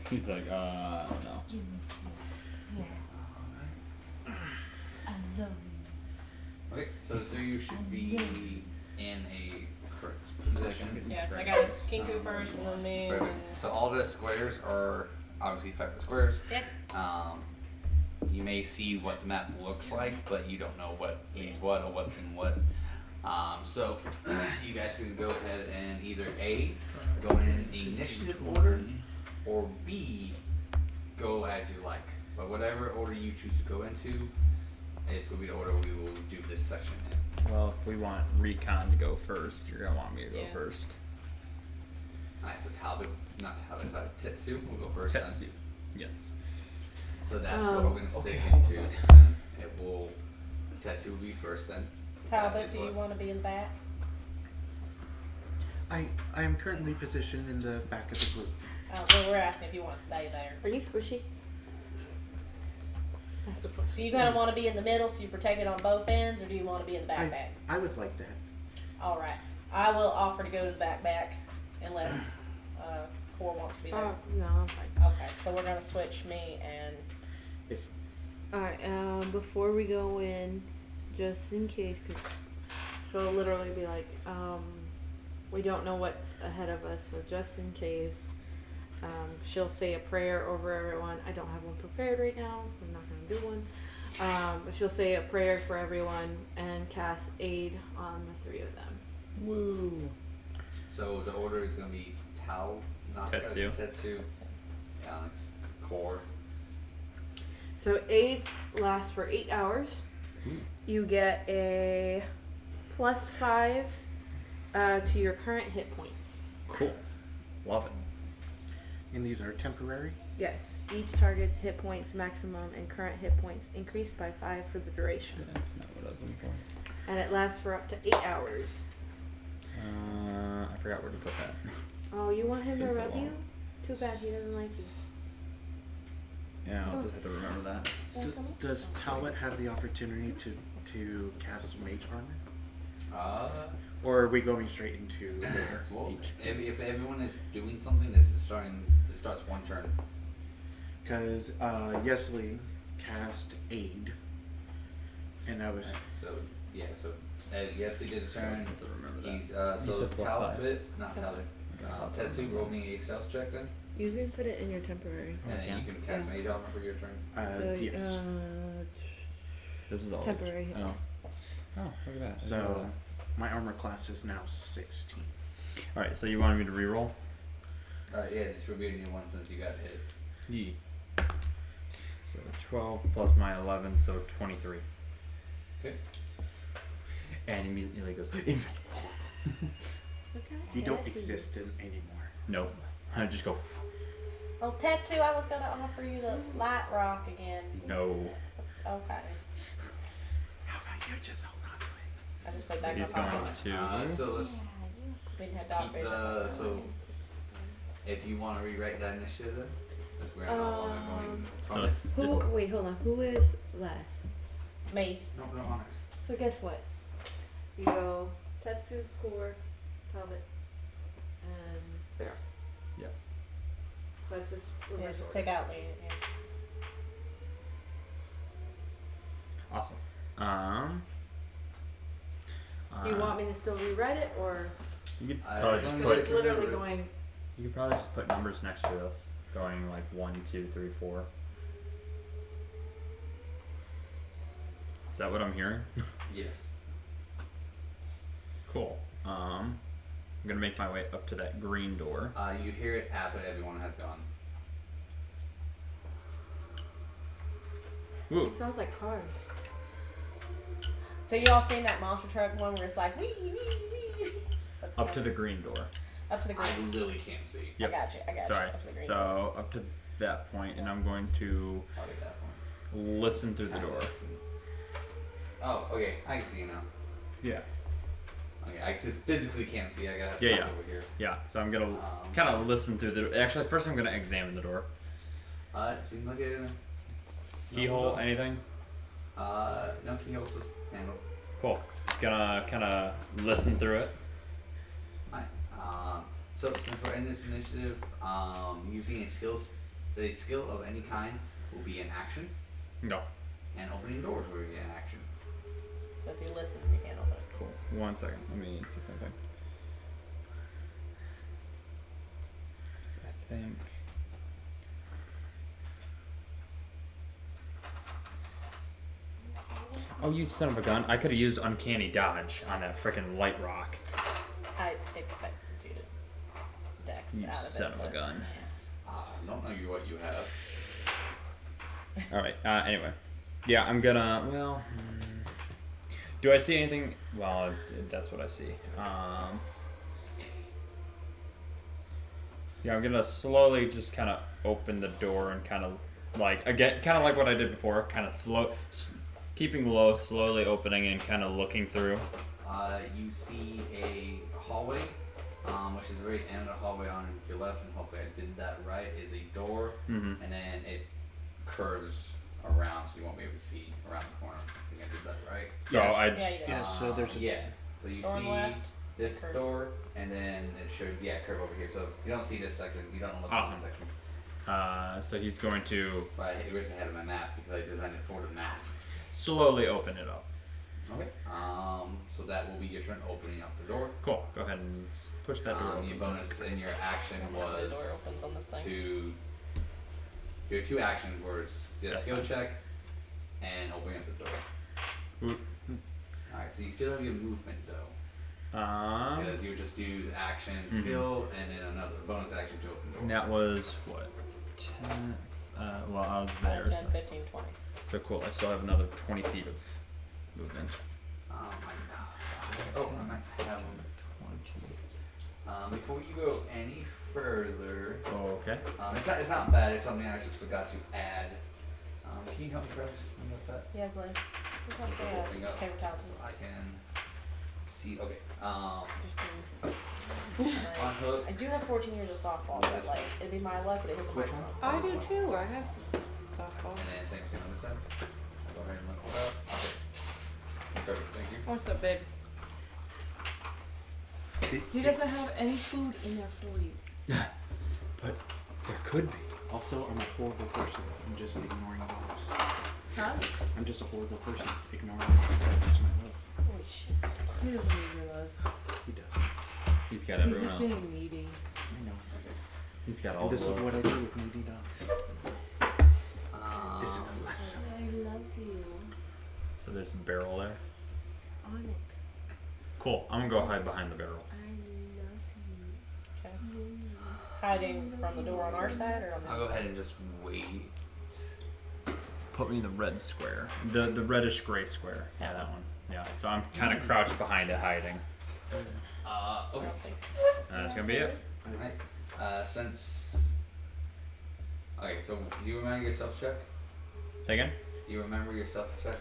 He's like, no. Give me a kiss. Yeah. I love you. Okay, so you should be in a correct position. Yeah, I got us Kinku first and then me. Perfect. So all the squares are obviously 5 foot squares. Yeah. You may see what the map looks like, but you don't know what means what or what's in what. So you guys can go ahead and either A, go in initiative order, or B, go as you like. But whatever order you choose to go into, it will be the order we will do this section in. Well, if we want Recon to go first, you're gonna want me to go Yeah. first. Alright, so Talbot, not Talbot, sorry, Tetsu will go first Tetsu. then. Yes. So that's what we're gonna stick okay, into. And it will, Tetsu will be first then. Talbot, do you want to be in the back? I am currently positioned in the back of the group. Well, we're asking if you want to stay there. Are you squishy? That's the So question. you kind of want to be in the middle so you protect it on both ends, or do you want to be in the I, back? I would like that. All right. I will offer to go to the back unless Core wants to be there. Oh, no, I'm fine. Okay, so we're gonna switch me and If Alright, before we go in, just in case, because she'll literally be like, we don't know what's ahead of us, so just in case, she'll say a prayer over everyone. I don't have one prepared right now. I'm not going to do one. But she'll say a prayer for everyone and cast aid on the 3 of them. Woo. So the order is gonna be Tetsu. Tetsu, Alex, Core. So aid lasts for 8 hours. You get a +5 to your current hit points. Cool. Love it. and these are temporary. Yes, each target's hit points maximum and current hit points increased by 5 for the duration. That's not what I was looking for. And it lasts for up to 8 hours. I forgot where to put that. Oh, you want him to It's been so rub you? long. Too bad he doesn't like you. Yeah, I'll just have to remember that. Does Talbot have the opportunity to cast mage armor? Or are we going straight into there? Well, if everyone is doing something, this starts one turn. Because Yeslie cast aid, and I was So yeah, so yes, he did a So I turn. just have to remember that. He's You so said +5. Talbot, not Talbot. Okay. Tetsu, roll me a stealth check then, You can put it in your temporary. and then you can cast Yeah. mage armor for your turn. yes. This is all Temporary. Oh. Oh, look at that. So my armor class is now 16. All right. So you wanted me to reroll? Yeah, this will be a new one since you got hit. Yeah. So 12 plus my 11, so 23. Okay. And immediately goes invisible. You don't exist anymore. Nope. I just go. Oh, Tetsu, I was gonna offer you the light rock again. No. Okay. How about you just hold on to it? I just put So back he's my going pocket. to. So let's We didn't have keep dog face. the so. If you want to rewrite that initiative, then because we're no longer going from So it. it's. Who? Wait, hold on. Who is last? Me. No, honors. So guess what? You go Tetsu, Core, Talbot, and Beryl. Yes. So it's just Yeah, reverse just order. take out me. Yeah. Awesome. Do you want me to still rewrite it, or You could I probably don't just know. put. it's literally going? You could probably just put numbers next to us, going like 1, 2, 3, 4. Is that what I'm hearing? Yes. Cool. I'm gonna make my way up to that green door. You hear it after everyone has gone. Woo. It sounds like cars. So you all seen that monster truck one where it's like wee wee wee? That's Up me. to the green door. Up to the green. I literally can't see. Yep. I got you. Sorry. Up to the green. So up to that point, and I'm going to Probably that one. listen through the door. Oh, okay. I can see you now. Yeah. Okay, I just physically can't see. I gotta Yeah, pop yeah. over here. Yeah. So I'm gonna kind of listen through the. Actually, first I'm gonna examine the door. It seems like a Keyhole, anything? No keyholes, just handle. Cool. Gonna kind of listen through it. Nice. So since we're in this initiative, using a skill of any kind will be an action, No. and opening doors will be an action. So if you listen, you can't open it. Cool. 1 second. Let me see something. So I think. Oh, you son of a gun! I could have used uncanny dodge on that freaking light rock. I expected you to dex You out of it. son of a but- gun. I don't know what you have. All right. Anyway, yeah, I'm gonna. Well, do I see anything? Well, that's what I see. Yeah, I'm gonna slowly just kind of open the door and kind of like again, kind of like what I did before, kind of keeping low, slowly opening and kind of looking through. You see a hallway, which is the very end of the hallway on your left, and hopefully I did that right, is a door, Mhm. and then it curves around, so you won't be able to see around the corner. I think I did that right. So Yes. Yeah, you did. Yeah, so there's a- yeah. So you Door on the see left, this curves. door, and then it should curve over here. So you don't see this section. You don't almost Awesome. see this section. So he's going to But I originally had it on my map because I designed it for the map. slowly open it up. Okay. So that will be your turn opening up the door. Cool. Go ahead and push that door Your open. bonus in your action I don't know how the was door opens on this thing. to your two actions were the That's skill fine. check and opening up the door. Oop. Alright, so you still have your movement though. Because you just use action, Mhm. skill, and then another bonus action to open the door. That was what? 10. Well, I was there. 10, So. 15, 20. So cool. I still have another 20 feet of movement. Oh, I might have them. 20. Before you go any further, Oh, okay. it's not bad. It's something I just forgot to add. Can you help me, Travis? Can you help that? Yes, Lynn. Put the whole thing up Paper towels. so I can see. Okay. Just kidding. Unhook. I do have 14 years of softball, but like, it'd be my luck to hit the Which microphone. one? I do too. I have softball. And then things on this side. Go ahead and look it up. Okay. Perfect. Thank you. What's up, babe? He doesn't have any food in there for you. But there could be. Also, I'm a horrible person. I'm just ignoring dogs. Huh? I'm just a horrible person. Ignoring dogs. That's my love. Holy shit. He doesn't need your love. He does. He's got He's everyone just else. being needy. I know. He's got all And this the is love. what I do with needy dogs. This is the lesson. I love you. So there's a barrel there. Onyx. Cool. I'm gonna go hide behind the barrel. I love you. Okay. Hiding from the door on our side or on the I'll other go side? ahead and just wait. Put me in the red square. The reddish gray square. Yeah, that one. Yeah. So I'm kind of crouched behind it, hiding. Okay. I don't think. That's gonna be it. Alright. Since. Okay, so do you remember your self check? Say again. You remember your self check?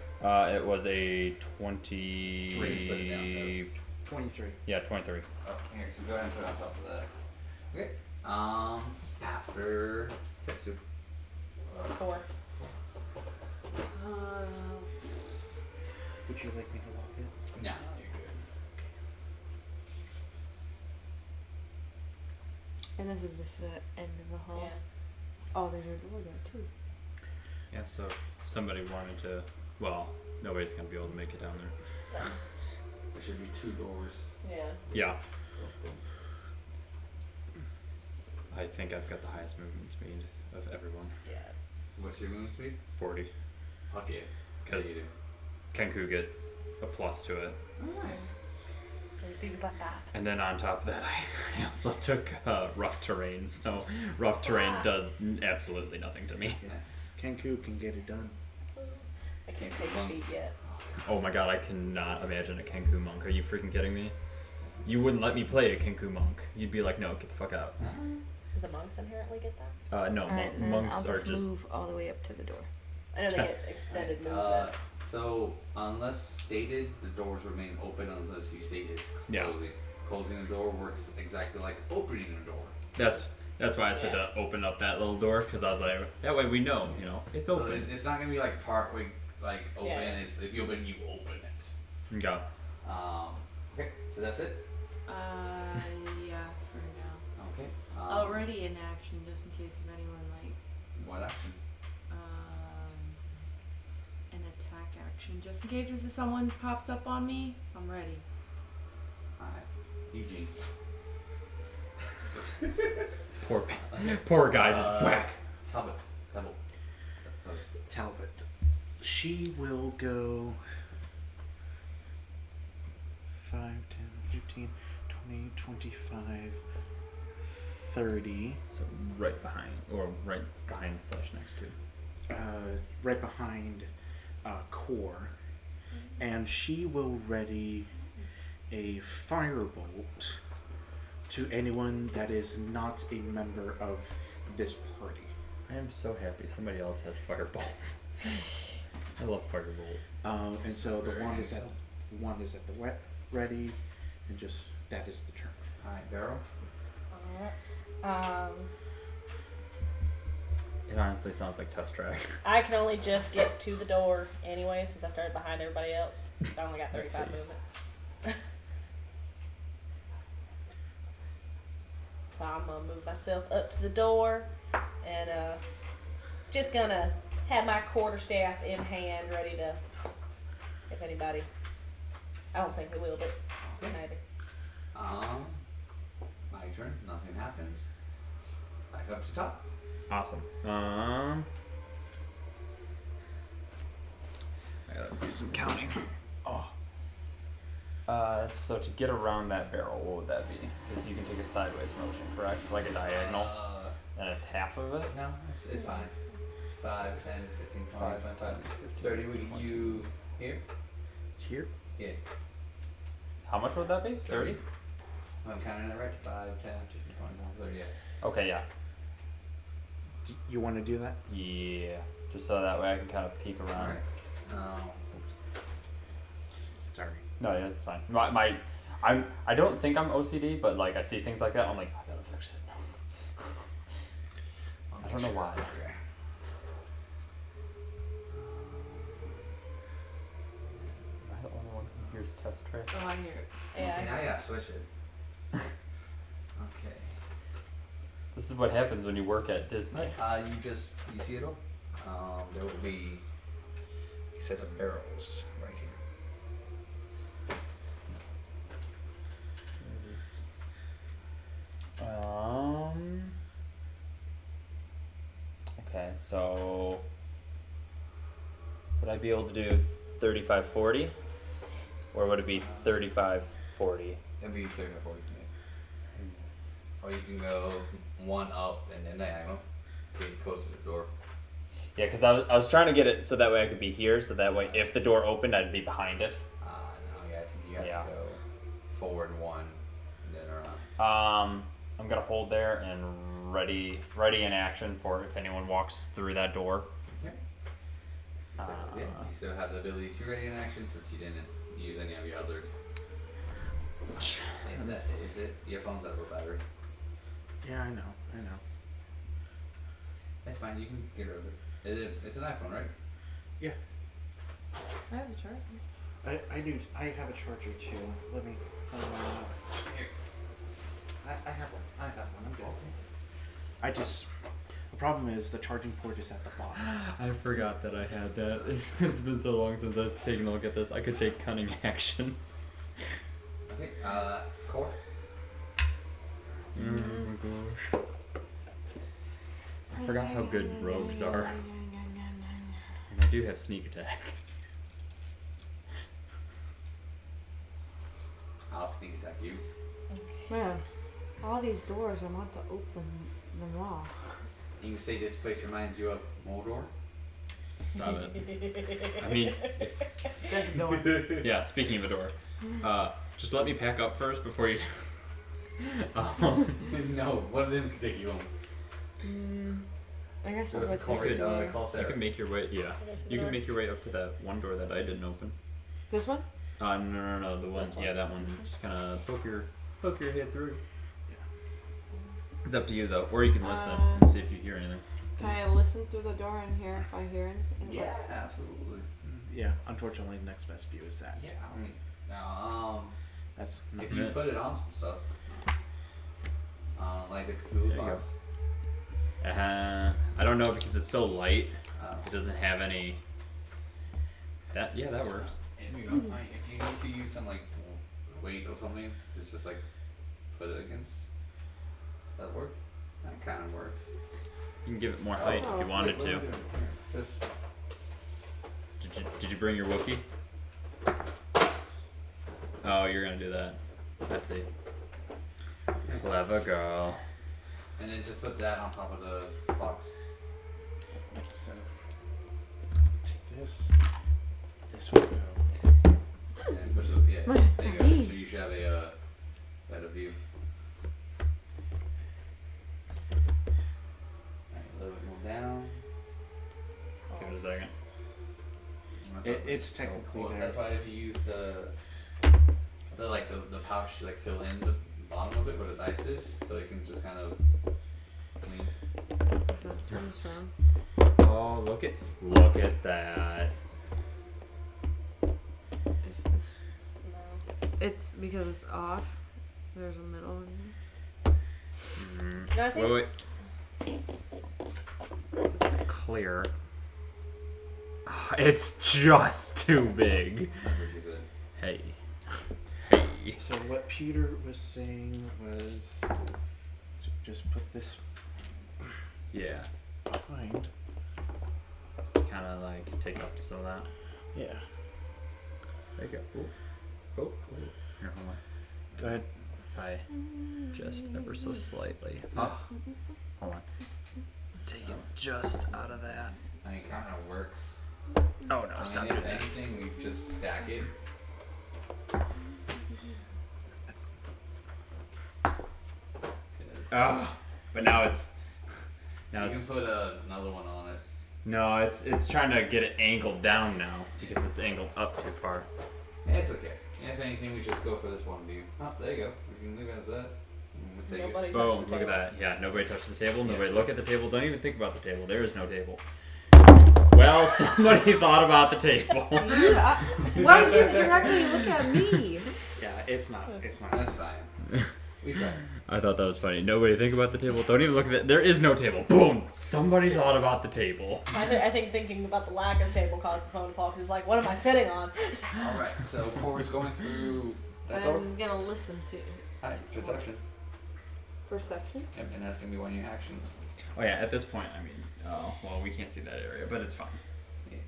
It was a 20. Split it down, 23. Yeah, 23. Oh, here, so go ahead and put it on top of that. Okay. After Tetsu. 4. Would you like me to walk in? No, you're good. And this is just the end of the hall. Yeah. Oh, there's a door there too. Yeah. So if somebody wanted to. Well, nobody's gonna be able to make it down there. There should be 2 doors. Yeah. Yeah. I think I've got the highest movement speed of everyone. Yeah. What's your movement speed? 40. Fuck yeah. Because Kenku get a plus to it. Oh, nice. Think about that. And then on top of that, I also took rough terrain. So rough terrain does absolutely nothing to me. Yes. Kenku can get it done. I can't take the feet yet. Oh my god, I cannot imagine a Kenku monk. Are you freaking kidding me? You wouldn't let me play a Kenku monk. You'd be like, no, get the fuck out. Do the monks inherently get that? No, Alright, and then monks I'll are just just. move all the way up to the door. I know they get extended Alright, movement. So, unless stated, the doors remain open unless you state it Yeah. closing. Closing the door works exactly like opening a door. That's why I said to open up that little door, because I was like, that way we know, it's So open. it's not gonna be like partway like open. Yeah. It's if you open it, you open it. Okay. Okay, so that's it. Yeah, for now. Okay. Already in action, just in case if anyone like What action? an attack action, just in case if someone pops up on me, I'm ready. Alright, Eugene. Poor guy just whack. Talbot. Talbot. She will go 5, 10, 15, 20, 25, 30. So right behind slash next to. Right behind Core. And she will ready a firebolt to anyone that is not a member of this party. I am so happy somebody else has firebolts. I love firebolt. And so the Very wand is useful. at the ready, and just that is the turn. Alright, Beryl. Alright. It honestly sounds like test track. I can only just get to the door anyway since I started behind everybody else. So I only got 35 movement. So I'm gonna move myself up to the door and just gonna have my quarterstaff in hand ready to, if anybody, I don't think they will, but maybe. My turn. Nothing happens. Back up to top. Awesome. I gotta do some counting. So to get around that barrel, what would that be? Because you can take a sideways motion, correct? Like a diagonal, and it's half of it. No, it's fine. 5, 10, 15, 20, 25, 30. We get you here. Here? Yeah. How much would that be? 30? I'm counting it right. 5, 10, 15, 20, 30. Yeah. Okay, yeah. Do you want to do that? Yeah. Just so that way I can kind of peek around. Alright. Sorry. No, yeah, it's fine. I don't think I'm OCD, but like I see things like that, I'm like, I gotta fix it. I don't know why. Okay. Am I the only one who hears test track? Oh, I hear it. Yeah. See, now I gotta switch it. Okay. This is what happens when you work at Disney. You see it all? There will be a set of barrels right here. Okay, so would I be able to do 35-40, or would it be 35-40? That'd be 30 or 40 to me. Or you can go one up and then diagonal. Get close to the door. Yeah, because I was trying to get it so that way I could be here, so that way if the door opened, I'd be behind it. No, yeah, I think you have Yeah. to go forward one and then around. I'm gonna hold there and ready in action for if anyone walks through that door. Okay. Yeah, you still have the ability to ready in action since you didn't use any of your others. And that is it. Your phone's out of battery. Yeah, I know. That's fine, you can get rid of it. It's an iPhone, right? Yeah. I have a charger. I do. I have a charger too. Let me. I have one. I'm good. I just. The problem is the charging port is at the bottom. I forgot that I had that. It's been so long since I've taken a look at this. I could take cunning action. Okay, core. Oh my gosh. I forgot how good rogues are. And I do have sneak attack. I'll sneak attack you. Man, all these doors I want to open them all. You can say this place reminds you of Mordor. Stop it. I mean, There's a door. yeah, speaking of a door, just let me pack up first before you. No, one of them can take you home. I guess So I'll it's go called through the door. call You Sarah. can make your way. Yeah, you can make your way up to that one door that I didn't open. This one? No, the one. This one. Yeah, that one. Just kind of poke your head through. It's up to you though, or you can listen and see if you hear anything. Can I listen through the door and hear if I hear anything? Yeah, absolutely. Yeah, unfortunately, the next best view is that. Yeah, I mean, now, That's if you put it on some stuff, like the Cthulhu There you box. I don't know because it's so light. Uh, It doesn't have any. That works. There you go. If you need to use some like weight or something, just like put it against. That work? That kind of works. You can give it more height if you wanted to. Did you bring your Wookiee? Oh, you're gonna do that. I see. Clever girl. And then just put that on top of the box. So, take this. This will go. And put it, yeah, My there you go. tiny. So you should have a better view. Alright, a little bit more down. Give it a second. It's technically Well, there. that's why if you use the pouch, like fill in the bottom of it where the dice is, so it can just kind of clean. That's wrong. Oh, look at that. If this, No. it's because it's off. There's a middle in No, I think Wait. So it's clear. It's just too big. That's what she said. Hey. So what Peter was saying was to just put this Yeah. behind. Kind of like take up some of that. Yeah. There you go. Oh. Here, hold on. Go ahead. If I just ever so slightly. Oh. Hold on. Take it just out of that. I mean, it kind of works. Oh no, I stop mean, doing if that. anything, we just stack it. But now it's You can put another one on it. no, it's trying to get it angled down now because it's angled up too far. Yeah, it's okay. Yeah, if anything, we just go for this one view. Oh, there you go. We can leave it as that. And we'll take nobody it. Boom! touched the Look at table. that. Yeah, nobody touched the table. Nobody Yes. look at the table. Don't even think about the table. There is no table. Well, somebody thought about the table. Why would you directly look at me? Yeah, it's not. It's not. That's fine. We tried. I thought that was funny. Nobody think about the table. Don't even look at it. There is no table. Boom! Somebody thought about the table. I think thinking about the lack of table caused the phone to fall because it's like, what am I sitting on? Alright, so Corey's going through that door. I'm gonna listen to Alright, perception. perception. Yep, and that's going to be one of your actions. Oh yeah. At this point, I mean, oh well, we can't see that area, but it's fine. Yeah.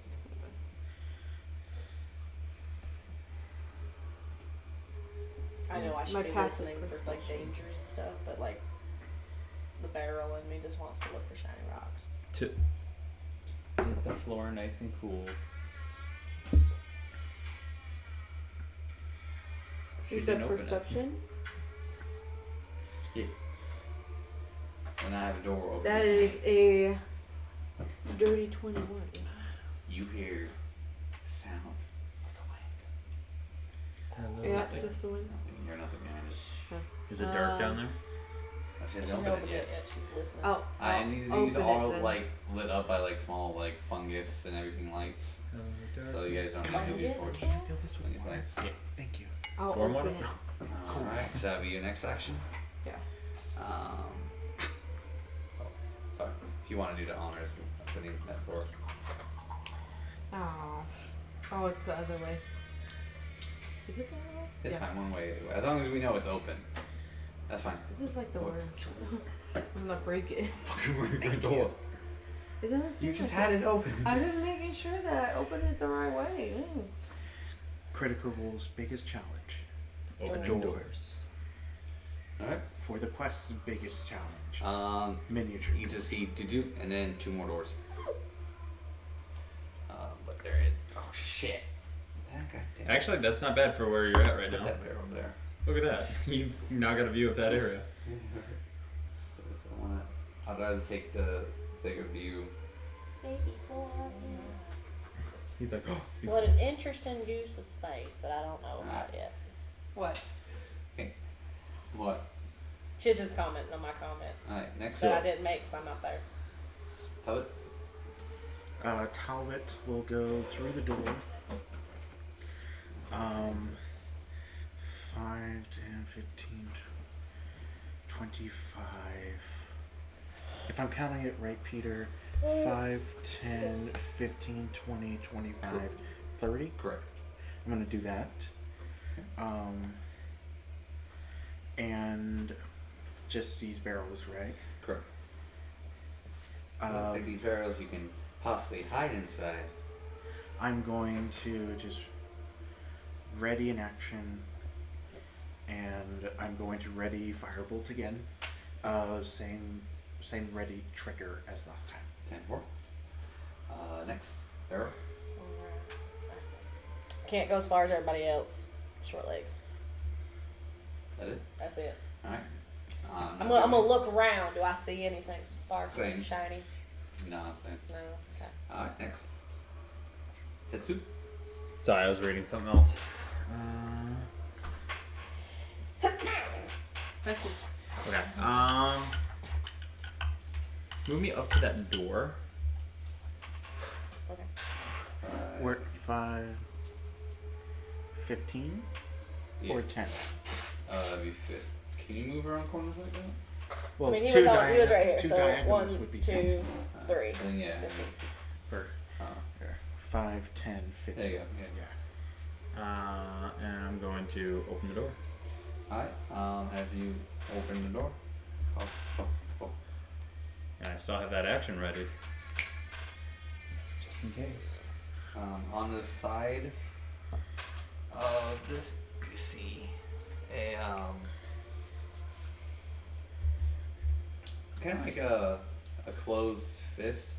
I know I should My be passive listening for like perception. dangers and stuff, but like the Beryl in me just wants to look for shiny rocks. Is the floor nice and cool? You said perception? And I have a door open. That is a dirty 21. You hear the sound of the wind. Yeah, Nothing. just the one. Nothing. You hear nothing behind it. Is it dark down there? Oh, she She hasn't hasn't opened opened it it yet. yet. She's listening. Oh, And these open are it all then. like lit up by like small like fungus and everything lights. So you guys don't need to do torch. Fill this with Fungus water. lights. Yeah. Thank you. I'll Warm open water? it. Alright, so that'll be your next action. Yeah. Oh, sorry. If you want to do the honors, I'm putting that for. Oh. Oh, it's the other way. Is it the other way? It's Yeah. fine, one way. As long as we know it's open. That's fine. This is like the What? worst. I'm gonna break it. Fucking work the door. It doesn't seem You just like had it open. I'm just making sure that I open it the right way. Critical Role's biggest challenge. Opening Doors. doors. Alright. For the quest's biggest challenge. Miniature. You just see do and then 2 more doors. But there is. Oh shit. Goddamn. Actually, that's not bad for where you're at right Put now. that barrel there. Look at that. You've now got a view of that area. I'd rather take the bigger view. Baby boy. He's like, oh. What an interesting use of space that I don't know about yet. What? What? She's just commenting on my comment Alright, next that I up. didn't make because I'm not there. Talbot. Talbot will go through the door. 5, 10, 15, 25. If I'm counting it right, Peter, 5, 10, 15, 20, 25, 30? Correct. I'm going to do that. And just these barrels, right? Correct. Looks like these barrels you can possibly hide inside. I'm going to just ready in action, and I'm going to ready firebolt again. Same ready trigger as last time. 10-4. Next, Beryl. Can't go as far as everybody else. Short legs. That it? That's it. Alright. I'm gonna look around. Do I see anything sparkly, Same. shiny? No, same. No. Okay. Alright, next. Tetsu. Sorry, I was reading something else. Okay. Move me up to that door. Okay. We're at 5, 15, or 10. That'd be fit. Can you move around corners like that? Well, I mean, he two was right here. two So diagonals 1, would be 2, 15. 3. Then yeah. 15. Or Oh. 5, 10, 15. There you go. Yeah. And I'm going to open the door. Alright. As you open the door. And I still have that action ready. Just in case. On the side of this, you see a kind of like a closed fist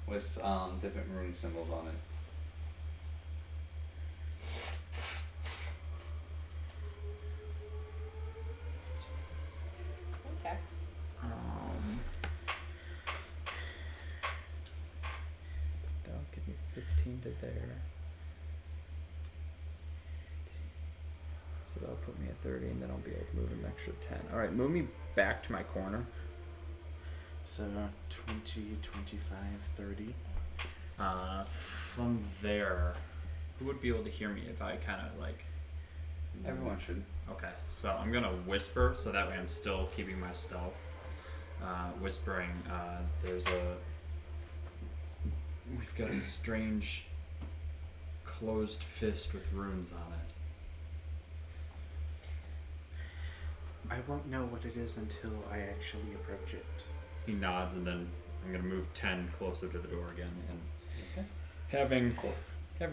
with different rune symbols on it. Okay. That'll give me 15 to there. So that'll put me at 30, and then I'll be able to move an extra 10. All right, move me back to my corner. So 20, 25, 30. From there, who would be able to hear me if I kind of like? Everyone should. Okay, so I'm gonna whisper, so that way I'm still keeping my stealth. Whispering. We've got a strange closed fist with runes on it. I won't know what it is until I actually approach it. He nods, and then I'm gonna move 10 closer to the door again, and having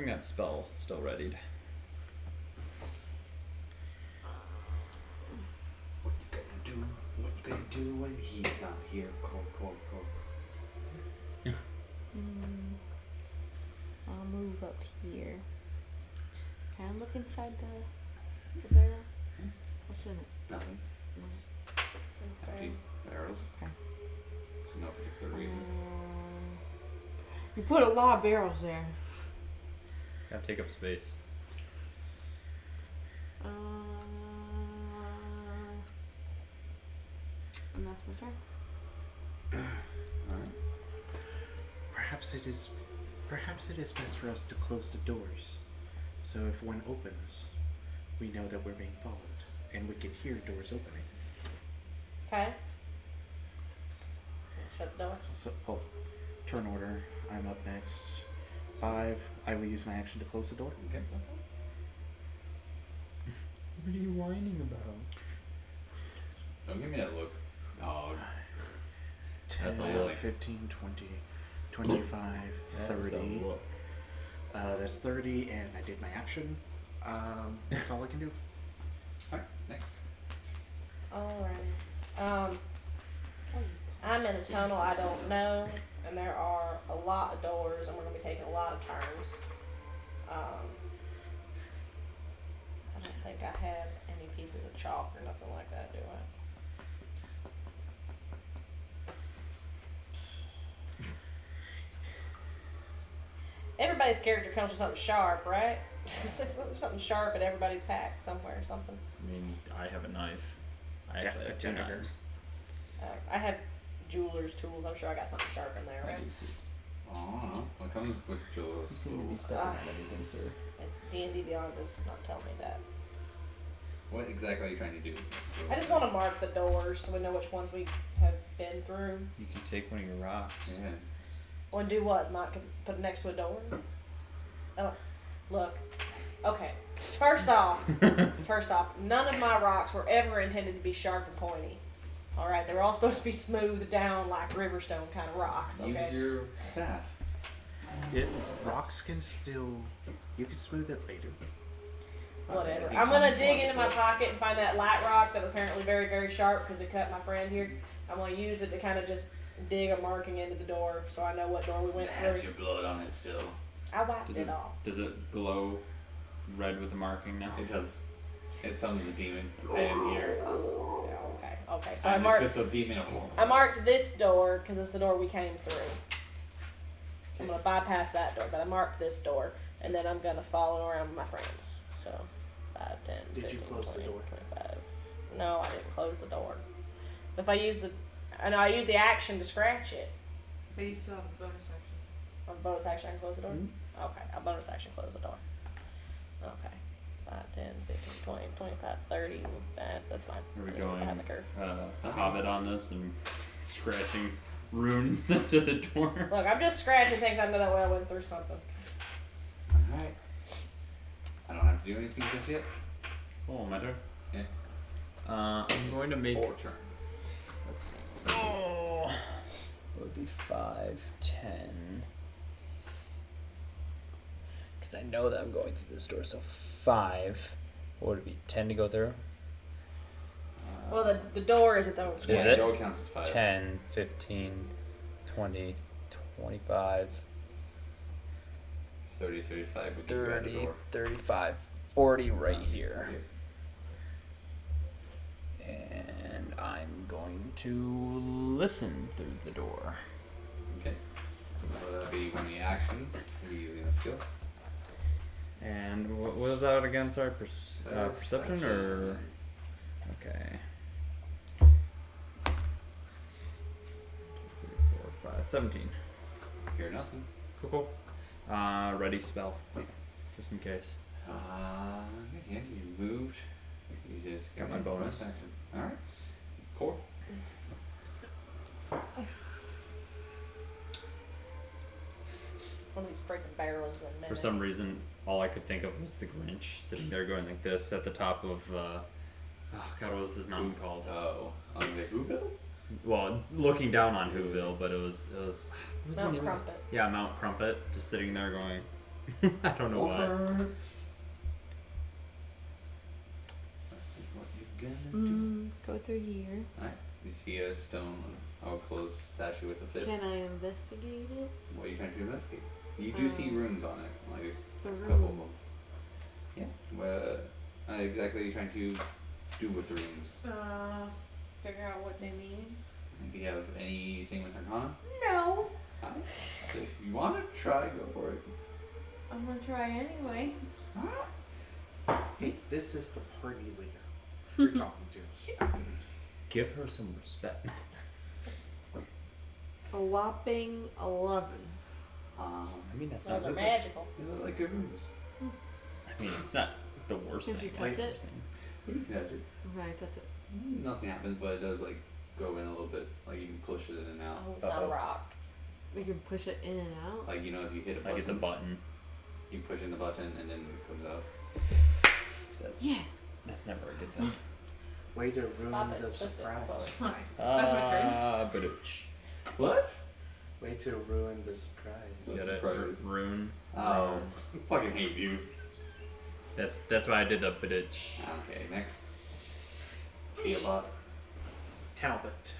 that spell still readied. What you gonna do when he's not here? Cold. I'll move up here. Can I look inside the barrel? What's in it? Nothing. Empty barrels. Okay. For no particular reason. You put a lot of barrels there. Gotta take up space. And that's my turn. Alright. Perhaps it is best for us to close the doors, so if one opens, we know that we're being followed, and we can hear doors opening. Okay. Shut the door. So, turn order. I'm up next. 5. I will use my action to close the door. Okay. What are you whining about? Don't give me that look. Dog. 10, That's a look. 15, 20, 25, 30. That's 30, and I did my action. That's all I can do. Alright, next. Alright. I'm in a tunnel I don't know, and there are a lot of doors, and we're gonna be taking a lot of turns. I don't think I have any pieces of chalk or nothing like that, do I? everybody's character comes with something sharp, right? Something sharp in everybody's pack somewhere or something. I mean, I have a knife. I actually have 2 dagger. knives. I have jeweler's tools. I'm sure I got something sharp in there, right? Aw, what comes with jewelers? You seem to be stepping on everything, sir. And D&D Beyond does not tell me that. What exactly are you trying to do? I just want to mark the doors so we know which ones we have been through. You can take one of your rocks. Yeah. Want to do what? Not put it next to a door? Oh, look. Okay. First off, none of my rocks were ever intended to be sharp and pointy. All right, they were all supposed to be smoothed down like riverstone kind of rocks. Okay. Use your staff. Rocks can still. You can smooth it later. Whatever. Okay, I'm gonna I'm dig fine into my with pocket and find that light rock that was apparently very, very sharp because it cut my friend here. I'm gonna use it to kind of just dig a marking into the door so I know what door we went It has through. your blood on it still. I wiped it off. Does it glow red with a marking now? It does. It summons a demon. I am here. Yeah, okay. Okay. So I'm the crystal demon. I marked this door because it's the door we came through. I'm gonna bypass that door, but I marked this door, and then I'm gonna follow around with my friends. So, 5, 10, Did 15, you close 20, the door? 25. No, I didn't close the door. If I use I use the action to scratch it. But you still have a bonus action. On bonus action, I can close the door. Okay, I'll bonus action close the door. Okay. 5, 10, 15, 20, 25, 30. That's fine. Are we I just went going behind the curve. the Hobbit on this and scratching runes into the door? Look, I'm just scratching things. I know that way I went through something. Alright. I don't have to do anything just yet. Oh, my turn? Yeah. I'm going to make... 4 turns. Let's see. Oh, it would be 5, 10. Because I know that I'm going through this door. So 5. What would it be? 10 to go through? Well, the door is its own square. Is Yeah, it? door counts as 5. 10, 15, 20, 25, 30, 35. We can grab the 30, door. 35, 40 right here. And I'm going to listen through the door. Okay. So that'll be one of the actions. We'll be using a skill. And what was that again? Sorry, perception or? Okay. 2, 3, 4, 5, 17. Hear nothing. Cool. Ready spell, just in case. Yeah, you moved. You just Got my bonus. Action. Alright. Cool. One of these freaking barrels in a minute. For some reason, all I could think of was the Grinch sitting there going like this at the top of, oh god, what was this mountain called? Oh, on the Whoville? Well, looking down on Whoville, but it was what was the Mount name of it? Crumpet. Yeah, Mount Crumpet, just sitting there going, I don't know why. Let's see what you're gonna do. Go through here. Alright. You see a stone, closed statue with a fist. Can I investigate it? What are you trying to investigate? You do see runes on it, like The a couple of them. runes. Yeah. What exactly are you trying to do with the runes? Figure out what they mean. Do you have anything with Arcana? No. Alright. If you want to try, go for it. I'm gonna try anyway. Hey, this is the party leader you're talking to. Give her some respect. A whopping 11. I mean, that's Those not are good. magical. You look like good runes. I mean, it's not the worst Did thing. you touch I've it? ever seen. You can touch it. Okay, touch it. Nothing happens, but it does like go in a little bit. Like you can push it in and out. Oh, it's not a rock. We can push it in and out. Like if you hit a button, Like it's a button. you push in the button and then it comes out. That's Yeah. That's never a good thing. Way to ruin Pop it, the twist it, surprise. pull it. Badooch. What? Way to ruin the surprise. The Get it? surprise. Rune. Oh, I fucking hate you. That's why I did the badooch. Okay, next. Tiamat. Talbot.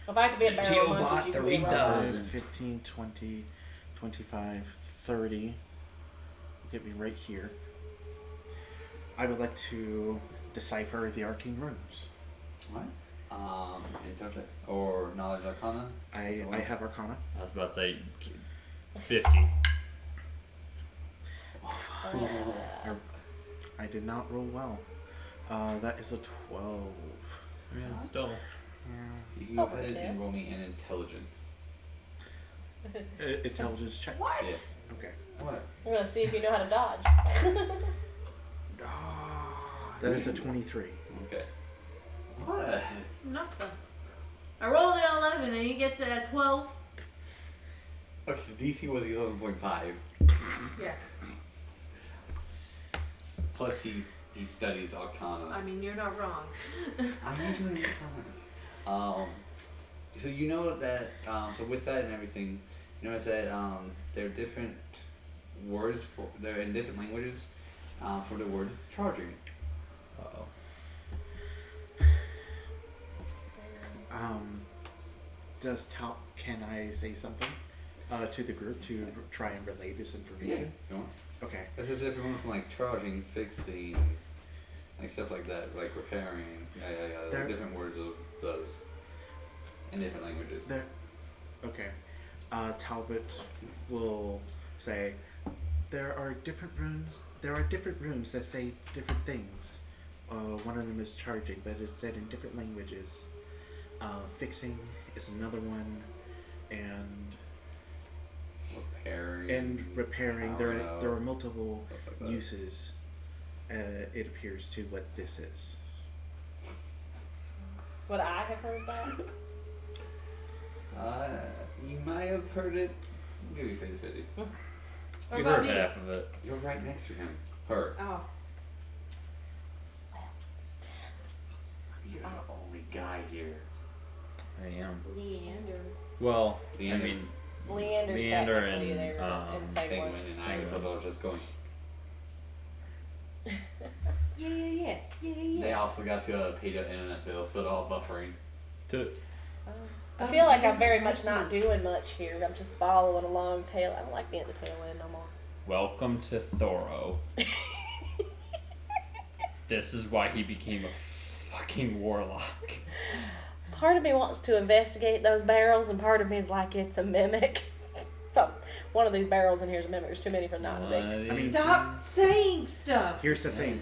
If I could be a barrel Tiamat monkey, you could be a robot. 3000. 15, 20, 25, 30. Get me right here. I would like to decipher the arcane runes. What? Intelligence or knowledge arcana? I have Arcana. I was about to say 50. I did not roll well. That is a 12. I mean, it's still. You can go ahead and roll me an intelligence. Intelligence check. What? Yeah. Okay. What? I'm gonna see if you know how to dodge. That is a 23. Okay. What? Nothing. I rolled an 11 and he gets a 12. Okay, DC was 11.5. Yeah. Plus he studies Arcana. I mean, you're not wrong. I'm usually so you know that so with that and everything, you notice that there are different words they're in different languages for the word charging. Uh-oh. Can I say something to the group to try and relay this information? You want? Okay. This is everyone from like charging, fixing, like stuff like that, like repairing. Yeah. There are different words of those in different languages. Okay. Talbot will say, there are different rooms. There are different rooms that say different things. One of them is charging, but it's said in different languages. Fixing is another one, and repairing. There are multiple uses. It appears to what this is. Would I have heard that? You might have heard it. I'll give you 50-50. You heard half of it. You're right next to him. Her. Oh. You're the only guy here. I am. Leander. Well, Leander's- I mean, Leander's Leander technically and, there, but in Senguine Senguine. and I was about just going. Yeah. They all forgot to pay the internet bill, so they're all buffering. I feel like I'm very much not doing much here. I'm just following along tail. I don't like being at the tail end no more. Welcome to Thoro. This is why he became a fucking warlock. Part of me wants to investigate those barrels, and part of me is like, it's a mimic. So, one of these barrels in here is a mimic. There's too many for not to be. I mean, Stop saying stuff. here's the thing.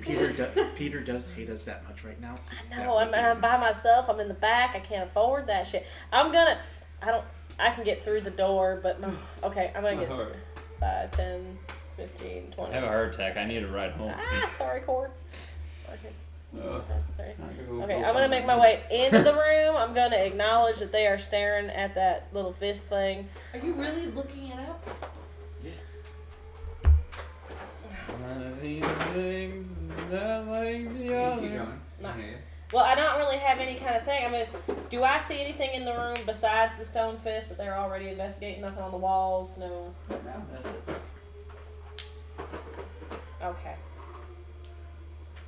Peter does hate us that much right now. I know, I'm by myself. I'm in the back. I can't afford that shit. I can get through the door, but okay, I'm gonna get 5, 10, 15, 20. I have a heart attack. I need a ride home. Sorry, Cord. Okay. Okay, Okay, I'm gonna make my way into the room. I'm gonna acknowledge that they are staring at that little fist thing. Are you really looking it up? One of these things is not like the Keep other. going. Not- Okay. Well, I don't really have any kind of thing. I mean, do I see anything in the room besides the stone fist that they're already investigating? Nothing on the walls? No. No, that's it. Okay.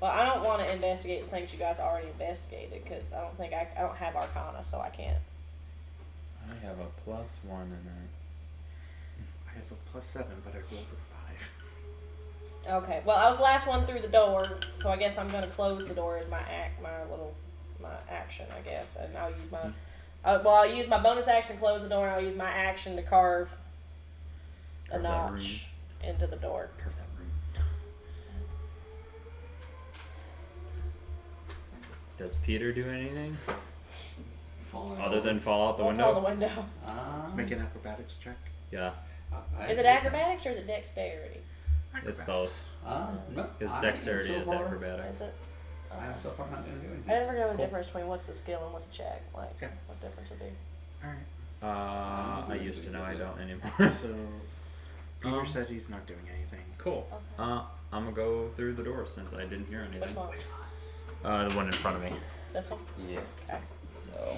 Well, I don't want to investigate the things you guys already investigated because I don't have Arcana, so I can't. I have a +1 in that. I have a +7, but I rolled a 5. Okay. Well, I was the last one through the door, so I guess I'm gonna close the door as my action, I guess, and I'll use my. I'll use my bonus action to close the door, and I'll use my action to carve a Carve that notch into the door. Curve that room. Does Peter do anything Falling other over. than fall out the Don't window? fall the window. Make an acrobatics check. Yeah, Is it acrobatics or is it dexterity? it's both. No. His I dexterity am is so far- acrobatics. Is it? I'm so far not gonna do anything. I never know the Cool. difference between what's a skill and what's a check. Like, Okay. what difference would be? All right. I used to know. I don't anymore. So Peter said he's not doing anything. Cool. Okay. I'm gonna go through the door since I didn't hear anything. Which one? The one in front of me. This one? Yeah. Okay. So,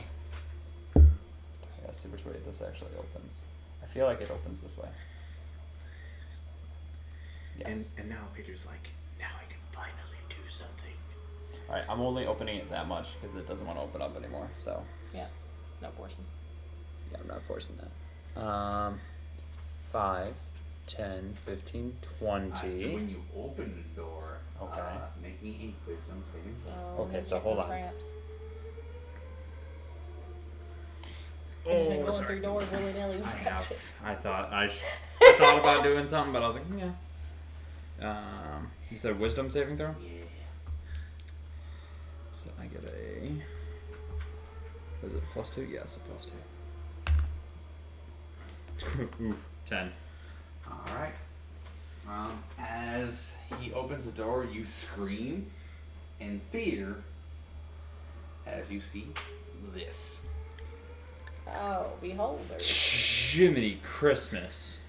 let's see which way this actually opens. I feel like it opens this way. Yes. And now Peter's like, now I can finally do something. All right, I'm only opening it that much because it doesn't want to open up anymore. So, No forcing. yeah, I'm not forcing that. 5, 10, 15, 20. When you open the door, Okay. make me a wisdom saving throw. Okay, so hold on. Traps. You've just been going sorry. through doors willy nilly. I thought about doing something, but I was like, yeah. You said wisdom saving throw? Yeah. So I get a. Was it +2? Yes, a +2. Oof. 10. All right. As he opens the door, you scream in fear as you see this. Oh, beholder. Jiminy Christmas.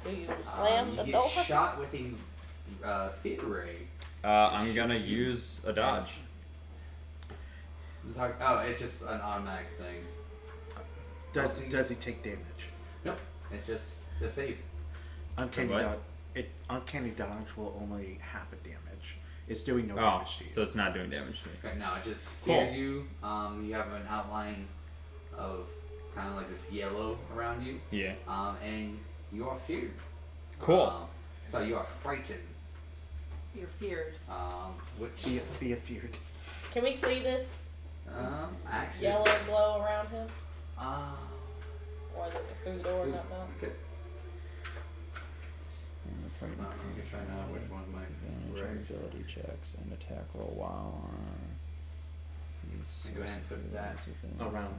Do you slam the you door? get shot with a fear ray. I'm gonna use a dodge. Oh, it's just an automatic thing. Does he take damage? Nope. It's just the save. Uncanny What? dodge. Uncanny dodge will only half a damage. It's doing no Oh, damage to you. so it's not doing damage to me. Okay, no, it just Cool. fears you. You have an outline of kind of like this yellow around you. Yeah. And you are feared. Cool. So you are frightened. You're feared. Which Be feared. Can we see this actually yellow glow around him? Or is it through the door? Not that. Okay. You can try now which one's my right. Ability checks and attack roll while Go ahead and put that around.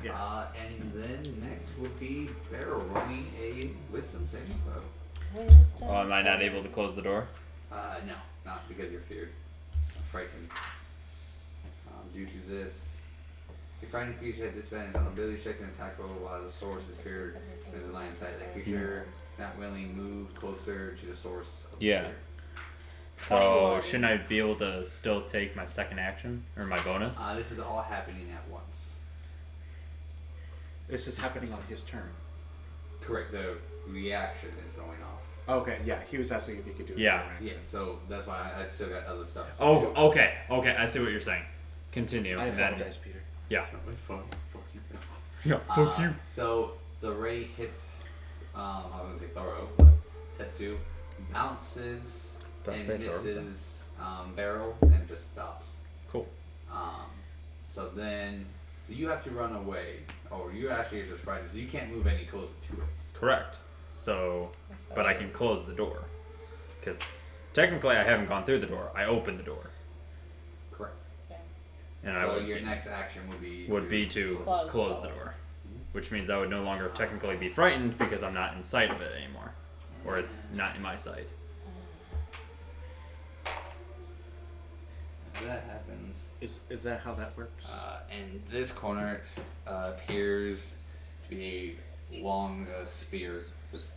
Yeah. and then next will be Beryl rolling a wisdom saving throw. Oh, am I not able to close the door? No, not because you're feared. Frightened. Due to this, the frightened creature has disadvantage on ability checks and attack roll while the source is feared in the line of sight. That creature not willingly move closer to the source of the fear. So 21. shouldn't I be able to still take my second action or my bonus? This is all happening at once. This is happening on his turn. Correct. The reaction is going off. Okay, yeah. He was asking if he could do it. Yeah. Yeah, so that's why I still got other stuff. Oh, okay, I see what you're saying. Continue. I and- apologize, Peter. Yeah. No, it's fun. Fuck you. Yeah. Fuck you. So the ray hits. I was gonna say Thorough, but Tetsu bounces about to and say Thorough, misses Beryl and just stops. Cool. So then you have to run away, or you actually are just frightened, so you can't move any closer to it. Correct. So, but I can close the door, because technically I haven't gone through the door. I opened the door, Correct. and So I would your see, next action would be to Close the close the door. door, which means I would no longer technically be frightened because I'm not in sight of it anymore, or it's not in my sight. If that happens. Is that how that works? And this corner appears to be a long spear. Just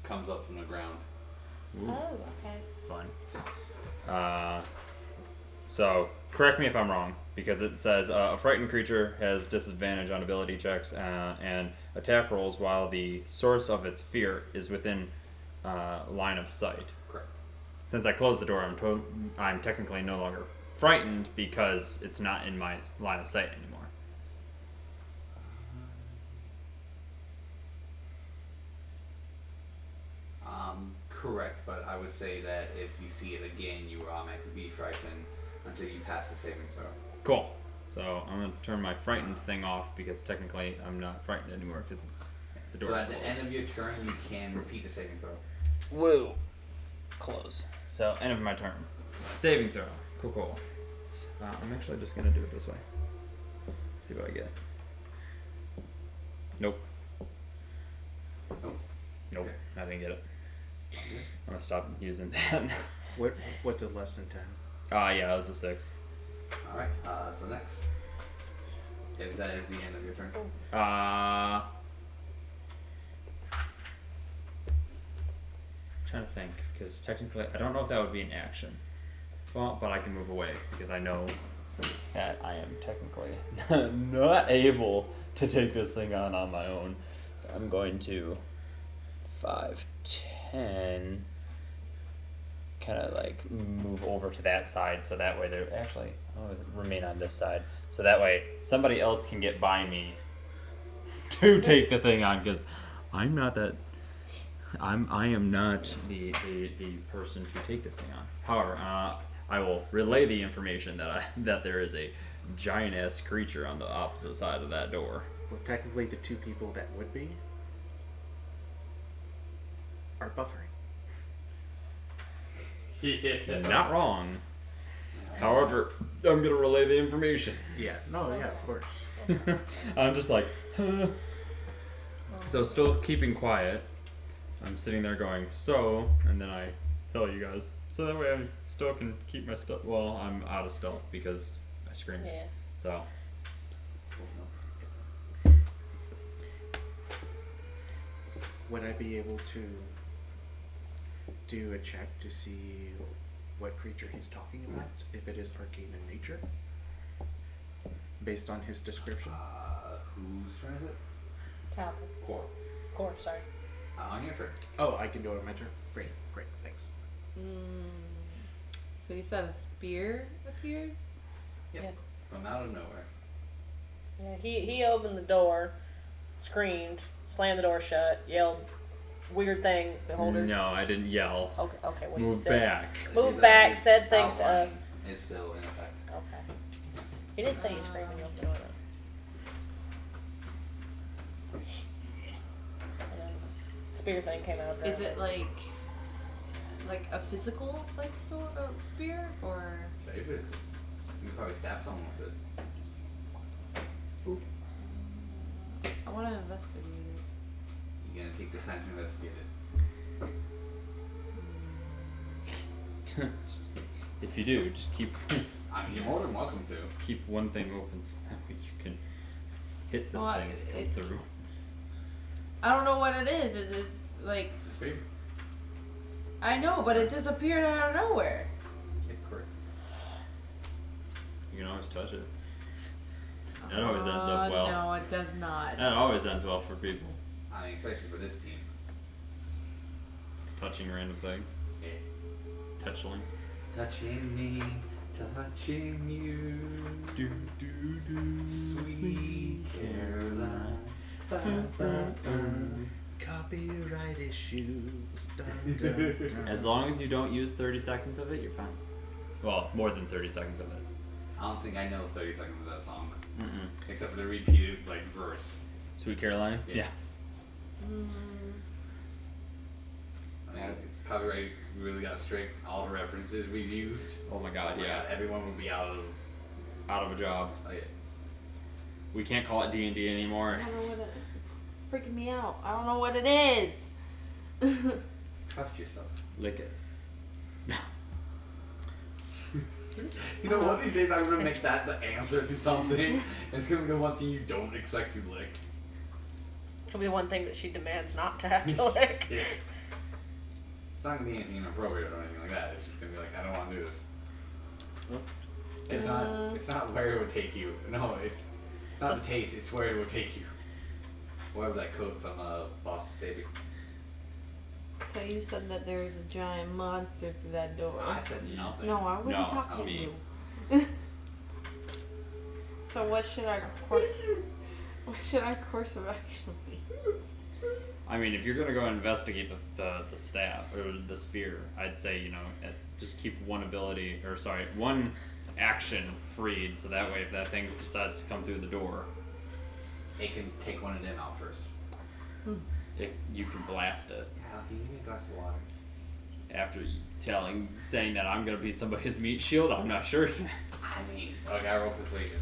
comes up from the ground. Ooh, Oh, okay. fun. So correct me if I'm wrong, because it says a frightened creature has disadvantage on ability checks and attack rolls while the source of its fear is within line of sight. Correct. Since I closed the door, I'm technically no longer frightened because it's not in my line of sight anymore. Correct, but I would say that if you see it again, you will automatically be frightened until you pass the saving throw. Cool. So I'm gonna turn my frightened thing off because technically I'm not frightened anymore because it's the door's So at closed. the end of your turn, you can repeat the saving throw. Woo. Close. So end of my turn. Saving throw. Cool. I'm actually just gonna do it this way. See what I get. Nope. Nope. Nope. Okay. I didn't get it. I'm gonna stop using that. What's a less than 10? Yeah, that was a 6. Alright, so next. If that is the end of your turn. Trying to think, because technically I don't know if that would be an action. Well, but I can move away because I know that I am technically not able to take this thing on my own. So I'm going to 5, 10, kind of like move over to that side so that way they're actually remain on this side. So that way somebody else can get by me to take the thing on because I'm not that. I am not the person to take this thing on. However, I will relay the information that there is a giant ass creature on the opposite side of that door. Well, technically, the two people that would be are buffering. Not wrong. However, I'm gonna relay the information. Yeah. No. Yeah. Of course. I'm just like, huh. So still keeping quiet. I'm sitting there going, so, and then I tell you guys. So that way I still can keep my stuff. Well, I'm out of stealth because I screamed. Yeah. So. Would I be able to do a check to see what creature he's talking about, if it is arcane in nature, based on his description? Whose turn is it? Talbot. Core. Sorry. On your turn. Oh, I can do it on my turn. Great, thanks. So you said a spear appeared? Yep. Yeah. From out of nowhere. Yeah, he opened the door, screamed, slammed the door shut, yelled, "Weird thing, beholder." No, I didn't yell. Okay. What you Move said? back. Move back. Said things to Outline us. It's still in effect. Okay. He didn't say he's screaming. You'll do it. And then spear thing came out of there. Is it like a physical sort of spear or? It's very physical. You could probably stab someone with it. I want to investigate it. You're gonna take the time to investigate it. Just, if you do, just keep. I mean, you're more than welcome to. Keep one thing open so that way you can hit this Well, thing as it comes through. I don't know what it is. It's like It's a spear. I know, but it disappeared out of nowhere. Yeah, correct. You can always touch it. That always ends up well. No, it does not. That always ends well for people. I mean, especially for this team. Just touching random things. Yeah. Touching. Touching me, touching you. Do do do. Sweet Caroline. Copyright issues. Dun, dun, dun. As long as you don't use 30 seconds of it, you're fine. Well, more than 30 seconds of it. I don't think I know 30 seconds of that song. Mm-mm. Except for the repeated, verse. Sweet Caroline? Yeah. I mean, copyright really got strict. All the references we've used. Oh my god, yeah. Everyone would be out of a job. Oh, yeah. We can't call it D&D anymore. I don't know what it. Freaking me out. I don't know what it is. Trust yourself. Lick it. You know what? These days I'm gonna make that the answer to something. It's gonna be the one thing you don't expect to lick. It'll be one thing that she demands not to have to lick. Yeah. It's not gonna be anything inappropriate or anything like that. It's just gonna be like, I don't want to do this. It's not. It's not where it would take you. No, it's not the taste. It's where it would take you. Whatever that quote from Boss Baby. So you said that there was a giant monster through that door. I said nothing. No, I wasn't No, talking to me. you. So what should our course of action be? I mean, if you're gonna go investigate the staff or the spear, I'd say just keep one action freed, so that way if that thing decides to come through the door, It can take one of them out first. you can blast it. Hal, can you give me a glass of water? After saying that I'm gonna be somebody's meat shield, I'm not sure. I mean, okay, I roll persuasion.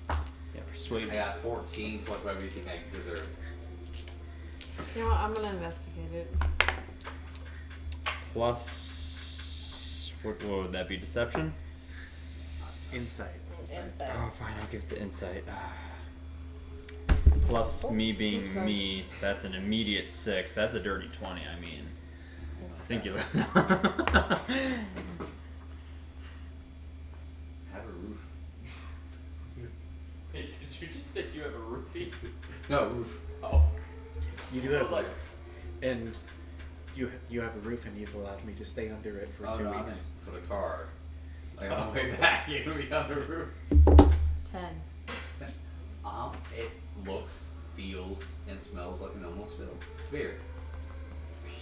Yeah, persuade. I got 14 plus whatever you think I deserve. You know what? I'm gonna investigate it. Plus, what would that be? Deception. Insight. Insight. Oh, fine. I'll give the insight. Plus me being me, so that's an immediate 6. That's a dirty 20. I mean, I think you. Have a roof. Hey, did you just say you have a roofie? No, roof. Oh. You do have and you have a roof, and you've allowed me to stay under it for 2 no, I meant weeks. for the car. Like on the way back, you're gonna be on the roof. 10. It looks, feels, and smells like a normal spear.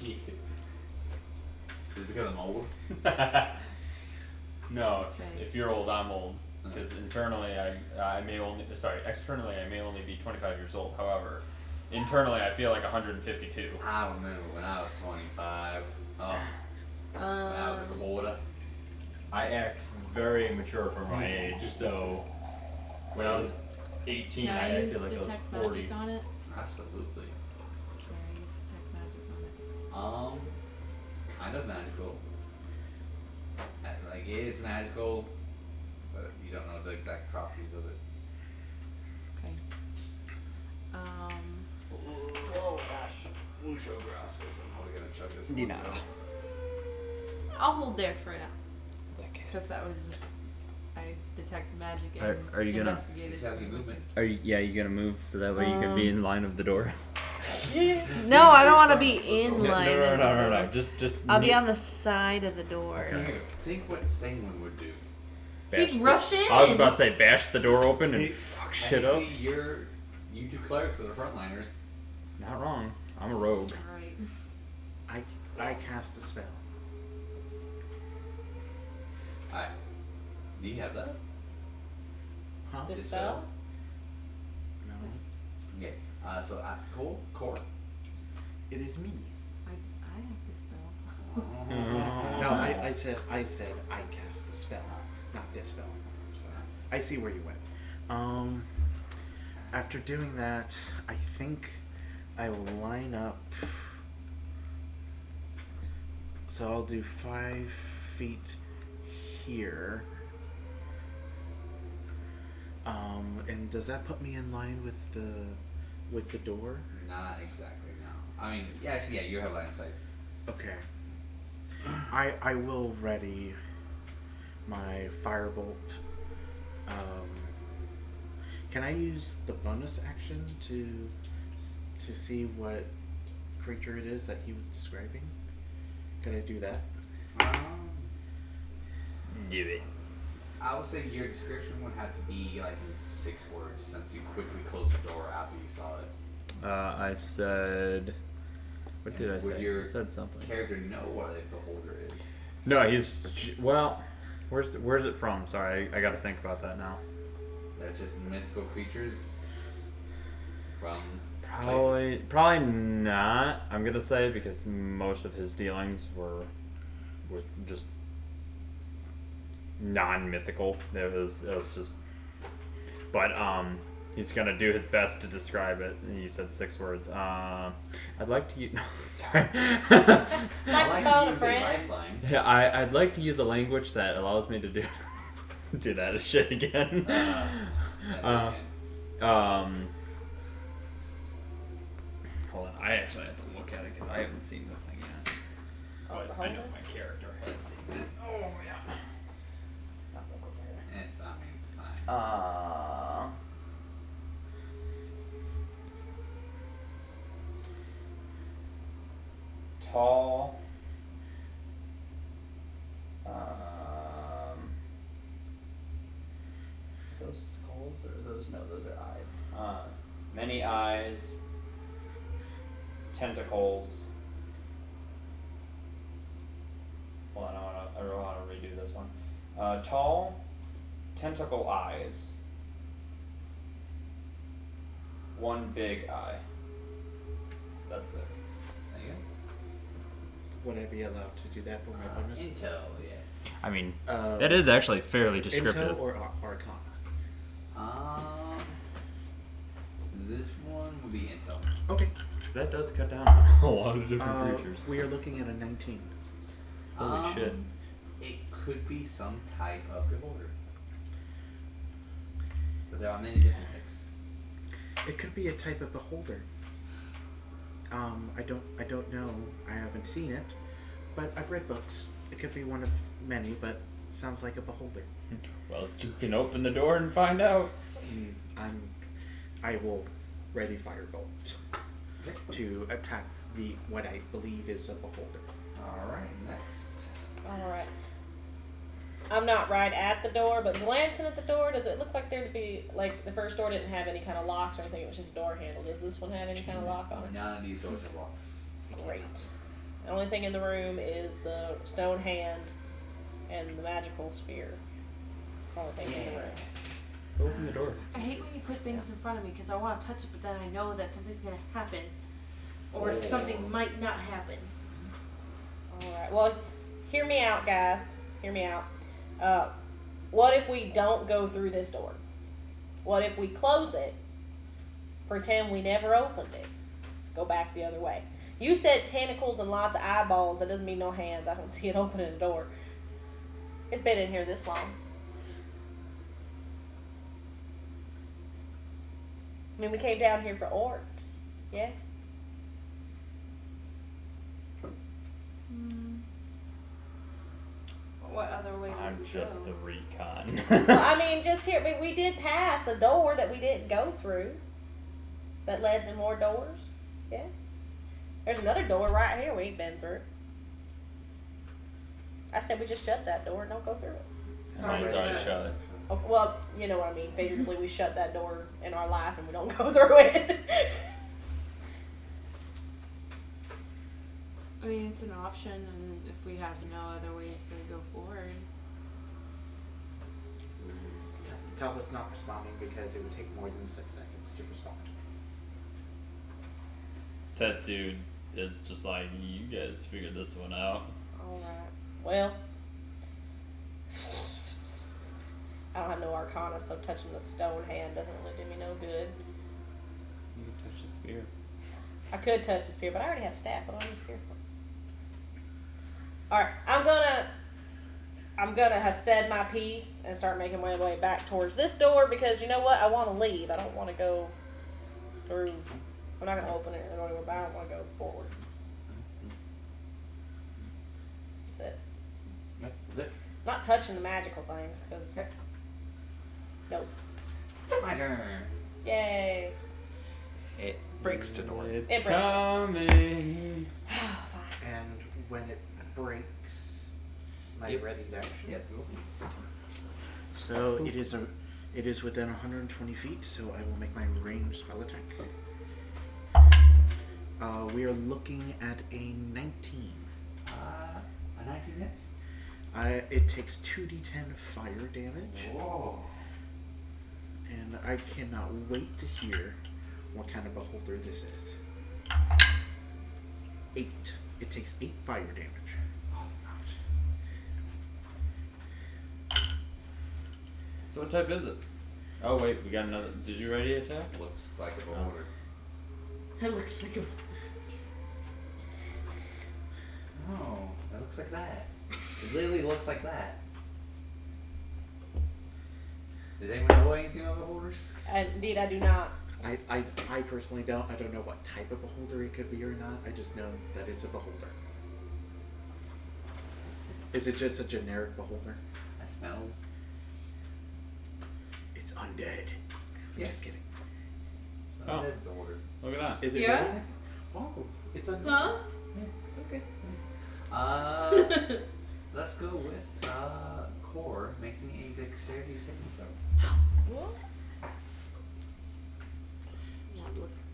Is it because I'm old? No, Okay. if you're old, I'm old. Because externally I may only be 25 years old. However, internally I feel like 152. I remember when I was 25. Oh, When I was a quarter. I act very mature for my age, so when I was 18, Can I I use acted like I was detect 40. magic on it? Absolutely. Can I use detect magic on it? It's kind of magical. Like, it is magical, but you don't know the exact properties of it. Okay. Oh gosh. Mucho gracias. I'm probably gonna chug this one. You know. I'll hold there for now. Okay. Because that was just, I detect magic and Are you gonna- investigated. Just have you movement. Are you? Yeah, you gonna move so that way you can be in line of the door. No, I don't want to be in No, line. no. Just. I'll be on the side of the door. Here, think what Senguine would do. Bash He'd the- rush in. I was about to say bash the door open and Hey, fuck shit up. Technically, you two clerics are the frontliners. Not wrong. I'm a rogue. Alright. I cast a spell. Alright. Do you have that? Huh? Dispel? No. Okay. So at core. It is me. I have the spell. No, I said I cast a spell, not dispel. So I see where you went. After doing that, I think I will line up. So I'll do 5 feet here. And does that put me in line with the door? Not exactly, no. I mean, yeah, actually, yeah, you have line of sight. Okay. I will ready my firebolt. Can I use the bonus action to see what creature it is that he was describing? Can I do that? Do it. I would say your description would have to be like in 6 words since you quickly closed the door after you saw it. I said. What did I Would say? your I said something. character know what a beholder is? No, he's well. Where's it from? Sorry, I got to think about that now. They're just mythical creatures from Probably not. I'm gonna say because most of his dealings were just non-mythical. It was just. But he's gonna do his best to describe it. And you said 6 words. I'd like to use. No, sorry. Like to phone a use friend? lifeline. Yeah, I'd like to use a language that allows me to do do that shit again. Hold on, I actually have to look at it because I haven't seen this thing yet. But I know my character has seen it. Oh yeah. It's not me, it's fine. Tall. Those skulls or those? No, those are eyes. Many eyes. Tentacles. Hold on, I really want to redo this one. Tall, tentacle eyes. 1 big eye. So that's 6. There you go. Would I be allowed to do that for my bonus? Intel, yeah. I mean, that is actually fairly Intel descriptive. or Arcana? This one would be intel. Okay. 'Cause that does cut down on a lot of different creatures. We are looking at a 19. Holy shit. It could be some type of beholder. But there are many different types. It could be a type of beholder. I don't know. I haven't seen it, but I've read books. It could be one of many, but sounds like a beholder. Well, you can open the door and find out. I will ready firebolt to attack what I believe is a beholder. Alright, next. Alright. I'm not right at the door, but glancing at the door, does it look like there to be, like, the first door didn't have any kind of locks or anything, it was just a door handle. Does this one have any kind of lock on it? None of these doors have locks. Great. The only thing in the room is the stone hand and the magical spear. Only thing in the room. Open the door. I hate when you put things in front of me because I want to touch it, but then I know that something's gonna happen, or something might not happen. Alright, well, hear me out, guys. Hear me out. What if we don't go through this door? What if we close it, pretend we never opened it, go back the other way? You said tentacles and lots of eyeballs. That doesn't mean no hands. I don't see it opening a door. It's been in here this long. I mean, we came down here for orcs. Yeah? What other way would I'm we just go? the recon. Well, I mean, just here, we did pass a door that we didn't go through, that led to more doors. Yeah. There's another door right here we ain't been through. I said we just shut that door and don't go through it. It's already shut. Okay, well, you know what I mean. Figuratively, we shut that door in our life and we don't go through it. I mean, it's an option, and if we have no other ways to go forward. Talbot's not responding because it would take more than 6 seconds to respond. Tetsu is just like, you guys figured this one out. Alright. Well, I don't have no arcana, so touching the stone hand doesn't really do me no good. You can touch the spear. I could touch the spear, but I already have a staff. What do I need a spear for? Alright, I'm gonna have said my piece and start making my way back towards this door because you know what? I want to leave. I don't want to go through. I'm not gonna open it or go anywhere, but I don't want to go forward. That's it. Yep, that's it. Not touching the magical things because nope. My turn. Yay. It breaks the door. It's It breaks. coming. Fine. And when it breaks, am I Yep. ready to action? Yep. So it is within 120 feet, so I will make my ranged spell attack. We are looking at a 19. A 19 hits. It takes 2d10 fire damage, Whoa. and I cannot wait to hear what kind of beholder this is. 8. It takes 8 fire damage. Oh gosh. So what type is it? Oh wait, we got another. Did you ready attack? Looks like a beholder. It looks like a. Oh, that looks like that. It literally looks like that. Does anyone know anything about beholders? Indeed, I do not. I personally don't. I don't know what type of beholder it could be or not. I just know that it's a beholder. Is it just a generic beholder? That smells. It's undead. I'm Yeah. just kidding. It's Oh. not a beholder. Look at that. Is it Yeah? really? Oh, it's undead. Huh? Okay. Let's go with core. Makes me a dexterity saving throw. What?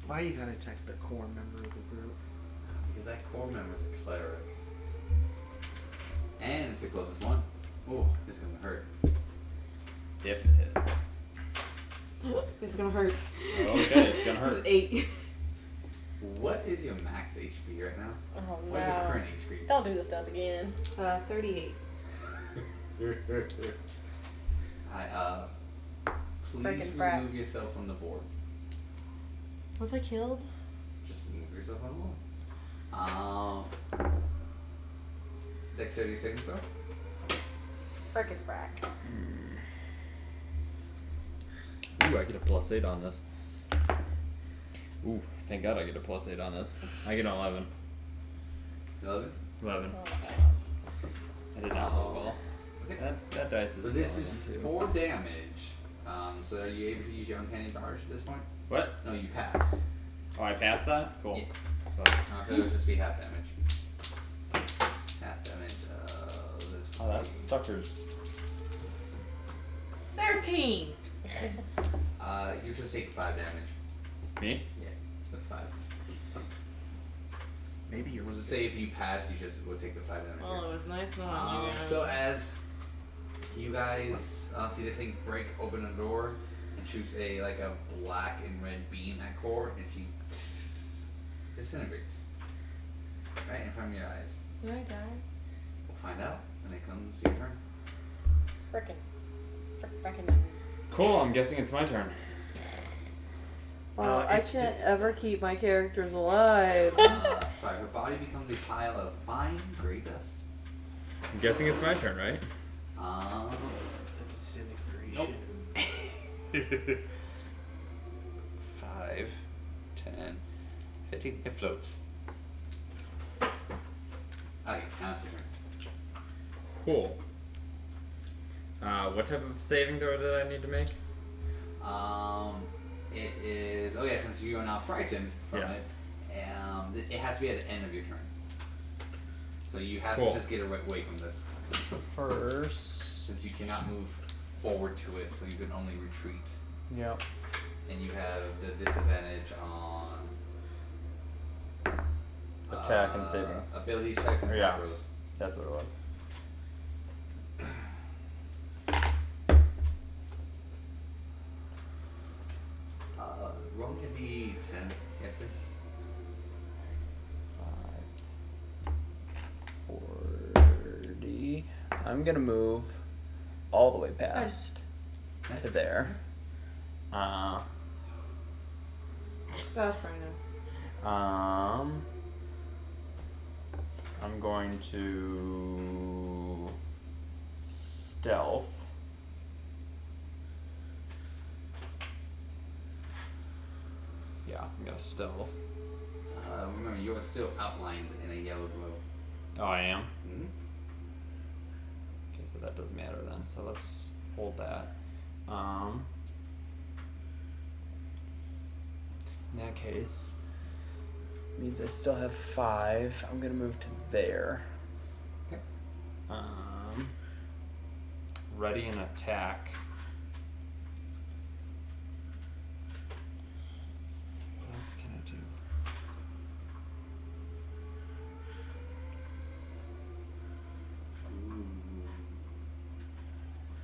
Why you gotta attack the core member of the group? Because that core member's a cleric. And it's the closest one. Oh, it's gonna hurt. If it hits. It's gonna hurt. Okay, it's gonna hurt. It's 8. What is your max HP right now? Oh What is your no. current HP? Don't do this to us again. 38. Please Freaking crap. remove yourself from the board. Was I killed? Just move yourself on the board. Dexterity saving throw. Frickin' frack. Ooh, I get a +8 on this. Ooh, thank God I get a +8 on this. I get an 11. 11. 11. Oh, I did not roll well. Okay. That dice is So this going is too. 4 damage. So are you able to use your uncanny powers at this point? What? No, you passed. Oh, I passed that? Cool. Yeah. So, So it would just be half damage. Half damage. This oh, that sucker's. 13! you just take 5 damage. Me? Yeah, that's 5. Maybe yours We'll is. say if you pass, you just would take the 5 damage. Well, it was nice knowing you guys. So as you guys see the thing break open a door and shoots a black and red beam at core, and she disintegrates right in front of your eyes. Did I die? find out when it comes your turn. Frickin'. Cool. I'm guessing it's my turn. Well, I can't ever keep my characters alive. Sorry, her body becomes a pile of fine gray dust. I'm guessing it's my turn, right? Nope. 5, 10, 15. It floats. Okay, now it's your turn. Cool. What type of saving throw did I need to make? It is. Oh yeah, since you are now frightened from Yeah. it, it has to be at the end of your turn. So you have Cool. to just get away from this, So first. since you cannot move forward to it, so you can only retreat. Yep. And you have the disadvantage on Attack and saving. ability checks and Yeah. attack rolls. That's what it was. Roll can be 10. Yes, sir. 40. I'm gonna move all the way past to there. That's fine now. I'm going to stealth. Yeah, I'm gonna stealth. Remember, you are still outlined in a yellow glow. Oh, I am? Mm-hmm. Okay, so that doesn't matter then. So let's hold that. In that case, means I still have 5. I'm gonna move to there. Okay. Ready and attack. What else can I do?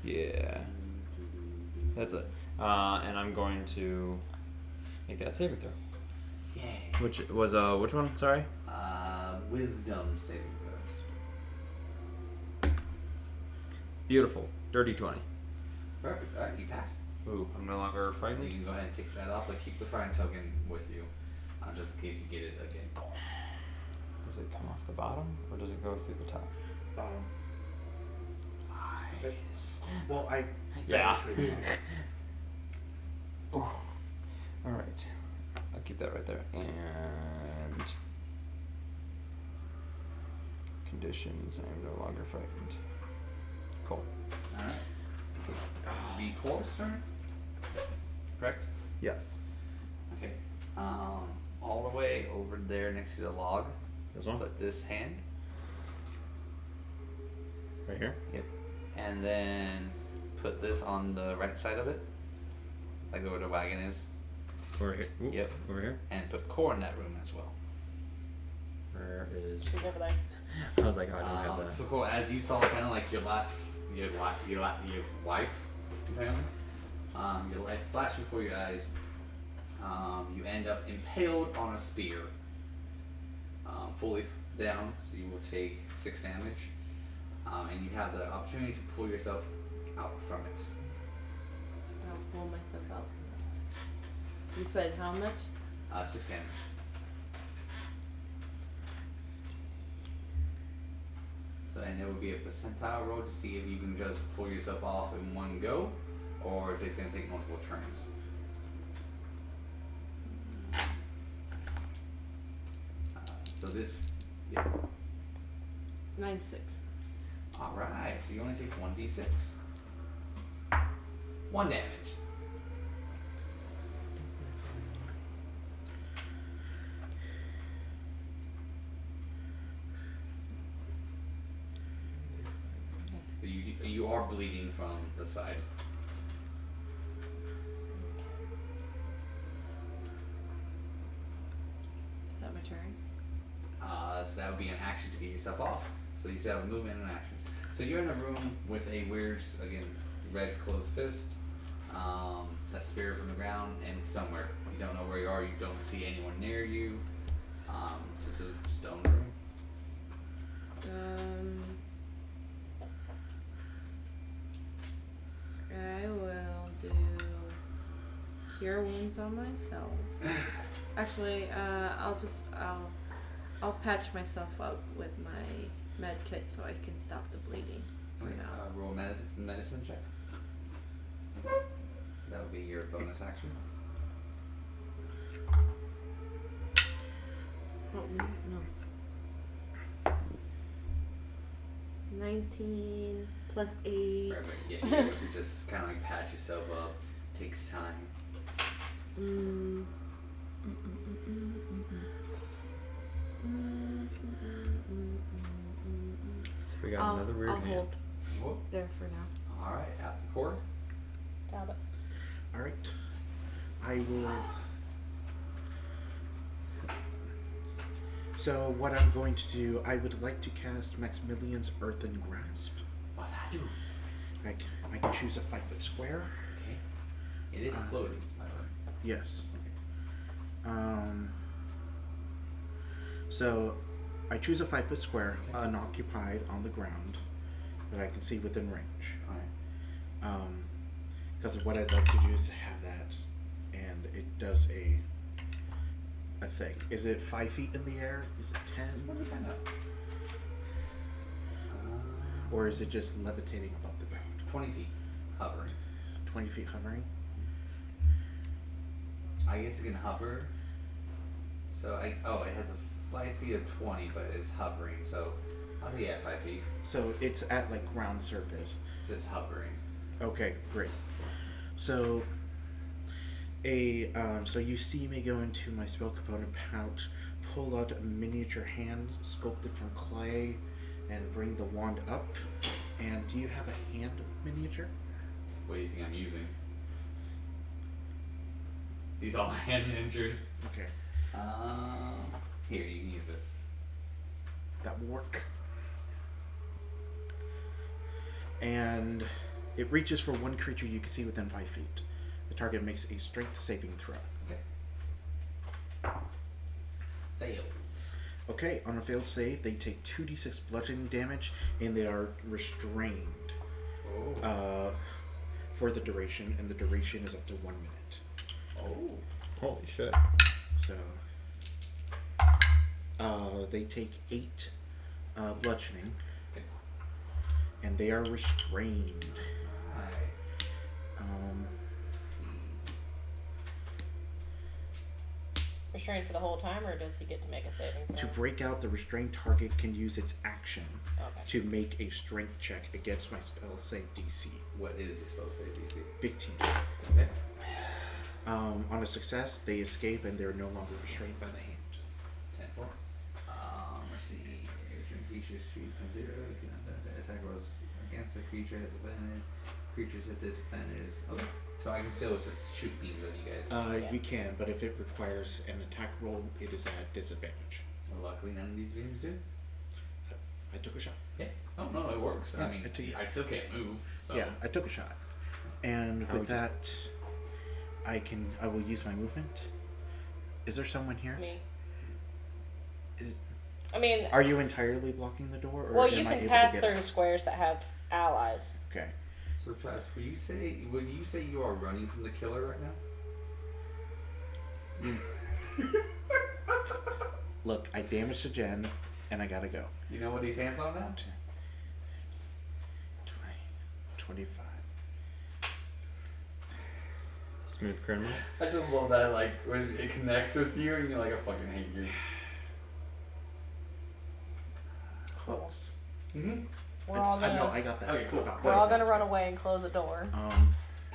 Yeah. That's it. And I'm going to make that saving throw. Yay. Which was which one? Sorry. Wisdom saving throws. Beautiful. Dirty 20. Perfect. Alright, you passed. Ooh, I'm no longer You frightened. can go ahead and take that off, but keep the frightened token with you, just in case you get it again. Does it come off the bottom or does it go through the top? Nice. Well, I. Yeah. Ooh. All right. I'll keep that right there. And conditions. I'm no longer frightened. Cool. Alright. Be Core's turn? Correct? Yes. Okay. All the way over there next to the log. This one? Put this hand. Right here? Yep. And then put this on the right side of it. Like where the wagon is. Over here? Ooh, Yep. Over here? And put Core in that room as well. Where is... She's over there. I was like, oh, I don't have that. So Core, as you saw kind of like your wife, apparently, your life flashed before your eyes. You end up impaled on a spear. Fully down, so you will take 6 damage. And you have the opportunity to pull yourself out from it. I'll pull myself out. You said how much? 6 damage. So, and there will be a percentile roll to see if you can just pull yourself off in one go, or if it's going to take multiple turns. So this, yeah. 9-6. Alright, so you only take 1d6. 1 damage. So you are bleeding from the side. Is that my turn? So that would be an action to get yourself off. So you still have a movement and an action. So you're in a room with a weird, again, red closed fist. That's spear from the ground and somewhere. You don't know where you are. You don't see anyone near you. It's just a stone room. I will do cure wounds on myself. Actually, I'll patch myself up with my med kit so I can stop the bleeding for Okay, now. roll medicine check. That would be your bonus action. Oh, no. 19 plus 8. Right, yeah, you have to just kind of like patch yourself up. Takes time. So we got another weird I'll hand. hold Whoop. there for now. All right, after core. Talbot. All right. I will. So what I'm going to do, I would like to cast Maximilian's Earthen Grasp. What's that do? I can choose a 5-foot square. Okay. It is floating, by the way. Yes. So I choose a 5-foot square, unoccupied on the ground, that I can see within range. All right. Because what I'd like to do is have that, and it does a thing. Is it 5 feet in the air? Is it 10? What do you find out? Or is it just levitating above the ground? 20 feet, hovering. 20 feet hovering? I guess it can hover. So it has a flight speed of 20, but it's hovering. So I'll say 5 feet. So it's at like ground surface. Just hovering. Okay, great. So so you see me go into my spell component pouch, pull out a miniature hand sculpted from clay, and bring the wand up. And do you have a hand miniature? What do you think I'm using? These all hand miniatures. Okay. Here, you can use this. That will work. And it reaches for one creature you can see within 5 feet. The target makes a strength saving throw. Okay. Fails. Okay, on a failed save, they take 2d6 bludgeoning damage, and they are restrained for the duration, and the duration is up to 1 minute. Oh. Holy shit. So, they take 8 bludgeoning, Okay. and they are restrained. Alright. Restrained for the whole time, or does he get to make a saving throw? To break out, the restrained target can use its action Okay. to make a strength check against my spell save DC. What is your spell save DC? 15. Okay. On a success, they escape and they're no longer restrained by the hand. 10-4. Let's see. Restrained creatures shoot from 0. You can attack rolls against the creature has advantage. Creatures at disadvantage. Okay. So I can still just shoot beams at you guys. You can, but if it requires an attack roll, it is at disadvantage. Well, luckily none of these beams do. I took a shot. Yeah. Oh no, it works. Yeah, I mean, I still can't move. So. Yeah, I took a shot. And with that, I will use my movement. Is there someone here? Me. I mean, are you entirely blocking the door? Or well, am you I can able pass to get through squares that have allies. Okay. So Travis, would you say you are running from the killer right now? Look, I damaged a gen, and I gotta go. You know what these hands on now? 20, 25. Smooth criminal. I just love that, like, when it connects with you and you're like, I fucking hate you. Hooks. Mm-hmm. We're all I know, gonna. I got that. Okay, cool. We're all gonna run away and close the door.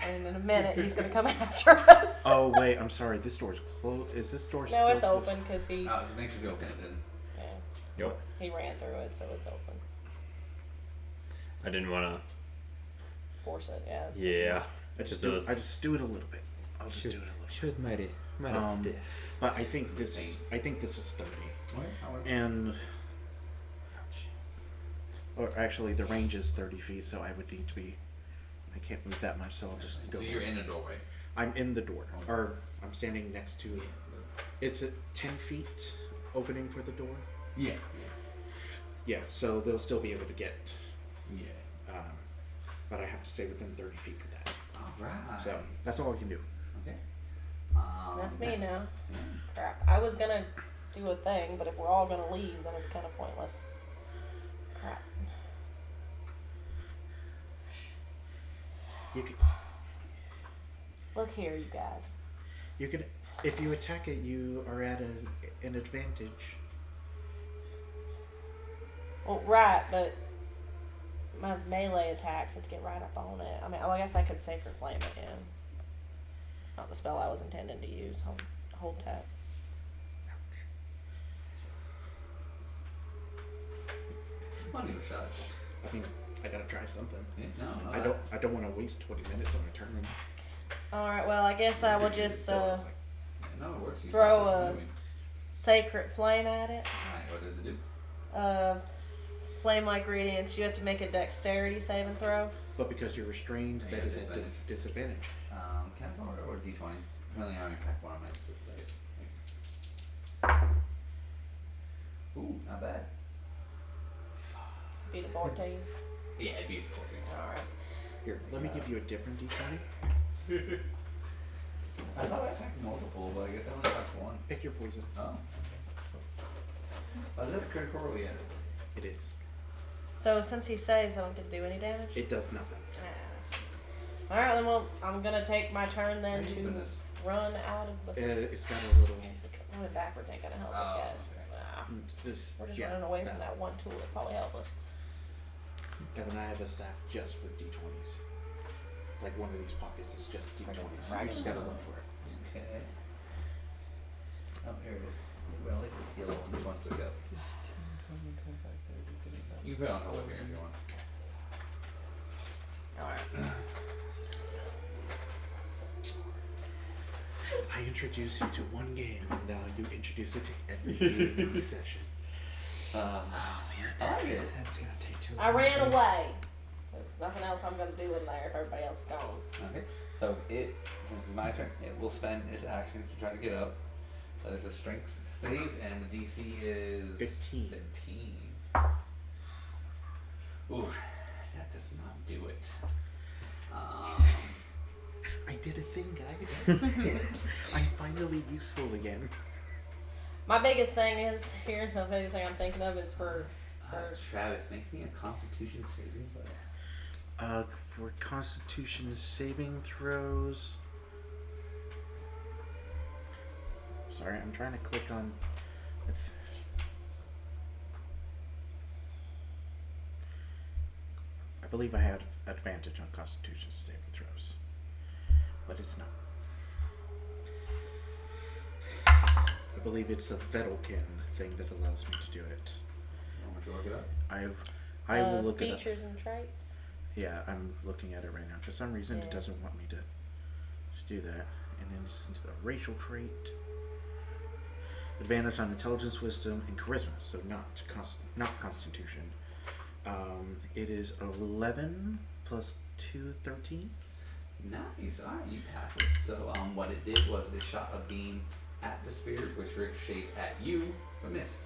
And in a minute, he's gonna come after us. Oh wait, I'm sorry. This door's closed. Is this door still No, it's closed? open because he. Oh, just make sure you open it then. Yeah. Yep. He ran through it, so it's open. I didn't want Force it, yeah. to. Yeah. I just do it a little bit. I'll just do it a little. She was mighty stiff. But I think this is 30. Okay, And or actually, the range is 30 feet, so I would need to be. I can't move that much, so I'll just go. So you're in a doorway. I'm in the door, or I'm standing next to. It's a 10 feet opening for the door. Yeah. Yeah, so they'll still be able to get. Yeah. But I have to stay within 30 feet for that. Alright. So that's all I can do. Okay. That's me next. now. Yeah. Crap. I was gonna do a thing, but if we're all gonna leave, then it's kind of pointless. Crap. You can, Look here, you guys. you can, if you attack it, you are at an advantage. Well, right, but my melee attacks have to get right up on it. I mean, I guess I could Sacred Flame it in. It's not the spell I was intending to use. Hold tap. Money was shot. I mean, I gotta try something. Yeah, no, I don't want to waste 20 minutes on a turn. Alright, well, I guess I will just Yeah, no, it works. You throw stop it a- from moving. Sacred Flame at it. Alright, what does it do? Flame-like radiance. You have to make a Dexterity saving throw. But because you're restrained, Yeah, that is at disadvantage. disadvantage. Can I borrow or D20? Apparently I only pack one of my dice. Ooh, not bad. To beat a 14. Yeah, it beats 14. Alright. Here, let me give you a different d20. I thought I packed multiple, but I guess I only packed one. Pick your poison. Oh. Is that a critical roll yet? It is. So since he saves, I don't get to do any damage? It does nothing. Alright, then well, I'm gonna take my turn then Where you to putting this? run out of the... It's got a little. Running backwards ain't gonna help us, Oh, guys. okay. This. We're just yeah, running away from no. that one tool that probably help us. Kevin, I have a sack just for d20s. Like one of these pockets is just d20s. Right. You just gotta look for it. Okay. Oh, here it is. Well, I like this yellow one. Which one's to go? You can put it on hold here if you want. Alright. I introduce you to one game, and now you introduce it to every D&D session. I like it. That's gonna take too I ran away. There's nothing else I'm gonna do in there if everybody else is gone. Okay. So since it's my turn, it will spend its action to try to get up. So there's a strength save, and the DC is 15. 15. Ooh, that does not do it. I did a thing, guys. I'm finally useful again. My biggest thing is, here's the biggest thing I'm thinking of is for Travis, make me a Constitution saving throw. For Constitution saving throws. Sorry, I'm trying to click on. I believe I had advantage on Constitution saving throws, but it's not. I believe it's a Vedelkin thing that allows me to do it. Want to look it up? I will look it up. features and traits. Yeah, I'm looking at it right now. For some reason, it Yeah. doesn't want me to do that. And then it's into the racial trait. Advantage on intelligence, wisdom, and charisma. So not constitution. It is 11 plus 2, 13. Nice. Alright, you pass it. So what it did was it shot a beam at the spear, which ricocheted at you, but missed.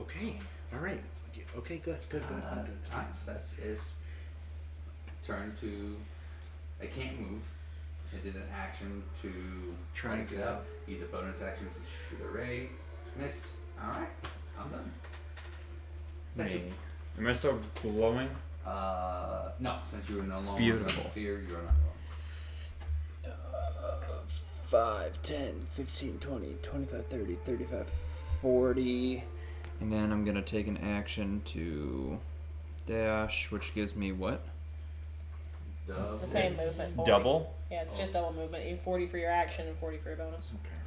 Okay. All right. Okay. Good. Alright, so that's its turn to. It can't move. It did an action to try to get up. Use a bonus action to shoot a ray. Missed. Alright, I'm done. That's Me. Am I still glowing? no, since you are no longer Beautiful. in fear, you are not glowing. 5, 10, 15, 20, 25, 30, 35, 40. And then I'm going to take an action to dash, which gives me what? Double. It's the same movement. 40. Double? Yeah, it's just double movement. You 40 for your action and 40 for your bonus. Okay.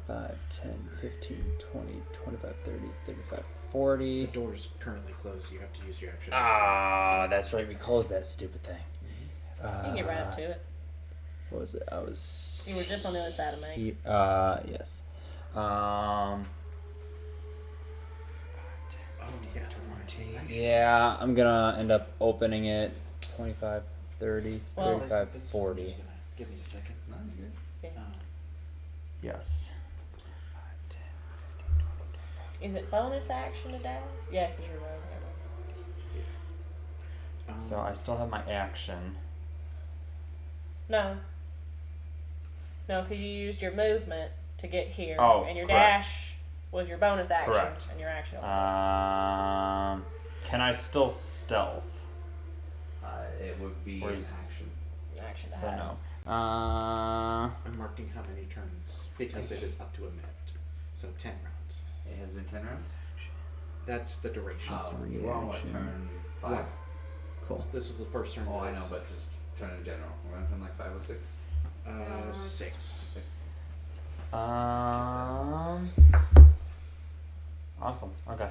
5, 10, 15, 20, 25, 30, 35, 40. The door's currently closed. You have to use your action. Ah, that's right. We closed that stupid thing. You can get right up to it. What was it? I was. You were just on the other side of me. Yes. Oh, yeah. 20. Yeah, I'm gonna end up opening it 25, 30, Well, 35, I'm 40. just gonna give me a second. No, you're good. Yes. Is it bonus action to dash? Yeah, because you're rogue. So I still have my action. No. No, because you used your movement to get here. Oh, and your correct. dash was your bonus action. Correct. And your action. Can I still stealth? It would be an Where's- action. Action to So hide. no. I'm marking how many turns because it is up to a minute. So 10 rounds. It has been 10 rounds? That's the duration. We're on what, turn 5? One. Cool. This is the first turn. Oh, I that know, is, but just turn in general. We're on turn like 5 or 6? 6. Awesome. Okay.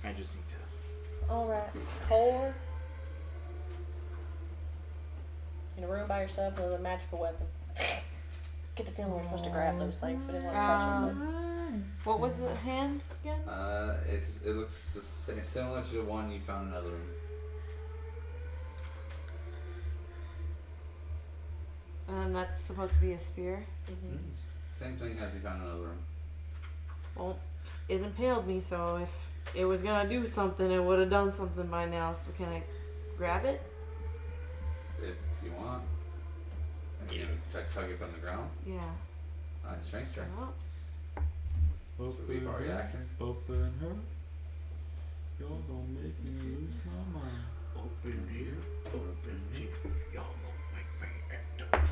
I just need to. Alright. Core. In a room by yourself with a magical weapon. Get the feeling we're supposed to grab those things. We didn't want to touch them. What was the hand again? It looks similar to the one you found in another room. And that's supposed to be a spear. Same thing as you found in another room. Well, it impaled me, so if it was gonna do something, it would have done something by now. So can I grab it? If you want. And you try to tug it from the ground. Yeah. Strength check. Well, So we bar action. Open her. You're gonna make me lose my mind. Open here. Open here. Y'all gonna make me act up.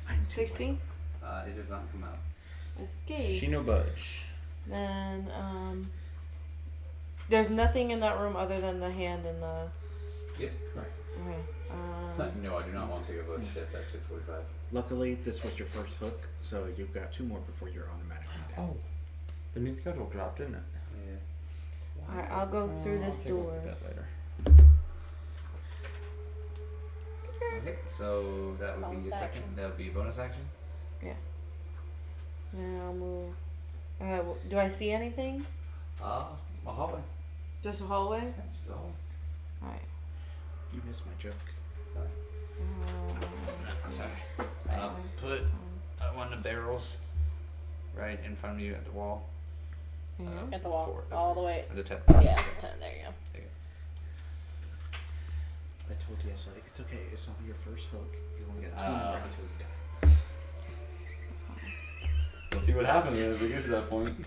I'm too 16. It does not come out. Okay. She no budge. Then there's nothing in that room other than the hand and the. Yep. Okay. No, I do not want to take a bush shift at 6:45. Luckily, this was your first hook, so you've got 2 more before you're automatically dead. Oh, the new schedule dropped, didn't it? Yeah. Alright, I'll go through this I'll take a look door. at that later. Okay, so that would be Bonus your second. action. That would be a bonus action. Then I'll move. Do I see anything? A hallway. Just a hallway. Yeah, just a hallway. Alright. You missed my joke. I'm sorry. Put one of the barrels right in front of you at the wall. At the wall. Forward. All the way. At the tip. Yeah, at the 10. There you go. I told Yeslie, it's okay. It's only your first hook. You only got 2 more until you die. We'll see what happens if we get to that point.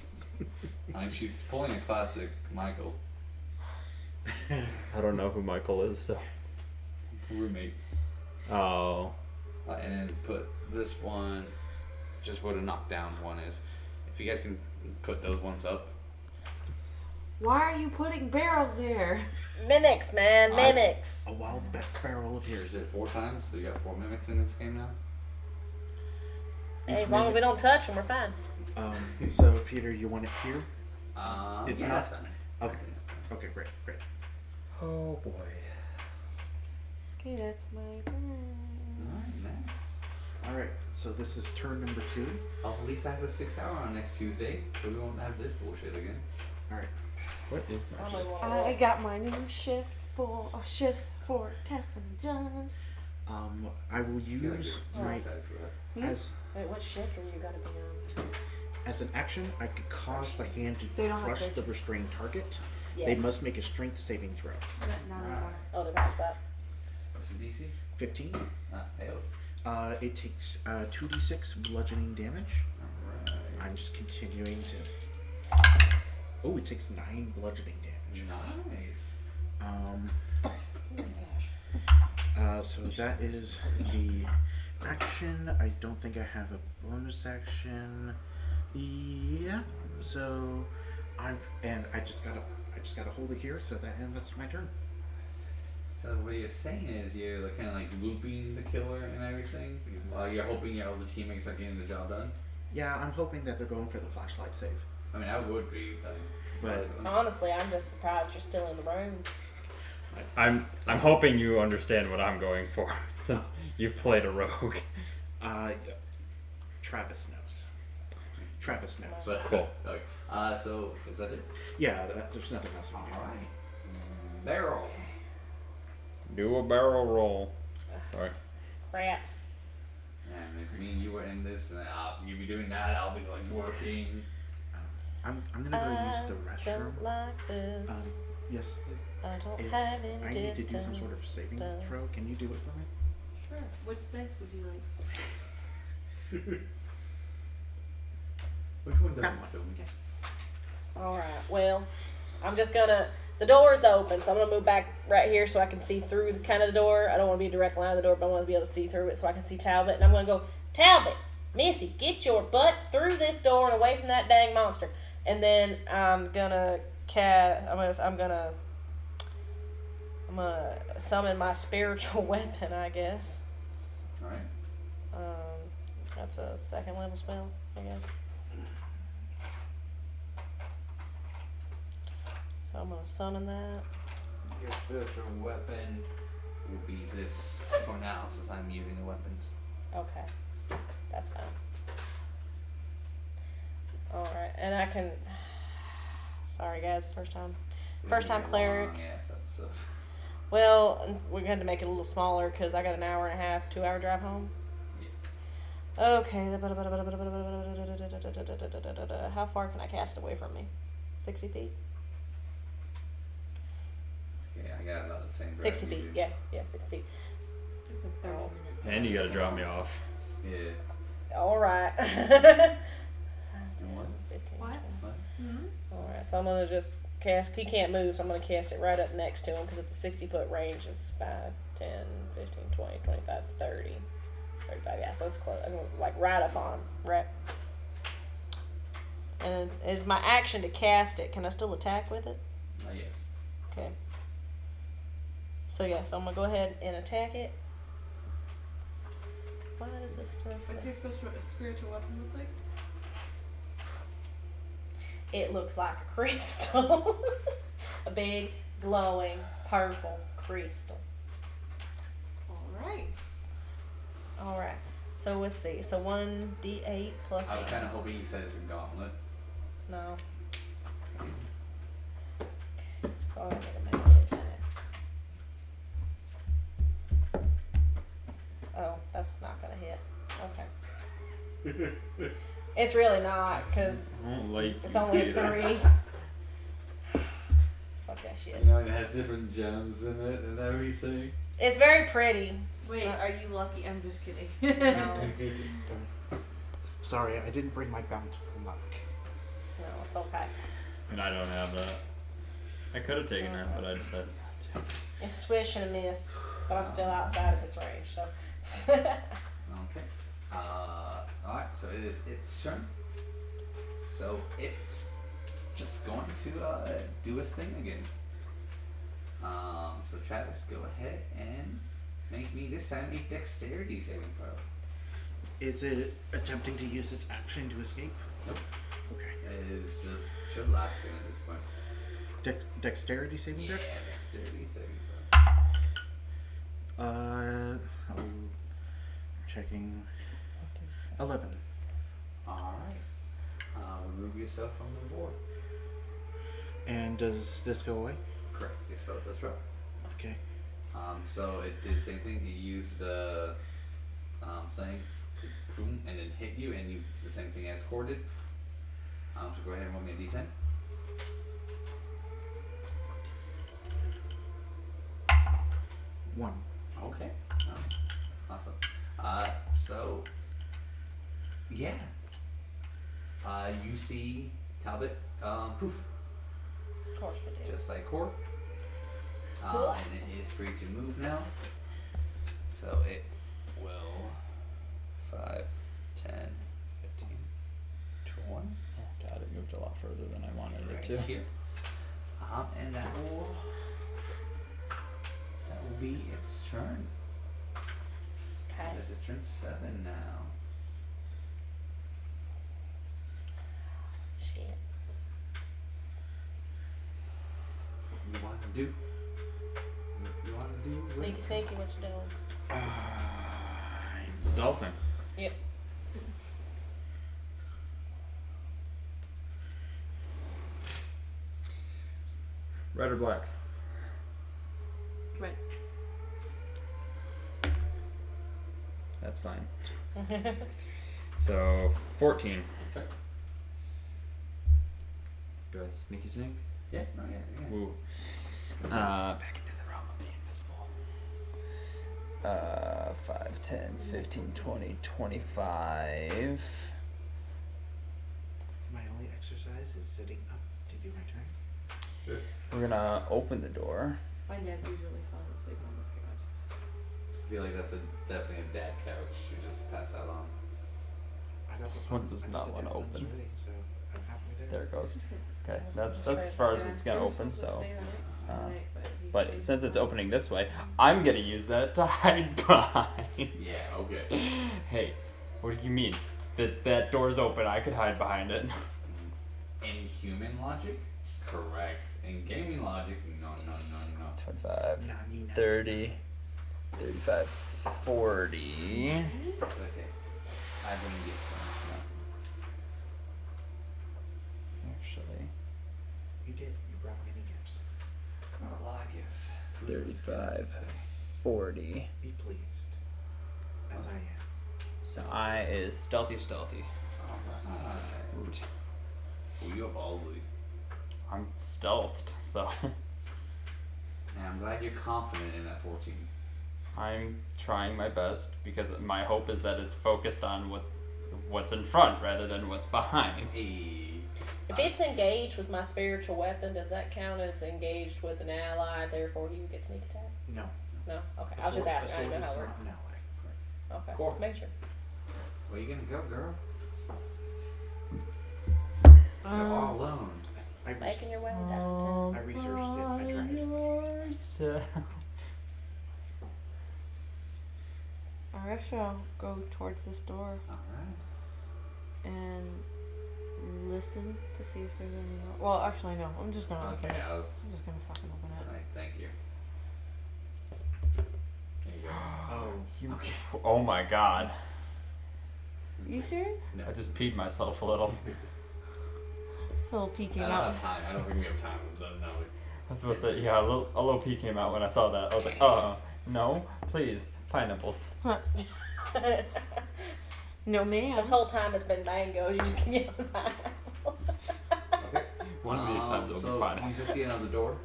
I mean, she's pulling a classic Michael. I don't know who Michael is, so. Roommate. Oh. And then put this one just where the knockdown one is. If you guys can put those ones up. Why are you putting barrels there? Mimics, man. Mimics. A wild barrel appears. Is it 4 times? So you got 4 mimics in this game now? Hey, as long as we don't touch them, we're fine. So, Peter, you want it here? It's yeah, not. that's fine. Okay, great. Oh boy. Okay, that's my turn. Alright, next. Alright, so this is turn number 2. At least I have a 6 hour on next Tuesday, so we won't have this bullshit again. Alright. What is my shift? I got my new shifts for Tess and Jones. I will use my excited for that. as Wait, what shift are you gonna be on? as an action. I could cause the hand to They don't have crush to- the restrained target. Yeah. They must make a strength saving throw. Not anymore. Oh, they're past that. What's the DC? 15. Failed. It takes 2d6 bludgeoning damage. Alright. I'm just continuing to. Oh, it takes 9 bludgeoning damage. Nice. Oh my gosh. So that is the action. I don't think I have a bonus action. Yeah. So I just gotta hold it here. So that's my turn. So what you're saying is you're like, kind of like looping the killer and everything, while you're hoping your other teammates are getting the job done. Yeah, I'm hoping that they're going for the flashlight save. I mean, I would be, But Honestly, I'm just surprised you're still in the room. I'm hoping you understand what I'm going for, since you've played a rogue. Travis knows. Travis knows. But, Cool. Okay. So is that it? Yeah, there's nothing else we can do. All right. Beryl. Do a barrel roll. Sorry. Crap. And if me and you were in this, and you'd be doing that, I'll be like working. I'm gonna go use the restroom. Don't like this. Yes. I don't If have any I need to do some sort of distance saving stuff. throw, can you do it for me? Sure. Which dice would you like? Which one doesn't That one. show me? Alright, well, I'm just gonna. The door's open, so I'm gonna move back right here so I can see through the kind of the door. I don't want to be a direct line of the door, but I want to be able to see through it so I can see Talbot. And I'm gonna go, Talbot, Missy, get your butt through this door and away from that dang monster. And then I'm gonna I'm gonna summon my spiritual weapon, I guess. Alright. That's a second level spell, I guess. So I'm gonna summon that. Your spiritual weapon will be this for now, since I'm using the weapons. Okay, that's fine. Alright, and I can. Sorry, guys, first time cleric. So. Well, we're going to make it a little smaller because I got an hour and a half, 2-hour drive home. Okay. How far can I cast away from me? 60 feet? Okay, I got about the same. 60 feet, yeah, 60 feet. It's a 30-minute. And you gotta drop me off. Yeah. Alright. What? 15, What? 20. Hmm? Alright, so I'm going to just cast. He can't move, so I'm going to cast it right up next to him because it's a 60-foot range. It's 5, 10, 15, 20, 25, 30, 35. Yeah, so it's close. I'm going to, like, right up on him. Right. And it's my action to cast it. Can I still attack with it? Yes. Okay. So, yeah, so I'm going to go ahead and attack it. Why does this stuff... What's your spiritual weapon look like? It looks like a crystal. A big, glowing, purple crystal. Alright. Alright. So let's see. So 1d8 plus I was 8. kind of hoping you said it's a gauntlet. No. So I'm going to make it attack. Oh, that's not going to hit. Okay. It's really not, because it's only 3. Fuck that shit. You know, it has different gems in it and everything. It's very pretty. Wait, are you lucky? I'm just kidding. No, Sorry, I didn't bring my bountiful luck. no, it's okay. And I don't have that. I could have taken that, but I just had. It's swish and a miss, but I'm still outside of its range, so. Okay. Alright, so it is its turn. So it's just going to do its thing again. So Travis, go ahead and make me this time a dexterity saving throw. Is it attempting to use its action to escape? Nope. Okay. It is just chillaxing at this point. Dexterity saving throw? Dexterity saving throw. I'm checking. 11. Alright. Remove yourself from the board. And does this go away? Correct. Your spell does drop. Okay. So it did the same thing. You used the thing, boom, and then hit you, and you the same thing as Core did. So go ahead and roll me a d10. 1. Okay. Awesome. So yeah. You see Talbot poof. Of course we do. Just like Core. And it is free to move now. So it will 5, 10, 15, 20. Oh god, it moved a lot further than I wanted it Right to. here. And that will be its turn. Okay. This is turn 7 now. Shit. What you want to do? What you want to do? Sneaky, sneaky, what you doing? Stealthing. Yep. Red or black? Right. That's fine. So 14. Okay. Do I sneaky sneak? Yeah. No, yeah. Ooh. Back into the realm of the invisible. 5, 10, 15, 20, 25. My only exercise is sitting up to do my turn. We're gonna open the door. My dad usually falls asleep on this couch. I feel like that's definitely a dad couch to just pass out on. I got This the one phone. does I not got the wanna dead ones open. ready, so I'm halfway there. There it goes. Okay, that's as far as it's gonna open. So, but since it's opening this way, I'm gonna use that to hide behind. Yeah, okay. Hey, what do you mean? That door's open. I could hide behind it. In human logic, correct. In gaming logic, no. 25, Nani. 30, 35, 40. Okay. I believe it. Actually, You did. You brought many gifts. Well, I guess. 35, 40. Be pleased, as I am. So I is stealthy. Alright. Root. Well, you're ballsy. I'm stealthed, so And I'm glad you're confident in that 14. I'm trying my best because my hope is that it's focused on what's in front rather than what's behind. Hey. If it's engaged with my spiritual weapon, does that count as engaged with an ally? Therefore, he would get sneak attack. No. No. Okay. A I was just sword- asking. I a didn't know sword how is it not worked. an ally. Okay. Cool. Make sure. Where you gonna go, girl? You're Um, all alone. Making your way downtown. I researched it. I tried. Yourself. I guess I'll go towards this door Alright. and listen to see if there's any. Well, actually, no. I'm just gonna open Okay, it. I was. I'm just gonna fucking open it. Alright, thank you. There you go. Oh. Oh my god. You serious? No. I just peed myself a little. A little pee I came don't out. have time. I don't think we have time with them now. That's what's it. Yeah, a little pee came out when I saw that. I was like, no, please, pineapples. No, ma'am. This whole time it's been mangoes. You just keep yelling pineapples. Okay. One of these times it'll be so pineapple. you just see another door.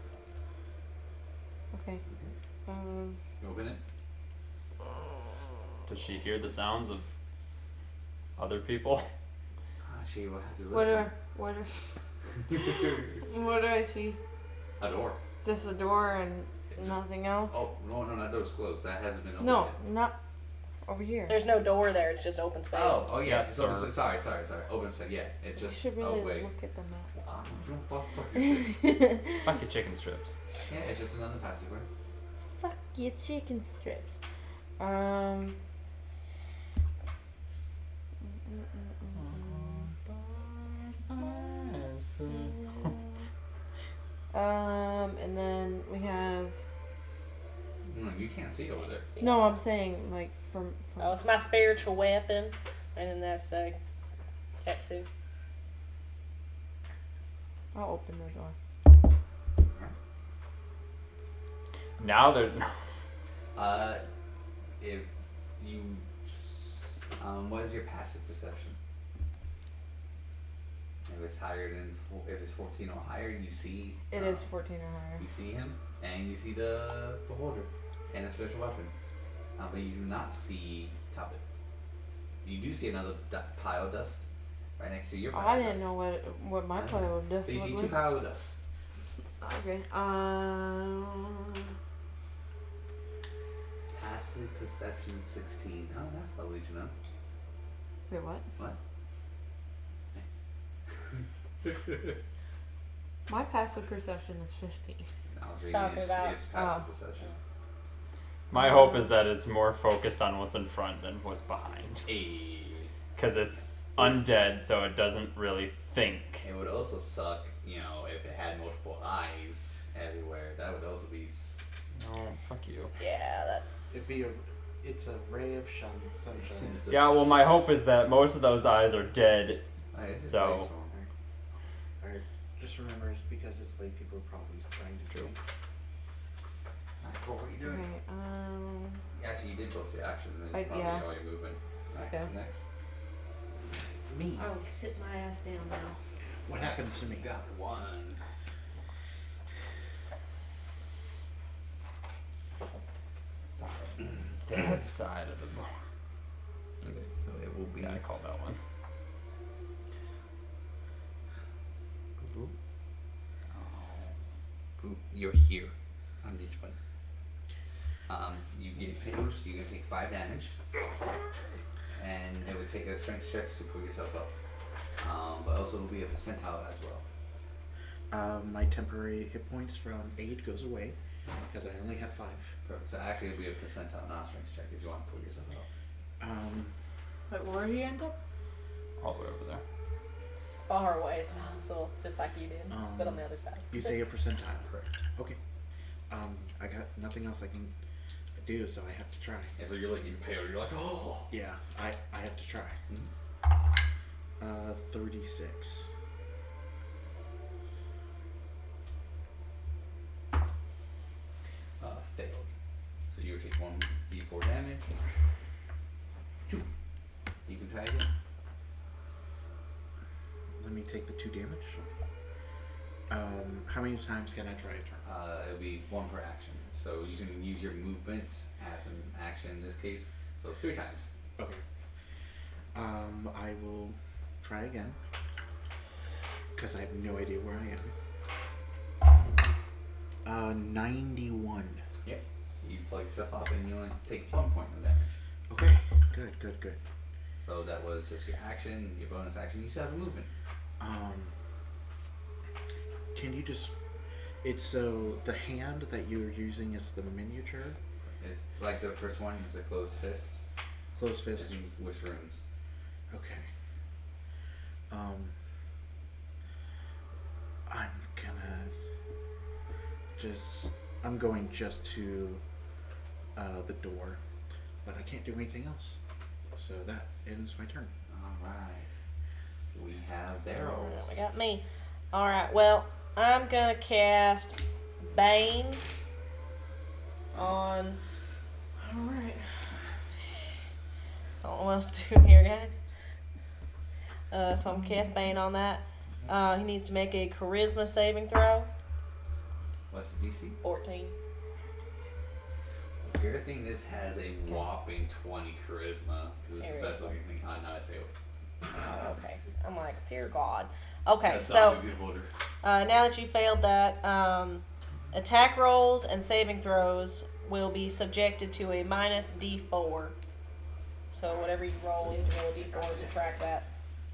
Okay. Open it. Does she hear the sounds of other people? She will have to listen. What do I see? A door. Just a door and nothing else? Oh, no, that door's closed. That hasn't been opened No, yet. not over here. There's no door there. It's just open space. Oh, yeah. Yes, it's open sir. space. Sorry. Open space. Yeah, it You just. should really oh, wait. look at the map. Don't fuck your shit. Fuck your chicken strips. Yeah, it's just another passageway. Fuck your chicken strips. And then we have. No, you can't see over there. No, I'm saying like from. Oh, it's my spiritual weapon, and then that's Tetsu. I'll open the door. Now they're. If you. What is your passive perception? If it's higher than. If it's 14 or higher, you see. It is 14 or higher. You see him, and you see the beholder, and a special weapon. But you do not see Talbot. You do see another pile of dust right next to your pile I of didn't dust. know what my pile of dust So you looked see two like. piles of dust. Okay. Passive perception 16. Oh, that's lovely to know. Wait, what? What? My passive perception is 15. I was He's reading talking his about- passive perception. My hope is that it's more focused on what's in front than what's behind. Hey. Because it's undead, so it doesn't really think. It would also suck, if it had multiple eyes everywhere. That would also be. Oh, fuck you. Yeah, that's. It's a ray of sunshine. Yeah, well, my hope is that most of those eyes are dead. Alright, So- Alright, just remember, it's because it's late, people are probably trying to sleep. What are you doing? Okay, Actually, you did post your action, and then I- it's probably yeah. all your movement. Alright, Okay. so next. Me. I will sit my ass down now. What happens to me? Got one. that side of the board. Okay, so it will be. Yeah, I called that one. You're here on this one. You get pickles, you're gonna take 5 damage. And it would take a strength check to pull yourself up. But also it will be a percentile as well. My temporary hit points from 8 goes away because I only had 5. Perfect. So actually it'll be a percentile, not a strength check if you want to pull yourself up. Wait, where did he end up? All the way over there. Far away as possible, just like you did, but on the other side. You say a percentile. Correct. Okay. I got nothing else I can do, so I have to try. Yeah, so you're looking pale, you're like, oh! Yeah, I have to try. 36. Failed. So you would take 1d4 damage. 2. You can try again. Let me take the 2 damage. How many times can I try a turn? It'll be 1 per action. So you can use your movement as an action in this case. So 3 times. Okay. I will try again. Because I have no idea where I am. 91. Yep. You plug yourself up and you only take 1 point of damage. Okay. Good. So that was just your action, your bonus action. You still have a movement. Can you just... It's so the hand that you're using is the miniature? It's like the first one, it's a closed fist. Closed fist? With runes. Okay. I'm going just to the door, but I can't do anything else. So that ends my turn. Alright. We have Beryl. We got me. Alright, well, I'm gonna cast Bane on... Alright. I don't know what else to do here, guys. So I'm gonna cast Bane on that. He needs to make a charisma saving throw. What's the DC? 14. Your thing, this has a whopping 20 charisma, because it's the best looking thing. Oh, no, I failed. Oh, okay. I'm like, dear God. Okay, That's so not a good order. now that you failed that, attack rolls and saving throws will be subjected to a minus D4. So whatever you roll, you have to roll a D4 and subtract that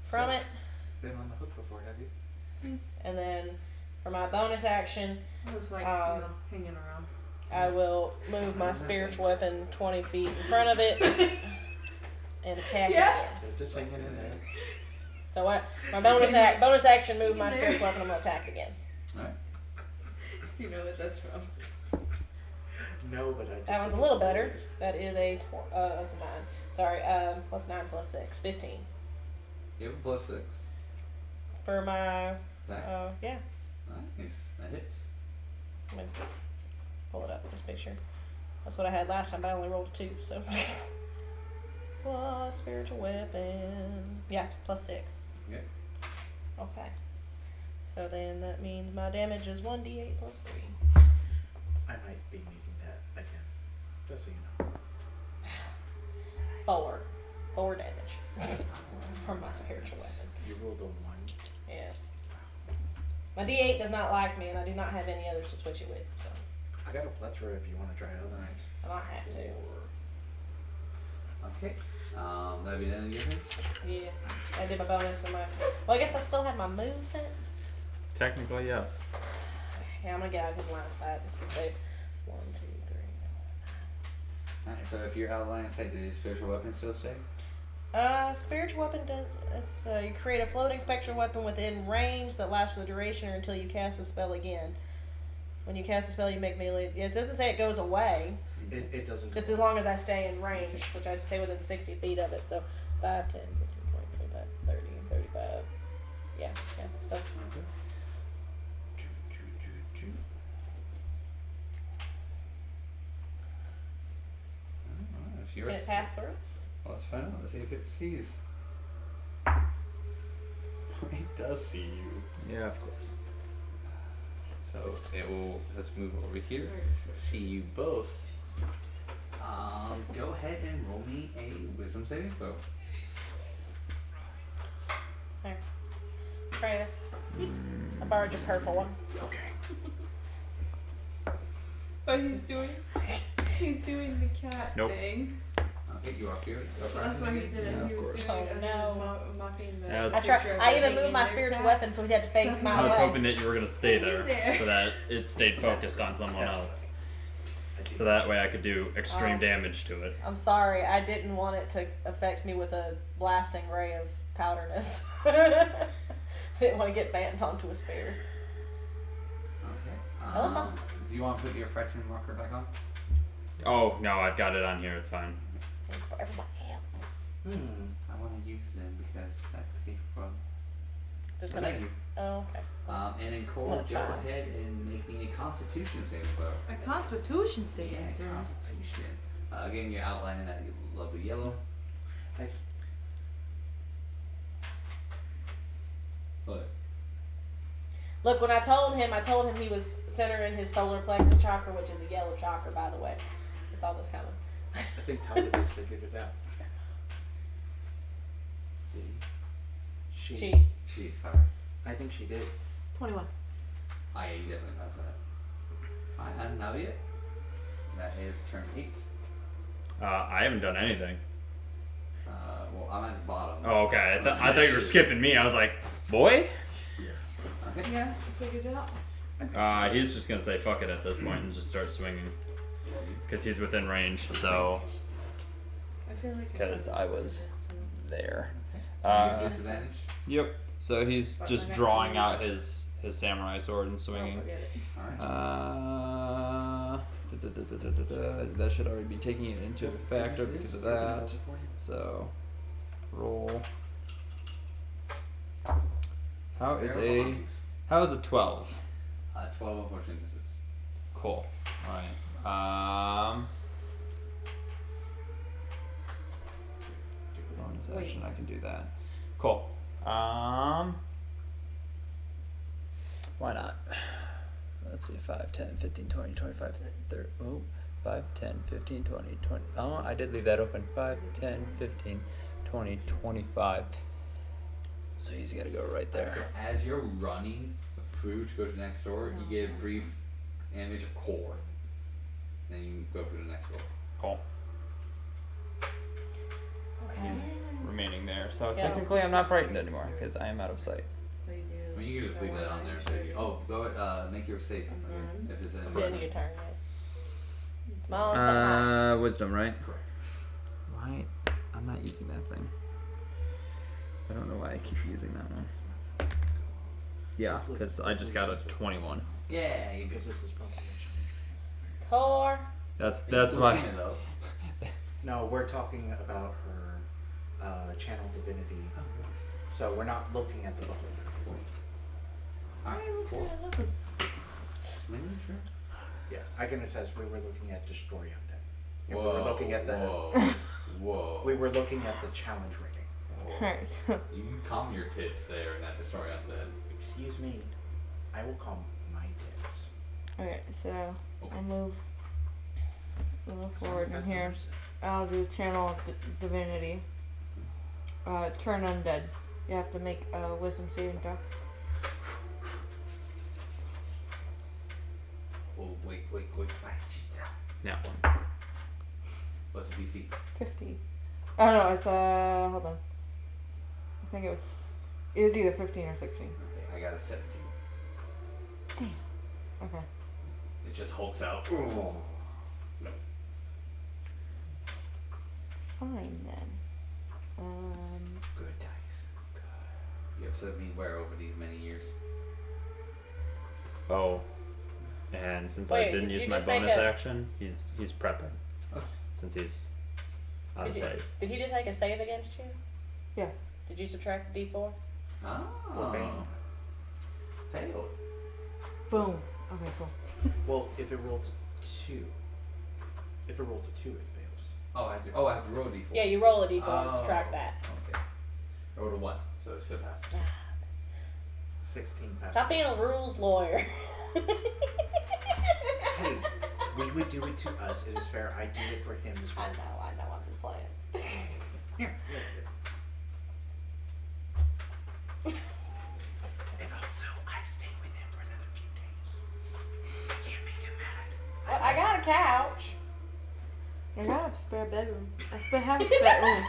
from it. Been on the hook before, have you? And then for my bonus action, It was like, hanging around. I will move my spiritual weapon 20 feet in front of it and attack it again. Just hanging in there. So what? My bonus action, move my spiritual weapon. I'm gonna attack again. Alright. You know what that's from. No, but I just... That one's a little better. That is a that's a 9. Sorry, plus 9 plus 6, 15. You have a plus 6. For my yeah. Nice. That hits. I'm gonna pull it up and just make sure. That's what I had last time, but I only rolled a 2, so. Plus spiritual weapon. Yeah, plus 6. Okay. Okay. So then that means my damage is 1d8 plus 3. I might be needing that again. Just so you know. 4 damage from my spiritual weapon. You rolled a 1. Yes. My d8 does not like me, and I do not have any others to switch it with, so I got a plethora if you want to try other nights. I might have to. Okay. That'll be the end of your turn? Yeah. I did my bonus and my... Well, I guess I still have my movement. Technically, yes. Yeah, I'm gonna get out of his line of sight just because they've... 1, 2, 3, 4, 5. Alright, so if you're out of line of sight, does your spiritual weapon still stay? Spiritual weapon does... It's, you create a floating spectral weapon within range that lasts for the duration or until you cast the spell again. When you cast a spell, you make melee... It doesn't say it goes away. It doesn't... Just as long as I stay in range, which I stay within 60 feet of it, so 5, 10, 15, 20, 25, 30, 35. Yeah, stuff. Okay. If yours... Can it pass through? Let's find out. Let's see if it sees. It does see you. Yeah, of course. So it will... Let's move over here. See you both. Go ahead and roll me a wisdom saving throw. There. Travis. I borrowed your purple one. Okay. Oh, he's doing the cat Nope. thing. Okay, you are feared. That's why he did it. Yeah, he of was course. doing it, Oh, and no. he was mocking the Yeah, picture of I it even being moved in my their spiritual cat. weapon so he'd have to face So my I was way. hoping that you were gonna stay In there there. so that it stayed focused on someone else. So that way I could do extreme damage to it. I'm sorry, I didn't want it to affect me with a blasting ray of powderness. I didn't want to get banned onto a spear. Okay. I love my Do you want to put your fraction marker back on? Oh no, I've got it on here. It's fine. For everybody else. I want to use them because that could be from. Just Well, gonna. thank you. Oh, okay. And then I'm Cole, gonna go try. ahead and make me a Constitution saving throw. A Constitution saving Yeah, throw. Constitution. Again, you're outlining that lovely yellow. But Look, when I told him he was centering his solar plexus chakra, which is a yellow chakra, by the way. I saw this coming. I think Talbot has figured it out. She. she's sorry. I think she did. 21. I definitely passed that. I hadn't now yet. That is turn 8. I haven't done anything. Well, I'm at the bottom. Oh, okay. I thought you were skipping me. I was like, boy? Okay. Yeah, I figured it out. He's just gonna say fuck it at this point and just start swinging. Because he's within range, so. I feel like Because I was there. So you get disadvantage. Yep. So he's But just the next drawing one- out his samurai sword and swinging. forget it. Alright. That should already be taking it into a factor because of that. So, roll. How is Barrel a monkeys. 12? 12 unfortunately misses. Cool. Alright. Bonus action, I can do that. Cool. Why not? Let's see, 5, 10, 15, 20, 25, 30. Oh, 5, 10, 15, 20, 20. Oh, I did leave that open. 5, 10, 15, 20, 25. So he's got to go right So there. as you're running through to go to the next door, you get a brief image of core. Then you go through the next door. Cool. Okay. He's remaining there. So Yeah. technically I'm not frightened anymore because I am out of sight. So you do. I mean, you can just leave that on there. So you, go make your save again, if it's in It's the end of your turn, right? Come on, somehow. Wisdom, right? Correct. Why? I'm not using that thing. I don't know why I keep using that one. Yeah, because I just got a 21. Yeah, you Because get this is probably Core. That's my. No, we're talking about her channel divinity. So we're not looking at the beholder. Alright, cool. Maybe sure. Yeah, I can attest we were looking at Destroy Undead. And Whoa, we were looking at the whoa. we were looking at the challenge rating. Alright. You can calm your tits there and that destroy undead. Excuse me. I will calm my tits. Okay, so Okay. I'll move a little forward in here. I'll do channel of divinity. Turn undead. You have to make a wisdom saving throw. Oh, wait. That one. What's the DC? 50. Oh no, it's hold on. I think it was either 15 or 16. Okay, I got a 17. Okay. It just hulks out. Fine then. Good dice. You have served me where over these many years? Oh. And since Wait, I didn't did use you my just make bonus a- action, he's prepping. Oh. Since he's out of Did sight. he just make a save against you? Yeah. Did you subtract the D4? Oh. Failed. Boom. Okay, cool. Well, if it rolls a 2, it fails. Oh, I have to roll a d4. Yeah, you roll a D4 and Oh. subtract that. Okay. I rolled a 1, so it still passes. 16 passes. Stop being a rules lawyer. Hey, We would do it to us. It is fair. I do it for him as I well. know, I'm just playing. Here. And also, I stay with him for another few days. I can't make him mad. But I got a couch. I got a spare bedroom. I have a spare room.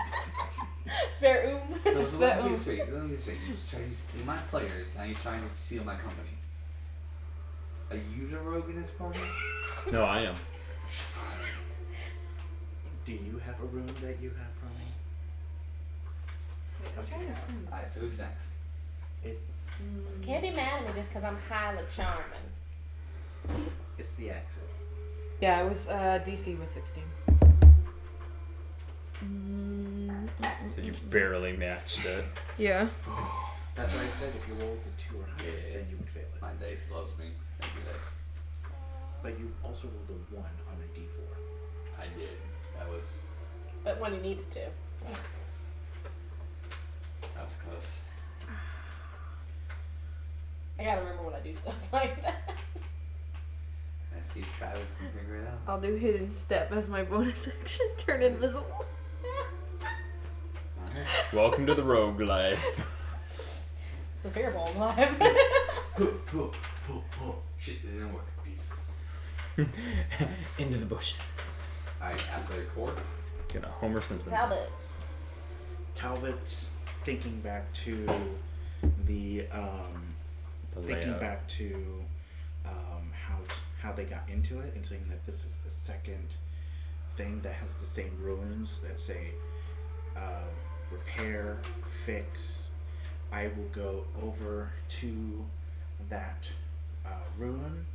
Spare room. So let me get straight. Let me get straight. You're trying to steal my players. Now you're trying to steal my company. Are you the rogue in this party? No, I am. Do you have a room that you have from me? Okay. Alright, so who's next? Can't be mad at me just because I'm highly charming. It's the exit. Yeah, it was DC was 16. So you barely matched it. Yeah. That's why I said if you rolled a 2 or higher, then you would fail it. My dice loves me. Thank you guys. But you also rolled a 1 on a d4. I did. That was But when you needed to. close. I gotta remember when I do stuff like that. I see if Travis can figure it out. I'll do hidden step as my bonus action. Turn invisible. Welcome to the rogue life. It's the fear ball live. Shit, it didn't work. Peace. Into the bushes. Alright, after the court. Gonna Homer Simpson. Talbot. Talbot, thinking back to the layout. How they got into it, and saying that this is the second thing that has the same ruins that say repair, fix. I will go over to that ruin,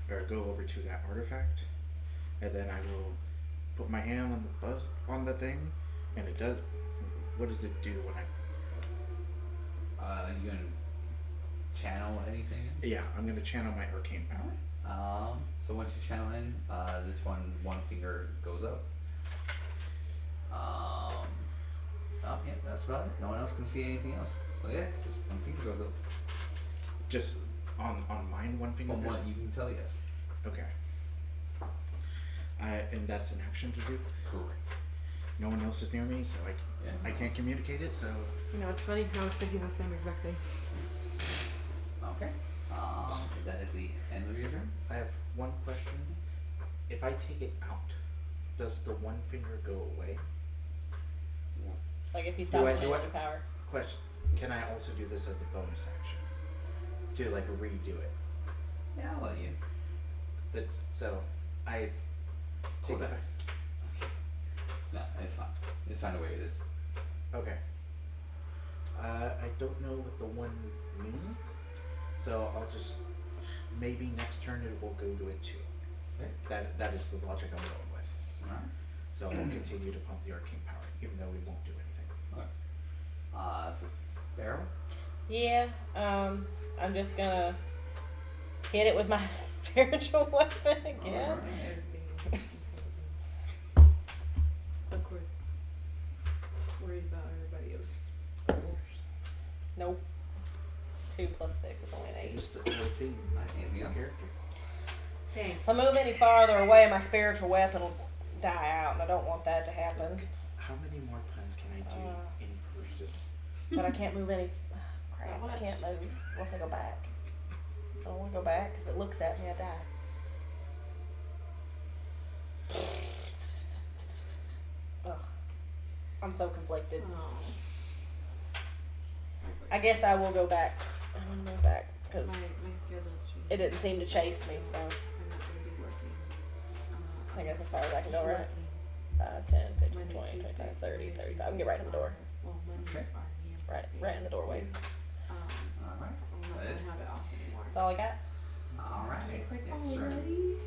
or go over to that artifact, and then I will put my hand on the on the thing, and it does. What does it do when You gonna channel anything? Yeah, I'm gonna channel my arcane power. So once you channel in, this one finger goes up. Yeah, that's about it. No one else can see anything else. So yeah, just one finger goes up. Just on mine, one finger. From goes what up? you can tell, yes. Okay. And that's an action to do. Correct. No one else is near me, so I can't communicate it. So You know, it's funny. I was thinking the same exact thing. Okay. That is the end of your turn. I have one question. If I take it out, does the one finger go away? Like if he Do stops I- using do I- power. Question: can I also do this as a bonus action to like redo it? Yeah, I'll let you. So I take it back. No, it's fine. It's fine the way it is. Okay. I don't know what the one means, so I'll just maybe next turn it will go to a 2. Okay. That is the logic I'm going with. Alright. So we'll continue to pump the arcane power, even though we won't do anything. So Beryl? Yeah, I'm just gonna hit it with my spiritual weapon again. Of course. Worried about everybody else. Nope. 2 plus 6 is only an 8. It's the only thing Anything else? character. Thanks. If I move any farther away, my spiritual weapon will die out, and I don't want that to happen. How many more puns can I do in person? But I can't move any. Crap, I What? can't move once I go back. I don't want to go back because if it looks at me, I die. Ugh. I'm so conflicted. Oh, I guess I will go back. I'm gonna move back because my schedule's changed. it didn't seem to chase me, so I'm not gonna be working. I guess as far as I can go, right? 5, 10, 15, 20, 25, 30, 35. I can get right in the door. Well, Monday's Okay. fine. Yeah. Right in the doorway. Alright. I'm not gonna have it off anymore. That's all I got. Alright. It's like Next turn. already.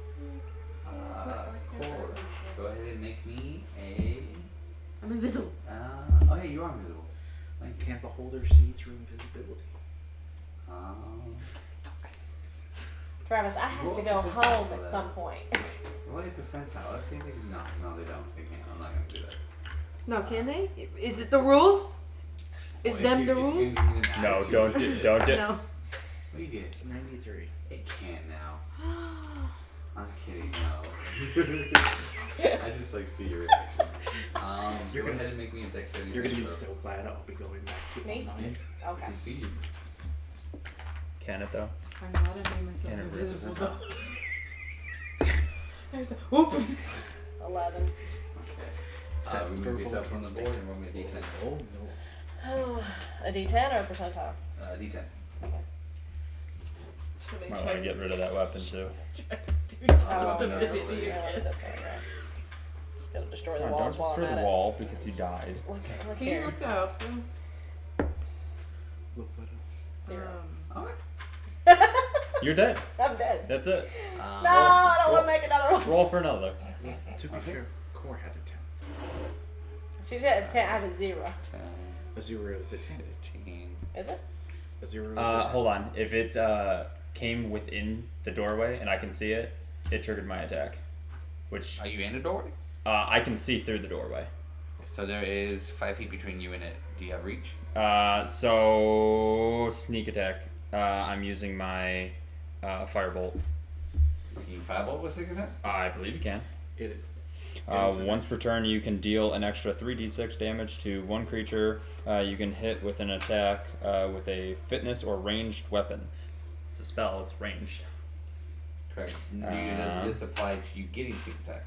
Cord. Go ahead and make me a. I'm invisible. Oh, yeah, you are invisible. Can the holder see through invisibility? Travis, I have Roll to a go percentile home for at that. some point. Roll a percentile. Let's see if they can. No, they don't. They can't. I'm not gonna do that. No, can they? Is it the rules? Is Well, them if the you- if rules? you need an No, attitude- don't do. No. What you get? 93. It can't now. I'm kidding. No. I just like see your reaction. Go ahead and make me a dexterity. You're gonna be saving so glad I'll be going back to Me? online. throw. I Okay. can see you. Can it though? I'm glad I made myself Can it invisible resist? though. There's a whoop. 11. Okay. Remove yourself from the board and roll me a d10. Oh no. A D10 or a percentile? D10. Okay. Might want to get rid of that weapon too. I'll Oh, drop yeah, another one. that's right. Just gotta destroy the Come on, walls don't while destroy I'm the at wall because you died. it. Look Can you here. look that up though? Look what Zero. Alright. You're dead. I'm dead. That's it. No, I don't want to make another one. Roll for another. to be fair, Core had a 10. She did have 10. I have a 0. 10, A 0 is a 10. 15. Is it? A 0 is a 10. Hold on. If it came within the doorway and I can see it, it triggered my attack. Which Are you in the doorway? I can see through the doorway. So there is 5 feet between you and it. Do you have reach? So sneak attack. I'm using my firebolt. Can you firebolt with 6 attack? I believe you can. It is an Once per turn, you can deal an extra 3d6 damage to one creature you can hit with an attack with a fitness or ranged weapon. It's a spell, it's ranged. Correct. Does this apply to you getting sneak attack?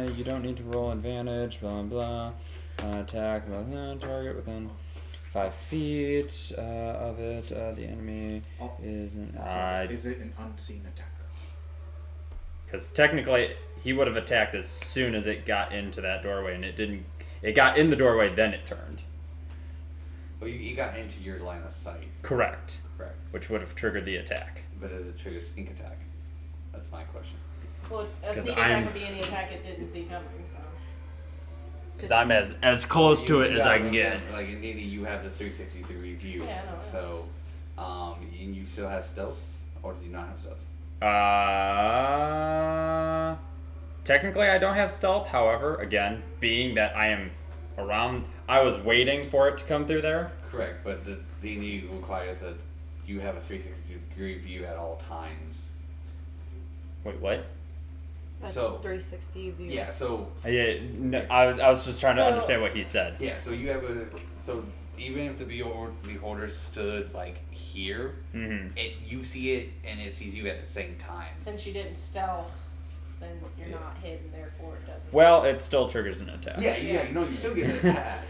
If you don't need to roll advantage, blah blah blah. Attack target within 5 feet of it. The enemy is an. Is it an unseen attacker? Because technically, he would have attacked as soon as it got into that doorway, and it didn't. It got in the doorway, then it turned. Well, you got into your line of sight. Correct. Correct. Which would have triggered the attack. But does it trigger sneak attack? That's my question. Well, a 'Cause sneak I'm- attack would be any attack it didn't see coming, so. Because I'm as close to it as I can get. Like in D&D, you have the 360 degree view. Yeah, I know. So, and you still have stealth, or do you not have stealth? Technically, I don't have stealth. However, again, being that I am around, I was waiting for it to come through there. Correct, but the D&D requires that you have a 360 degree view at all times. Wait, what? That's So 360 view. yeah, so Yeah, no, I was just trying to So- understand what he said. yeah, so you have so even if the beholder stood like here, Mm-hmm. you see it and it sees you at the same time. Since you didn't stealth, then you're not hidden, therefore it doesn't. Well, it still triggers an attack. Yeah, you know, you still get an attack.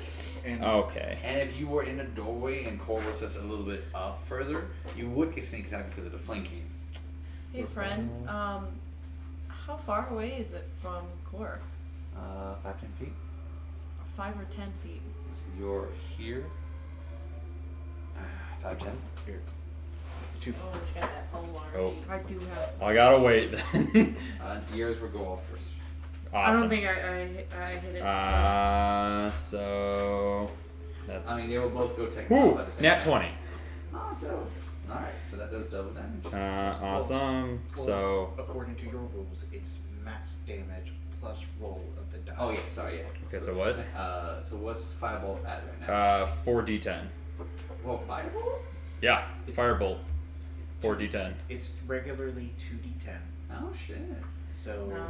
And Okay. And if you were in a doorway and Core was just a little bit up further, you would get sneak attack because of the flanking. Hey friend, how far away is it from core? 5-10 feet. 5 or 10 feet? So you're here. 5-10. here. 2 Oh, she got that pole arm. Oh. I do have. I gotta wait then. Yours will go off first. I Awesome. don't think I hit it. So that's. I mean, they will both go technically Woo! at the same Nat time. 20. Oh, dope. Alright, so that does double damage. Awesome. Well, So. according to your rules, it's max damage plus roll of the die. Oh, yeah, sorry, yeah. Okay, so what? So what's Firebolt at right now? 4d10. Well, Firebolt? Yeah, It's- firebolt. 4d10. It's regularly 2d10. Oh, shit. So No.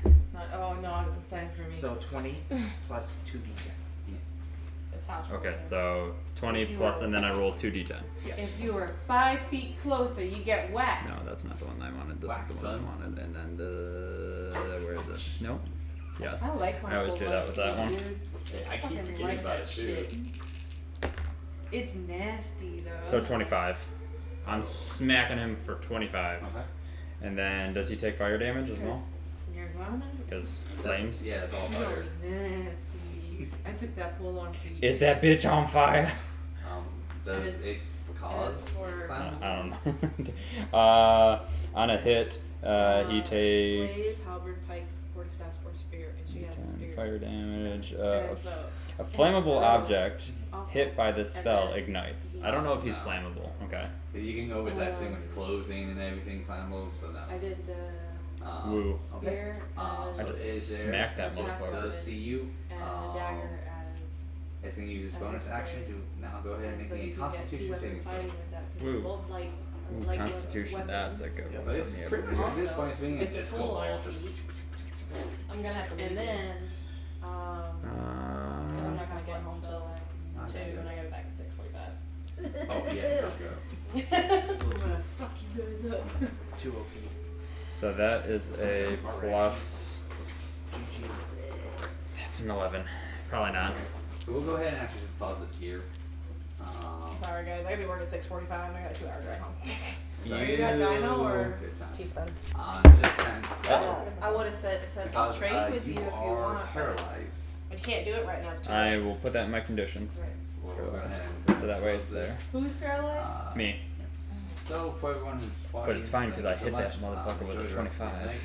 It's not. Oh no, it's time for me. so 20 plus 2d10. It's house Okay, rule. so 20 You plus, roll. and then I roll 2d10. Yes. If you were 5 feet closer, you get whacked. No, that's not the one I wanted. This Whack, is the one son. I wanted. And then where is it? Nope. Yes. I like my I always full do that with that life, one. dude. Yeah, I keep Fucking forgetting like about that it, too. shit. It's nasty though. So 25. I'm smacking him for 25. Okay. And then does he take fire damage as well? You're gonna. Because flames. Yeah, it's all You're fire. nasty. I took that pull on for you. Is that bitch on fire? Does And it cause for- flammable? I don't know. On a hit, he takes Blade, halberd, pike, quarterstaff, or spear, and she has a 10 spear. fire damage. And so, A flammable object also, hit by this spell then- ignites. I don't know if he's flammable. Okay. You can go with that thing with closing and everything flammable, so no. I did the Woo. spear I as just smacked that motherfucker. Does see you. and the dagger as It's going to use its bonus action to now go ahead and make So a you can get Constitution two-weapon saving throw. fighting with that, 'cause Woo. both like Ooh, like Constitution, weapons. that's a good Yeah, one. but it's for me, I pretty much believe. at this point it's being a It's disco full ball. on Just feet. I'm gonna have to leave And you. then, Cause I'm Uh, not gonna get home till not 2 that and good. I go back at 6:45. Oh, yeah, go, go. I'm gonna fuck you guys up. Too OP. So that is a plus. That's an 11. Probably not. So we'll go ahead and actually just pause it here. Sorry guys, I gotta be working at 6:45 and I got a 2-hour drive home. Sorry. You got Dino or Good time. T-Spin? It's just kind I would have said I'll because trade with you you if you are want. but- paralyzed. I can't do it right now. It's too I late. will put that in my conditions. We'll go ahead So that way it's there. Who's paralyzed? Me. So for everyone who's watching, But it's fine because I thank you hit so that much. motherfucker with a Enjoy the rest of your 25. night.